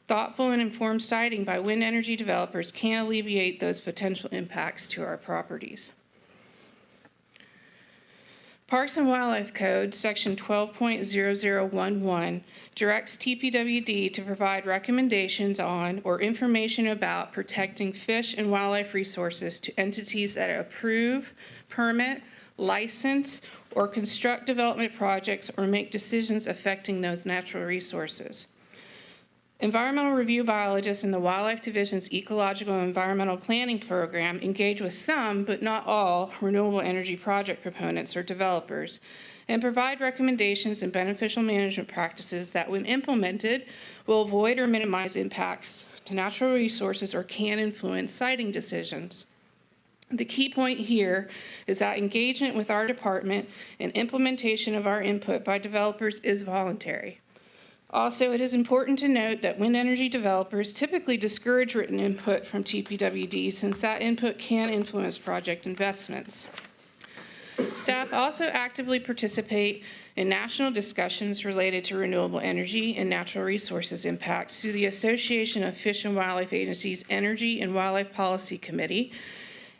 Thoughtful and informed siting by wind energy developers can alleviate those potential impacts to our properties. Parks and Wildlife Code, Section 12.0011, directs TPWD to provide recommendations on or information about protecting fish and wildlife resources to entities that approve, permit, license, or construct development projects or make decisions affecting those natural resources. Environmental review biologists in the Wildlife Division's Ecological and Environmental Planning Program engage with some, but not all, renewable energy project proponents or developers and provide recommendations and beneficial management practices that, when implemented, will avoid or minimize impacts to natural resources or can influence siting decisions. The key point here is that engagement with our department and implementation of our input by developers is voluntary. Also, it is important to note that wind energy developers typically discourage written input from TPWD since that input can influence project investments. Staff also actively participate in national discussions related to renewable energy and natural resources impacts through the Association of Fish and Wildlife Agencies Energy and Wildlife Policy Committee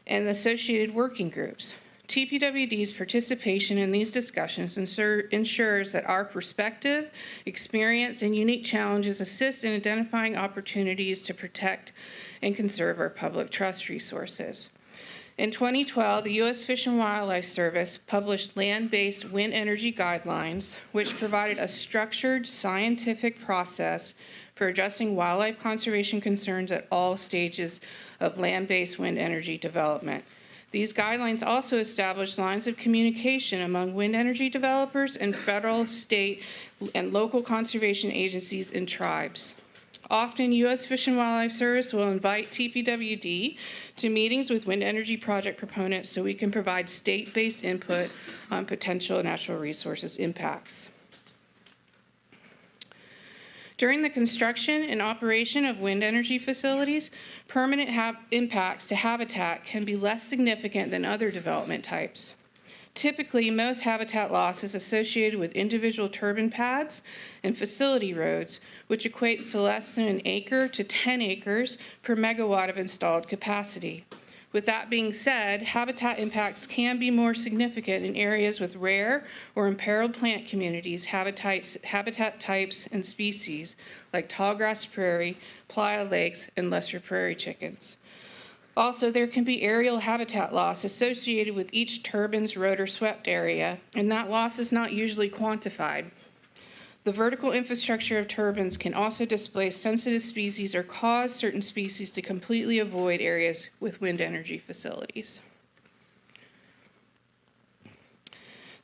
and the associated working groups. TPWD's participation in these discussions ensures that our perspective, experience, and unique challenges assist in identifying opportunities to protect and conserve our public trust resources. In 2012, the U.S. Fish and Wildlife Service published land-based wind energy guidelines, which provided a structured scientific process for addressing wildlife conservation concerns at all stages of land-based wind energy development. These guidelines also establish lines of communication among wind energy developers and federal, state, and local conservation agencies and tribes. Often, U.S. Fish and Wildlife Service will invite TPWD to meetings with wind energy project proponents so we can provide state-based input on potential natural resources impacts. During the construction and operation of wind energy facilities, permanent impacts to habitat can be less significant than other development types. Typically, most habitat loss is associated with individual turbine pads and facility roads, which equates to less than an acre to 10 acres per megawatt of installed capacity. With that being said, habitat impacts can be more significant in areas with rare or imperiled plant communities, habitat types, and species like tallgrass prairie, playa lakes, and lesser prairie chickens. Also, there can be aerial habitat loss associated with each turbine's rotor swept area, and that loss is not usually quantified. The vertical infrastructure of turbines can also displace sensitive species or cause certain species to completely avoid areas with wind energy facilities.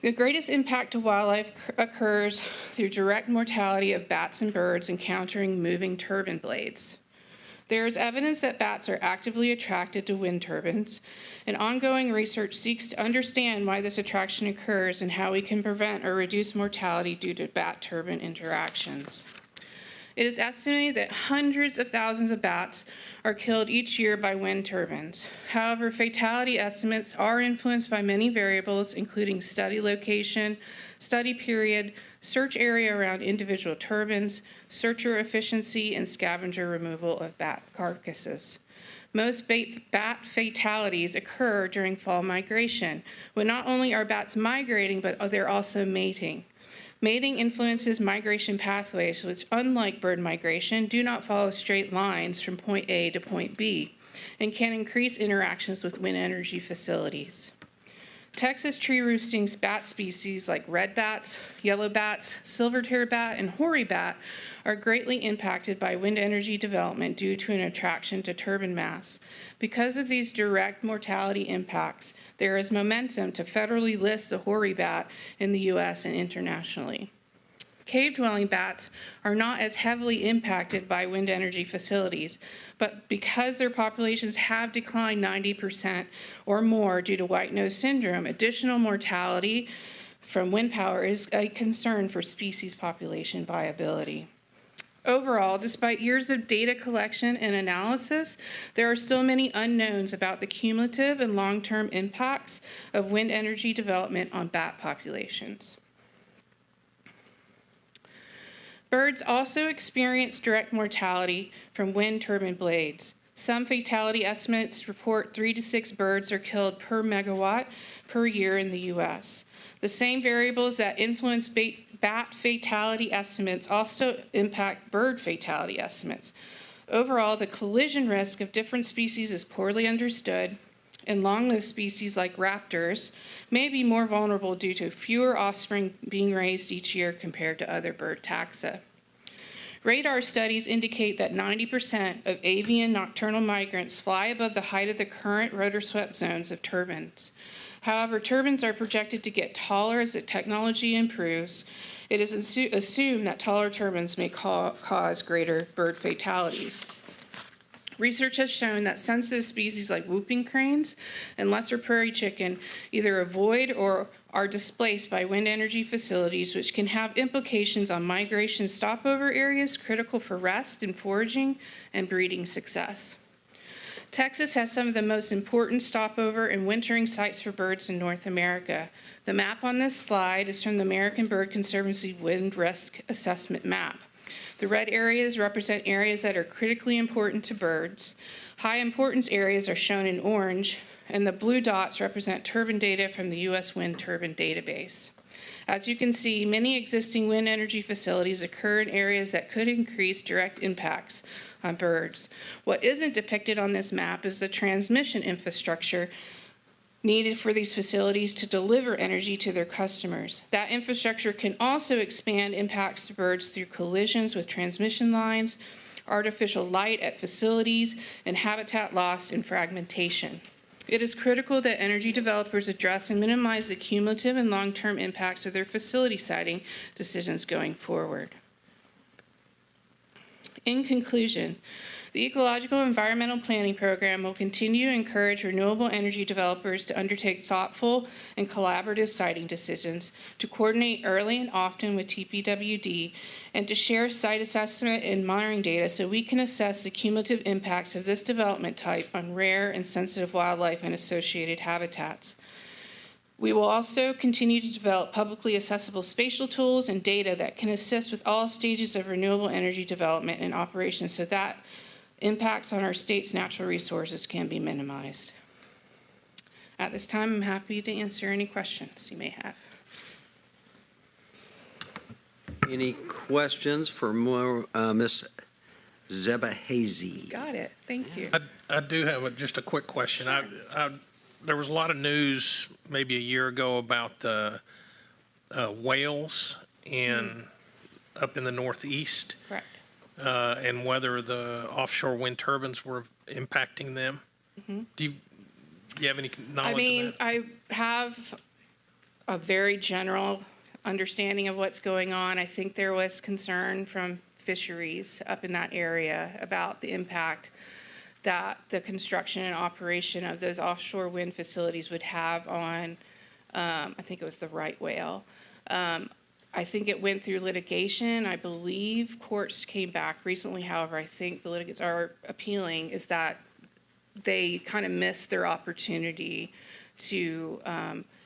The greatest impact to wildlife occurs through direct mortality of bats and birds encountering moving turbine blades. There is evidence that bats are actively attracted to wind turbines, and ongoing research seeks to understand why this attraction occurs and how we can prevent or reduce mortality due to bat turbine interactions. It is estimated that hundreds of thousands of bats are killed each year by wind turbines. However, fatality estimates are influenced by many variables, including study location, study period, search area around individual turbines, searcher efficiency, and scavenger removal of bat carcasses. Most bat fatalities occur during fall migration, when not only are bats migrating, but they're also mating. Mating influences migration pathways, which, unlike bird migration, do not follow straight lines from point A to point B, and can increase interactions with wind energy facilities. Texas tree roosting bat species like red bats, yellow bats, silver-tailed bat, and hoary bat are greatly impacted by wind energy development due to an attraction to turbine mass. Because of these direct mortality impacts, there is momentum to federally list the hoary bat in the U.S. and internationally. Cave-dwelling bats are not as heavily impacted by wind energy facilities, but because their populations have declined 90% or more due to white nose syndrome, additional mortality from wind power is a concern for species population viability. Overall, despite years of data collection and analysis, there are still many unknowns about the cumulative and long-term impacts of wind energy development on bat populations. Birds also experience direct mortality from wind turbine blades. Some fatality estimates report 3 to 6 birds are killed per megawatt per year in the U.S. The same variables that influence bat fatality estimates also impact bird fatality estimates. Overall, the collision risk of different species is poorly understood, and long-lived species like raptors may be more vulnerable due to fewer offspring being raised each year compared to other bird taxa. Radar studies indicate that 90% of avian nocturnal migrants fly above the height of the current rotor-swept zones of turbines. However, turbines are projected to get taller as the technology improves. It is assumed that taller turbines may cause greater bird fatalities. Research has shown that sensitive species like whooping cranes and lesser prairie chicken either avoid or are displaced by wind energy facilities, which can have implications on migration stopover areas critical for rest and foraging and breeding success. Texas has some of the most important stopover and wintering sites for birds in North America. The map on this slide is from the American Bird Conservancy Wind Risk Assessment Map. The red areas represent areas that are critically important to birds. High importance areas are shown in orange, and the blue dots represent turbine data from the U.S. Wind Turbine Database. As you can see, many existing wind energy facilities occur in areas that could increase direct impacts on birds. What isn't depicted on this map is the transmission infrastructure needed for these facilities to deliver energy to their customers. That infrastructure can also expand impacts to birds through collisions with transmission lines, artificial light at facilities, and habitat loss and fragmentation. It is critical that energy developers address and minimize the cumulative and long-term impacts of their facility siting decisions going forward. In conclusion, the Ecological and Environmental Planning Program will continue to encourage renewable energy developers to undertake thoughtful and collaborative siting decisions, to coordinate early and often with TPWD, and to share site assessment and monitoring data so we can assess the cumulative impacts of this development type on rare and sensitive wildlife and associated habitats. We will also continue to develop publicly accessible spatial tools and data that can assist with all stages of renewable energy development and operation so that impacts on our state's natural resources can be minimized. At this time, I'm happy to answer any questions you may have. Any questions for Ms. Zebahazy? Got it. Thank you. I do have just a quick question. There was a lot of news maybe a year ago about the whales up in the Northeast. Correct. And whether the offshore wind turbines were impacting them. Mm-hmm. Do you have any knowledge of that? I have a very general understanding of what's going on. I think there was concern from fisheries up in that area about the impact that the construction and operation of those offshore wind facilities would have on, I think it was the right whale. I think it went through litigation. I believe courts came back recently. However, I think the litigants are appealing is that they kind of missed their opportunity to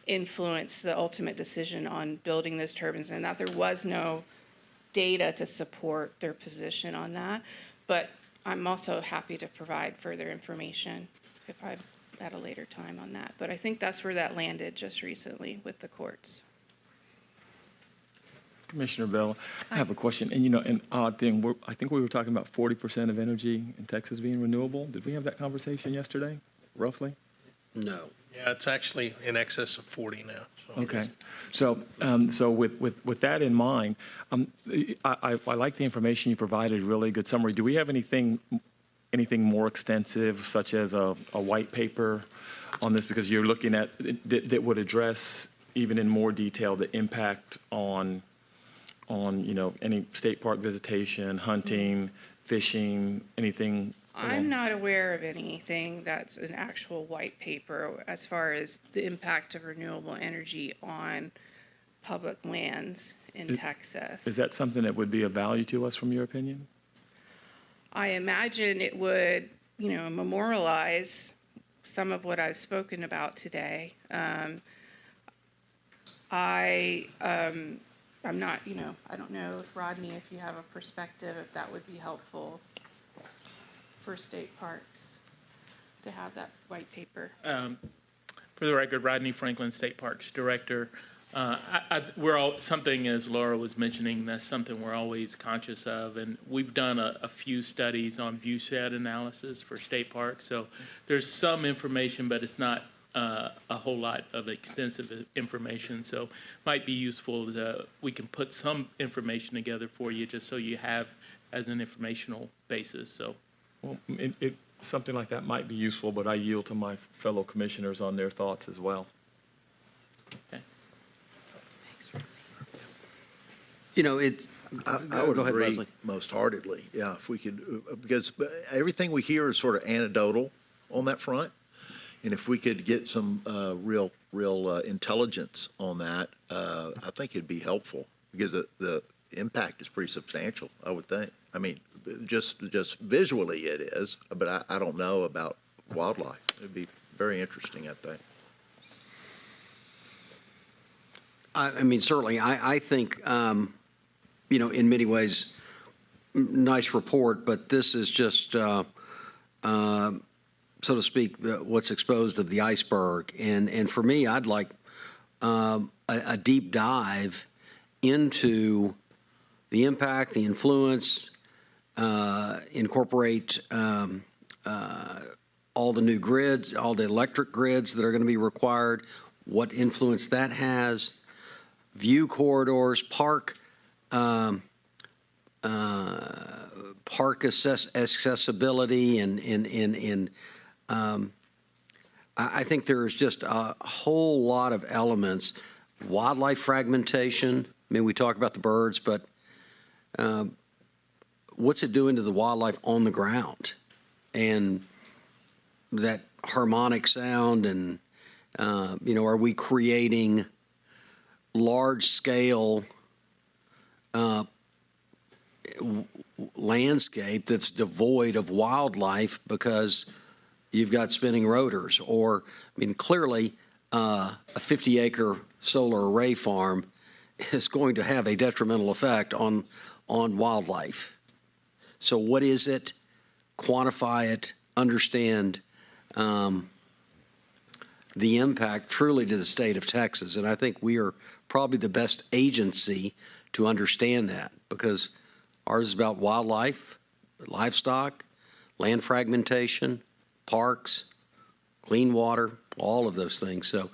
influence the ultimate decision on building those turbines, and that there was no data to support their position on that. But I'm also happy to provide further information if I'm at a later time on that. But I think that's where that landed just recently with the courts. Commissioner Bell, I have a question. And, an odd thing, I think we were talking about 40% of energy in Texas being renewable. Did we have that conversation yesterday, roughly? No. Yeah, it's actually in excess of 40 now. So. Okay. So with that in mind, I like the information you provided, really good summary. Do we have anything more extensive, such as a white paper on this? Because you're looking at, that would address even in more detail the impact on any state park visitation, hunting, fishing, anything? I'm not aware of anything that's an actual white paper as far as the impact of renewable energy on public lands in Texas. Is that something that would be of value to us, from your opinion? I imagine it would, memorialize some of what I've spoken about today. I'm not, I don't know if Rodney, if you have a perspective, if that would be helpful for state parks to have that white paper. For the record, Rodney Franklin, State Parks Director. We're all, something, as Laura was mentioning, that's something we're always conscious of, and we've done a few studies on viewshed analysis for state parks. So there's some information, but it's not a whole lot of extensive information. So it might be useful that we can put some information together for you, just so you have as an informational basis. So. Well, something like that might be useful, but I yield to my fellow commissioners on their thoughts as well. Okay. I would agree most heartedly. Yeah, if we could, because everything we hear is sort of anecdotal on that front, and if we could get some real intelligence on that, I think it'd be helpful, because the impact is pretty substantial, I would think. I mean, just visually it is, but I don't know about wildlife. It'd be very interesting, I think. I mean, certainly, I think, in many ways, nice report, but this is just, so to speak, what's exposed of the iceberg. And for me, I'd like a deep dive into the impact, the influence, incorporate all the new grids, all the electric grids that are going to be required, what influence that has, view corridors, park accessibility, and I think there's just a whole lot of elements. Wildlife fragmentation. I mean, we talk about the birds, but what's it doing to the wildlife on the ground? And that harmonic sound, and are we creating large-scale landscape that's devoid of wildlife because you've got spinning rotors? Or, I mean, clearly a 50-acre solar array farm is going to have a detrimental effect on wildlife. So what is it? Quantify it, understand the impact truly to the state of Texas. And I think we are probably the best agency to understand that, because ours is about wildlife, livestock, land fragmentation, parks, clean water, all of those things. So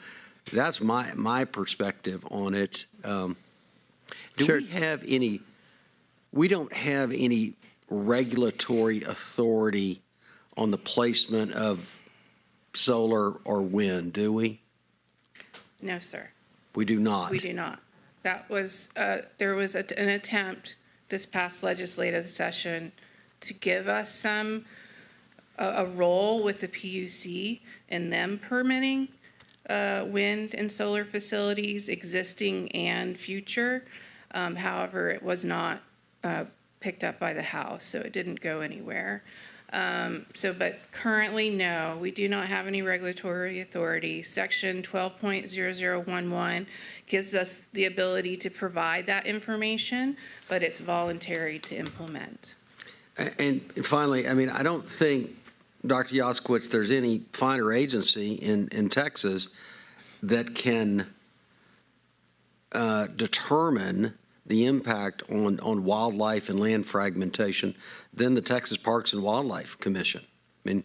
that's my perspective on it. We have any, we don't have any regulatory authority on the placement of solar or wind, do we? No, sir. We do not. We do not. That was, there was an attempt this past legislative session to give us a role with the PUC in them permitting wind and solar facilities, existing and future. However, it was not picked up by the House, so it didn't go anywhere. But currently, no, we do not have any regulatory authority. Section 12.0011 gives us the ability to provide that information, but it's voluntary to implement. And finally, I mean, I don't think, Dr. Jaskowitz, there's any finer agency in Texas that can determine the impact on wildlife and land fragmentation than the Texas Parks and Wildlife Commission. I mean,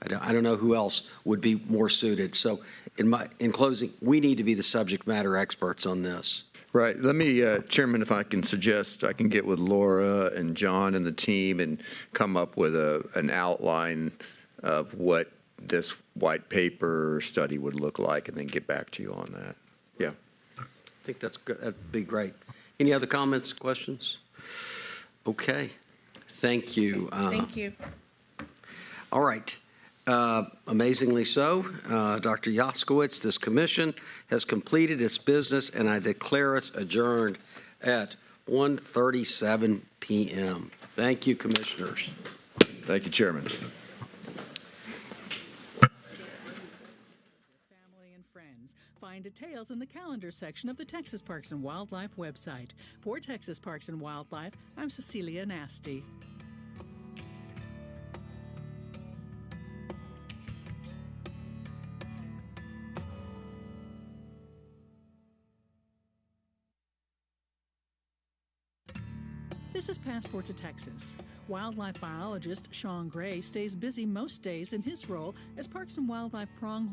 I don't know who else would be more suited. So in closing, we need to be the subject matter experts on this. Right. Let me, Chairman, if I can suggest, I can get with Laura and John and the team and come up with an outline of what this white paper study would look like and then get back to you on that. Yeah. I think that's good. That'd be great. Any other comments, questions? Okay. Thank you. Thank you. All right. Amazingly so, Dr. Jaskowitz, this commission has completed its business, and I declare us adjourned at 1:37 p.m. Thank you, commissioners. Thank you, Chairman. Family and friends. Find details in the calendar section of the Texas Parks and Wildlife website. For Texas Parks and Wildlife, I'm Cecilia Nasty. This is Passport to Texas. Wildlife biologist Sean Gray stays busy most days in his role as Parks and Wildlife pronghorn